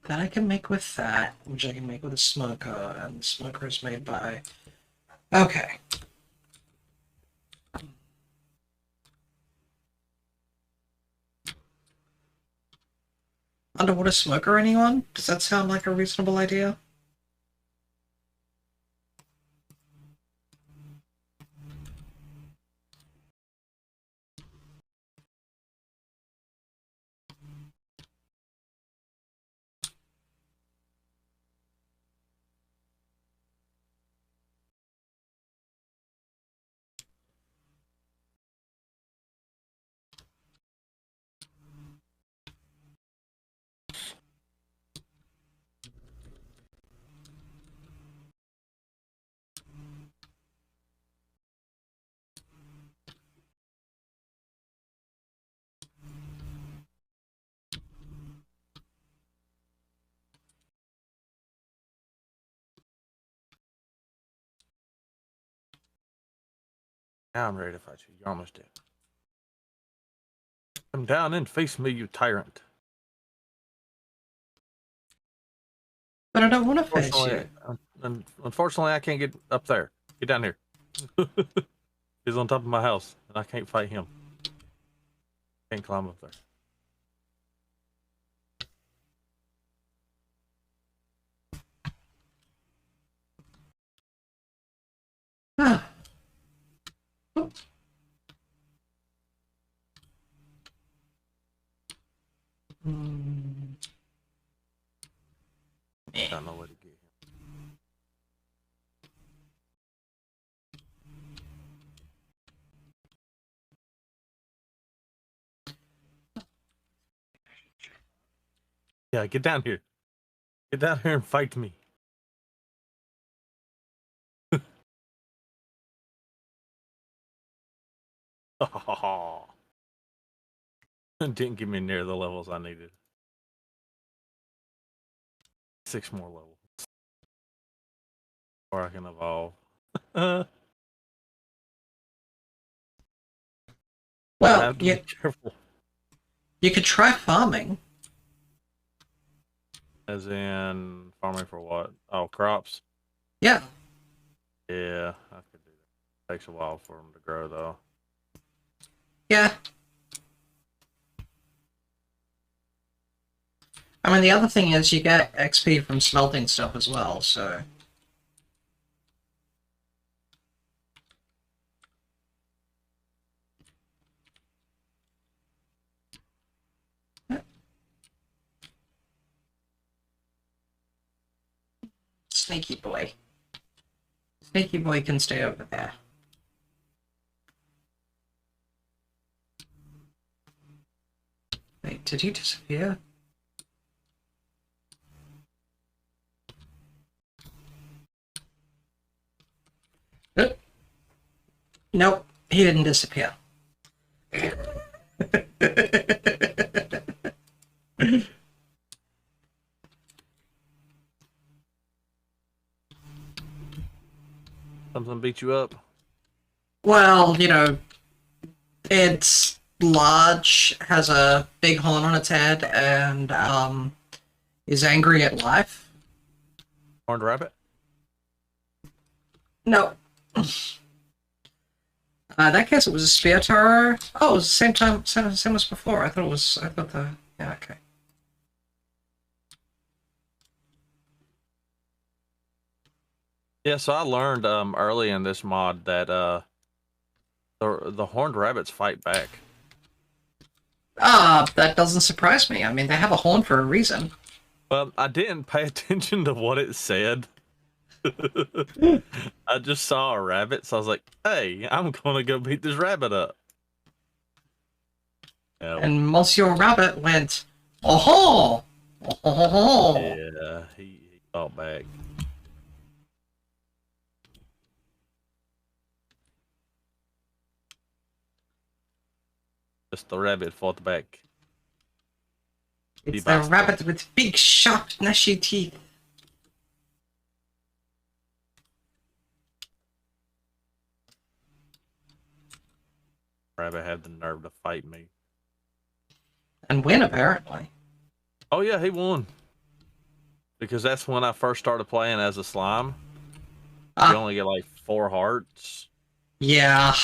That I can make with that, which I can make with a smoker, and the smoker is made by... Okay. Underwater smoker, anyone? Does that sound like a reasonable idea? Now I'm ready to fight you. You're almost dead. Come down and face me, you tyrant. But I don't want to face you. Unfortunately, I can't get up there. Get down here. He's on top of my house. and I can't fight him. Can't climb up there. Ah. Hmm. Don't know where to get him. Yeah, get down here. Get down here and fight me. Oh, didn't get me near the levels I needed. 6 more levels. Or I can evolve. I Well, have to be careful. you could try farming. As in farming for what? Oh, crops? Yeah. Yeah, I could do that. Takes a while for them to grow though. Yeah. I mean, the other thing is you get XP from smelting stuff as well, so... Sneaky boy. Sneaky boy can stay over there. Wait, did he disappear? Nope, he didn't disappear. Something beat you up? Well, you know, it's large, has a big horn on its head, and is angry at life. Horned rabbit? No. In that case, it was a spear terror. Oh, it was the same time, same as before. I thought yeah, okay. Yeah, so I learned early in this mod that the horned rabbits fight back. That doesn't surprise me. I mean, they have a horn for a reason. Well, I didn't pay attention to what it said. I just saw a rabbit, so I was like, hey, I'm gonna go beat this rabbit up. Yep. And Monsieur Rabbit went, oh ho! Oh. Yeah, he fought back. Just the rabbit fought back. It's the rabbit with big, sharp, gnashy teeth. Rabbit had the nerve to fight me. And win, apparently. Oh yeah, he won. Because that's when I first started playing as a slime. You only get like 4 hearts. Yeah.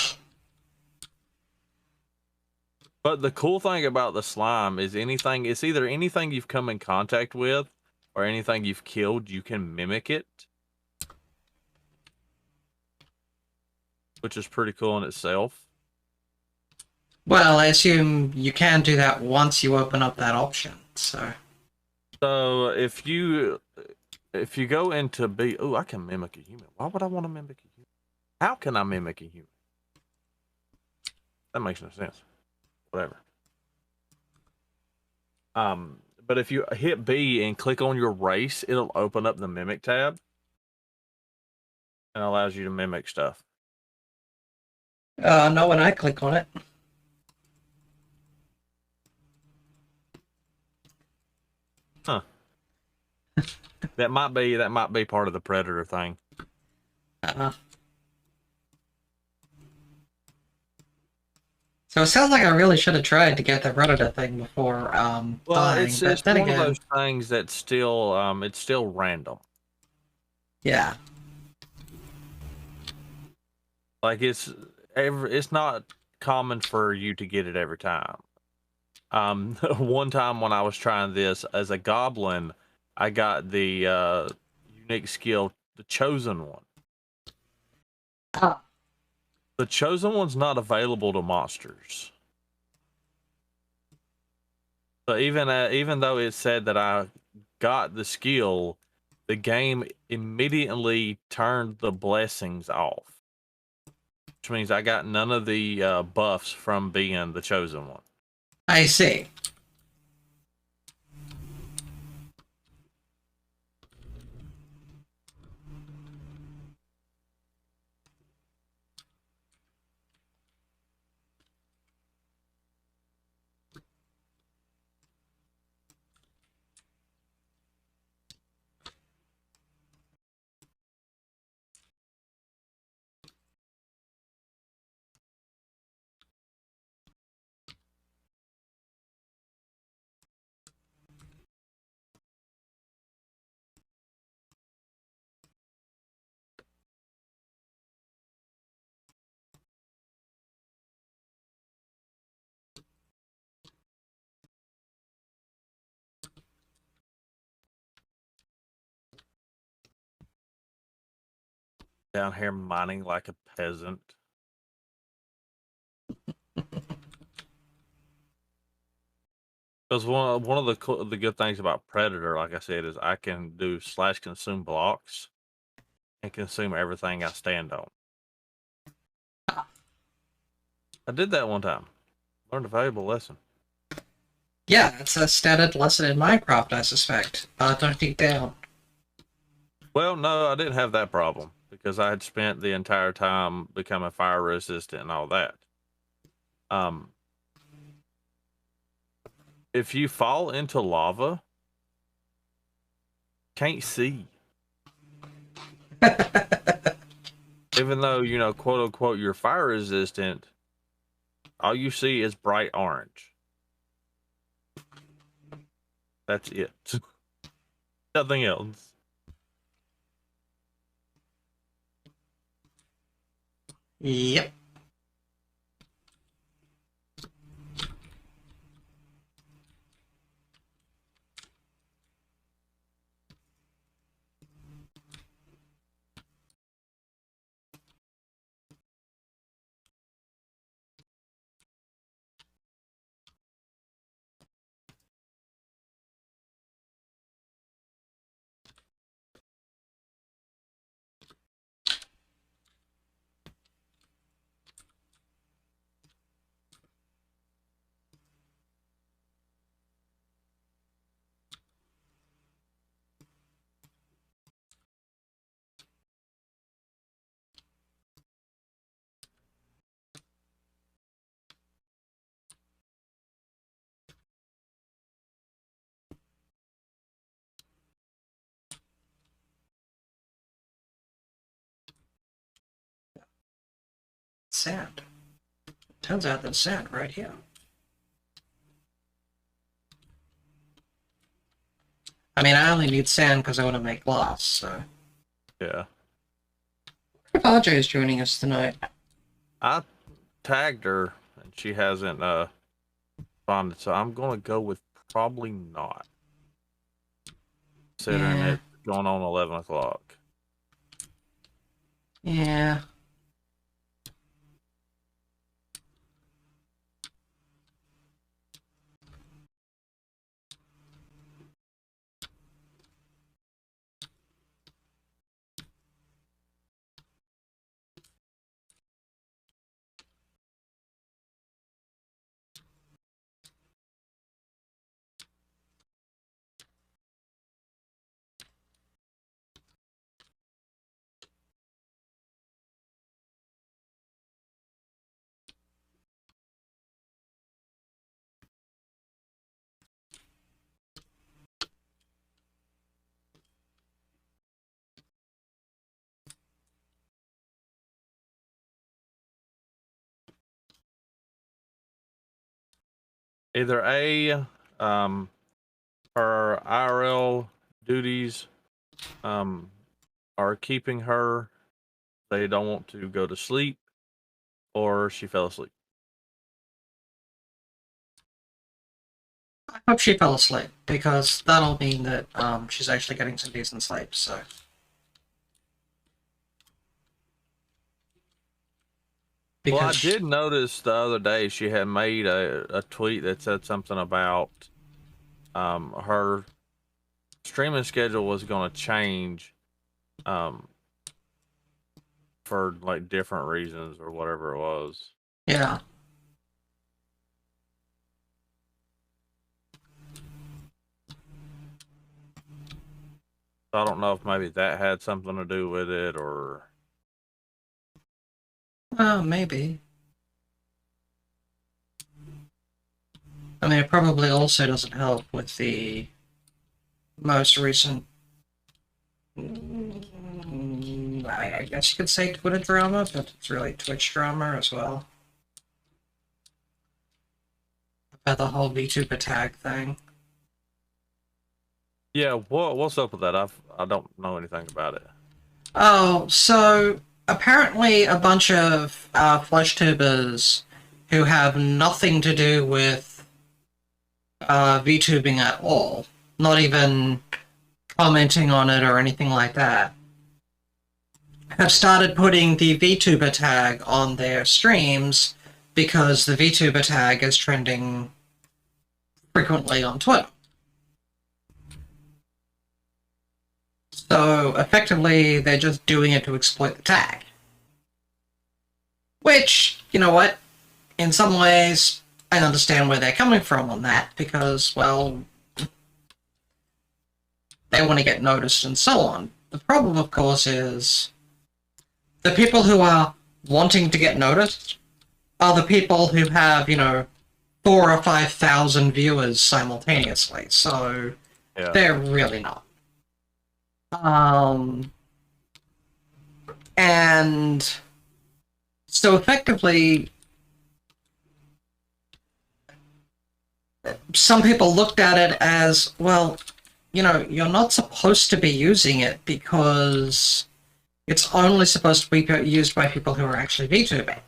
But the cool thing about the slime is it's either anything you've come in contact with or anything you've killed, you can mimic it. Which is pretty cool in itself. Well, I assume you can do that once you open up that option, so... So, if you go into I can mimic a human. Why would I want to mimic a human? How can I mimic a human? That makes no sense. Whatever. But if you hit B and click on your race, it'll open up the mimic tab and allows you to mimic stuff. No, when I click on it. Huh. that might be part of the predator thing. So it sounds like I really should have tried to get the Predator thing before Well, dying. it's But then one again, of those things that's still it's still random. yeah. Like it's not common for you to get it every time. One time when I was trying this as a goblin, I got the unique skill, the chosen one. Ah. The chosen one's not available to monsters. So even though it said that I got the skill, the game immediately turned the blessings off, which means I got none of the buffs from being the chosen one. I see. Down here mining like a peasant. Because one of the good things about Predator, like I said, is I can do / consume blocks and consume everything I stand on. I did that one time. Learned a valuable lesson. Yeah, it's a standard lesson in Minecraft, I suspect. Don't dig down. Well, no, I didn't have that problem because I had spent the entire time becoming fire resistant and all that. If you fall into lava, can't see. Even though, you know, quote unquote, you're fire resistant, all you see is bright orange. That's it. Nothing else. Yep. Sand. Turns out there's sand right here. I mean, I only need sand because I want to make glass, so... Yeah. RJ is joining us tonight. I tagged her and she hasn't responded, so I'm gonna go with probably not. Considering Yeah. it going on 11 o'clock. Yeah. Either A, her IRL duties are keeping her, they don't want to go to sleep, or she fell asleep. Hope she fell asleep, because that'll mean that she's actually getting some decent sleep, so. Well, I Because did notice the other day she had made a tweet that said something about her streaming schedule was going to change for like different reasons or whatever it was. yeah. So I don't know if maybe that had something to do with it or. Maybe. I mean, it probably also doesn't help with the most recent, I guess you could say Twitter drama, but it's really Twitch drama as well. About the whole VTuber tag thing. Yeah, what's up with that? I don't know anything about it. Oh, so apparently a bunch of flesh tubers who have nothing to do with VTubing at all, not even commenting on it or anything like that, have started putting the VTuber tag on their streams because the VTuber tag is trending frequently on Twitter. So effectively, they're just doing it to exploit the tag. Which, you know what, in some ways, I understand where they're coming from on that, because, well, they want to get noticed and so on. The problem, of course, is the people who are wanting to get noticed are the people who have, 4,000 or 5,000 viewers simultaneously, so Yeah. they're really not. And so effectively, some people looked at it as, well, you're not supposed to be using it because it's only supposed to be used by people who are actually VTubing.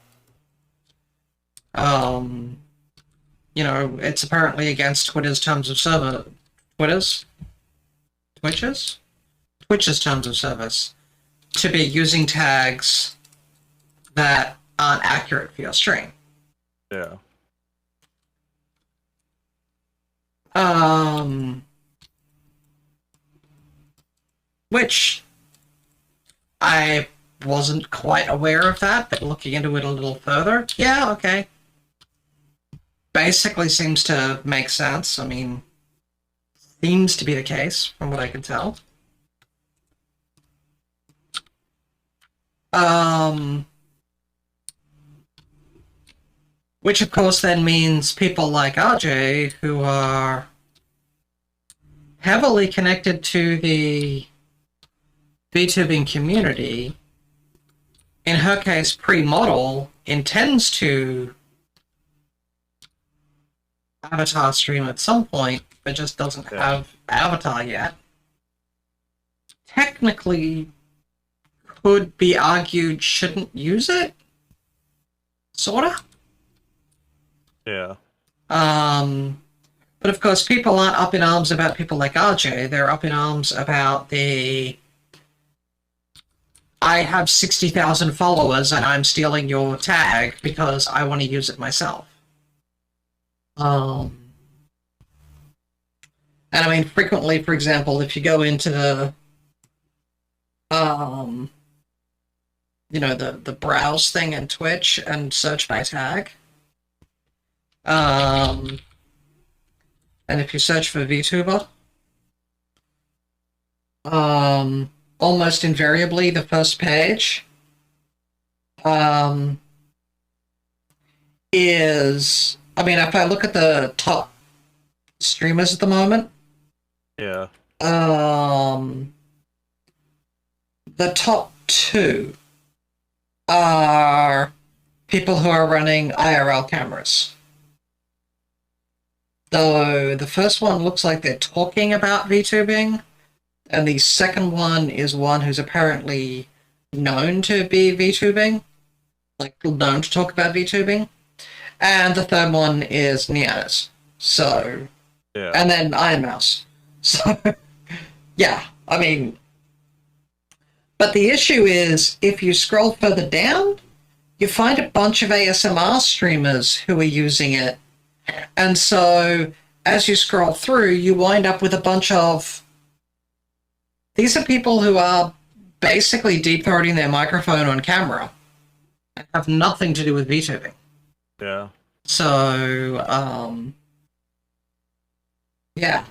It's apparently against Twitter's terms of service. Twitch's terms of service to be using tags that aren't accurate for your stream. Yeah. Which I wasn't quite aware of that, but looking into it a little further, yeah, okay. Basically seems to make sense. I mean, seems to be the case from what I can tell. Which of course then means people like RJ, who are heavily connected to the VTubing community, in her case pre-model, intends to avatar stream at some point, but just doesn't have avatar yet, technically could be argued shouldn't use it? Sorta? Yeah. But of course, people aren't up in arms about people like RJ. They're up in arms about I have 60,000 followers and I'm stealing your tag because I want to use it myself. And I mean, frequently, for example, if you go into the the browse thing in Twitch and search by tag, and if you search for VTuber, almost invariably the first page is, I mean, if I look at the top streamers at the moment, Yeah. the top two are people who are running IRL cameras. Though the first one looks like they're talking about VTubing, and the second one is one who's apparently known to be VTubing, like known to talk about VTubing, and the third one is Nianas. So Yeah. and then Iron Mouse. So, yeah, I mean, but the issue is if you scroll further down, you find a bunch of ASMR streamers who are using it. And so as you scroll through, you wind up with a bunch of... These are people who are basically deep throating their microphone on camera and have nothing to do with VTubing. Yeah. So, yeah.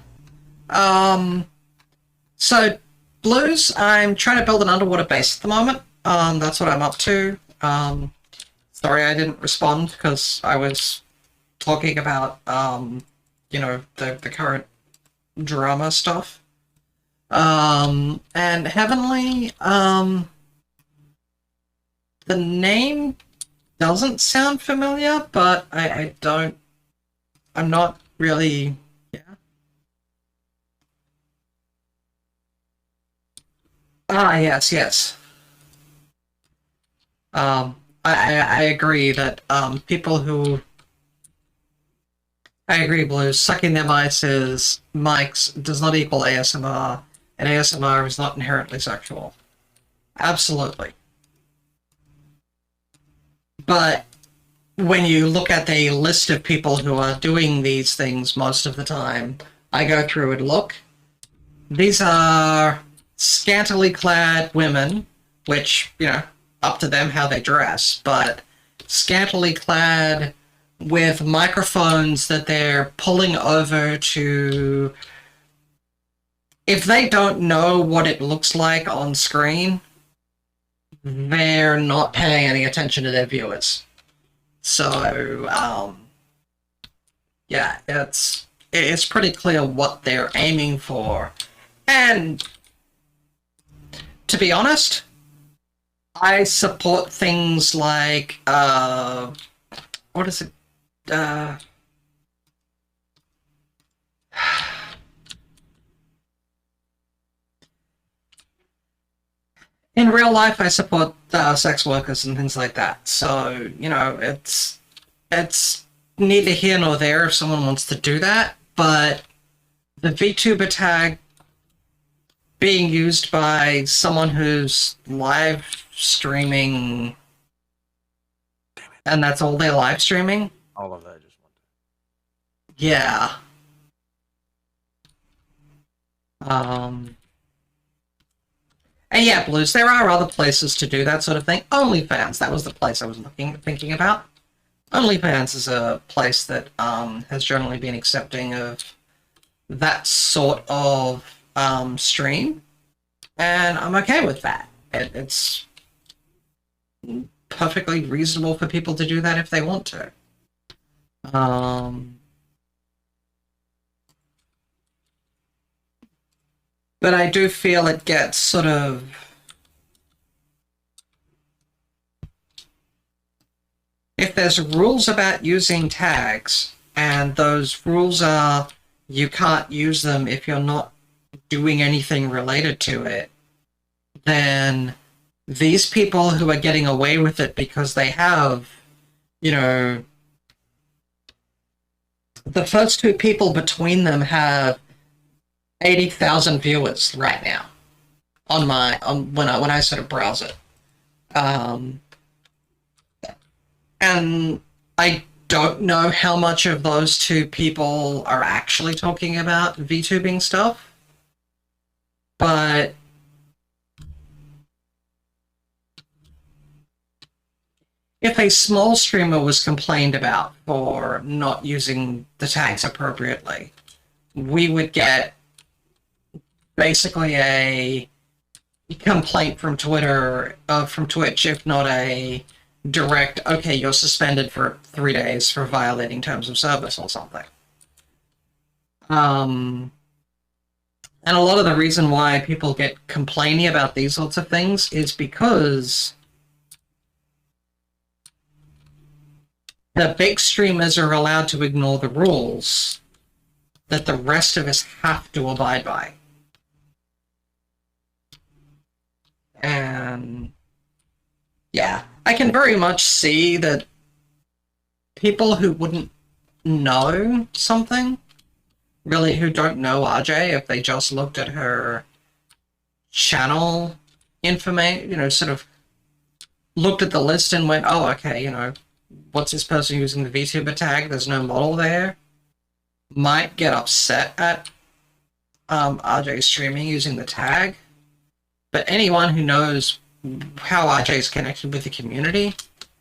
So, Blues, I'm trying to build an underwater base at the moment. That's what I'm up to. Sorry I didn't respond because I was talking about, you know, the current drama stuff. And Heavenly, the name doesn't sound familiar, but I'm not really, yeah. Ah, yes. I agree that, people who... I agree, Blues. Sucking their mics does not equal ASMR, and ASMR is not inherently sexual. Absolutely. But when you look at the list of people who are doing these things most of the time, I go through and look. These are scantily clad women, which, you know, up to them how they dress, but scantily clad with microphones that they're pulling over to... If they don't know what it looks like on screen, they're not paying any attention to their viewers. So, yeah, it's pretty clear what they're aiming for. And to be honest, I support things like, what is it? In real life, I support sex workers and things like that. So, you know, it's neither here nor there if someone wants to do that, but the VTuber tag being used by someone who's live streaming, and that's all they're live streaming? All of that just went. Yeah. And yeah, Blues, there are other places to do that sort of thing. OnlyFans, that was the place I was thinking about. OnlyFans is a place that has generally been accepting of that sort of stream, and I'm okay with that. It's perfectly reasonable for people to do that if they want to. But I do feel it gets sort of... If there's rules about using tags, and those rules are you can't use them if you're not doing anything related to it, then these people who are getting away with it because they have, you know, the first two people between them have 80,000 viewers right now on when I sort of browse it, and I don't know how much of those two people are actually talking about VTubing stuff, but if a small streamer was complained about for not using the tags appropriately, we would get basically a complaint from Twitter, from Twitch, if not a direct, okay, you're suspended for 3 days for violating terms of service or something. And a lot of the reason why people get complaining about these sorts of things is because the big streamers are allowed to ignore the rules that the rest of us have to abide by. And yeah, I can very much see that people who wouldn't know something really who don't know RJ, if they just looked at her channel information, sort of looked at the list and went, oh, okay, what's this person using the VTuber tag? There's no model there. Might get upset at RJ streaming using the tag. But anyone who knows how RJ is connected with the community,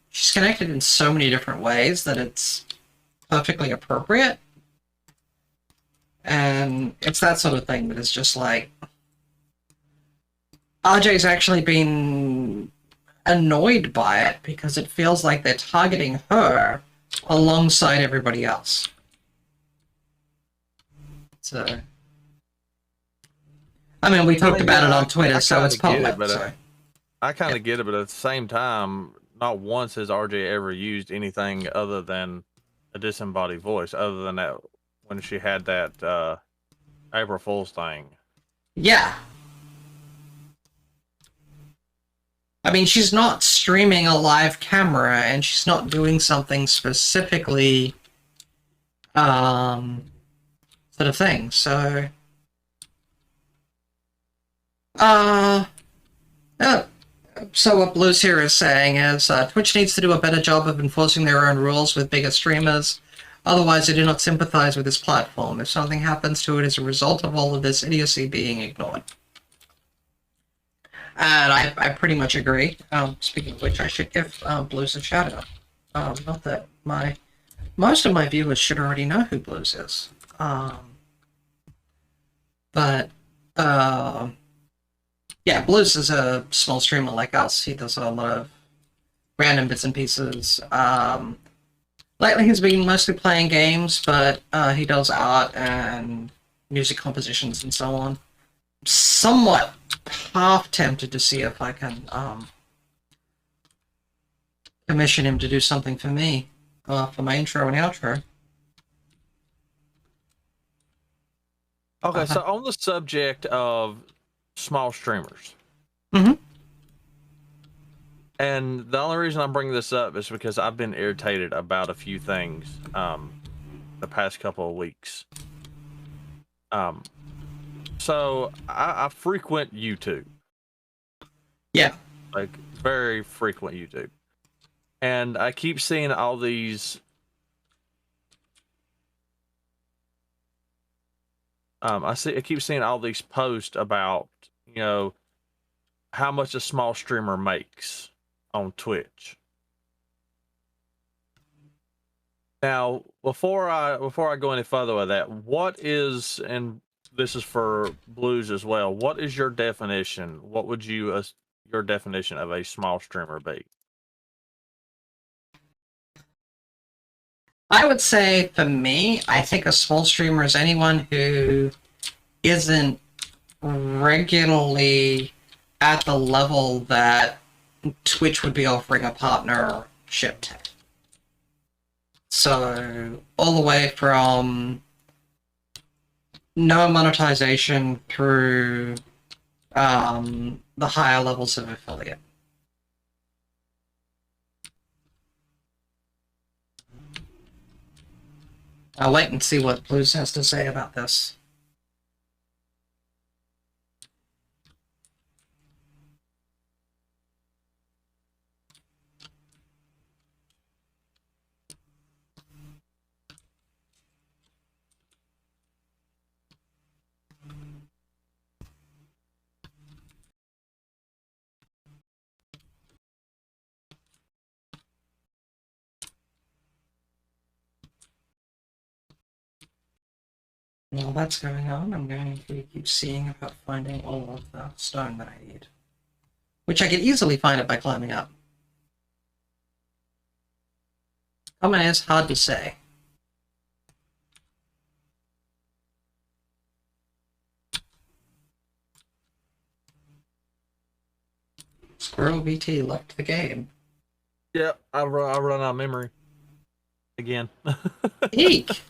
she's connected in so many different ways that it's perfectly appropriate. And it's that sort of thing that is just like, RJ's actually been annoyed by it because it feels like they're targeting her alongside everybody else. So, I mean, we talked about it on Twitter, so it's public. I kind of get it, but at the same time, not once has RJ ever used anything other than a disembodied voice, other than that when she had that April Fool's thing. Yeah. I mean, she's not streaming a live camera, and she's not doing something specifically, sort of thing. So, so what Blues here is saying is Twitch needs to do a better job of enforcing their own rules with bigger streamers. Otherwise, they do not sympathize with this platform. If something happens to it as a result of all of this idiocy being ignored. And I pretty much agree. Speaking of which, I should give Blues a shout out. Not that most of my viewers should already know who Blues is. But yeah, Blues is a small streamer like us. He does a lot of random bits and pieces. Lately he's been mostly playing games, but he does art and music compositions and so on. Somewhat half tempted to see if I can commission him to do something for me for my intro and outro. Okay, so on the subject of small streamers, and the only reason I'm bringing this up is because I've been irritated about a few things the past couple of weeks. So I frequent YouTube. Yeah. Like, very frequent YouTube. And I keep seeing all these I keep seeing all these posts about, how much a small streamer makes on Twitch. Now, before I go any further with that, what is, and this is for Blues as well, what is your definition? What would your definition of a small streamer be? I would say, for me, I think a small streamer is anyone who isn't regularly at the level that Twitch would be offering a partnership to. So, all the way from no monetization through the higher levels of affiliate. I'll wait and see what Blues has to say about this. While that's going on, I'm going to keep seeing about finding all of the stone that I need. Which I can easily find it by climbing up. How many is hard to say. Squirrel VT left the game. Yeah, I run out of memory. Again. Eek!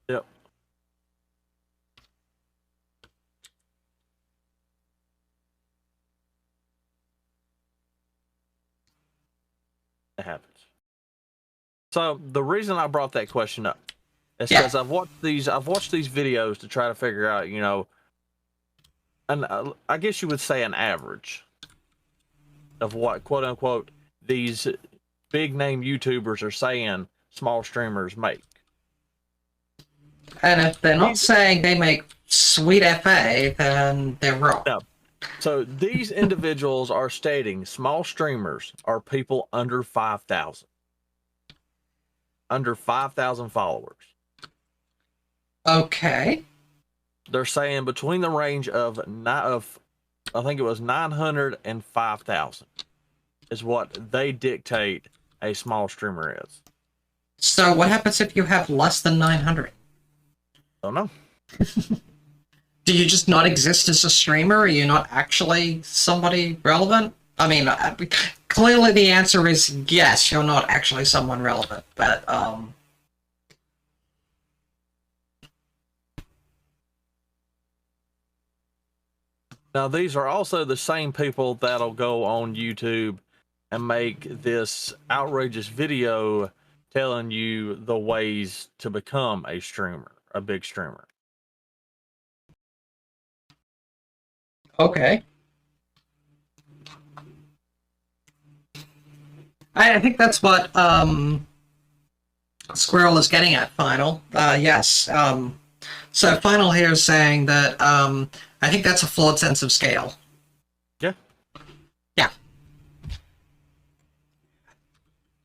Yep. It happens. So the reason I brought that question up It's Yeah. because I've watched these videos to try to figure out, and I guess you would say an average of what quote unquote these big name YouTubers are saying small streamers make. And if they're not These, saying they make sweet FA, then they're wrong. no. So these individuals are stating small streamers are people under 5,000. Under 5,000 followers. Okay. They're saying between the range of I think it was 900 and 5,000 is what they dictate a small streamer is. So what happens if you have less than 900? Don't know. Do you just not exist as a streamer? Are you not actually somebody relevant? I mean, clearly the answer is yes, you're not actually someone relevant, but, Now, these are also the same people that'll go on YouTube and make this outrageous video telling you the ways to become a streamer, a big streamer. okay. I think that's what, Squirrel is getting at, Final. Yes. So Final here is saying that, I think that's a flawed sense of scale. Yeah. Yeah.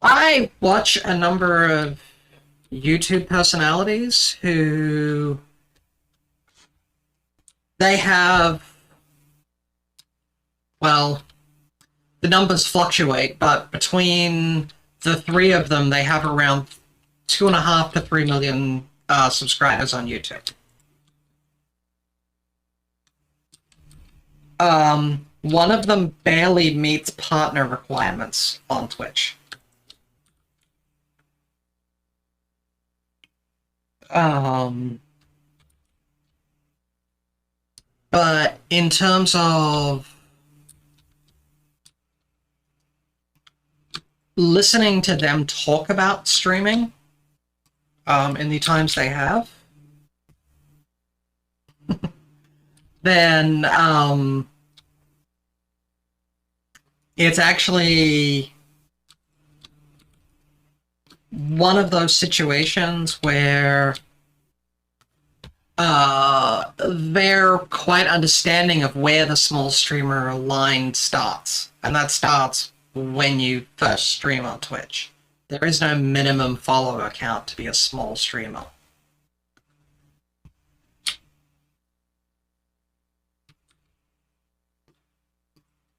I watch a number of YouTube personalities who they have, well, the numbers fluctuate, but between the three of them, they have around 2.5 to 3 million subscribers on YouTube. One of them barely meets partner requirements on Twitch. But in terms of listening to them talk about streaming, in the times they have, then it's actually one of those situations where they're quite understanding of where the small streamer line starts, and that starts when you first stream on Twitch. There is no minimum follower count to be a small streamer.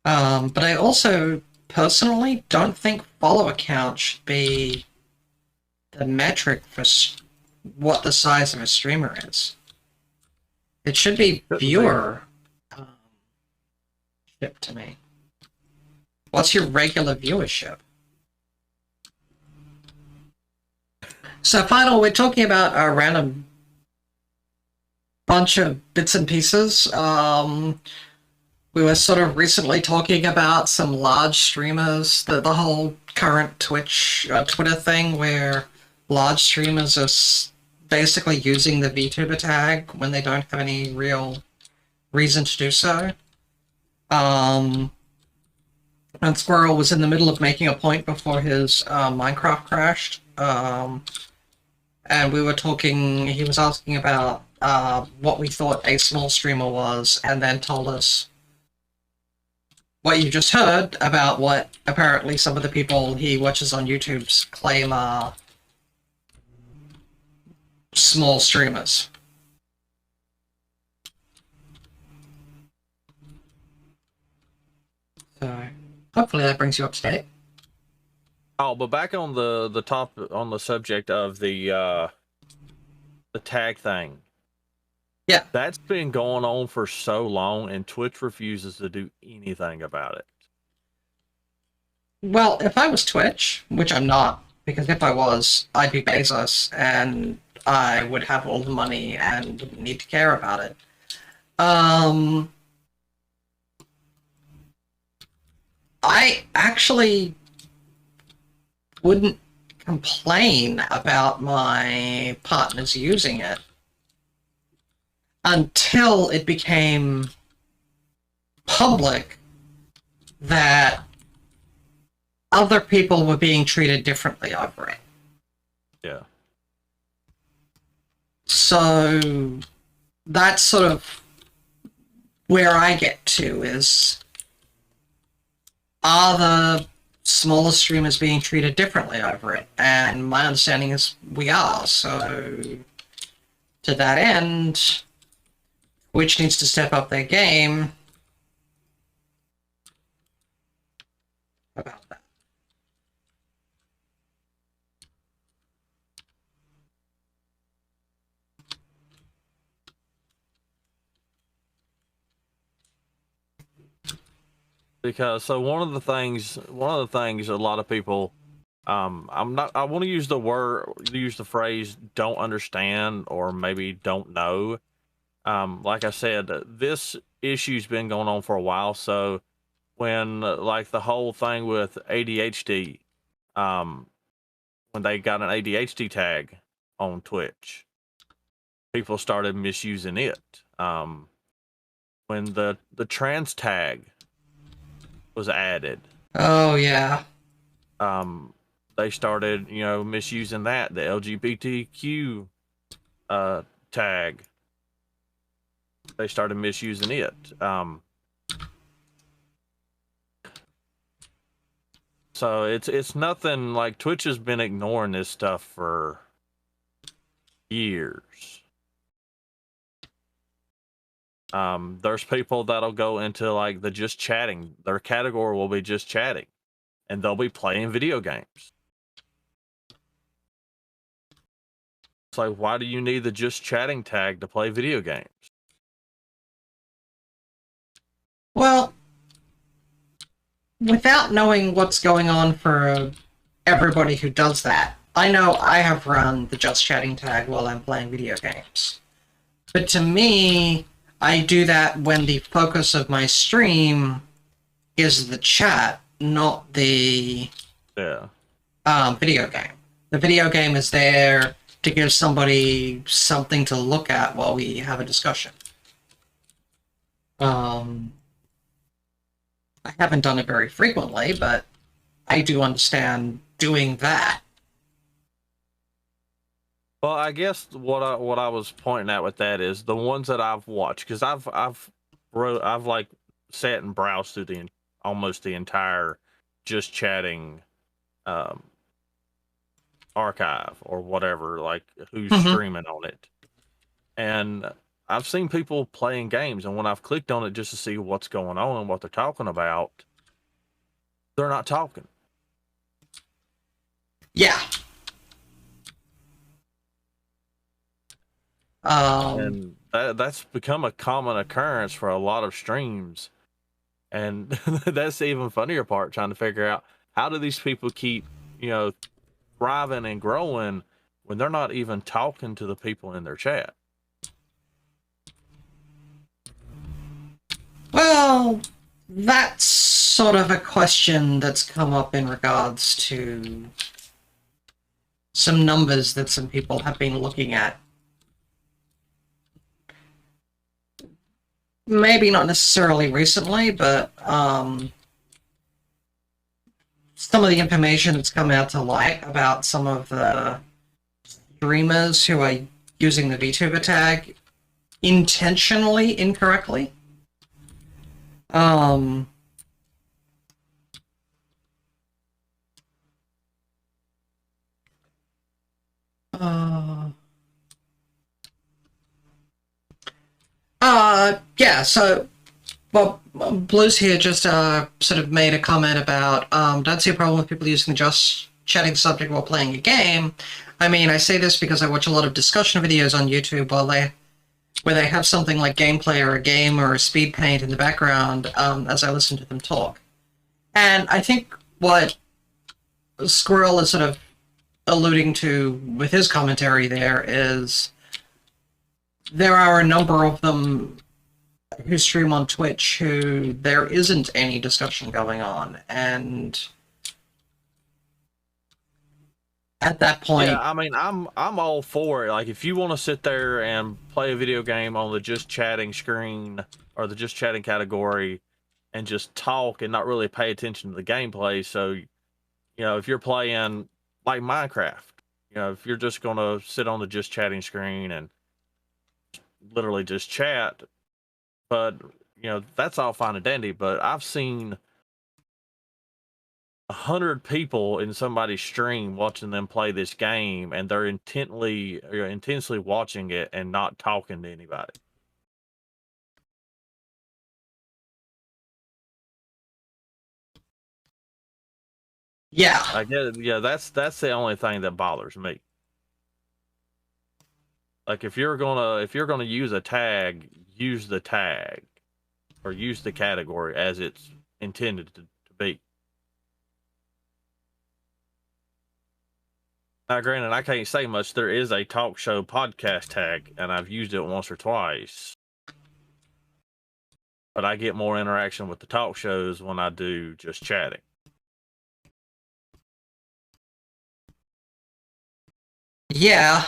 But I also personally don't think follower count should be the metric for what the size of a streamer is. It should be viewer ship to me. What's your regular viewership? So, Final, we're talking about a random bunch of bits and pieces. We were sort of recently talking about some large streamers, the whole current Twitter thing where large streamers are basically using the VTuber tag when they don't have any real reason to do so. And Squirrel was in the middle of making a point before his Minecraft crashed. And we were talking, he was asking about what we thought a small streamer was, and then told us what you just heard about what apparently some of the people he watches on YouTube claim are small streamers. So, hopefully that brings you up to date. Oh, but back on the top on the subject of the tag thing. Yeah. That's been going on for so long, and Twitch refuses to do anything about it. Well, if I was Twitch, which I'm not, because if I was, I'd be Bezos, and I would have all the money and wouldn't need to care about it. I actually wouldn't complain about my partners using it until it became public that other people were being treated differently over it. Yeah. So that's sort of where I get to is, are the smaller streamers being treated differently over it? And my understanding is we are. So to that end, Twitch needs to step up their game about that. Because so one of the things a lot of people, I want to use the phrase don't understand or maybe don't know. Like I said, this issue's been going on for a while. So when like the whole thing with ADHD, when they got an ADHD tag on Twitch, people started misusing it. When the trans tag was added, Oh, yeah. they started, misusing that. The LGBTQ tag, they started misusing it. So it's nothing like Twitch has been ignoring this stuff for years. There's people that'll go into like the just chatting. Their category will be just chatting, and they'll be playing video games. It's like, why do you need the just chatting tag to play video games? Well, without knowing what's going on for everybody who does that, I know I have run the just chatting tag while I'm playing video games. But to me, I do that when the focus of my stream is the chat, not the video game. The video game is there to give somebody something to look at while we have a discussion. I haven't done it very frequently, but I do understand doing that. Well, I guess what I was pointing at with that is the ones that I've watched, because I've like sat and browsed through almost the entire just chatting archive or whatever, like who's streaming on it, and I've seen people playing games, and when I've clicked on it just to see what's going on and what they're talking about, they're not talking. Yeah. And that's become a common occurrence for a lot of streams. And that's the even funnier part, trying to figure out how do these people keep, thriving and growing when they're not even talking to the people in their chat. Well, that's sort of a question that's come up in regards to some numbers that some people have been looking at. Maybe not necessarily recently, but some of the information that's come out to light about some of the streamers who are using the VTuber tag intentionally incorrectly. Yeah, so, well, Blues here just sort of made a comment about, don't see a problem with people using the just chatting subject while playing a game. I mean, I say this because I watch a lot of discussion videos on YouTube where they have something like gameplay or a game or a speed paint in the background as I listen to them talk. And I think what Squirrel is sort of alluding to with his commentary there is there are a number of them who stream on Twitch who there isn't any discussion going on, and at that point. Yeah, I mean, I'm all for it. Like, if you want to sit there and play a video game on the just chatting screen or the just chatting category and just talk and not really pay attention to the gameplay, so if you're playing like Minecraft, if you're just gonna sit on the just chatting screen and literally just chat, but that's all fine and dandy. But I've seen 100 people in somebody's stream watching them play this game, and they're intensely watching it and not talking to anybody. Yeah. I guess, that's the only thing that bothers me. Like, if you're gonna use a tag, use the tag or use the category as it's intended to be. Now, granted, I can't say much. There is a talk show podcast tag, and I've used it once or twice. But I get more interaction with the talk shows when I do just chatting. Yeah.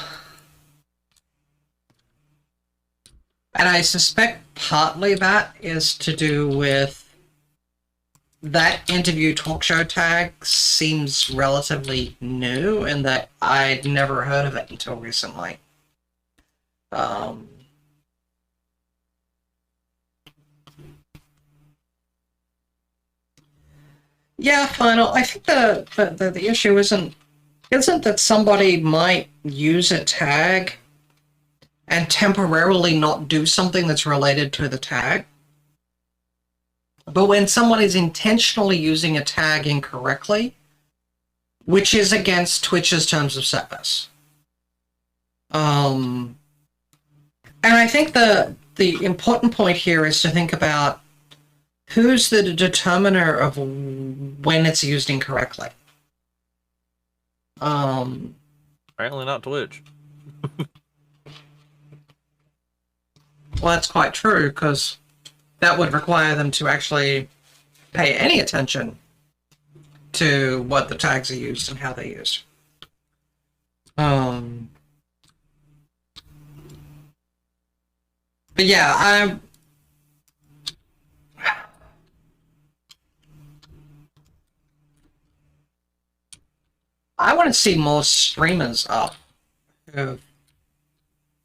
And I suspect partly that is to do with that interview talk show tag seems relatively new and that I'd never heard of it until recently. Yeah, final. I think the issue isn't that somebody might use a tag and temporarily not do something that's related to the tag. But when someone is intentionally using a tag incorrectly, which is against Twitch's terms of service. And I think the important point here is to think about who's the determiner of when it's used incorrectly. Apparently not Twitch. Well, that's quite true, because that would require them to actually pay any attention to what the tags are used and how they're used. But yeah, I want to see more streamers up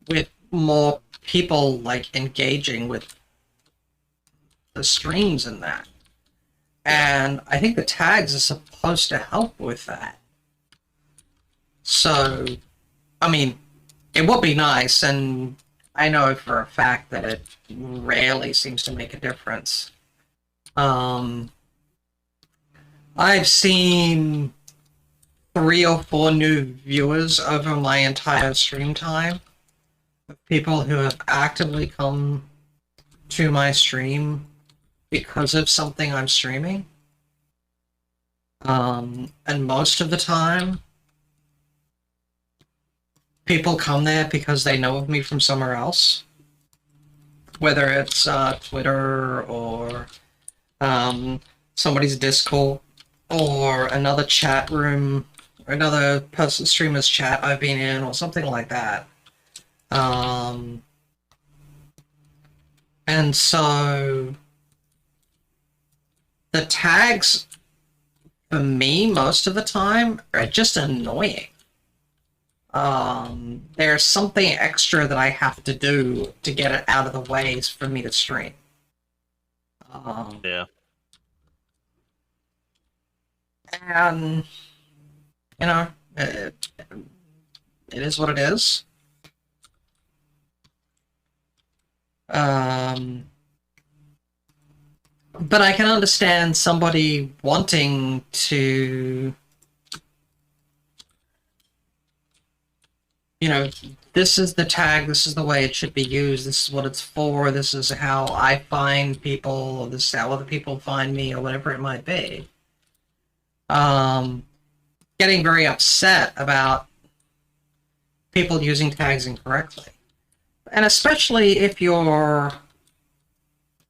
with more people like engaging with the streams and that. And I think the tags are supposed to help with that. So, I mean, it would be nice, and I know for a fact that it rarely seems to make a difference. I've seen 3 or 4 new viewers over my entire stream time. People who have actively come to my stream because of something I'm streaming. And most of the time, people come there because they know of me from somewhere else. Whether it's Twitter or somebody's Discord or another chat room or another person's streamer's chat I've been in or something like that. And so the tags, for me, most of the time, are just annoying. There's something extra that I have to do to get it out of the way for me to stream. Yeah. And, it is what it is. But I can understand somebody wanting to, this is the tag, this is the way it should be used, this is what it's for, this is how I find people, or this is how other people find me, or whatever it might be. Getting very upset about people using tags incorrectly. And especially if you're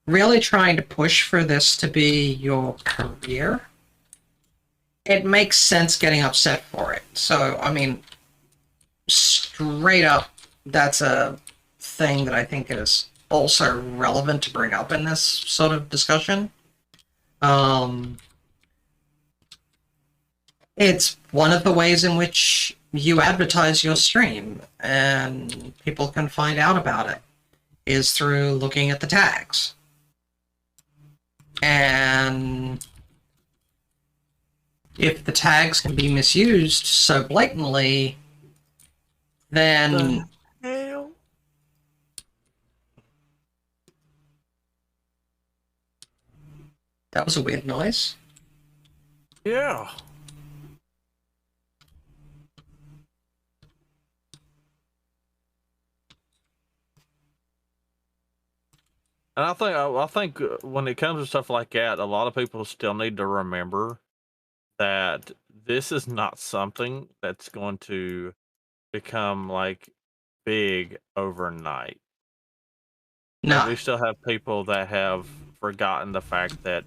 really trying to push for this to be your career, it makes sense getting upset for it. So, I mean, straight up, that's a thing that I think is also relevant to bring up in this sort of discussion. It's one of the ways in which you advertise your stream and people can find out about it is through looking at the tags. And if the tags can be misused so blatantly, then Hell. that was a weird noise. Yeah. And I think when it comes to stuff like that, a lot of people still need to remember that this is not something that's going to become like big overnight. No. We still have people that have forgotten the fact that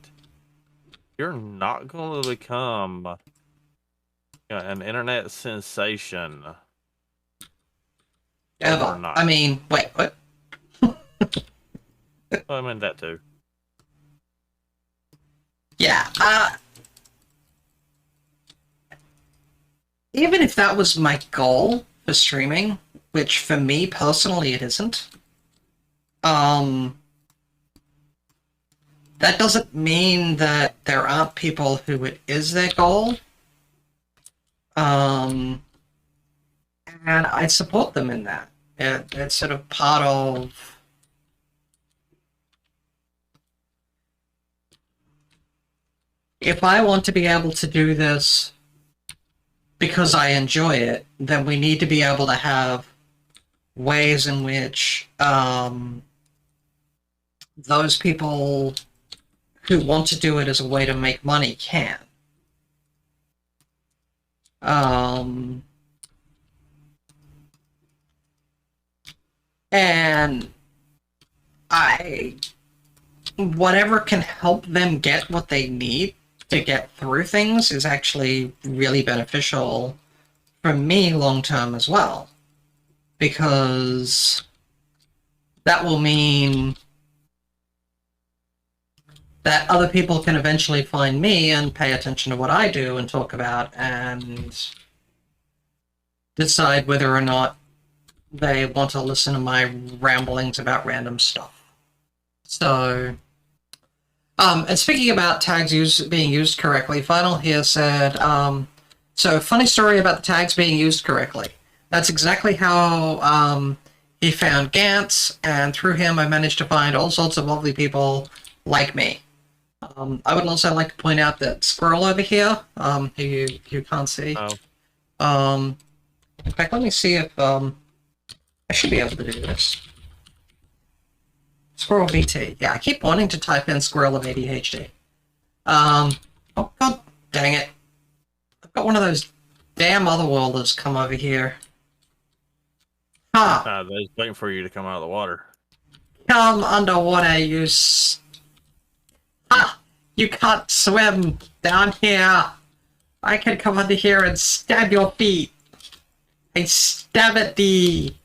you're not going to become an internet sensation Ever. overnight. I mean, wait, what? I mean that too. Yeah, even if that was my goal for streaming, which for me personally it isn't, that doesn't mean that there aren't people who it is their goal. And I support them in that. It's sort of part of... If I want to be able to do this because I enjoy it, then we need to be able to have ways in which those people who want to do it as a way to make money can. And whatever can help them get what they need to get through things is actually really beneficial for me long term as well. Because that will mean that other people can eventually find me and pay attention to what I do and talk about and decide whether or not they want to listen to my ramblings about random stuff. So, and speaking about tags being used correctly, Final here said, so funny story about the tags being used correctly. That's exactly how he found Gantz, and through him I managed to find all sorts of lovely people like me. I would also like to point out that Squirrel over here, who you can't see. Oh. In fact, let me see if I should be able to do this. Squirrel BT. Yeah, I keep wanting to type in Squirrel of ADHD. Oh god dang it. I've got one of those damn otherworlders come over here. Huh. They're just waiting for you to come out of the water. Come underwater, you you can't swim down here. I can come under here and stab your feet. I stab at thee.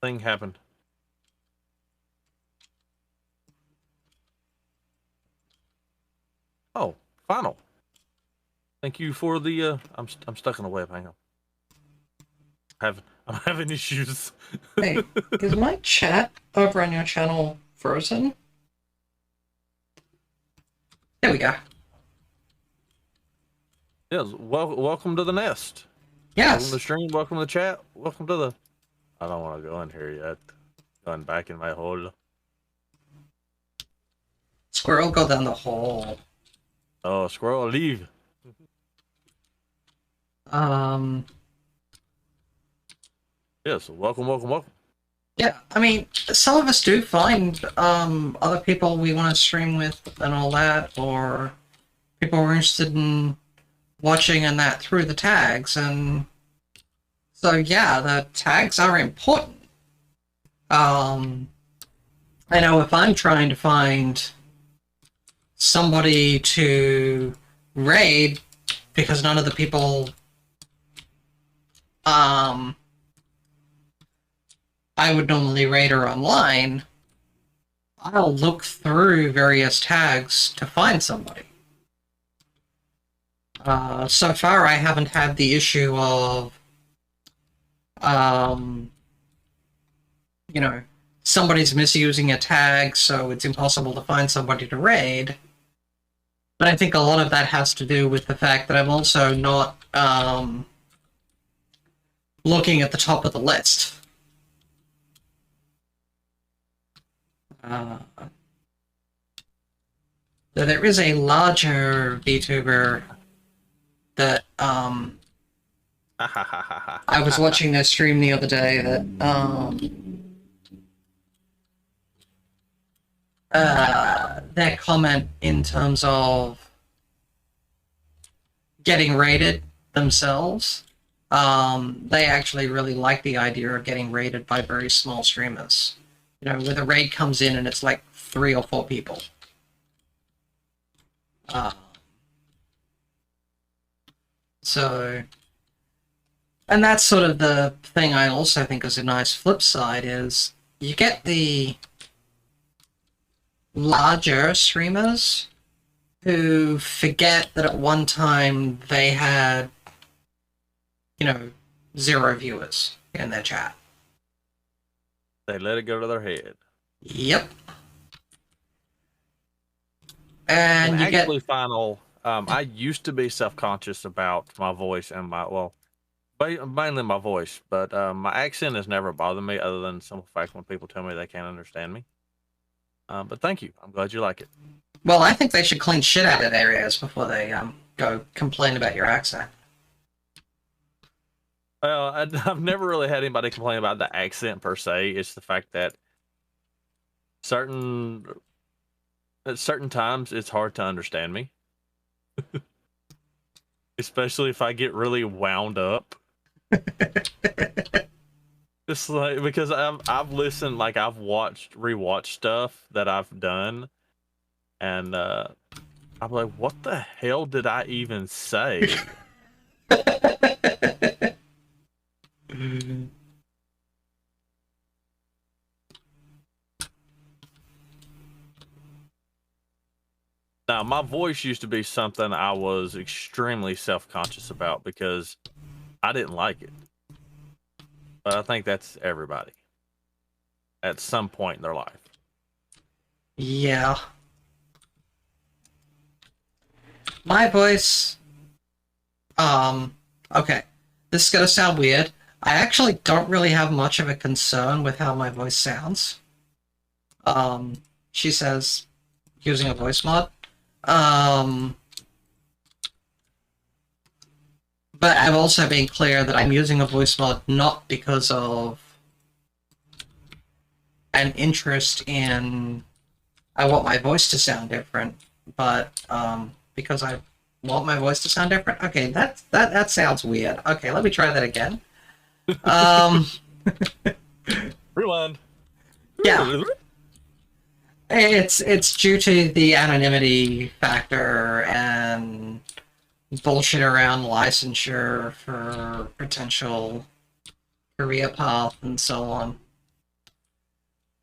Thing happened. Oh, Final. Thank you for the I'm stuck in the web. Hang on. I'm having issues. Hey, is my chat over on your channel frozen? There we go. Yes, welcome to the nest. Yes. Welcome to the stream, welcome to the chat, welcome to the... I don't want to go in here yet. Going back in my hole. Squirrel, go down the hole. Oh, Squirrel, leave. Yes, welcome. Yeah, I mean, some of us do find other people we want to stream with and all that, or people who are interested in watching and that through the tags, and so yeah, the tags are important. I know if I'm trying to find somebody to raid because none of the people I would normally raid are online, I'll look through various tags to find somebody. So far, I haven't had the issue of, you know, somebody's misusing a tag, so it's impossible to find somebody to raid. But I think a lot of that has to do with the fact that I'm also not looking at the top of the list. There is a larger VTuber that I was watching their stream the other day that their comment in terms of getting raided themselves, they actually really like the idea of getting raided by very small streamers. You know, where the raid comes in and it's like 3 or 4 people. So, and that's sort of the thing I also think is a nice flip side is you get the larger streamers who forget that at one time they had, you know, 0 viewers in their chat. They let it go to their head. Yep. And you actually, Final, I used to be self-conscious about my voice and mainly my voice, but my accent has never bothered me other than some fact when people tell me they can't understand me. But thank you. I'm glad you like it. Well, I think they should clean shit out of areas before they go complain about your accent. Well, I've never really had anybody complain about the accent per se. It's the fact that at certain times it's hard to understand me. Especially if I get really wound up. It's like, because I've listened, like I've rewatched stuff that I've done, and I'm like, what the hell did I even say? Now, my voice used to be something I was extremely self-conscious about because I didn't like it. But I think that's everybody at some point in their life. Yeah. My voice... okay. This is gonna sound weird. I actually don't really have much of a concern with how my voice sounds. She says, using a voice mod. But I've also been clear that I'm using a voice mod not because of an interest in I want my voice to sound different, but because I want my voice to sound different. Okay, that sounds weird. Okay, let me try that again. Rewind. Yeah. It's due to the anonymity factor and bullshit around licensure for potential career path and so on.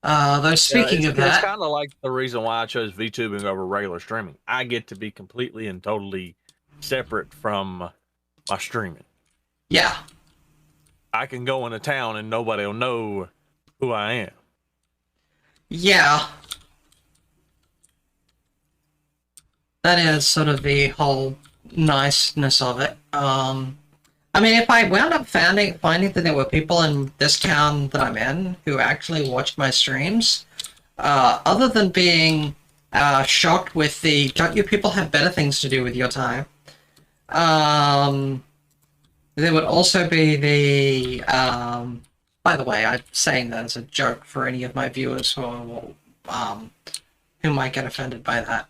Though speaking of that, it's kind of like the reason why I chose VTubing over regular streaming. I get to be completely and totally separate from my streaming. Yeah. I can go into town and nobody will know who I am. Yeah. That is sort of the whole niceness of it. I mean, if I wound up finding that there were people in this town that I'm in who actually watched my streams, other than being shocked with the "don't you people have better things to do with your time," there would also be the by the way, I'm saying that as a joke for any of my viewers who might get offended by that.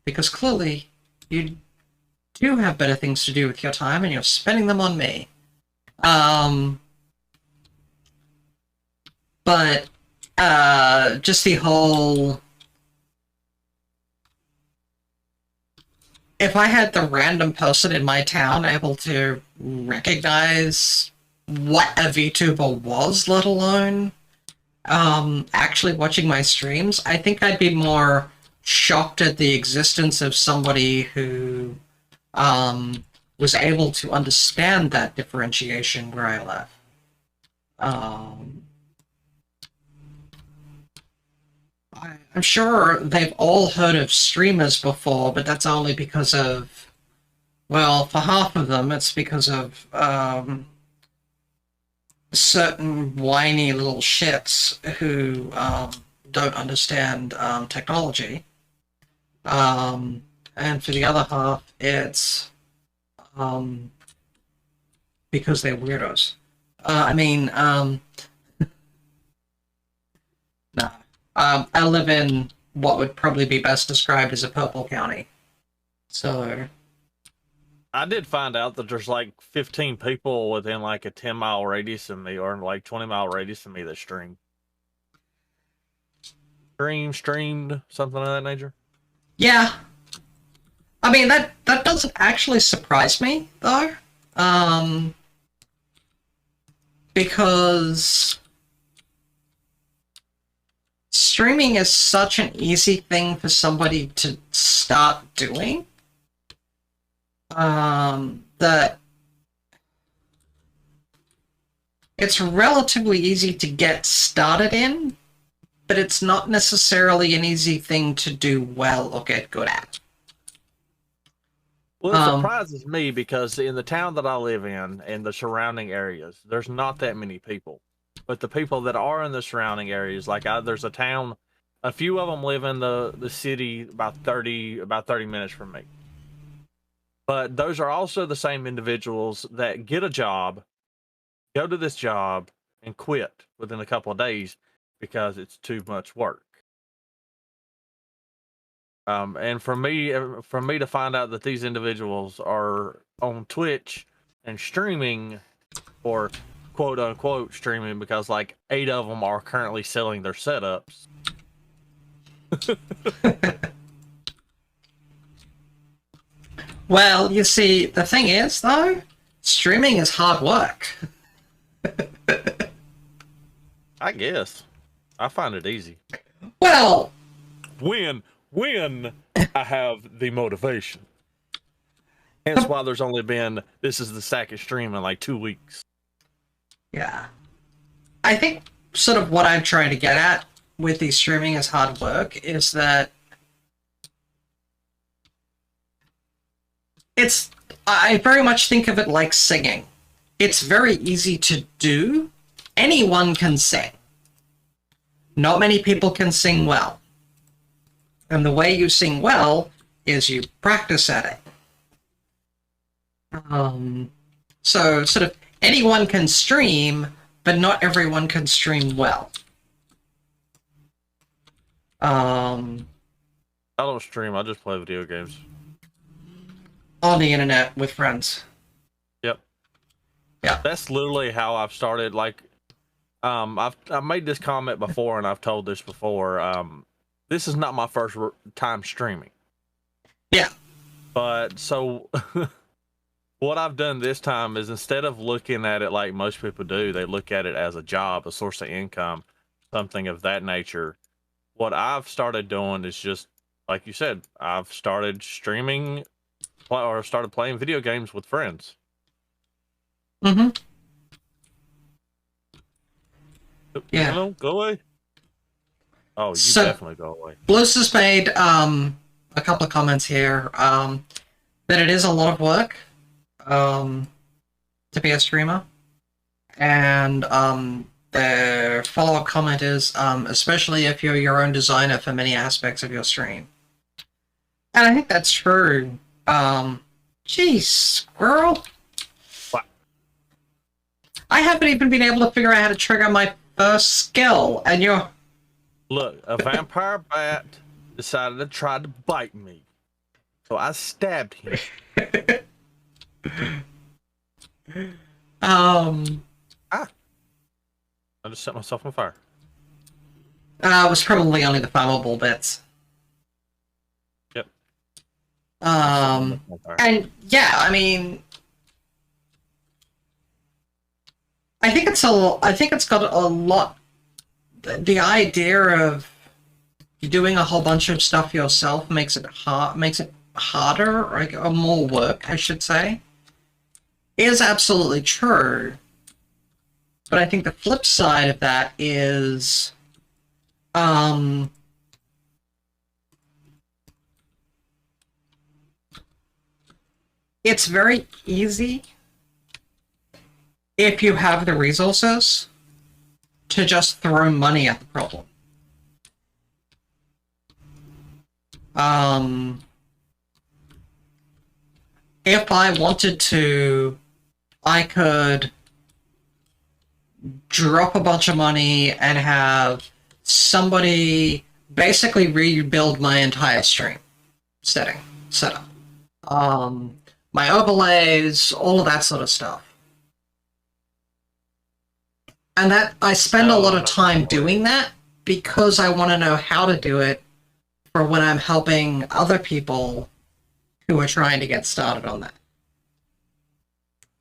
Because clearly you do have better things to do with your time and you're spending them on me. But just the whole. If I had the random person in my town able to recognize what a VTuber was, let alone actually watching my streams, I think I'd be more shocked at the existence of somebody who was able to understand that differentiation where I live. I'm sure they've all heard of streamers before, but that's only because of, well, for half of them, it's because of certain whiny little shits who don't understand technology. And for the other half, it's because they're weirdos. No. I live in what would probably be best described as a purple county. So I did find out that there's like 15 people within like a 10-mile radius of me, or like 20-mile radius of me that stream. Streamed, something of that nature. yeah. I mean, that doesn't actually surprise me, though. Because streaming is such an easy thing for somebody to start doing that it's relatively easy to get started in, but it's not necessarily an easy thing to do well or get good at. Well, it surprises me because in the town that I live in and the surrounding areas, there's not that many people. But the people that are in the surrounding areas, like there's a town, a few of them live in the city about 30 minutes from me. But those are also the same individuals that get a job, go to this job, and quit within a couple of days because it's too much work. And for me to find out that these individuals are on Twitch and streaming, or quote unquote streaming, because like 8 of them are currently selling their setups. Well, you see, the thing is, though, streaming is hard work. I guess. I find it easy. Well, When I have the motivation. Hence why there's only been, this is the second stream in like 2 weeks. yeah. I think sort of what I'm trying to get at with the streaming as hard work is that I very much think of it like singing. It's very easy to do. Anyone can sing. Not many people can sing well. And the way you sing well is you practice at it. So sort of anyone can stream, but not everyone can stream well. I don't stream, I just play video games. On the internet with friends. Yep. Yeah. That's literally how I've started. Like, I've made this comment before, and I've told this before. This is not my first time streaming. Yeah. But so what I've done this time is, instead of looking at it like most people do, they look at it as a job, a source of income, something of that nature. What I've started doing is just, like you said, I've started streaming or started playing video games with friends. Mm-hmm. Yeah. You know, go away. Oh, you definitely go away. Bliss has made a couple of comments here that it is a lot of work to be a streamer, and the follow-up comment is especially if you're your own designer for many aspects of your stream. And I think that's true. Jeez, squirrel. What? I haven't even been able to figure out how to trigger my first skill, and you're... Look, a vampire bat decided to try to bite me, so I stabbed him. I just set myself on fire. It was probably only the farmable bits. Yep. And yeah, I mean, I think it's got a lot. The idea of doing a whole bunch of stuff yourself makes it harder, or more work, I should say, is absolutely true. But I think the flip side of that is, it's very easy if you have the resources to just throw money at the problem. If I wanted to, I could drop a bunch of money and have somebody basically rebuild my entire stream setup. My overlays, all of that sort of stuff. And that I spend a lot of time doing that because I want to know how to do it for when I'm helping other people who are trying to get started on that.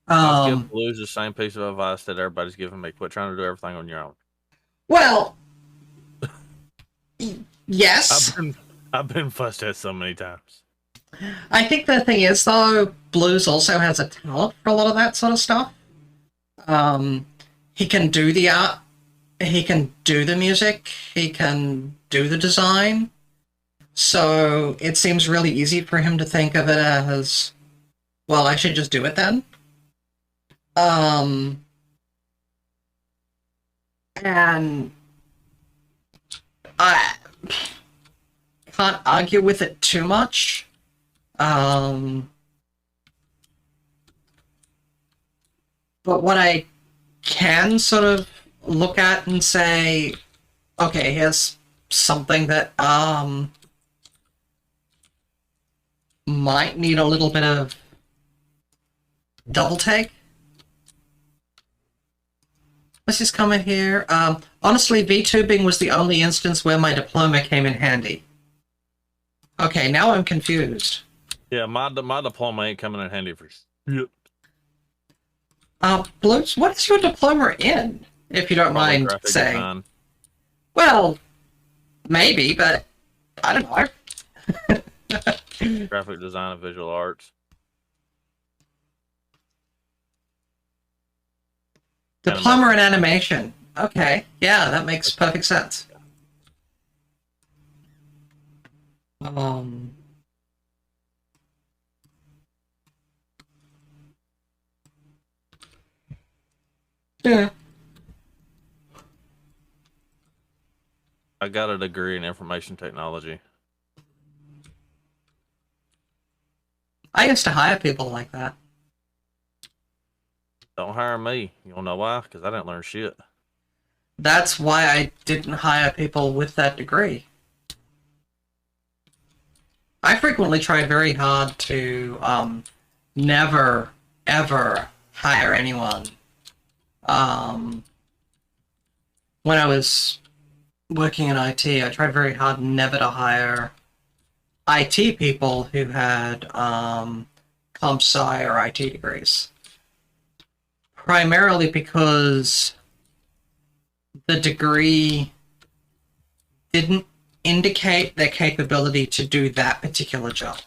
I'll give Blues the same piece of advice that everybody's giving me. Quit trying to do everything on your own. Well, yes. I've been fussed at so many times. I think the thing is, though, Blues also has a talent for a lot of that sort of stuff. He can do the art, he can do the music, he can do the design. So it seems really easy for him to think of it as, well, I should just do it then. And I can't argue with it too much. But what I can sort of look at and say, okay, here's something that might need a little bit of double take. Let's just comment here. Honestly, VTubing was the only instance where my diploma came in handy. Okay, now I'm confused. Yeah, my diploma ain't coming in handy for shit. Blues, what is your diploma in, if you don't mind saying? Design. Well, maybe, but I don't know. Graphic design and visual arts. Diploma in animation. Okay, yeah, that makes perfect sense. Yeah. I got a degree in information technology. I used to hire people like that. Don't hire me. You wanna know why? Because I didn't learn shit. That's why I didn't hire people with that degree. I frequently tried very hard to never, ever hire anyone. When I was working in IT, I tried very hard never to hire IT people who had comp sci or IT degrees. Primarily because the degree didn't indicate their capability to do that particular job.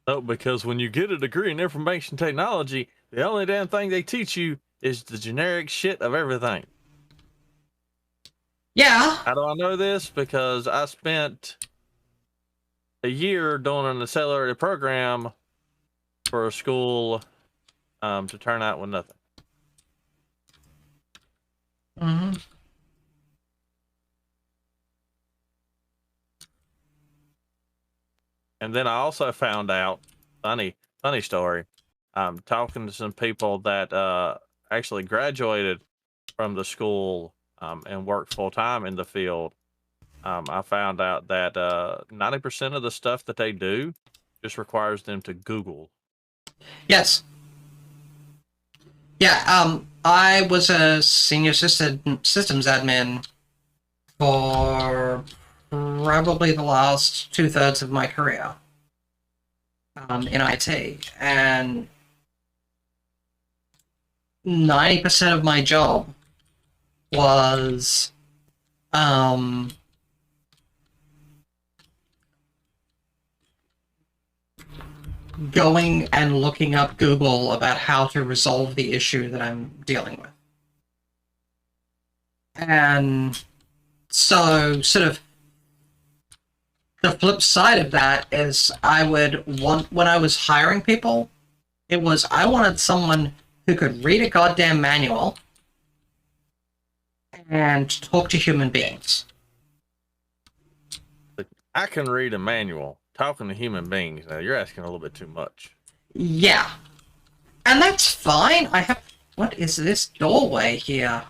No, because when you get a degree in information technology, the only damn thing they teach you is the generic shit of everything. Yeah. How do I know this? Because I spent a year doing an accelerated program for a school to turn out with nothing. Mm-hmm. And then I also found out, funny story, talking to some people that actually graduated from the school and worked full time in the field. I found out that 90% of the stuff that they do just requires them to Google. Yes. Yeah, I was a senior systems admin for probably the last 2/3 of my career in IT, and 90% of my job was um, going and looking up Google about how to resolve the issue that I'm dealing with. And so, sort of, the flip side of that is I would want, when I was hiring people, it was I wanted someone who could read a goddamn manual and talk to human beings. I can read a manual. Talking to human beings, now you're asking a little bit too much. Yeah. And that's fine. I have... What is this doorway here?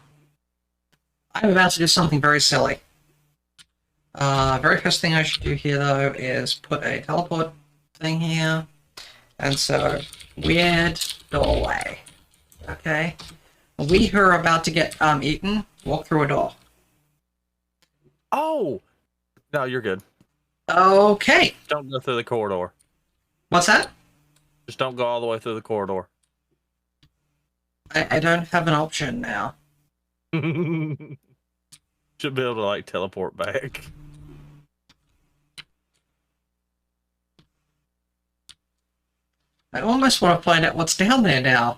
I'm about to do something very silly. Very first thing I should do here, though, is put a teleport thing here. And so, weird doorway. Okay. We who are about to get eaten, walk through a door. Oh! No, you're good. Okay. Don't go through the corridor. What's that? Just don't go all the way through the corridor. I don't have an option now. Should be able to, like, teleport back. I almost want to find out what's down there now.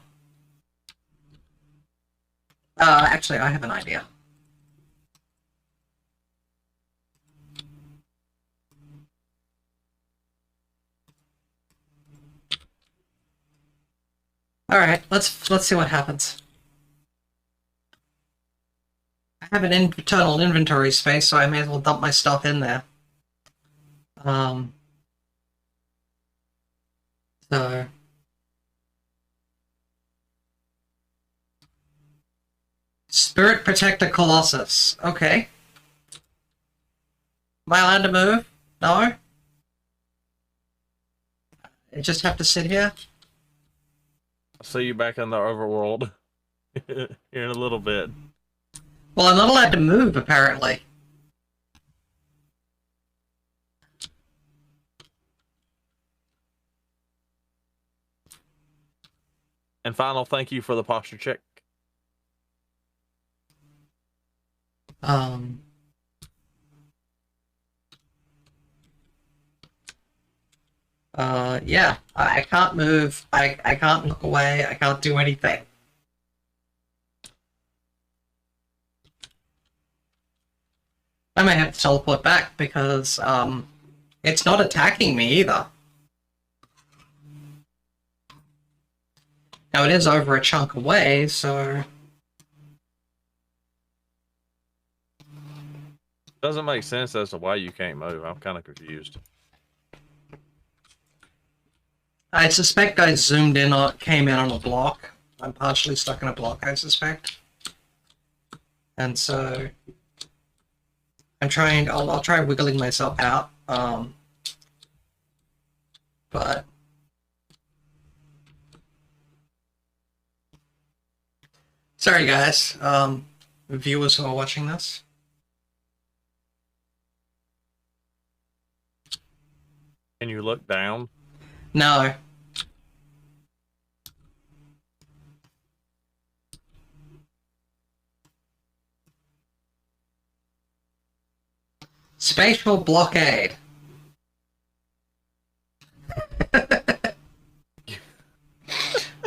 Actually, I have an idea. All right, let's see what happens. I have an internal inventory space, so I may as well dump my stuff in there. So Spirit Protector Colossus. Okay. Am I allowed to move? No? I just have to sit here? I'll see you back in the overworld here in a little bit. Well, I'm not allowed to move, apparently. And final thank you for the posture check. Yeah, I can't move, I can't look away, I can't do anything. I may have to teleport back because, it's not attacking me either. Now, it is over a chunk away, so... Doesn't make sense as to why you can't move. I'm kind of confused. I suspect I zoomed in or came in on a block. I'm partially stuck in a block, I suspect. And so... I'm trying... I'll try wiggling myself out. But... Sorry, guys. Viewers who are watching this. Can you look down? No. Spatial blockade.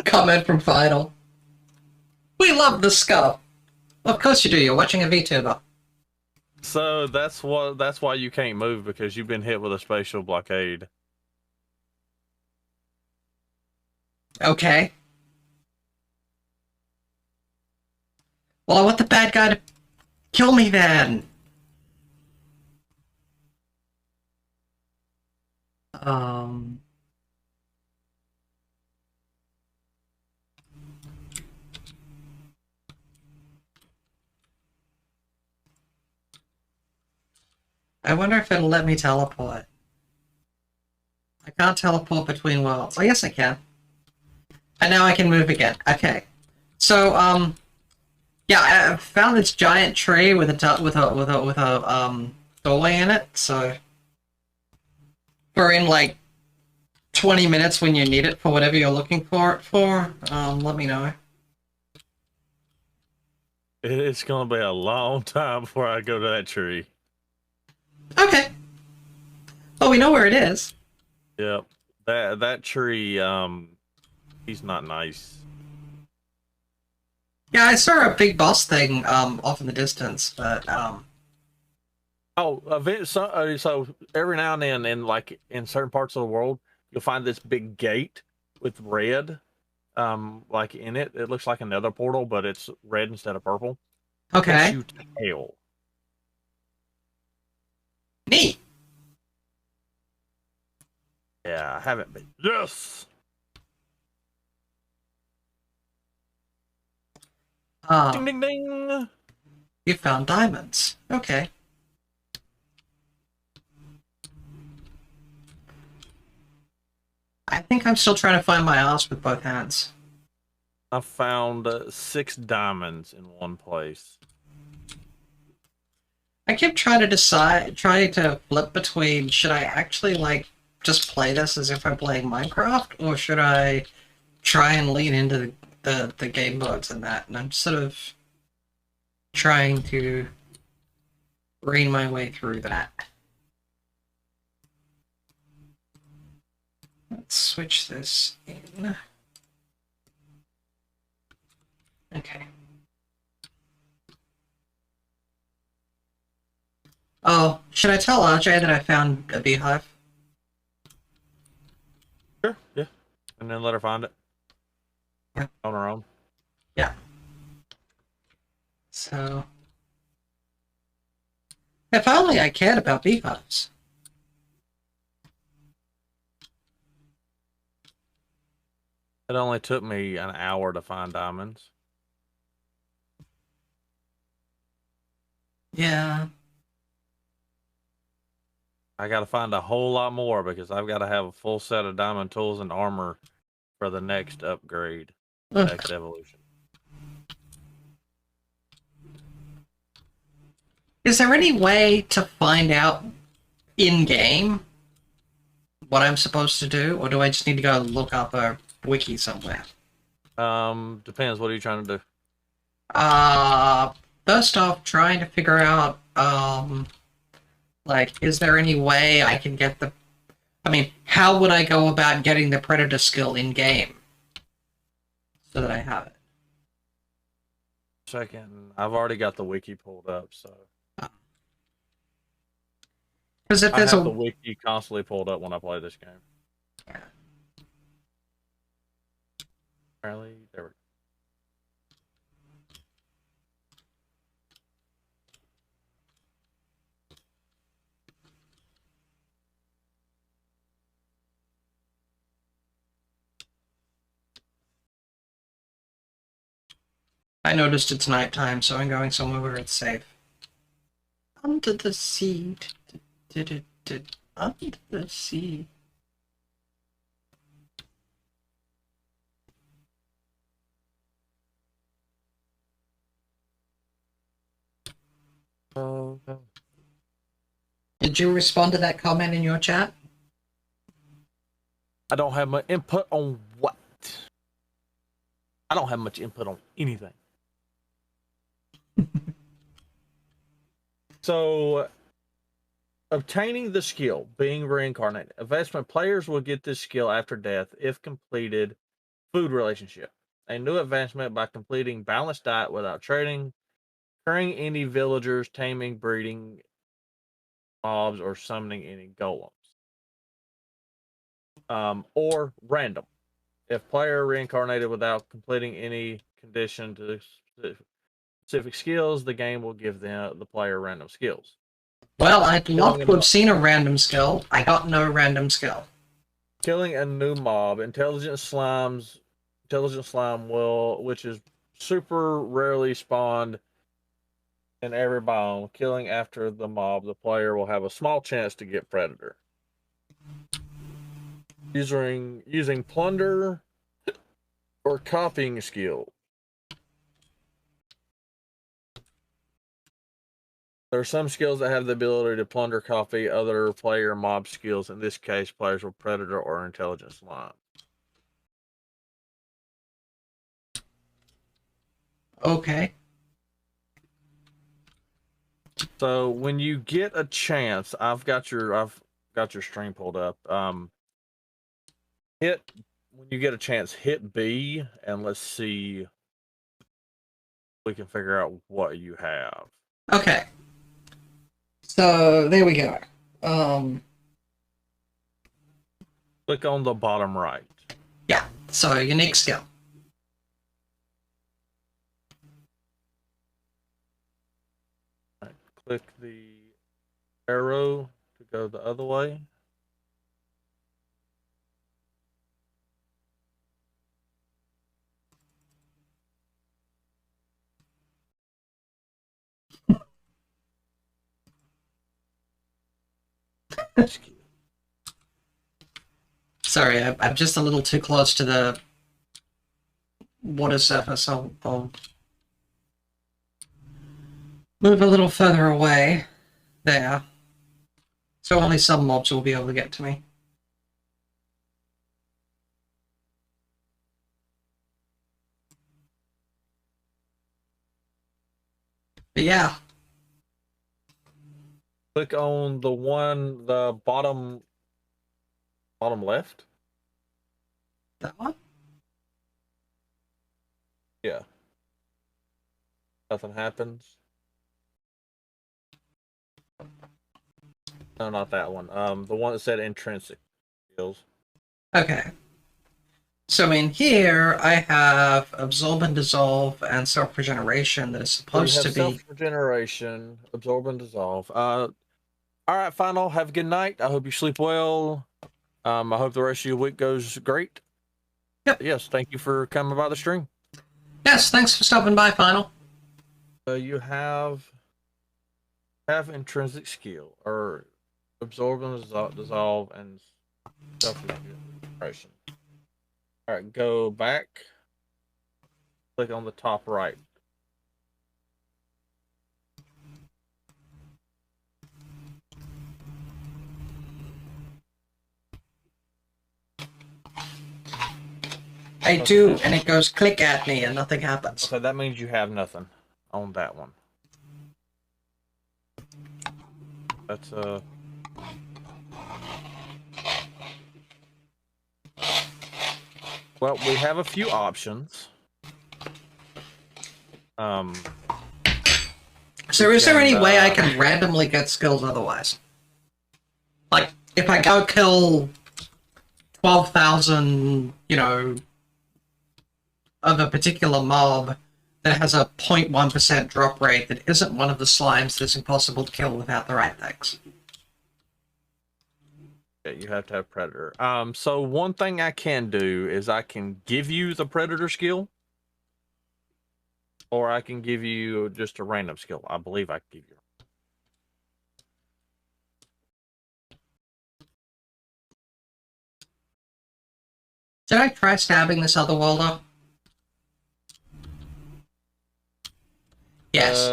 Comment from Final. We love the skull. Of course you do. You're watching a VTuber. So that's why you can't move, because you've been hit with a spatial blockade. Okay. Well, I want the bad guy to kill me then. I wonder if it'll let me teleport. I can't teleport between worlds. Oh, yes, I can. And now I can move again. Okay. So, yeah, I found this giant tree with a doorway in it. So, we're in like 20 minutes when you need it for whatever you're looking for it for. Let me know. It's gonna be a long time before I go to that tree. Okay. Well, we know where it is. Yep. That tree, he's not nice. Yeah, I saw a big boss thing off in the distance, but Oh, so every now and then, in certain parts of the world, you'll find this big gate with red, like in it. It looks like another portal, but it's red instead of purple. That okay. shoots hell. Neat. Yeah, I haven't been. Yes. Ding ding ding. You found diamonds. Okay. I think I'm still trying to find my ass with both hands. I found 6 diamonds in one place. I keep trying to flip between should I actually like just play this as if I'm playing Minecraft, or should I try and lean into the game modes and that? And I'm sort of trying to rein my way through that. Let's switch this in. Okay. Oh, should I tell RJ that I found a beehive? Sure, yeah. And then let her find it. Yeah. On her own. Yeah. So, if only I cared about beehives. It only took me an hour to find diamonds. Yeah. I got to find a whole lot more because I've got to have a full set of diamond tools and armor for the next upgrade, next evolution. Is there any way to find out in-game what I'm supposed to do, or do I just need to go look up a wiki somewhere? Depends. What are you trying to do? First off, trying to figure out, like, is there any way I can get the... I mean, how would I go about getting the Predator skill in-game? So that I have it. Second, I've already got the wiki pulled up, so... Because if I there's have the wiki constantly pulled up when I play this game. Yeah. Apparently, there we go. I noticed it's nighttime, so I'm going somewhere where it's safe. Under the sea. Under the sea. Did you respond to that comment in your chat? I don't have much input on what? I don't have much input on anything. So, obtaining the skill, being reincarnated. Investment players will get this skill after death if completed food relationship. A new advancement by completing balanced diet without trading, curing any villagers, taming, breeding mobs, or summoning any golems. Or random. If player reincarnated without completing any condition to specific skills, the game will give the player random skills. Well, I'd love to have seen a random skill. I got no random skill. Killing a new mob, intelligent slime will, which is super rarely spawned in every biome. Killing after the mob, the player will have a small chance to get predator. Using plunder or copying skill. There are some skills that have the ability to plunder coffee, other player mob skills. In this case, players with predator or intelligence line. Okay. So when you get a chance, I've got your stream pulled up. Hit when you get a chance, hit B, and let's see if we can figure out what you have. Okay. So there we go. Click on the bottom right. Yeah. So unique skill. Right. Click the arrow to go the other way. Sorry, I'm just a little too close to the water surface. I'll move a little further away. There. So only some mobs will be able to get to me. But yeah. Click on the bottom left. That one? Yeah. Nothing happens. No, not that one. The one that said intrinsic skills. Okay. So in here, I have absorb and dissolve and self-regeneration that is supposed to be self-regeneration, absorb and dissolve. All right, final. Have a good night. I hope you sleep well. I hope the rest of your week goes great. Yep. Yes, thank you for coming by the stream. Yes, thanks for stopping by, Final. You have intrinsic skill or absorb and dissolve and self-regeneration. All right, go back. Click on the top right. I do, and it goes click at me and nothing happens. So that means you have nothing on that one. That's well, we have a few options. So is there any way I can randomly get skills otherwise? Like, if I go kill 12,000, of a particular mob that has a 0.1% drop rate that isn't one of the slimes that's impossible to kill without the right things. Yeah, you have to have predator. So one thing I can do is I can give you the predator skill, or I can give you just a random skill. I believe I can give you. Did I try stabbing this other worlder? Yes.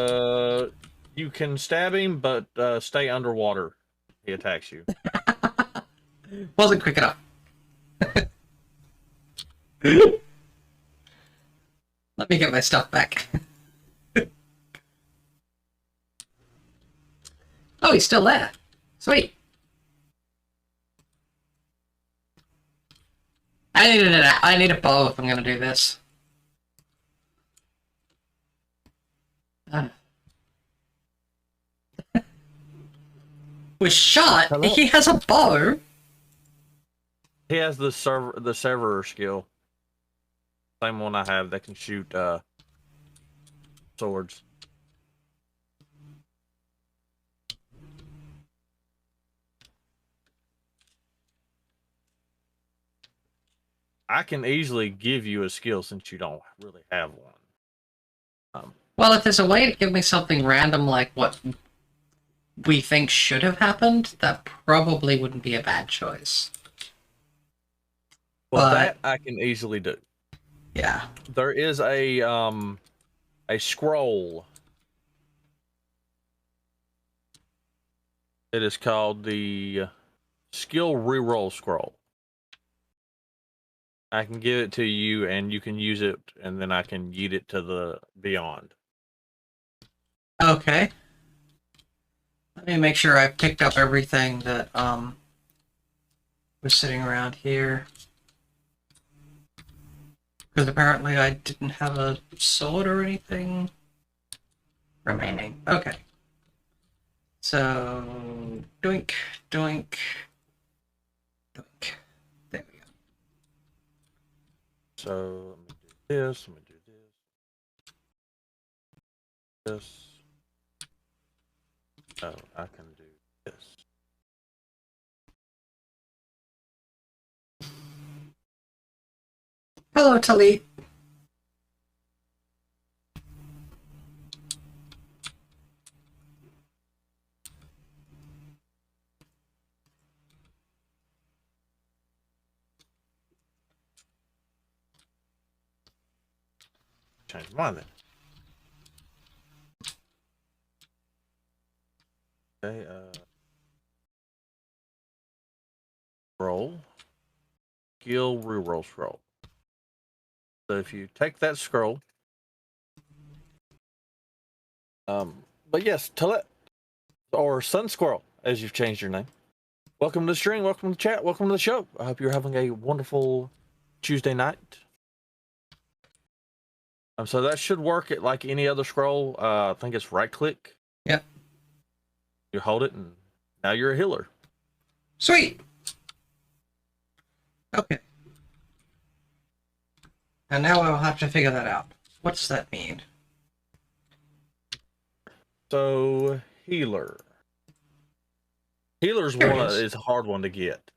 You can stab him, but stay underwater. He attacks you. Wasn't quick enough. Let me get my stuff back. Oh, he's still there. Sweet. I need a bow if I'm gonna do this. Was shot. Hello? He has a bow. He has the severer skill. Same one I have that can shoot swords. I can easily give you a skill since you don't really have one. Well, if there's a way to give me something random like what we think should have happened, that probably wouldn't be a bad choice. Well, But- that I can easily do. Yeah. There is a scroll It is called the skill reroll scroll. I can give it to you, and you can use it, and then I can yeet it to the beyond. Okay. Let me make sure I picked up everything that was sitting around here. Because apparently I didn't have a sword or anything remaining. Okay. So, doink, doink, doink. There we go. So let me do this. Let me do this. Oh, I can do this. Hello, Talit. Change mine then. Okay. Roll. Skill reroll scroll. So if you take that scroll, but yes, Talit or Sun Squirrel, as you've changed your name. Welcome to the stream. Welcome to the chat. Welcome to the show. I hope you're having a wonderful Tuesday night. So that should work at like any other scroll. I think it's right click. Yep. You hold it, and now you're a healer. Sweet. Okay. And now I'll have to figure that out. What does that mean? So healer. Healer's There it one is. is a hard one to get.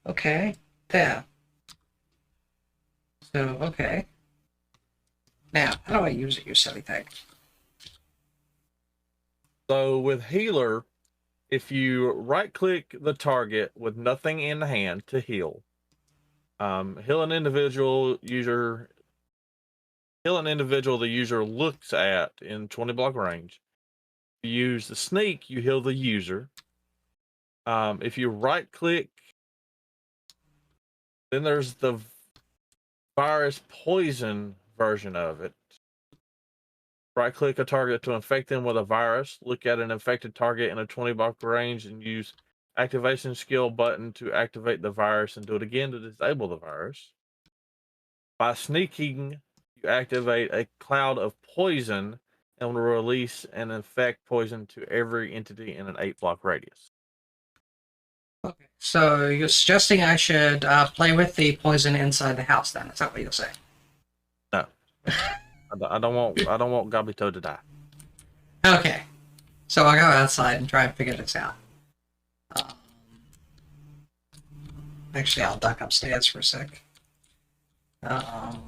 Okay. There. So, okay. Now, how do I use it, you silly thing? So with healer, if you right click the target with nothing in hand to heal, heal an individual the user looks at in 20 block range. If you use the sneak, you heal the user. If you right click, then there's the virus poison version of it. Right click a target to infect them with a virus. Look at an infected target in a 20 block range and use activation skill button to activate the virus and do it again to disable the virus. By sneaking, you activate a cloud of poison and will release and infect poison to every entity in an 8 block radius. Okay. So you're suggesting I should play with the poison inside the house then? Is that what you're saying? No. I don't want Gabito to die. Okay. So I'll go outside and try and figure this out. Actually, I'll duck upstairs for a sec. And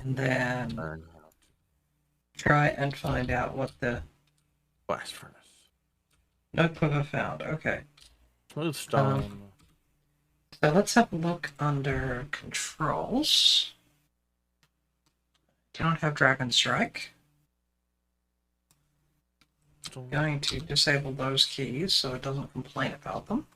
then try and find out what the Blast furnace. no quiver found. Okay. Smooth stone. So let's have a look under controls. Don't have Dragon Strike. Going to disable those keys so it doesn't complain about them.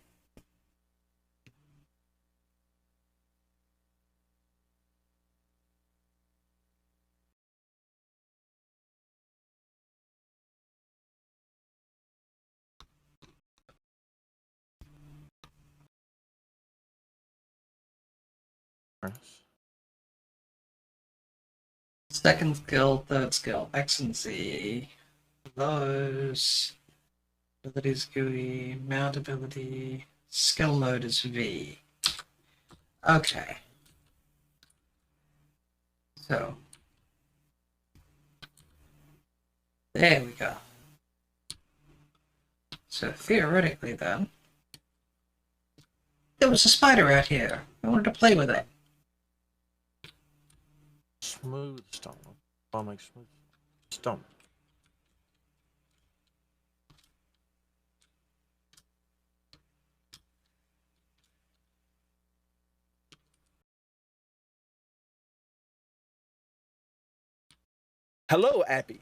Second skill, third skill, X and Z. Those abilities GUI, mount ability, skill mode is V. Okay. So there we go. So theoretically then, there was a spider out here. I wanted to play with it. Smooth stone. I'll make smooth stone. Hello, Appy.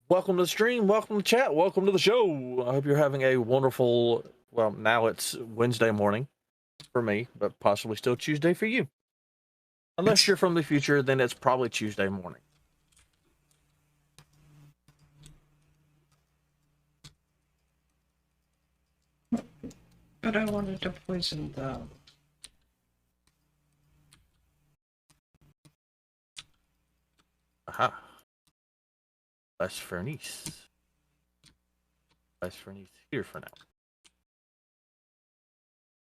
Welcome to the stream. Welcome to chat. Welcome to the show. I hope you're having a wonderful. Well, now it's Wednesday morning for me, but possibly still Tuesday for you. Unless you're from the future, then it's probably Tuesday morning. But I wanted to poison them. Aha. Less Fernice. Less Fernice here for now.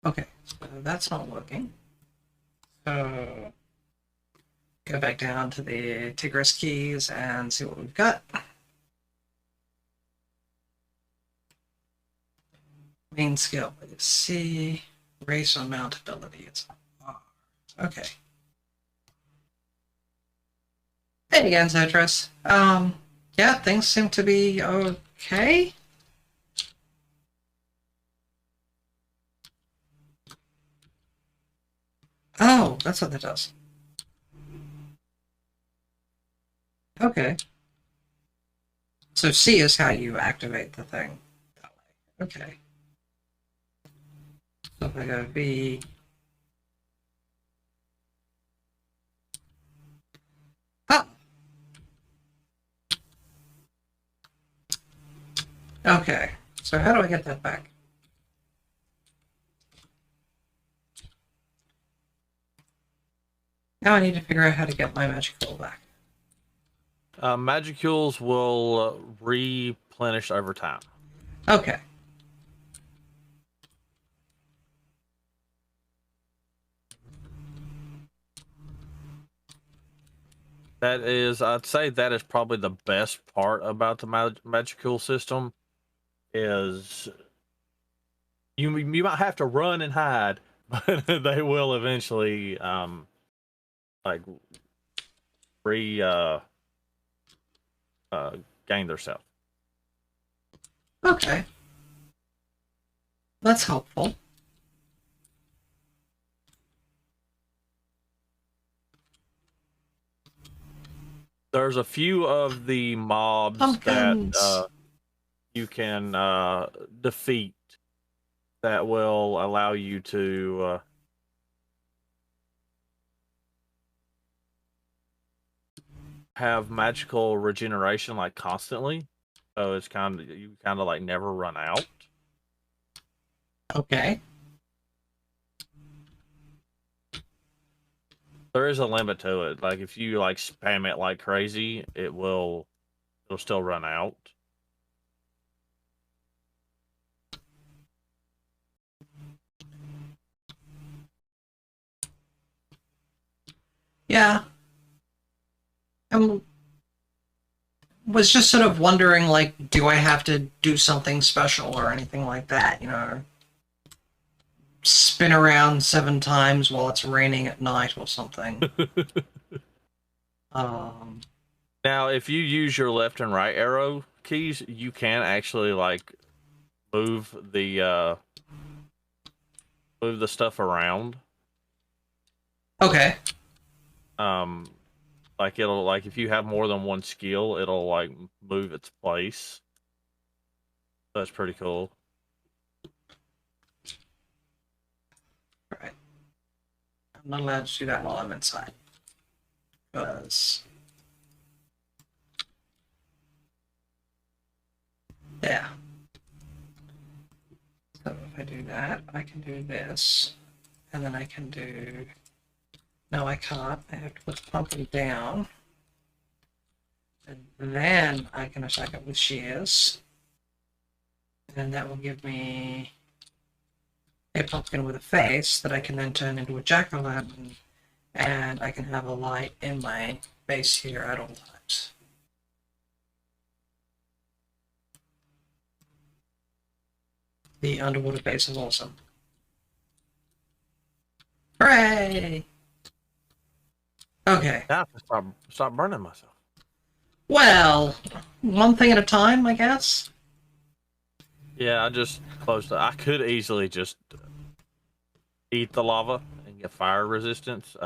Okay, so that's not working. So go back down to the Tigris keys and see what we've got. Main skill is C. Race on mount ability is R. Okay. Hey again, Citrus. Yeah, things seem to be okay. Oh, that's what that does. Okay. So C is how you activate the thing. That way. Okay. So if I go B. Oh. Okay. So how do I get that back? Now I need to figure out how to get my magic roll back. Magicules will replenish over time. Okay. That is, I'd say that is probably the best part about the Magicule system is you might have to run and hide, but they will eventually like gain their self. Okay. That's helpful. There's a few of the mobs Pumpkins. that you can defeat that will allow you to have magical regeneration like constantly. So it's you kind of like never run out. Okay. There is a limit to it. Like if you like spam it like crazy, it'll still run out. Yeah. I was just sort of wondering, like, do I have to do something special or anything like that, you know? Spin around 7 times while it's raining at night or something. Now, if you use your left and right arrow keys, you can actually like move the stuff around. Okay. Like it'll like if you have more than one skill, it'll like move its place. That's pretty cool. Right. I'm not allowed to do that while I'm inside. Because... yeah. So if I do that, I can do this. And then I can do... no, I can't. I have to put the pumpkin down. And then I can attack it with shears. And that will give me a pumpkin with a face that I can then turn into a jack-o'-lantern. And I can have a light in my base here at all times. The underwater base is awesome. Hooray! Okay. Now I can stop burning myself. Well, one thing at a time, I guess. Yeah, I just closed it. I could easily just eat the lava and get fire resistance.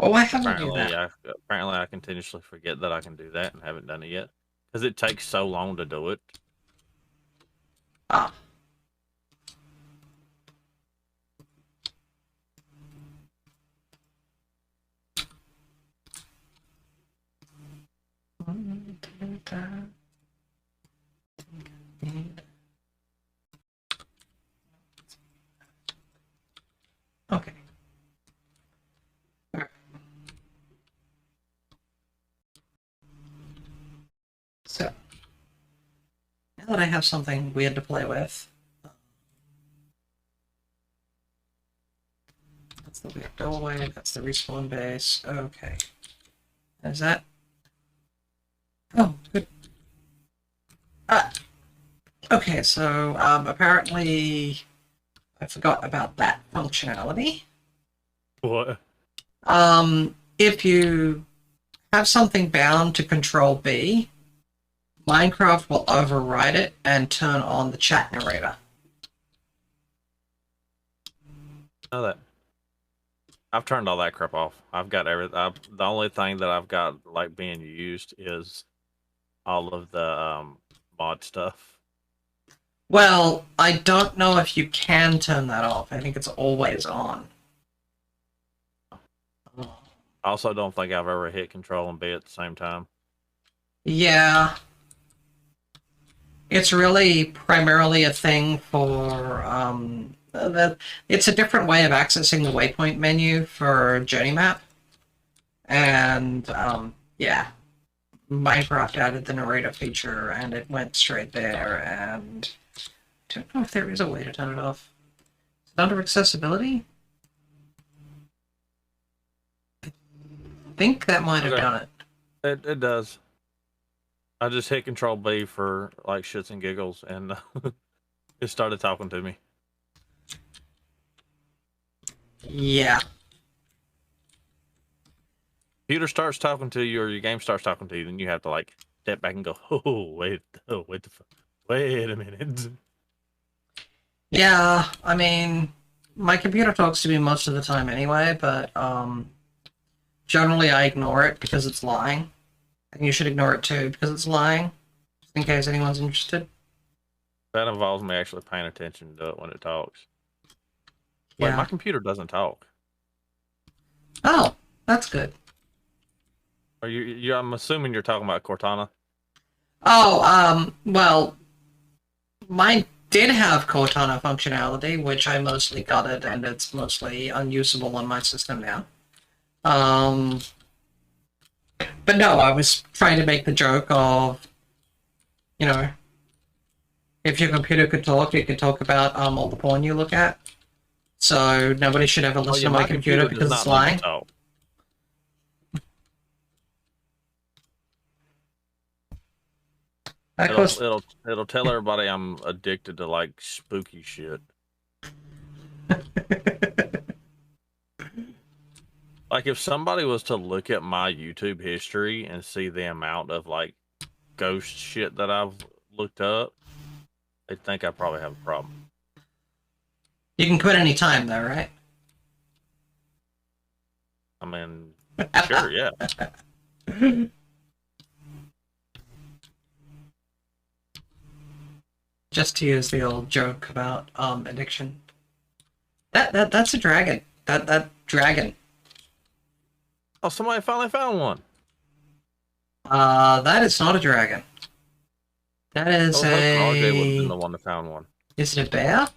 Well, why haven't you Apparently, that? apparently I continuously forget that I can do that and haven't done it yet because it takes so long to do it. Ah. Okay. All right. So, now that I have something weird to play with, that's the weird doorway, that's the respawn base. Okay. Is that? Oh, good. Okay, so apparently I forgot about that functionality. What? If you have something bound to Control B, Minecraft will override it and turn on the chat narrator. Know that. I've turned all that crap off. I've got everything. The only thing that I've got like being used is all of the mod stuff. Well, I don't know if you can turn that off. I think it's always on. I also don't think I've ever hit Control and B at the same time. Yeah. It's really primarily a thing for, it's a different way of accessing the waypoint menu for Journey Map. And, yeah. Minecraft added the narrator feature, and it went straight there, and I don't know if there is a way to turn it off. Is it under accessibility? I think that might have Okay. done it. It does. I just hit Control B for like shits and giggles, and it started talking to me. Yeah. Computer starts talking to you, or your game starts talking to you, then you have to like step back and go, wait a minute. Yeah, I mean, my computer talks to me most of the time anyway, but generally I ignore it because it's lying. And you should ignore it too because it's lying, just in case anyone's interested. That involves me actually paying attention to it when it talks. Wait, Yeah. my computer doesn't talk. Oh, that's good. Are you? I'm assuming you're talking about Cortana. Oh, well, mine did have Cortana functionality, which I mostly gutted, and it's mostly unusable on my system now. But no, I was trying to make the joke of, you know, if your computer could talk, it could talk about all the porn you look at. So nobody should ever listen to my computer because it's lying. Talk. Of course, It'll tell everybody I'm addicted to like spooky shit. Like if somebody was to look at my YouTube history and see the amount of like ghost shit that I've looked up, they'd think I probably have a problem. you can quit any time, though, right? I mean, sure, yeah. Just to use the old joke about addiction. That's a dragon. That dragon. Oh, somebody finally found one. That is not a dragon. That is RJ would have been the one that found one. Is it a bear?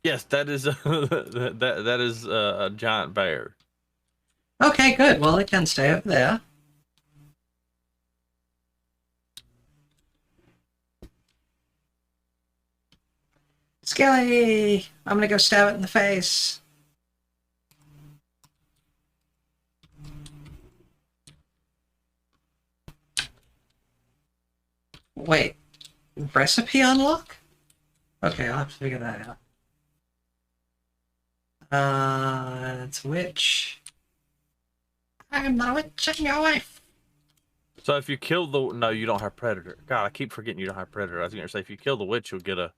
Yes, that is that is a giant bear. Okay, good. Well, it can stay over there. Skelly! I'm gonna go stab it in the face. Wait. Recipe unlock? Okay, I'll have to figure that out. It's a witch. I'm the witch of your wife. So if you kill the you don't have predator. God, I keep forgetting you don't have predator. I was gonna say if you kill the witch, you'll get a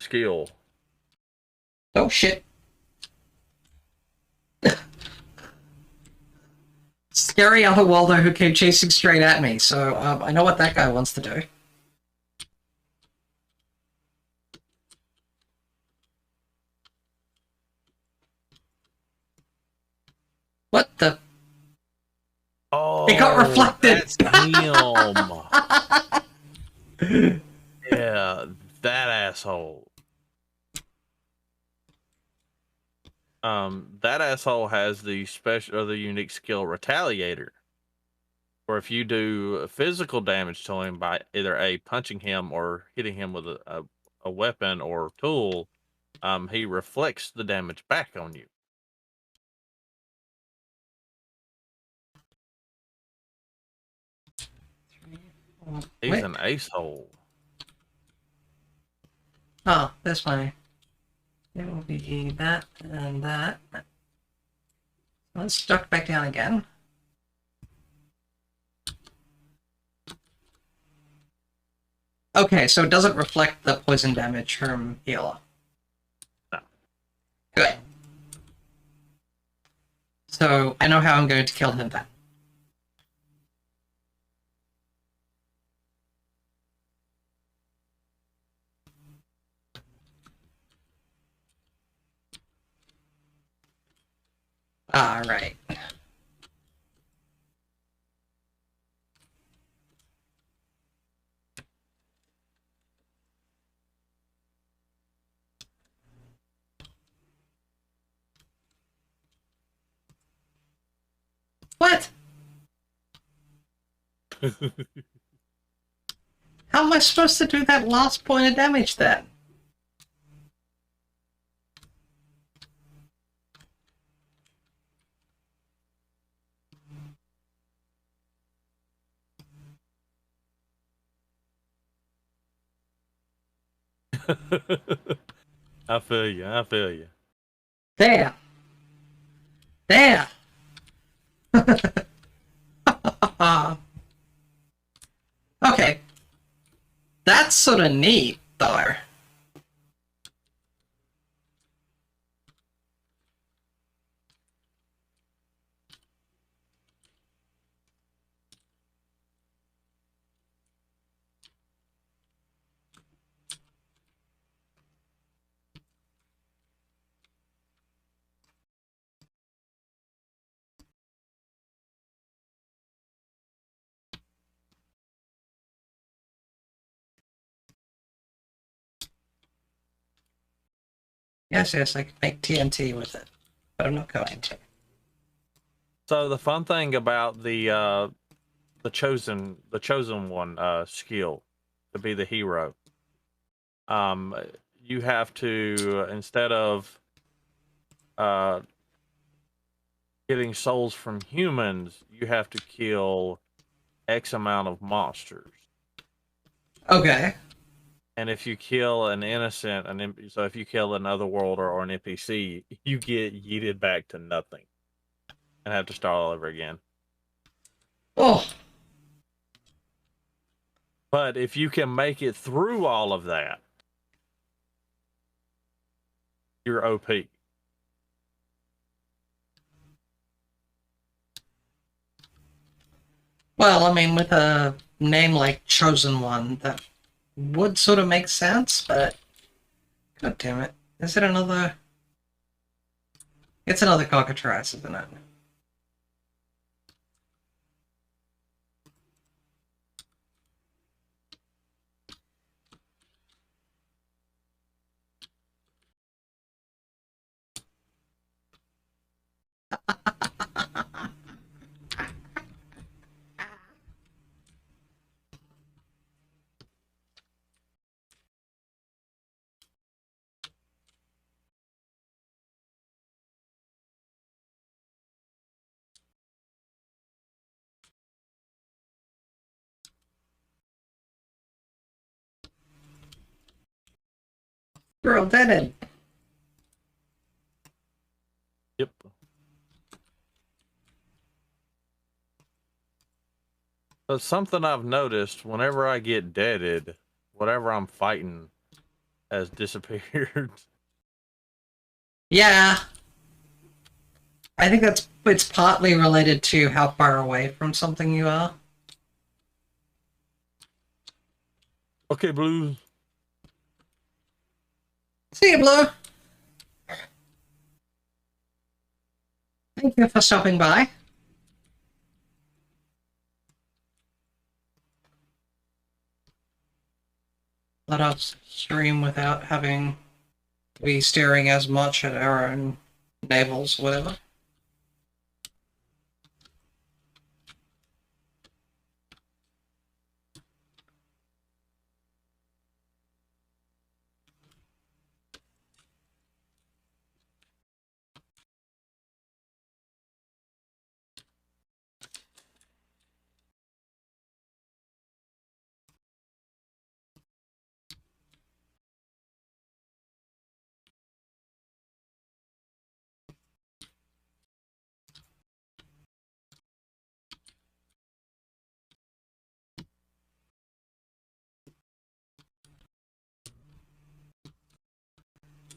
skill. Oh shit. scary otherworlder who came chasing straight at me, so I know what that guy wants to do. What the? Oh, It got reflected! That's him! Yeah, that asshole. That asshole has the special or the unique skill Retaliator. Or if you do physical damage to him by either punching him or hitting him with a weapon or tool, he reflects the damage back on you. He's Wait. an ace-hole. Oh, this way. It will be that and that. Let's duck back down again. Okay, so it doesn't reflect the poison damage from healer. No. Good. So I know how I'm going to kill him then. All right. What? How am I supposed to do that last point of damage then? I feel you. I feel you. There. There. Okay. That's sort of neat, though. Yes, yes, I can make TNT with it, but I'm not going to. So the fun thing about the chosen one skill to be the hero, you have to, instead of getting souls from humans, you have to kill X amount of monsters. Okay. And if you kill an innocent, so if you kill an otherworlder or an NPC, you get yeeted back to nothing and have to start all over again. Oh. But if you can make it through all of that, you're OP. Well, I mean, with a name like Chosen One, that would sort of make sense, but... God damn it. Is it another... It's another cockatrice, isn't it? Girl, dead end. Yep. But something I've noticed, whenever I get deaded, whatever I'm fighting has disappeared. Yeah. I think that's it's partly related to how far away from something you are. Okay, Blue. See you, Blue. Thank you for stopping by. Let us stream without having to be staring as much at our own navels, whatever.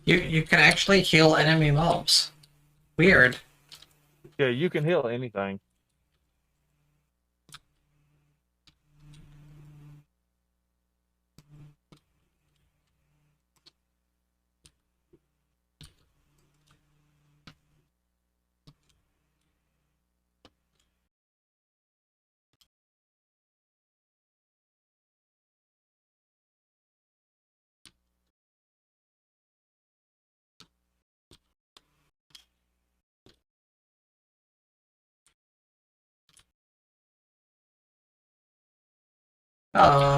You can actually heal enemy mobs. Weird. Yeah, you can heal anything.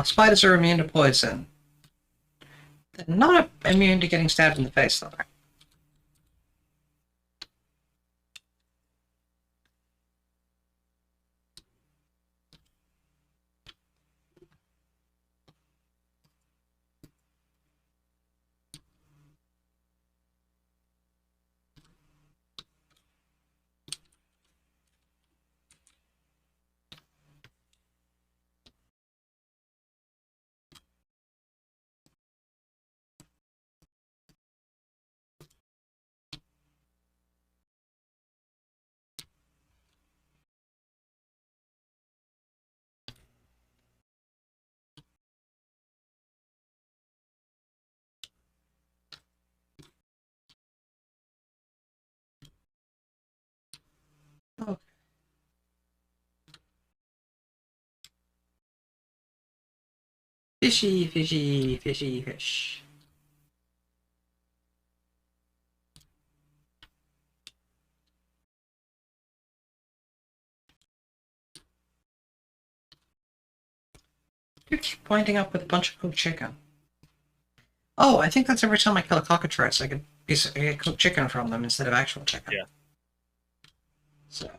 Spiders are immune to poison. They're not immune to getting stabbed in the face, though. Okay. Fishy, fishy, fishy, fish. You keep winding up with a bunch of cooked chicken. Oh, I think that's every time I kill a cockatrice, I get cooked chicken from them instead of actual chicken. Yeah. So.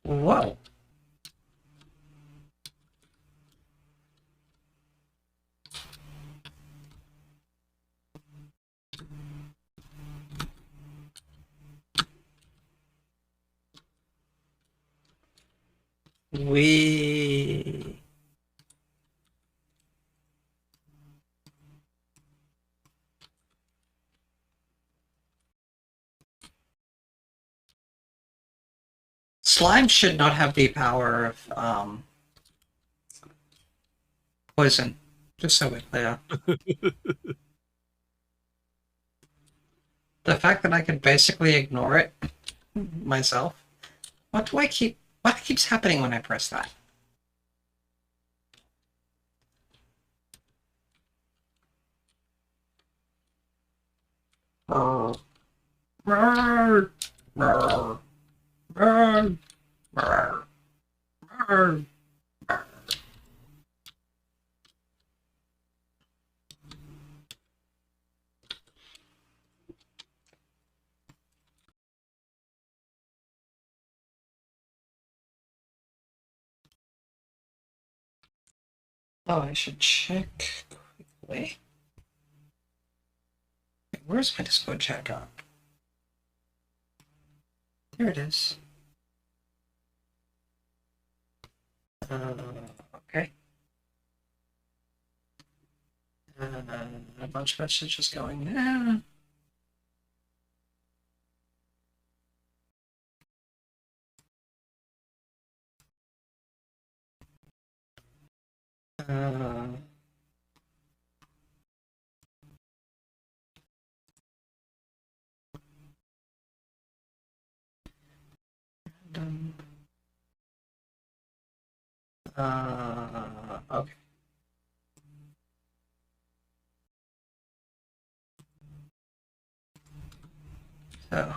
Whoa. We. Slime should not have the power of poison. Just so we're clear. The fact that I can basically ignore it myself. What keeps happening when I press that? Oh. Oh, I should check quickly. where's my Discord chat gone? There it is. Okay. A bunch of messages going there. Okay. So.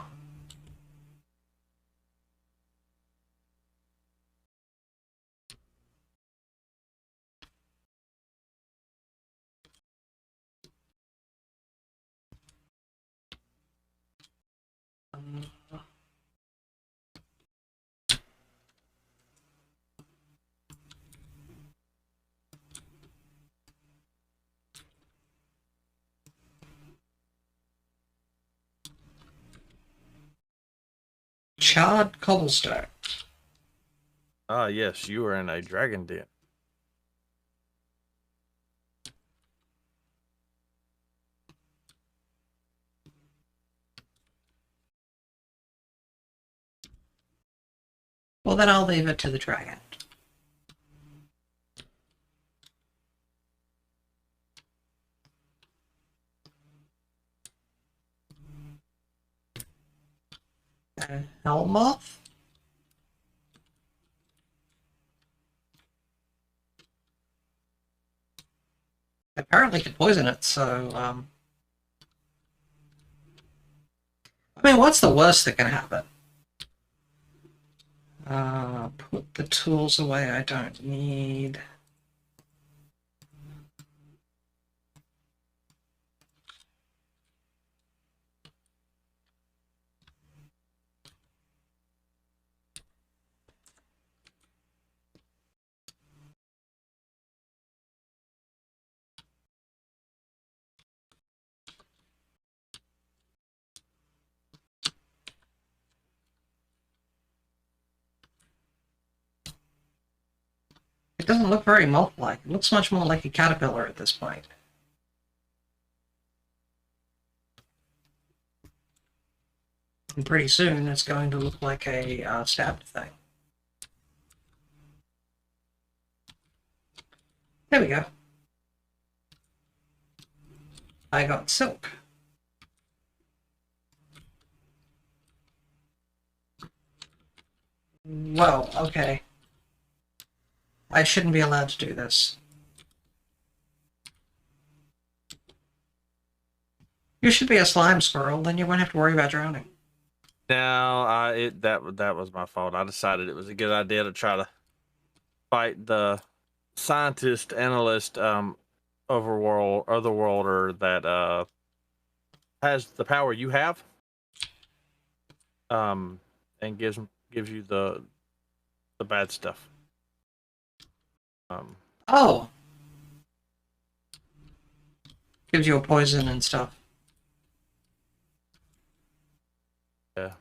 Charred cobblestone. Ah, yes, you are in a dragon den. Well, then I'll leave it to the dragon. Hellmoth? Apparently can poison it, so, I mean, what's the worst that can happen? Put the tools away I don't need. It doesn't look very moth-like. It looks much more like a caterpillar at this point. And pretty soon it's going to look like a stabbed thing. There we go. I got silk. Well, okay. I shouldn't be allowed to do this. You should be a slime squirrel, then you won't have to worry about drowning. Now, that was my fault. I decided it was a good idea to try to fight the scientist, analyst, otherworlder that has the power you have, and gives you the bad stuff. Oh! Gives you a poison and stuff. Yeah.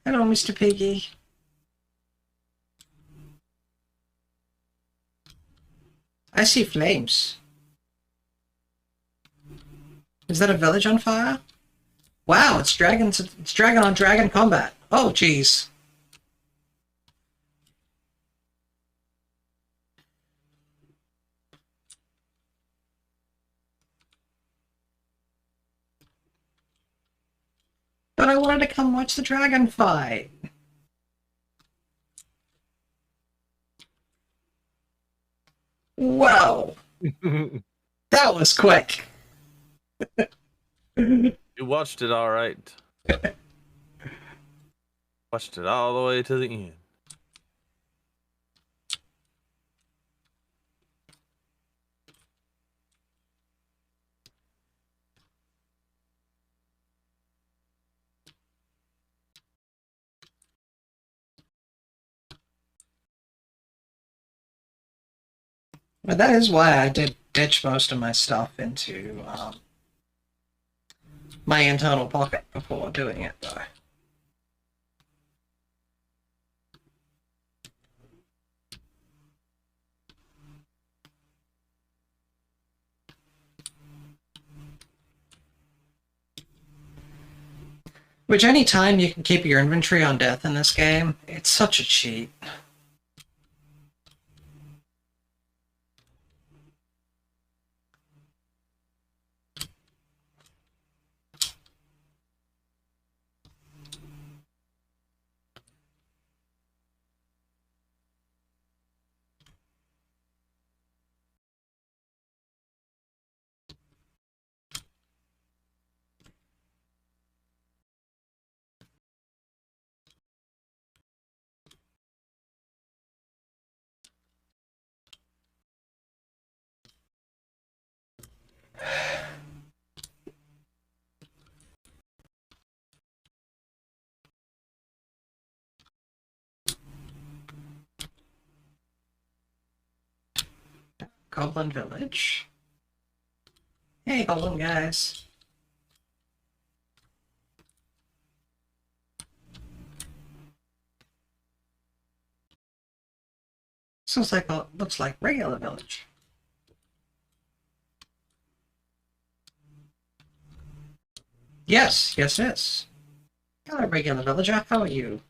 Hello, Mr. Piggy. I see flames. Is that a village on fire? Wow, it's dragon on dragon combat. Oh, jeez. But I wanted to come watch the dragon fight. Whoa. That was quick. You watched it all right. Watched it all the way to the end. But that is why I did ditch most of my stuff into my internal pocket before doing it, though. Which, any time you can keep your inventory on death in this game, it's such a cheat. Goblin Village. Hey, Goblin guys. Looks like regular village. Yes, yes. Hello, regular villager. How are you?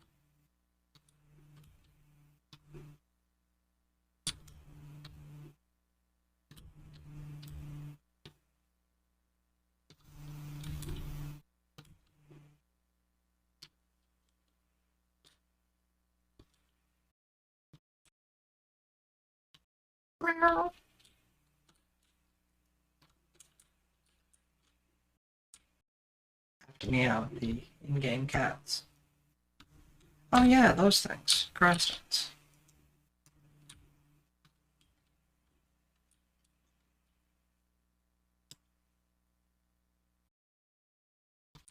After me out the in-game cats. Oh yeah, those things. Grindstones.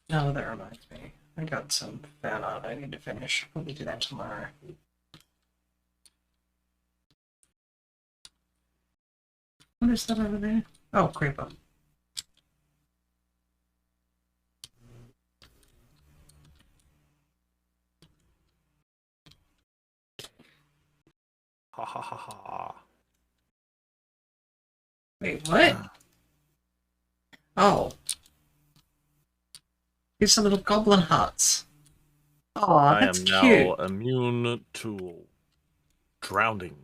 No, that reminds me. I got some fan art I need to finish. Probably do that tomorrow. What is that over there? Oh, creeper. Ha ha ha ha. Wait, what? Oh. These are little goblin huts. Oh, I that's am cute. now immune to drowning.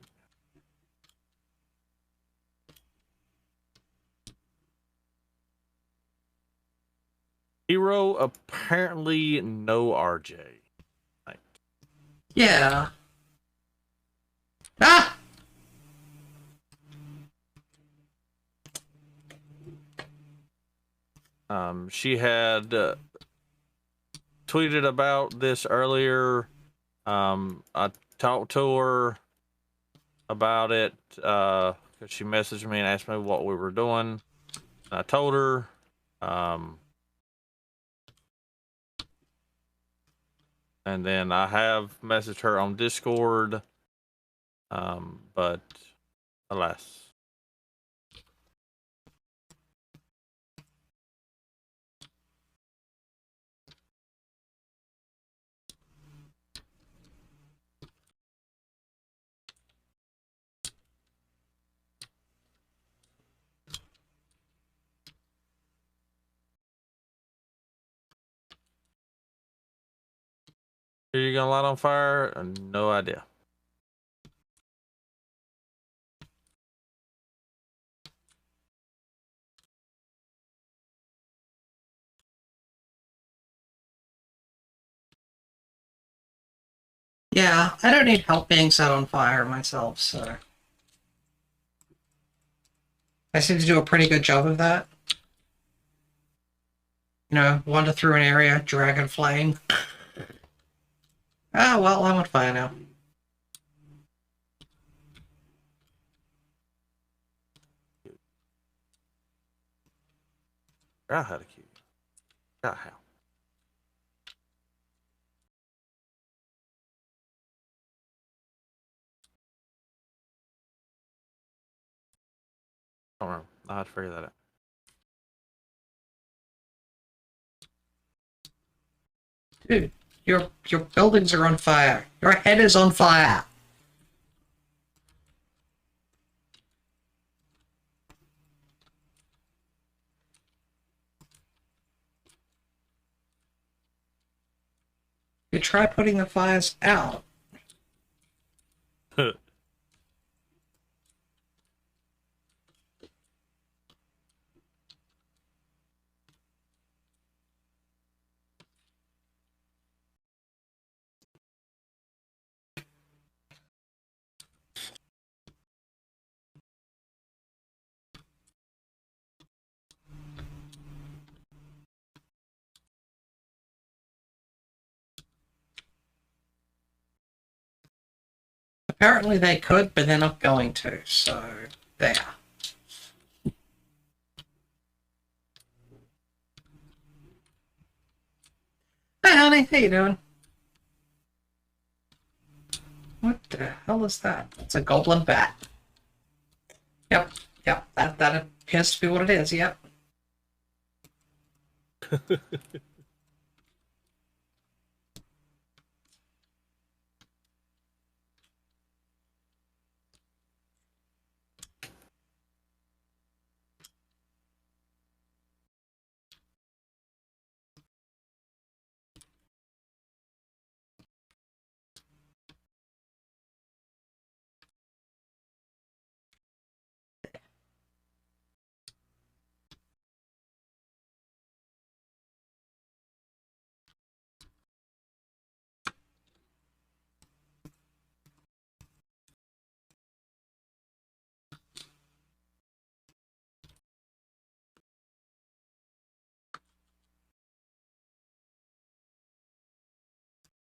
Hero apparently no RJ. Right. Yeah. Ah! She had tweeted about this earlier. I talked to her about it because she messaged me and asked me what we were doing. I told her. And then I have messaged her on Discord. But alas. Are you gonna light on fire? No idea. Yeah, I don't need help being set on fire myself, so... I seem to do a pretty good job of that. You know, wander through an area, dragon flame. Ah, well, I'm on fire now. I had a cue. Got how. don't remember. I'll have to figure that out. Dude, your buildings are on fire. Your head is on fire. You try putting the fires out. Apparently they could, but they're not going to, so there. Hey honey, how you doing? What the hell is that? It's a goblin bat. Yep, that appears to be what it is, yep.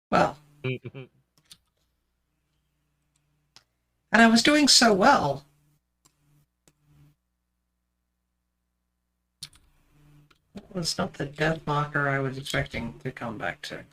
Well, and I was doing so well. It was not the death marker I was expecting to come back to.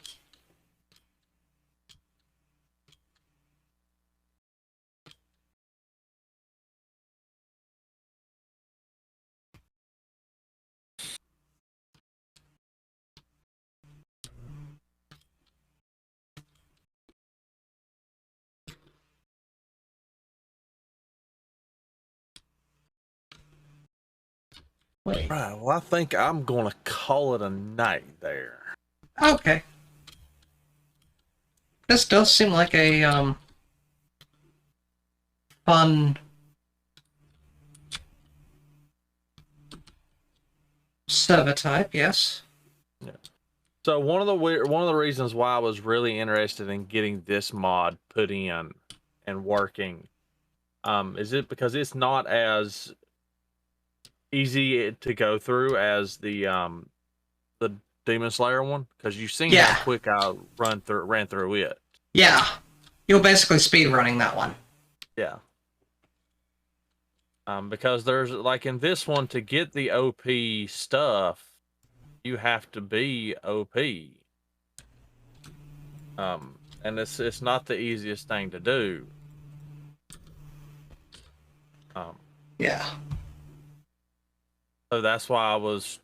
Wait. Right. Well, I think I'm gonna call it a night there. Okay. This does seem like a fun server type, yes. Yeah. So one of the reasons why I was really interested in getting this mod put in and working, is it because it's not as easy to go through as the Demon Slayer one, because you've seen Yeah. how quick I ran through it. Yeah. You're basically speedrunning that one. Yeah. Because there's, like, in this one, to get the OP stuff, you have to be OP. And it's not the easiest thing to do. Yeah. So that's why I was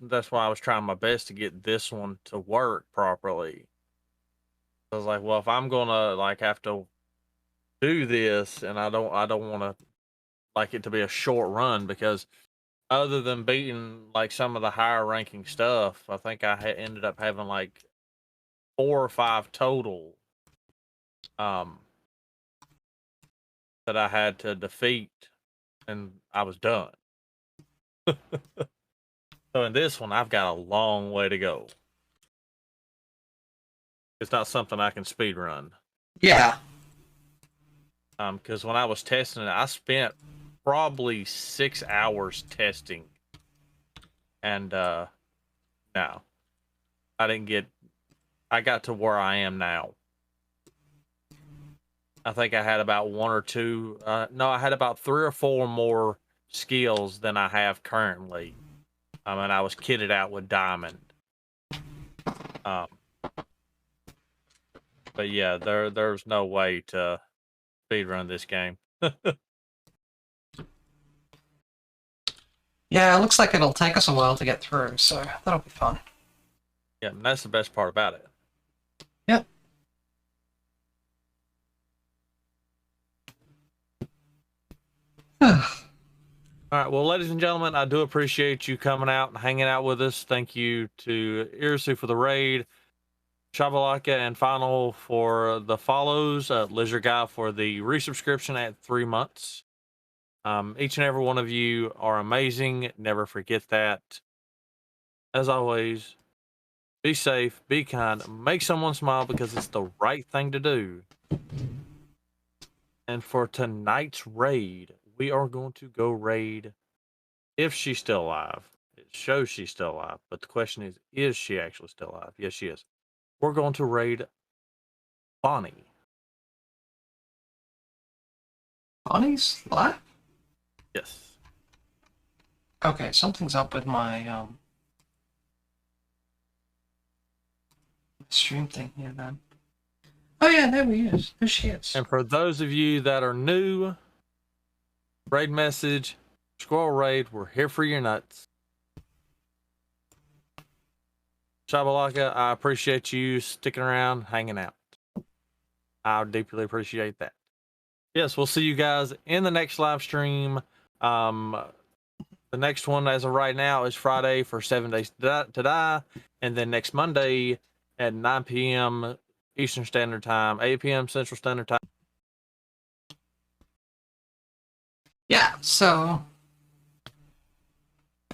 trying my best to get this one to work properly. I was like, well, if I'm gonna like have to do this, and I don't want to like it to be a short run, because other than beating like some of the higher ranking stuff, I think I ended up having like 4 or 5 total that I had to defeat, and I was done. So in this one, I've got a long way to go. It's not something I can speed run. Yeah. Because when I was testing it, I spent probably 6 hours testing, and no, I got to where I am now. I think I had about 1 or 2. No, I had about 3 or 4 more skills than I have currently. And I was kitted out with diamond. But yeah, there's no way to speedrun this game. Yeah, it looks like it'll take us a while to get through, so that'll be fun. Yeah, and that's the best part about it. Yep. All right, well, ladies and gentlemen, I do appreciate you coming out and hanging out with us. Thank you to Irisu for the raid, Shabalaka and Final for the follows, Lizard Guy for the resubscription at 3 months. Each and every one of you are amazing. Never forget that. As always, be safe, be kind, make someone smile because it's the right thing to do. And for tonight's raid, we are going to go raid if she's still alive. It shows she's still alive, but the question is she actually still alive? Yes, she is. We're going to raid Bonnie. Bonnie's live? Yes. Okay, something's up with my stream thing here then. Oh yeah, there he is. There she is. And for those of you that are new, raid message, squirrel raid, we're here for your nuts. Shabalaka, I appreciate you sticking around, hanging out. I deeply appreciate that. Yes, we'll see you guys in the next live stream. The next one, as of right now, is Friday for 7 Days to Die, and then next Monday at 9 p.m. Eastern Standard Time, 8 p.m. Central Standard Time. Yeah, so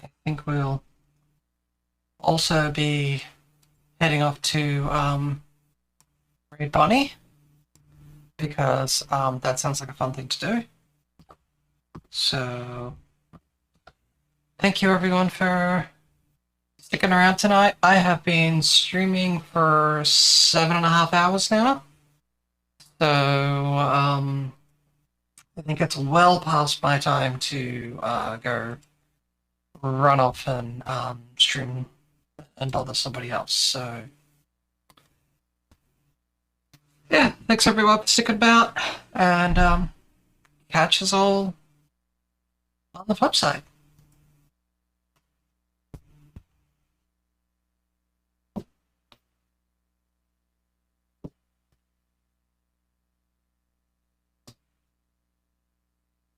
I think we'll also be heading off to raid Bonnie, because that sounds like a fun thing to do. So thank you everyone for sticking around tonight. I have been streaming for 7.5 hours now. So I think it's well past my time to go run off and stream and bother somebody else. So yeah, thanks everyone for sticking about, and catch us all on the flip side.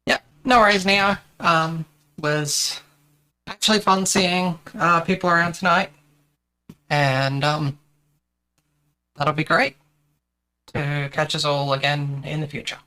Yeah, no worries, Neo. Was actually fun seeing people around tonight, and that'll be great to catch us all again in the future.